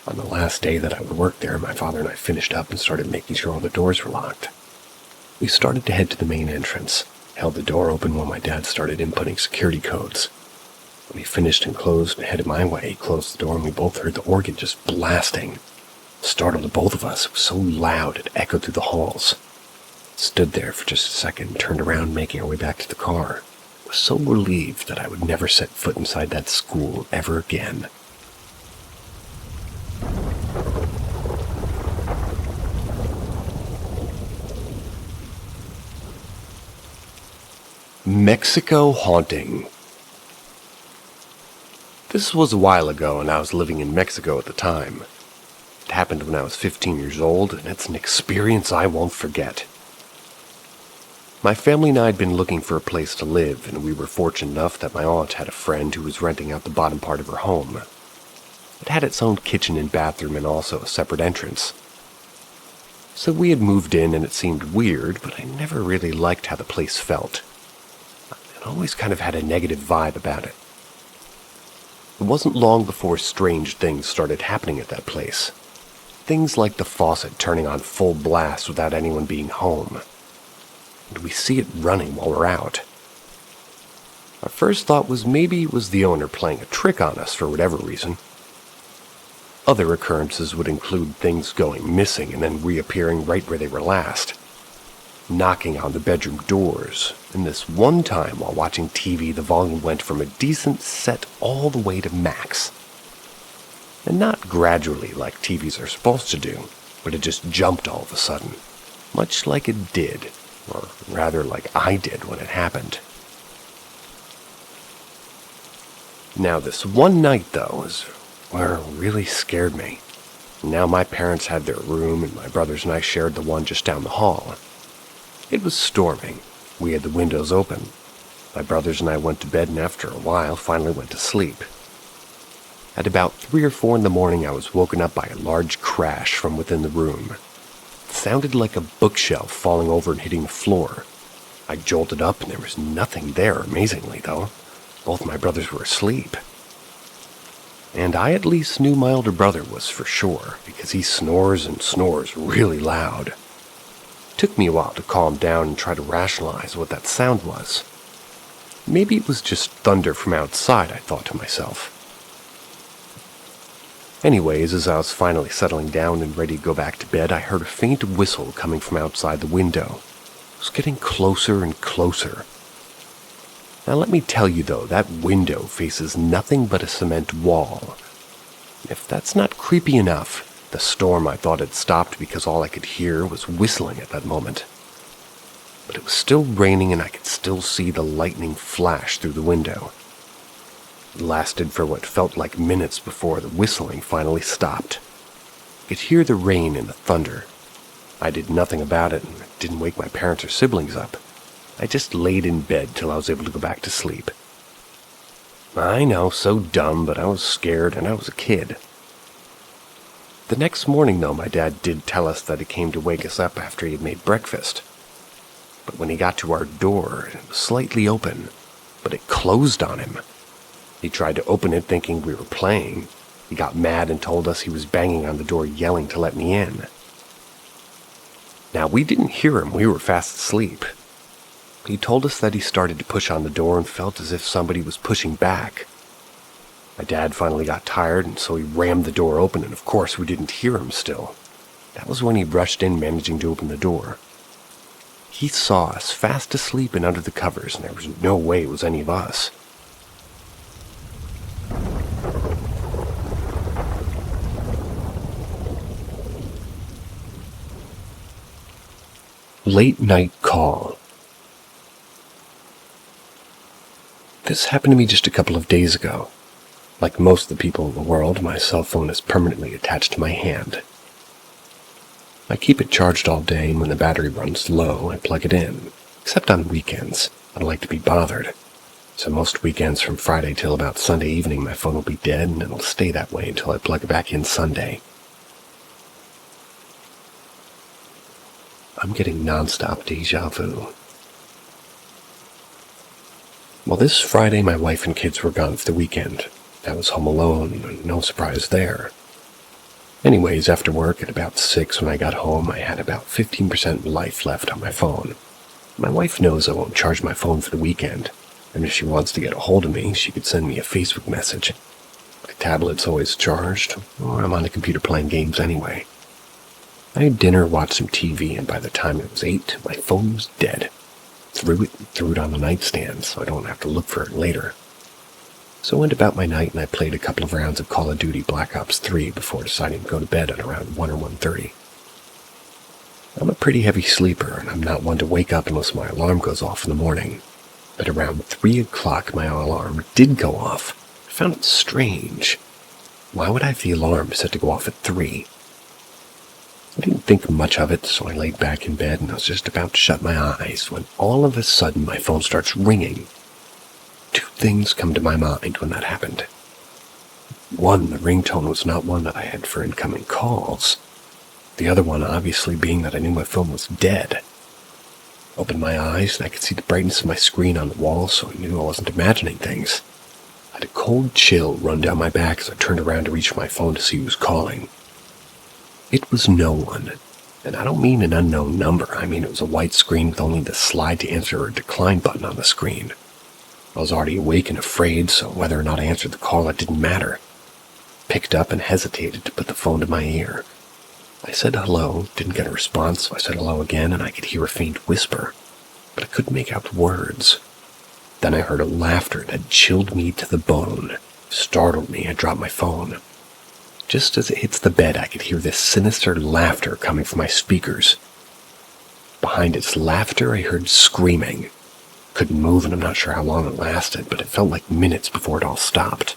On the last day that I would work there, my father and I finished up and started making sure all the doors were locked. We started to head to the main entrance, held the door open while my dad started inputting security codes. When he finished and closed and headed my way, he closed the door and we both heard the organ just blasting. Startled the both of us. It was so loud it echoed through the halls. Stood there for just a second and turned around, making our way back to the car. I was so relieved that I would never set foot inside that school ever again. Mexico haunting. This was a while ago, and I was living in Mexico at the time. It happened when I was 15 years old, and it's an experience I won't forget. My family and I had been looking for a place to live, and we were fortunate enough that my aunt had a friend who was renting out the bottom part of her home. It had its own kitchen and bathroom and also a separate entrance. So we had moved in, and it seemed weird, but I never really liked how the place felt. It always kind of had a negative vibe about it. It wasn't long before strange things started happening at that place. Things like the faucet turning on full blast without anyone being home. And we see it running while we're out. Our first thought was maybe it was the owner playing a trick on us for whatever reason. Other occurrences would include things going missing and then reappearing right where they were last. Knocking on the bedroom doors, and this one time while watching TV the volume went from a decent set all the way to max. And not gradually like TVs are supposed to do, but it just jumped all of a sudden, much like it did, or rather like I did when it happened. Now this one night though is where it really scared me. Now my parents had their room and my brothers and I shared the one just down the hall. It was storming. We had the windows open. My brothers and I went to bed and after a while finally went to sleep. At about 3 or 4 in the morning I was woken up by a large crash from within the room. It sounded like a bookshelf falling over and hitting the floor. I jolted up and there was nothing there, amazingly though. Both my brothers were asleep. And I at least knew my older brother was for sure, because he snores and snores really loud. It took me a while to calm down and try to rationalize what that sound was. Maybe it was just thunder from outside, I thought to myself. Anyways, as I was finally settling down and ready to go back to bed, I heard a faint whistle coming from outside the window. It was getting closer and closer. Now let me tell you though, that window faces nothing but a cement wall. If that's not creepy enough, the storm I thought had stopped because all I could hear was whistling at that moment. But it was still raining and I could still see the lightning flash through the window. It lasted for what felt like minutes before the whistling finally stopped. I could hear the rain and the thunder. I did nothing about it and didn't wake my parents or siblings up. I just laid in bed till I was able to go back to sleep. I know, so dumb, but I was scared and I was a kid. The next morning, though, my dad did tell us that he came to wake us up after he had made breakfast. But when he got to our door, it was slightly open, but it closed on him. He tried to open it thinking we were playing. He got mad and told us he was banging on the door yelling to let me in. Now, we didn't hear him, we were fast asleep. He told us that he started to push on the door and felt as if somebody was pushing back. My dad finally got tired, and so he rammed the door open, and of course we didn't hear him still. That was when he rushed in, managing to open the door. He saw us fast asleep and under the covers, and there was no way it was any of us. Late night call. This happened to me just a couple of days ago. Like most of the people in the world, my cell phone is permanently attached to my hand. I keep it charged all day, and when the battery runs low, I plug it in. Except on weekends. I don't like to be bothered. So most weekends from Friday till about Sunday evening, my phone will be dead, and it'll stay that way until I plug it back in Sunday. I'm getting nonstop deja vu. Well, this Friday, my wife and kids were gone for the weekend. I was home alone, and no surprise there. Anyways, after work at about 6 when I got home, I had about 15% life left on my phone. My wife knows I won't charge my phone for the weekend, and if she wants to get a hold of me, she could send me a Facebook message. My tablet's always charged, or I'm on the computer playing games anyway. I had dinner, watched some TV, and by the time it was 8, my phone was dead. Threw it on the nightstand so I don't have to look for it later. So I went about my night and I played a couple of rounds of Call of Duty Black Ops 3 before deciding to go to bed at around 1 or 1:30. I'm a pretty heavy sleeper, and I'm not one to wake up unless my alarm goes off in the morning. But around 3 o'clock my alarm did go off. I found it strange. Why would I have the alarm set to go off at 3? I didn't think much of it, so I laid back in bed and I was just about to shut my eyes when all of a sudden my phone starts ringing. 2 things come to my mind when that happened. 1, the ringtone was not one that I had for incoming calls. The other one obviously being that I knew my phone was dead. I opened my eyes and I could see the brightness of my screen on the wall, so I knew I wasn't imagining things. I had a cold chill run down my back as I turned around to reach for my phone to see who was calling. It was no one, and I don't mean an unknown number. I mean it was a white screen with only the slide to answer or decline button on the screen. I was already awake and afraid, so whether or not I answered the call, it didn't matter. Picked up and hesitated to put the phone to my ear. I said hello, didn't get a response, so I said hello again, and I could hear a faint whisper, but I couldn't make out words. Then I heard a laughter that chilled me to the bone. Startled me. I dropped my phone. Just as it hits the bed, I could hear this sinister laughter coming from my speakers. Behind its laughter, I heard screaming. Couldn't move, and I'm not sure how long it lasted, but it felt like minutes before it all stopped.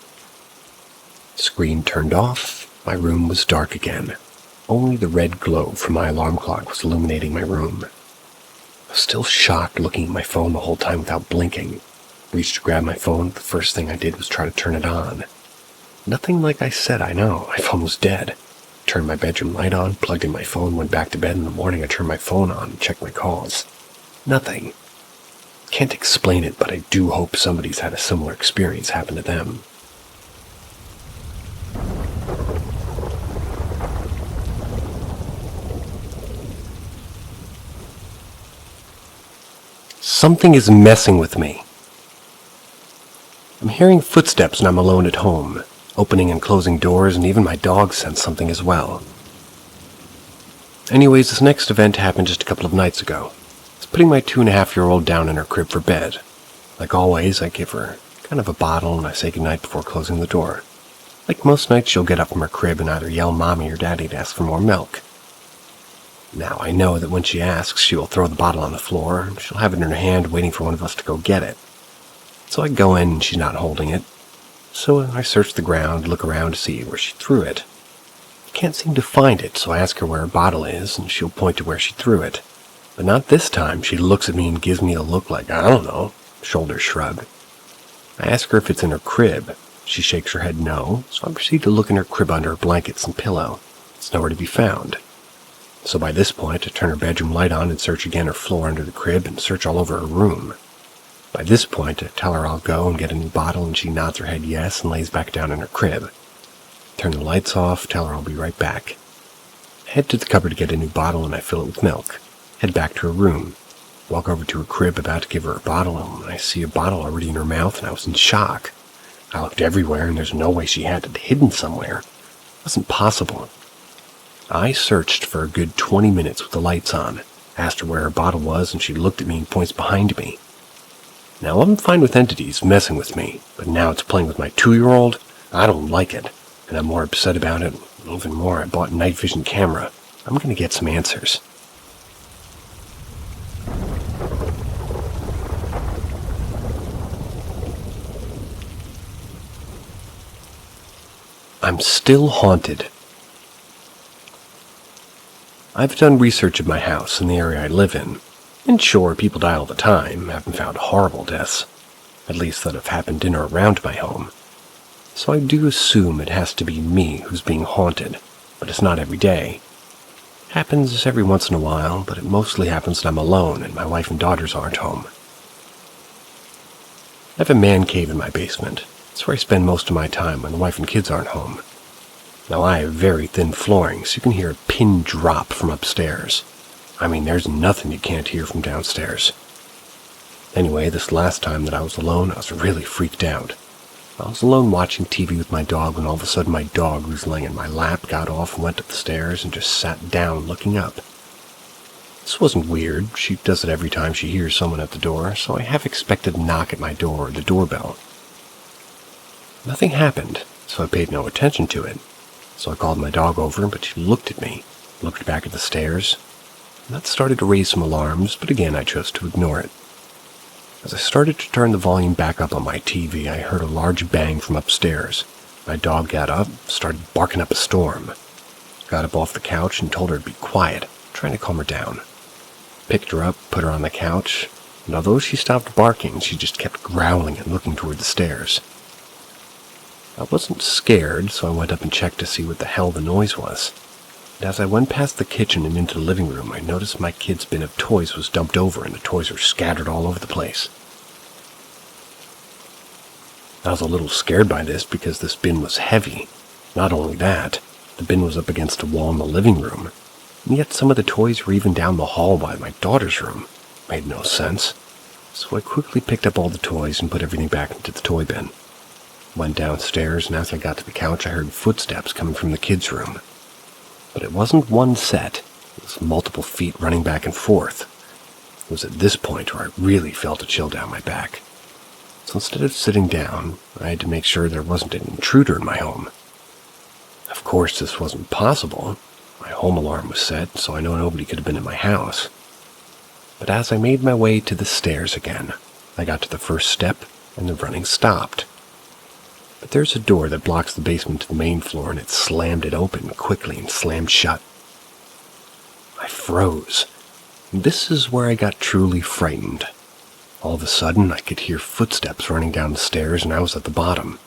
Screen turned off. My room was dark again. Only the red glow from my alarm clock was illuminating my room. I was still shocked, looking at my phone the whole time without blinking. Reached to grab my phone. The first thing I did was try to turn it on. Nothing like I said, I know. My phone was dead. Turned my bedroom light on, plugged in my phone, went back to bed. In the morning, I turned my phone on and checked my calls. Nothing. Can't explain it, but I do hope somebody's had a similar experience happen to them. Something is messing with me. I'm hearing footsteps and I'm alone at home, opening and closing doors, and even my dog sensed something as well. Anyways, this next event happened just a couple of nights ago. I was putting my 2.5-year-old down in her crib for bed. Like always, I give her kind of a bottle and I say goodnight before closing the door. Like most nights, she'll get up from her crib and either yell mommy or daddy to ask for more milk. Now, I know that when she asks, she will throw the bottle on the floor, and she'll have it in her hand waiting for one of us to go get it. So I go in and she's not holding it. So I search the ground, look around to see where she threw it. I can't seem to find it, so I ask her where her bottle is, and she'll point to where she threw it. But not this time. She looks at me and gives me a look like, I don't know, shoulder shrug. I ask her if it's in her crib. She shakes her head no, so I proceed to look in her crib under her blankets and pillow. It's nowhere to be found. So by this point, I turn her bedroom light on and search again her floor under the crib and search all over her room. By this point, I tell her I'll go and get a new bottle, and she nods her head yes and lays back down in her crib. Turn the lights off, tell her I'll be right back. I head to the cupboard to get a new bottle and I fill it with milk. Head back to her room. Walk over to her crib about to give her a bottle, and I see a bottle already in her mouth, and I was in shock. I looked everywhere, and there's no way she had it hidden somewhere. It wasn't possible. I searched for a good 20 minutes with the lights on, asked her where her bottle was, and she looked at me and points behind me. Now, I'm fine with entities messing with me, but now it's playing with my 2-year-old. I don't like it, and I'm more upset about it. Even more, I bought a night vision camera. I'm going to get some answers. I'm still haunted. I've done research of my house and the area I live in, and sure, people die all the time. I haven't found horrible deaths, at least that have happened in or around my home. So I do assume it has to be me who's being haunted, but it's not every day. It happens every once in a while, but it mostly happens when I'm alone and my wife and daughters aren't home. I have a man cave in my basement. It's where I spend most of my time when the wife and kids aren't home. Now I have very thin flooring, so you can hear a pin drop from upstairs. I mean, there's nothing you can't hear from downstairs. Anyway, this last time that I was alone, I was really freaked out. I was alone watching TV with my dog when all of a sudden my dog, who was laying in my lap, got off and went up the stairs and just sat down looking up. This wasn't weird. She does it every time she hears someone at the door, so I half expected a knock at my door or the doorbell. Nothing happened, so I paid no attention to it. So I called my dog over, but she looked at me, looked back at the stairs, and that started to raise some alarms, but again I chose to ignore it. As I started to turn the volume back up on my TV, I heard a large bang from upstairs. My dog got up, started barking up a storm. Got up off the couch and told her to be quiet, trying to calm her down. Picked her up, put her on the couch, and although she stopped barking, she just kept growling and looking toward the stairs. I wasn't scared, so I went up and checked to see what the hell the noise was. And as I went past the kitchen and into the living room, I noticed my kids' bin of toys was dumped over and the toys were scattered all over the place. I was a little scared by this because this bin was heavy. Not only that, the bin was up against a wall in the living room, and yet some of the toys were even down the hall by my daughter's room. Made no sense. So I quickly picked up all the toys and put everything back into the toy bin. Went downstairs, and as I got to the couch, I heard footsteps coming from the kids' room. But it wasn't one set. It was multiple feet running back and forth. It was at this point where I really felt a chill down my back. So instead of sitting down, I had to make sure there wasn't an intruder in my home. Of course, this wasn't possible. My home alarm was set, so I know nobody could have been in my house. But as I made my way to the stairs again, I got to the first step, and the running stopped. But there's a door that blocks the basement to the main floor, and it slammed it open quickly and slammed shut. I froze. This is where I got truly frightened. All of a sudden, I could hear footsteps running down the stairs, and I was at the bottom.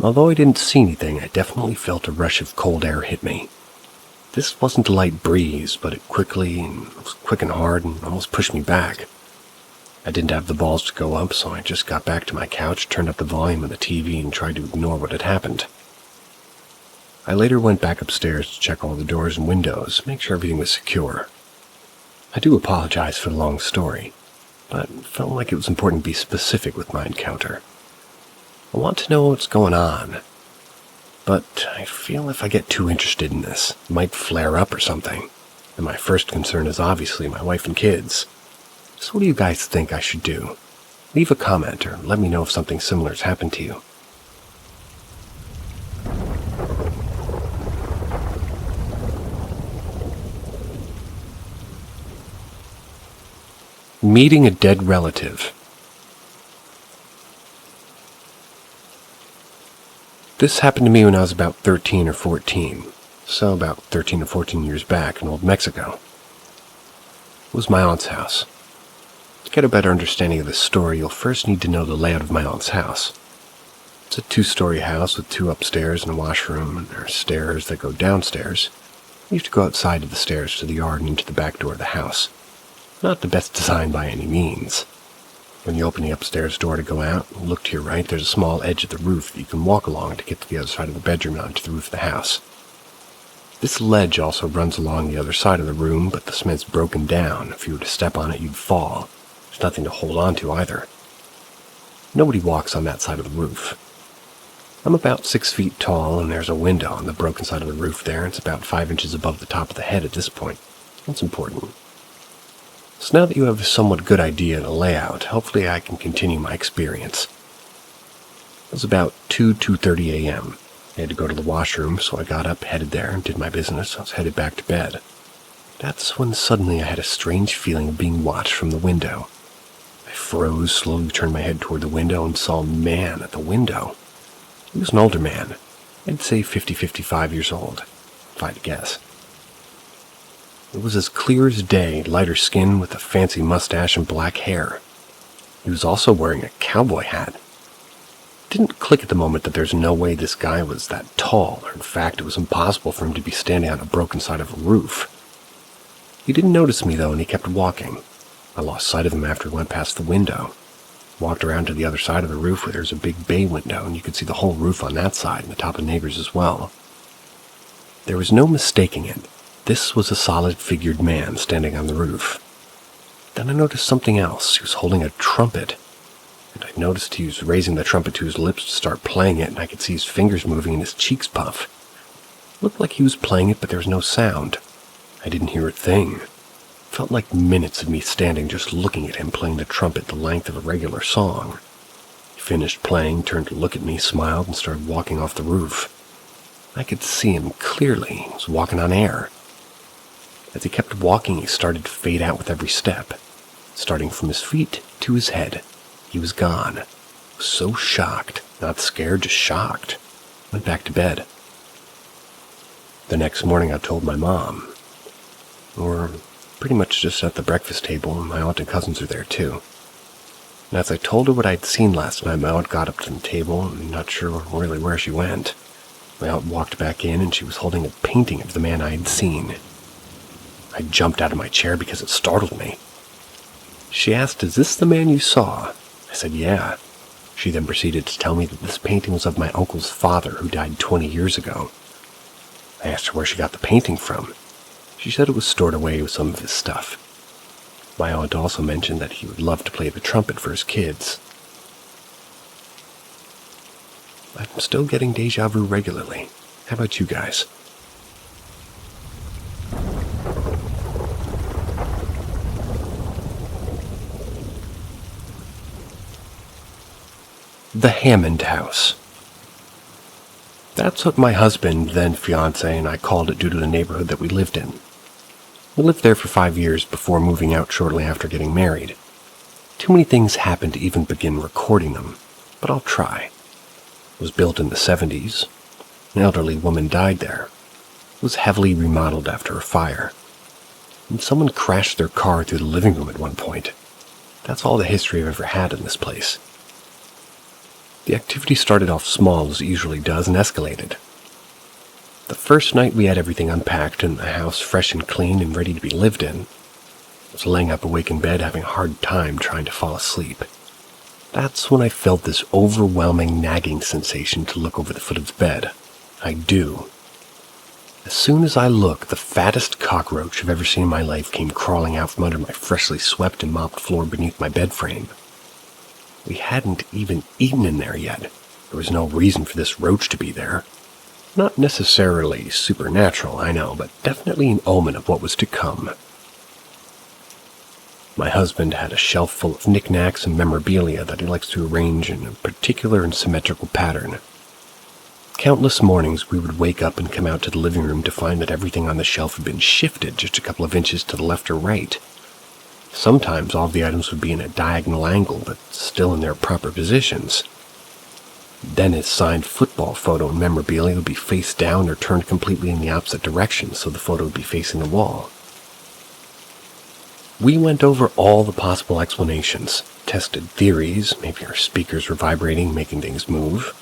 Although I didn't see anything, I definitely felt a rush of cold air hit me. This wasn't a light breeze, but it quick and hard and almost pushed me back. I didn't have the balls to go up, so I just got back to my couch, turned up the volume of the TV, and tried to ignore what had happened. I later went back upstairs to check all the doors and windows, make sure everything was secure. I do apologize for the long story, but it felt like it was important to be specific with my encounter. I want to know what's going on, but I feel if I get too interested in this, it might flare up or something, and my first concern is obviously my wife and kids. So what do you guys think I should do? Leave a comment or let me know if something similar has happened to you. Meeting a dead relative. This happened to me when I was about 13 or 14, so about 13 or 14 years back in Old Mexico. It was my aunt's house. To get a better understanding of this story, you'll first need to know the layout of my aunt's house. It's a 2-story house with 2 upstairs and a washroom, and there are stairs that go downstairs. You have to go outside of the stairs to the yard and into the back door of the house. Not the best design by any means. When you open the upstairs door to go out, and look to your right, there's a small edge of the roof that you can walk along to get to the other side of the bedroom and onto the roof of the house. This ledge also runs along the other side of the room, but the cement's broken down. If you were to step on it, you'd fall. There's nothing to hold on to either. Nobody walks on that side of the roof. I'm about 6 feet tall, and there's a window on the broken side of the roof there. It's about 5 inches above the top of the head at this point. That's important. So now that you have a somewhat good idea of the layout, hopefully I can continue my experience. It was about 2:30 a.m. I had to go to the washroom, so I got up, headed there, and did my business. I was headed back to bed. That's when suddenly I had a strange feeling of being watched from the window. I froze, slowly turned my head toward the window, and saw a man at the window. He was an older man. I'd say 50-55 years old, if I had to guess. It was as clear as day, lighter skin with a fancy mustache and black hair. He was also wearing a cowboy hat. It didn't click at the moment that there's no way this guy was that tall, or in fact it was impossible for him to be standing on a broken side of a roof. He didn't notice me though, and he kept walking. I lost sight of him after he went past the window. Walked around to the other side of the roof where there's a big bay window, and you could see the whole roof on that side and the top of neighbors as well. There was no mistaking it. This was a solid-figured man standing on the roof. Then I noticed something else. He was holding a trumpet, and I noticed he was raising the trumpet to his lips to start playing it, and I could see his fingers moving and his cheeks puff. It looked like he was playing it, but there was no sound. I didn't hear a thing. It felt like minutes of me standing just looking at him playing the trumpet the length of a regular song. He finished playing, turned to look at me, smiled, and started walking off the roof. I could see him clearly. He was walking on air. As he kept walking, he started to fade out with every step. Starting from his feet to his head, he was gone. I was so shocked, not scared, just shocked. Went back to bed. The next morning I told my mom. We're pretty much just at the breakfast table, and my aunt and cousins are there too. And as I told her what I'd seen last night, my aunt got up to the table, and I'm not sure really where she went. My aunt walked back in, and she was holding a painting of the man I had seen. I jumped out of my chair because it startled me. She asked, "Is this the man you saw?" I said, "Yeah." She then proceeded to tell me that this painting was of my uncle's father, who died 20 years ago. I asked her where she got the painting from. She said it was stored away with some of his stuff. My aunt also mentioned that he would love to play the trumpet for his kids. I'm still getting deja vu regularly. How about you guys? The Hammond House. That's what my husband, then fiancé, and I called it due to the neighborhood that we lived in. We lived there for 5 years before moving out shortly after getting married. Too many things happened to even begin recording them, but I'll try. It was built in the 70s. An elderly woman died there. It was heavily remodeled after a fire. And someone crashed their car through the living room at one point. That's all the history I've ever had in this place. The activity started off small, as it usually does, and escalated. The first night we had everything unpacked and the house fresh and clean and ready to be lived in. I was laying up awake in bed having a hard time trying to fall asleep. That's when I felt this overwhelming nagging sensation to look over the foot of the bed. I do. As soon as I look, the fattest cockroach I've ever seen in my life came crawling out from under my freshly swept and mopped floor beneath my bed frame. We hadn't even eaten in there yet. There was no reason for this roach to be there. Not necessarily supernatural, I know, but definitely an omen of what was to come. My husband had a shelf full of knickknacks and memorabilia that he likes to arrange in a particular and symmetrical pattern. Countless mornings we would wake up and come out to the living room to find that everything on the shelf had been shifted just a couple of inches to the left or right. Sometimes all of the items would be in a diagonal angle, but still in their proper positions. Then his signed football photo and memorabilia would be face down or turned completely in the opposite direction, so the photo would be facing the wall. We went over all the possible explanations, tested theories, maybe our speakers were vibrating, making things move,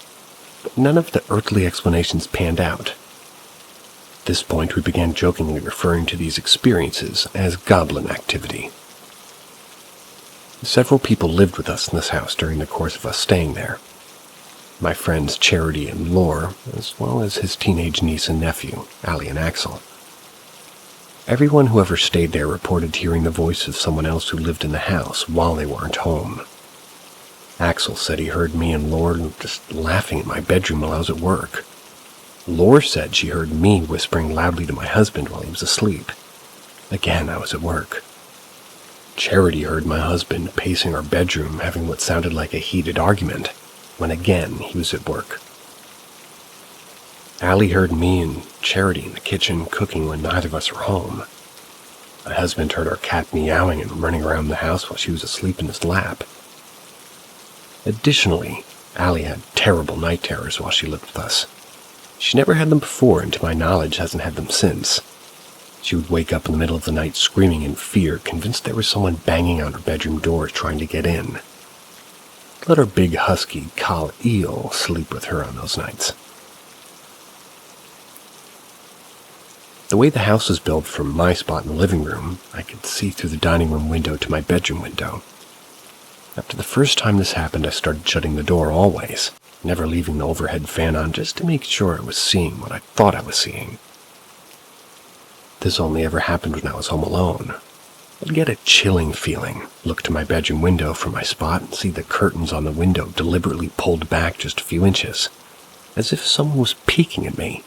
but none of the earthly explanations panned out. At this point, we began jokingly referring to these experiences as goblin activity. Several people lived with us in this house during the course of us staying there. My friends Charity and Lore, as well as his teenage niece and nephew, Allie and Axel. Everyone who ever stayed there reported hearing the voice of someone else who lived in the house while they weren't home. Axel said he heard me and Lore just laughing in my bedroom while I was at work. Lore said she heard me whispering loudly to my husband while he was asleep. Again, I was at work. Charity heard my husband pacing our bedroom having what sounded like a heated argument, when again he was at work. Allie heard me and Charity in the kitchen cooking when neither of us were home. My husband heard our cat meowing and running around the house while she was asleep in his lap. Additionally, Allie had terrible night terrors while she lived with us. She never had them before, and to my knowledge hasn't had them since. She would wake up in the middle of the night screaming in fear, convinced there was someone banging on her bedroom door trying to get in. Let her big husky, Kal-El, sleep with her on those nights. The way the house was built from my spot in the living room, I could see through the dining room window to my bedroom window. After the first time this happened, I started shutting the door always, never leaving the overhead fan on just to make sure I was seeing what I thought I was seeing. This only ever happened when I was home alone. I'd get a chilling feeling, look to my bedroom window from my spot and see the curtains on the window deliberately pulled back just a few inches, as if someone was peeking at me.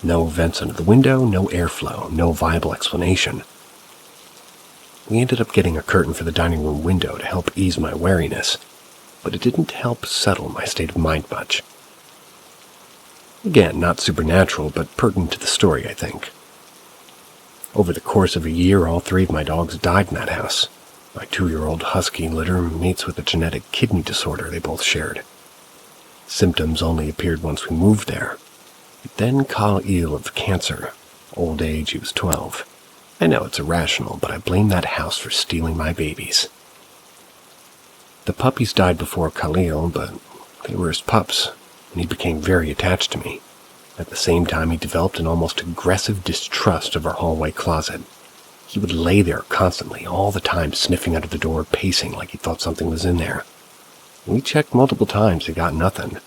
No vents under the window, no airflow, no viable explanation. We ended up getting a curtain for the dining room window to help ease my wariness, but it didn't help settle my state of mind much. Again, not supernatural, but pertinent to the story, I think. Over the course of a year, all 3 of my dogs died in that house. My 2-year-old husky litter mates with a genetic kidney disorder they both shared. Symptoms only appeared once we moved there. Then Kal-El of cancer. Old age, he was 12. I know it's irrational, but I blame that house for stealing my babies. The puppies died before Kal-El, but they were his pups, and he became very attached to me. At the same time, he developed an almost aggressive distrust of our hallway closet. He would lay there constantly, all the time, sniffing under the door, pacing like he thought something was in there. We checked multiple times and got nothing.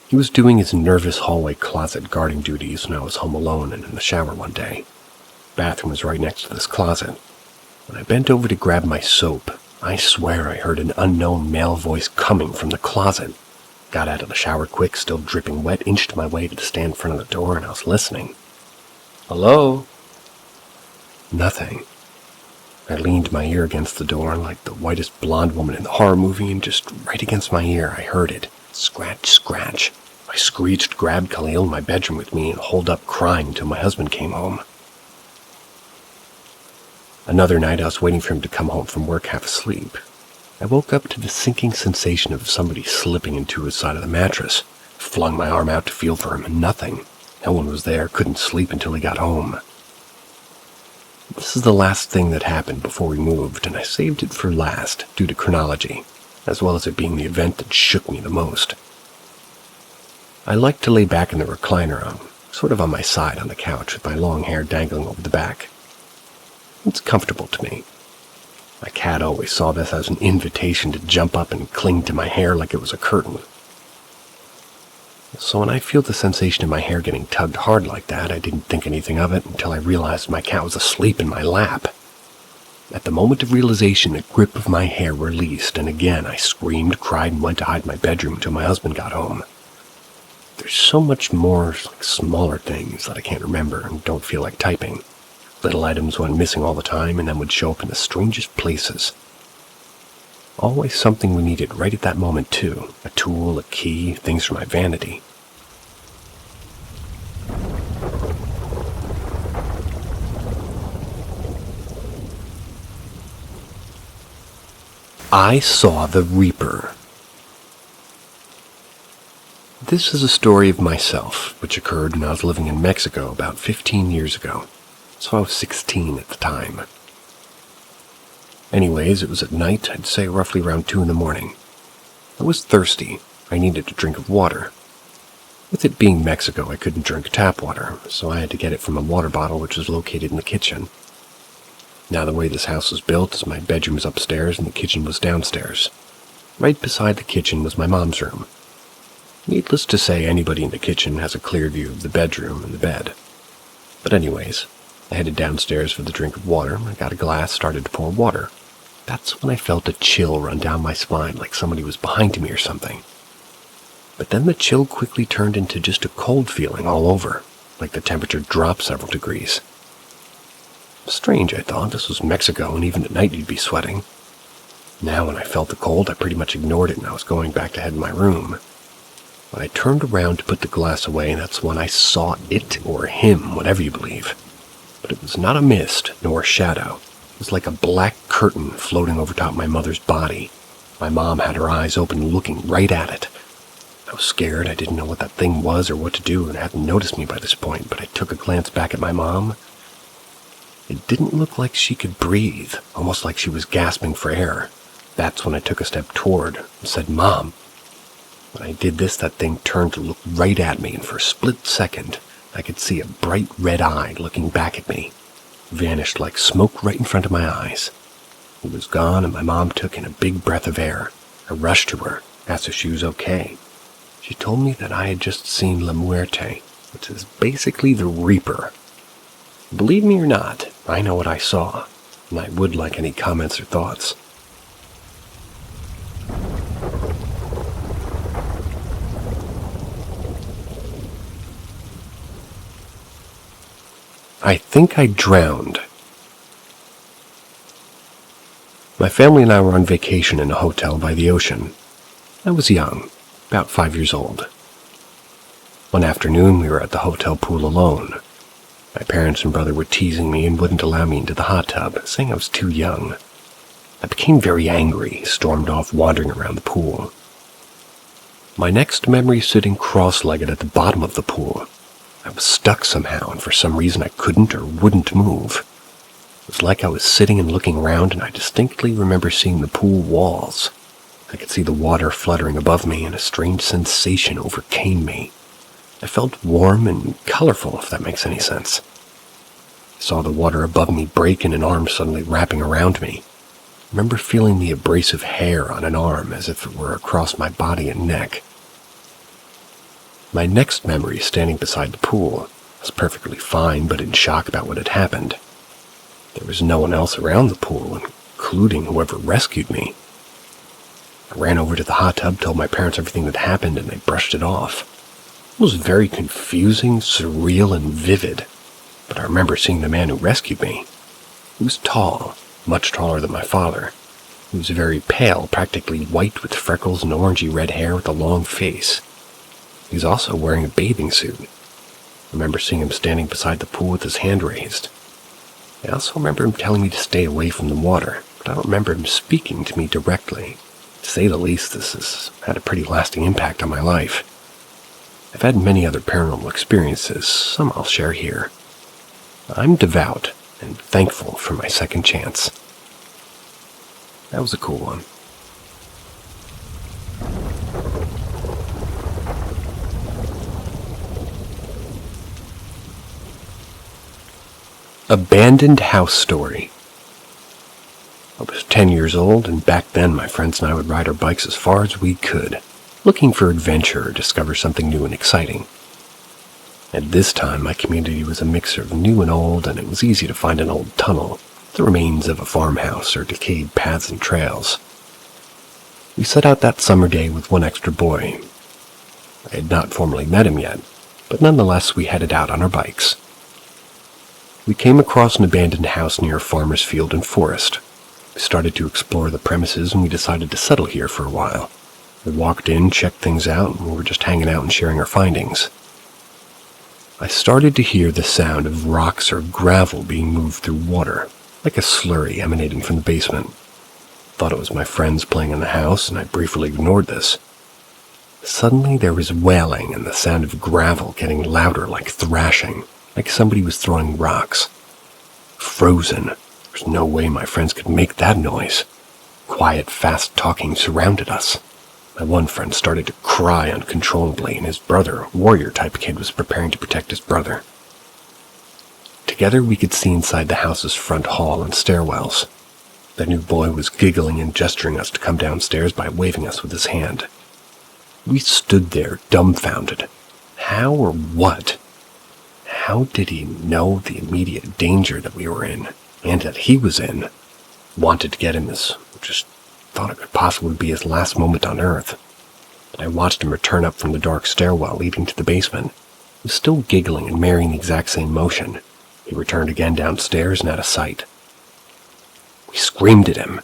He was doing his nervous hallway closet guarding duties when I was home alone and in the shower one day. The bathroom was right next to this closet. When I bent over to grab my soap, I swear I heard an unknown male voice coming from the closet. Got out of the shower quick, still dripping wet, inched my way to the stand in front of the door, and I was listening. "Hello?" Nothing. I leaned my ear against the door like the whitest blonde woman in the horror movie, and just right against my ear I heard it. Scratch, scratch. I screeched, grabbed Kal-El in my bedroom with me, and holed up crying until my husband came home. Another night I was waiting for him to come home from work half asleep. I woke up to the sinking sensation of somebody slipping into his side of the mattress. Flung my arm out to feel for him, and nothing. No one was there, couldn't sleep until he got home. This is the last thing that happened before we moved, and I saved it for last due to chronology, as well as it being the event that shook me the most. I liked to lay back in the recliner, sort of on my side on the couch with my long hair dangling over the back. It's comfortable to me. My cat always saw this as an invitation to jump up and cling to my hair like it was a curtain. So when I feel the sensation in my hair getting tugged hard like that, I didn't think anything of it until I realized my cat was asleep in my lap. At the moment of realization, the grip of my hair released, and again I screamed, cried, and went to hide in my bedroom until my husband got home. There's so much more smaller things that I can't remember and don't feel like typing. Little items went missing all the time and then would show up in the strangest places. Always something we needed right at that moment too. A tool, a key, things for my vanity. I saw the Reaper. This is a story of myself, which occurred when I was living in Mexico about 15 years ago. So I was 16 at the time. Anyways, it was at night, I'd say roughly around 2 in the morning. I was thirsty. I needed a drink of water. With it being Mexico, I couldn't drink tap water, so I had to get it from a water bottle which was located in the kitchen. Now the way this house was built is my bedroom was upstairs and the kitchen was downstairs. Right beside the kitchen was my mom's room. Needless to say, anybody in the kitchen has a clear view of the bedroom and the bed. But anyways, I headed downstairs for the drink of water. I got a glass, started to pour water. That's when I felt a chill run down my spine like somebody was behind me or something. But then the chill quickly turned into just a cold feeling all over, like the temperature dropped several degrees. Strange, I thought. This was Mexico, and even at night you'd be sweating. Now when I felt the cold, I pretty much ignored it, and I was going back to head in my room. But I turned around to put the glass away, and that's when I saw it, or him, whatever you believe. But it was not a mist, nor a shadow. It was like a black curtain floating over top my mother's body. My mom had her eyes open, looking right at it. I was scared. I didn't know what that thing was or what to do, and it hadn't noticed me by this point, but I took a glance back at my mom. It didn't look like she could breathe, almost like she was gasping for air. That's when I took a step toward and said, "Mom." When I did this, that thing turned to look right at me, and for a split second, I could see a bright red eye looking back at me. It vanished like smoke right in front of my eyes. It was gone, and my mom took in a big breath of air. I rushed to her, asked if she was okay. She told me that I had just seen La Muerte, which is basically the Reaper. Believe me or not, I know what I saw, and I would like any comments or thoughts. I think I drowned. My family and I were on vacation in a hotel by the ocean. I was young, about 5 years old. One afternoon, we were at the hotel pool alone. My parents and brother were teasing me and wouldn't allow me into the hot tub, saying I was too young. I became very angry, stormed off wandering around the pool. My next memory is sitting cross-legged at the bottom of the pool. I was stuck somehow, and for some reason I couldn't or wouldn't move. It was like I was sitting and looking around, and I distinctly remember seeing the pool walls. I could see the water fluttering above me, and a strange sensation overcame me. I felt warm and colorful, if that makes any sense. I saw the water above me break and an arm suddenly wrapping around me. I remember feeling the abrasive hair on an arm as if it were across my body and neck. My next memory, standing beside the pool, was perfectly fine but in shock about what had happened. There was no one else around the pool, including whoever rescued me. I ran over to the hot tub, told my parents everything that happened, and they brushed it off. It was very confusing, surreal, and vivid, but I remember seeing the man who rescued me. He was tall, much taller than my father. He was very pale, practically white with freckles and orangey red hair with a long face. He was also wearing a bathing suit. I remember seeing him standing beside the pool with his hand raised. I also remember him telling me to stay away from the water, but I don't remember him speaking to me directly. To say the least, this has had a pretty lasting impact on my life. I've had many other paranormal experiences, some I'll share here. I'm devout and thankful for my second chance. That was a cool one. Abandoned house story. I was 10 years old, and back then my friends and I would ride our bikes as far as we could, looking for adventure or discover something new and exciting. At this time, my community was a mix of new and old, and it was easy to find an old tunnel, the remains of a farmhouse, or decayed paths and trails. We set out that summer day with one extra boy. I had not formally met him yet, but nonetheless we headed out on our bikes. We came across an abandoned house near a farmer's field and forest. We started to explore the premises, and we decided to settle here for a while. We walked in, checked things out, and we were just hanging out and sharing our findings. I started to hear the sound of rocks or gravel being moved through water, like a slurry emanating from the basement. Thought it was my friends playing in the house, and I briefly ignored this. Suddenly there was wailing and the sound of gravel getting louder, like thrashing, like somebody was throwing rocks. Frozen. There's no way my friends could make that noise. Quiet, fast talking surrounded us. My one friend started to cry uncontrollably, and his brother, warrior-type kid, was preparing to protect his brother. Together we could see inside the house's front hall and stairwells. The new boy was giggling and gesturing us to come downstairs by waving us with his hand. We stood there, dumbfounded. How or what? How did he know the immediate danger that we were in, and that he was in? Wanted to get him as just thought it could possibly be his last moment on Earth. But I watched him return up from the dark stairwell leading to the basement. He was still giggling and marrying the exact same motion. He returned again downstairs and out of sight. We screamed at him,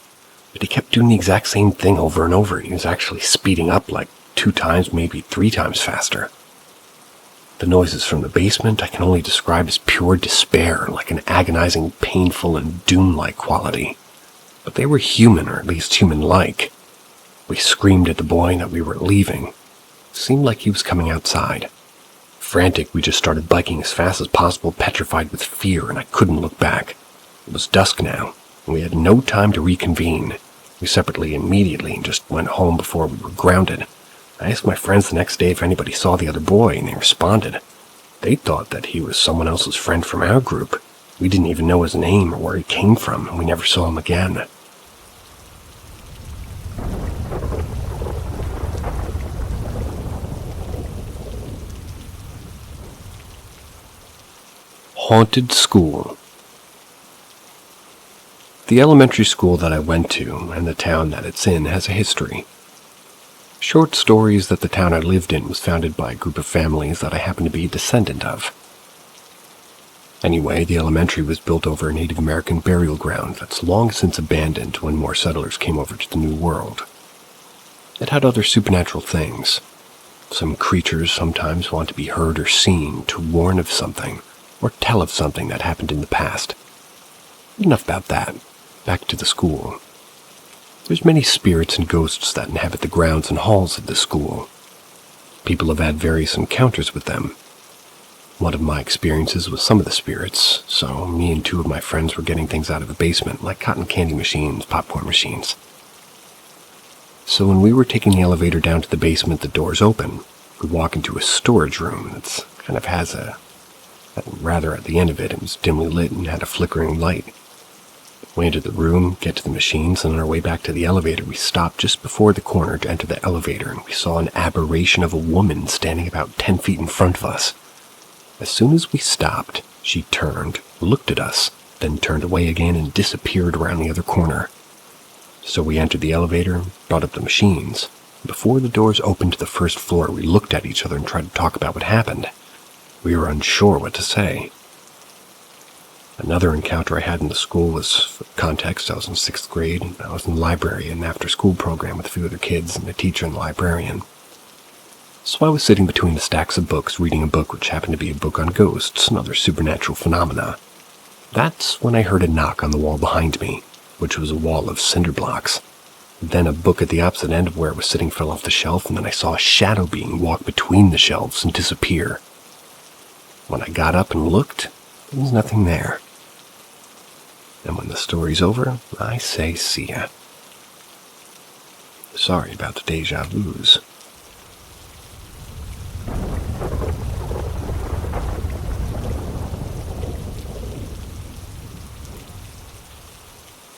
but he kept doing the exact same thing over and over. He was actually speeding up like 2 times, maybe 3 times faster. The noises from the basement I can only describe as pure despair, like an agonizing, painful, and doom-like quality. But they were human, or at least human-like. We screamed at the boy that we were leaving. Seemed like he was coming outside. Frantic, we just started biking as fast as possible, petrified with fear, and I couldn't look back. It was dusk now, and we had no time to reconvene. We separated immediately and just went home before we were grounded. I asked my friends the next day if anybody saw the other boy, and they responded. They thought that he was someone else's friend from our group. We didn't even know his name or where he came from, and we never saw him again. Haunted School. The elementary school that I went to and the town that it's in has a history. Short stories that the town I lived in was founded by a group of families that I happen to be a descendant of. Anyway, the elementary was built over a Native American burial ground that's long since abandoned when more settlers came over to the New World. It had other supernatural things. Some creatures sometimes want to be heard or seen to warn of something or tell of something that happened in the past. Enough about that. Back to the school. There's many spirits and ghosts that inhabit the grounds and halls of the school. People have had various encounters with them. One of my experiences with some of the spirits, so me and two of my friends were getting things out of the basement, like cotton candy machines, popcorn machines. So when we were taking the elevator down to the basement, the doors open. We walk into a storage room that's kind of has rather at the end of it was dimly lit and had a flickering light. We entered the room, get to the machines, and on our way back to the elevator, we stopped just before the corner to enter the elevator, and we saw an aberration of a woman standing about 10 feet in front of us. As soon as we stopped, she turned, looked at us, then turned away again and disappeared around the other corner. So we entered the elevator, brought up the machines. Before the doors opened to the first floor, we looked at each other and tried to talk about what happened. We were unsure what to say. Another encounter I had in the school was, for context, I was in 6th grade. I was in the library, an after-school program with a few other kids and a teacher and the librarian. So I was sitting between the stacks of books, reading a book which happened to be a book on ghosts and other supernatural phenomena. That's when I heard a knock on the wall behind me, which was a wall of cinder blocks. Then a book at the opposite end of where it was sitting fell off the shelf, and then I saw a shadow being walk between the shelves and disappear. When I got up and looked, there was nothing there. And when the story's over, I say see ya. Sorry about the deja vus.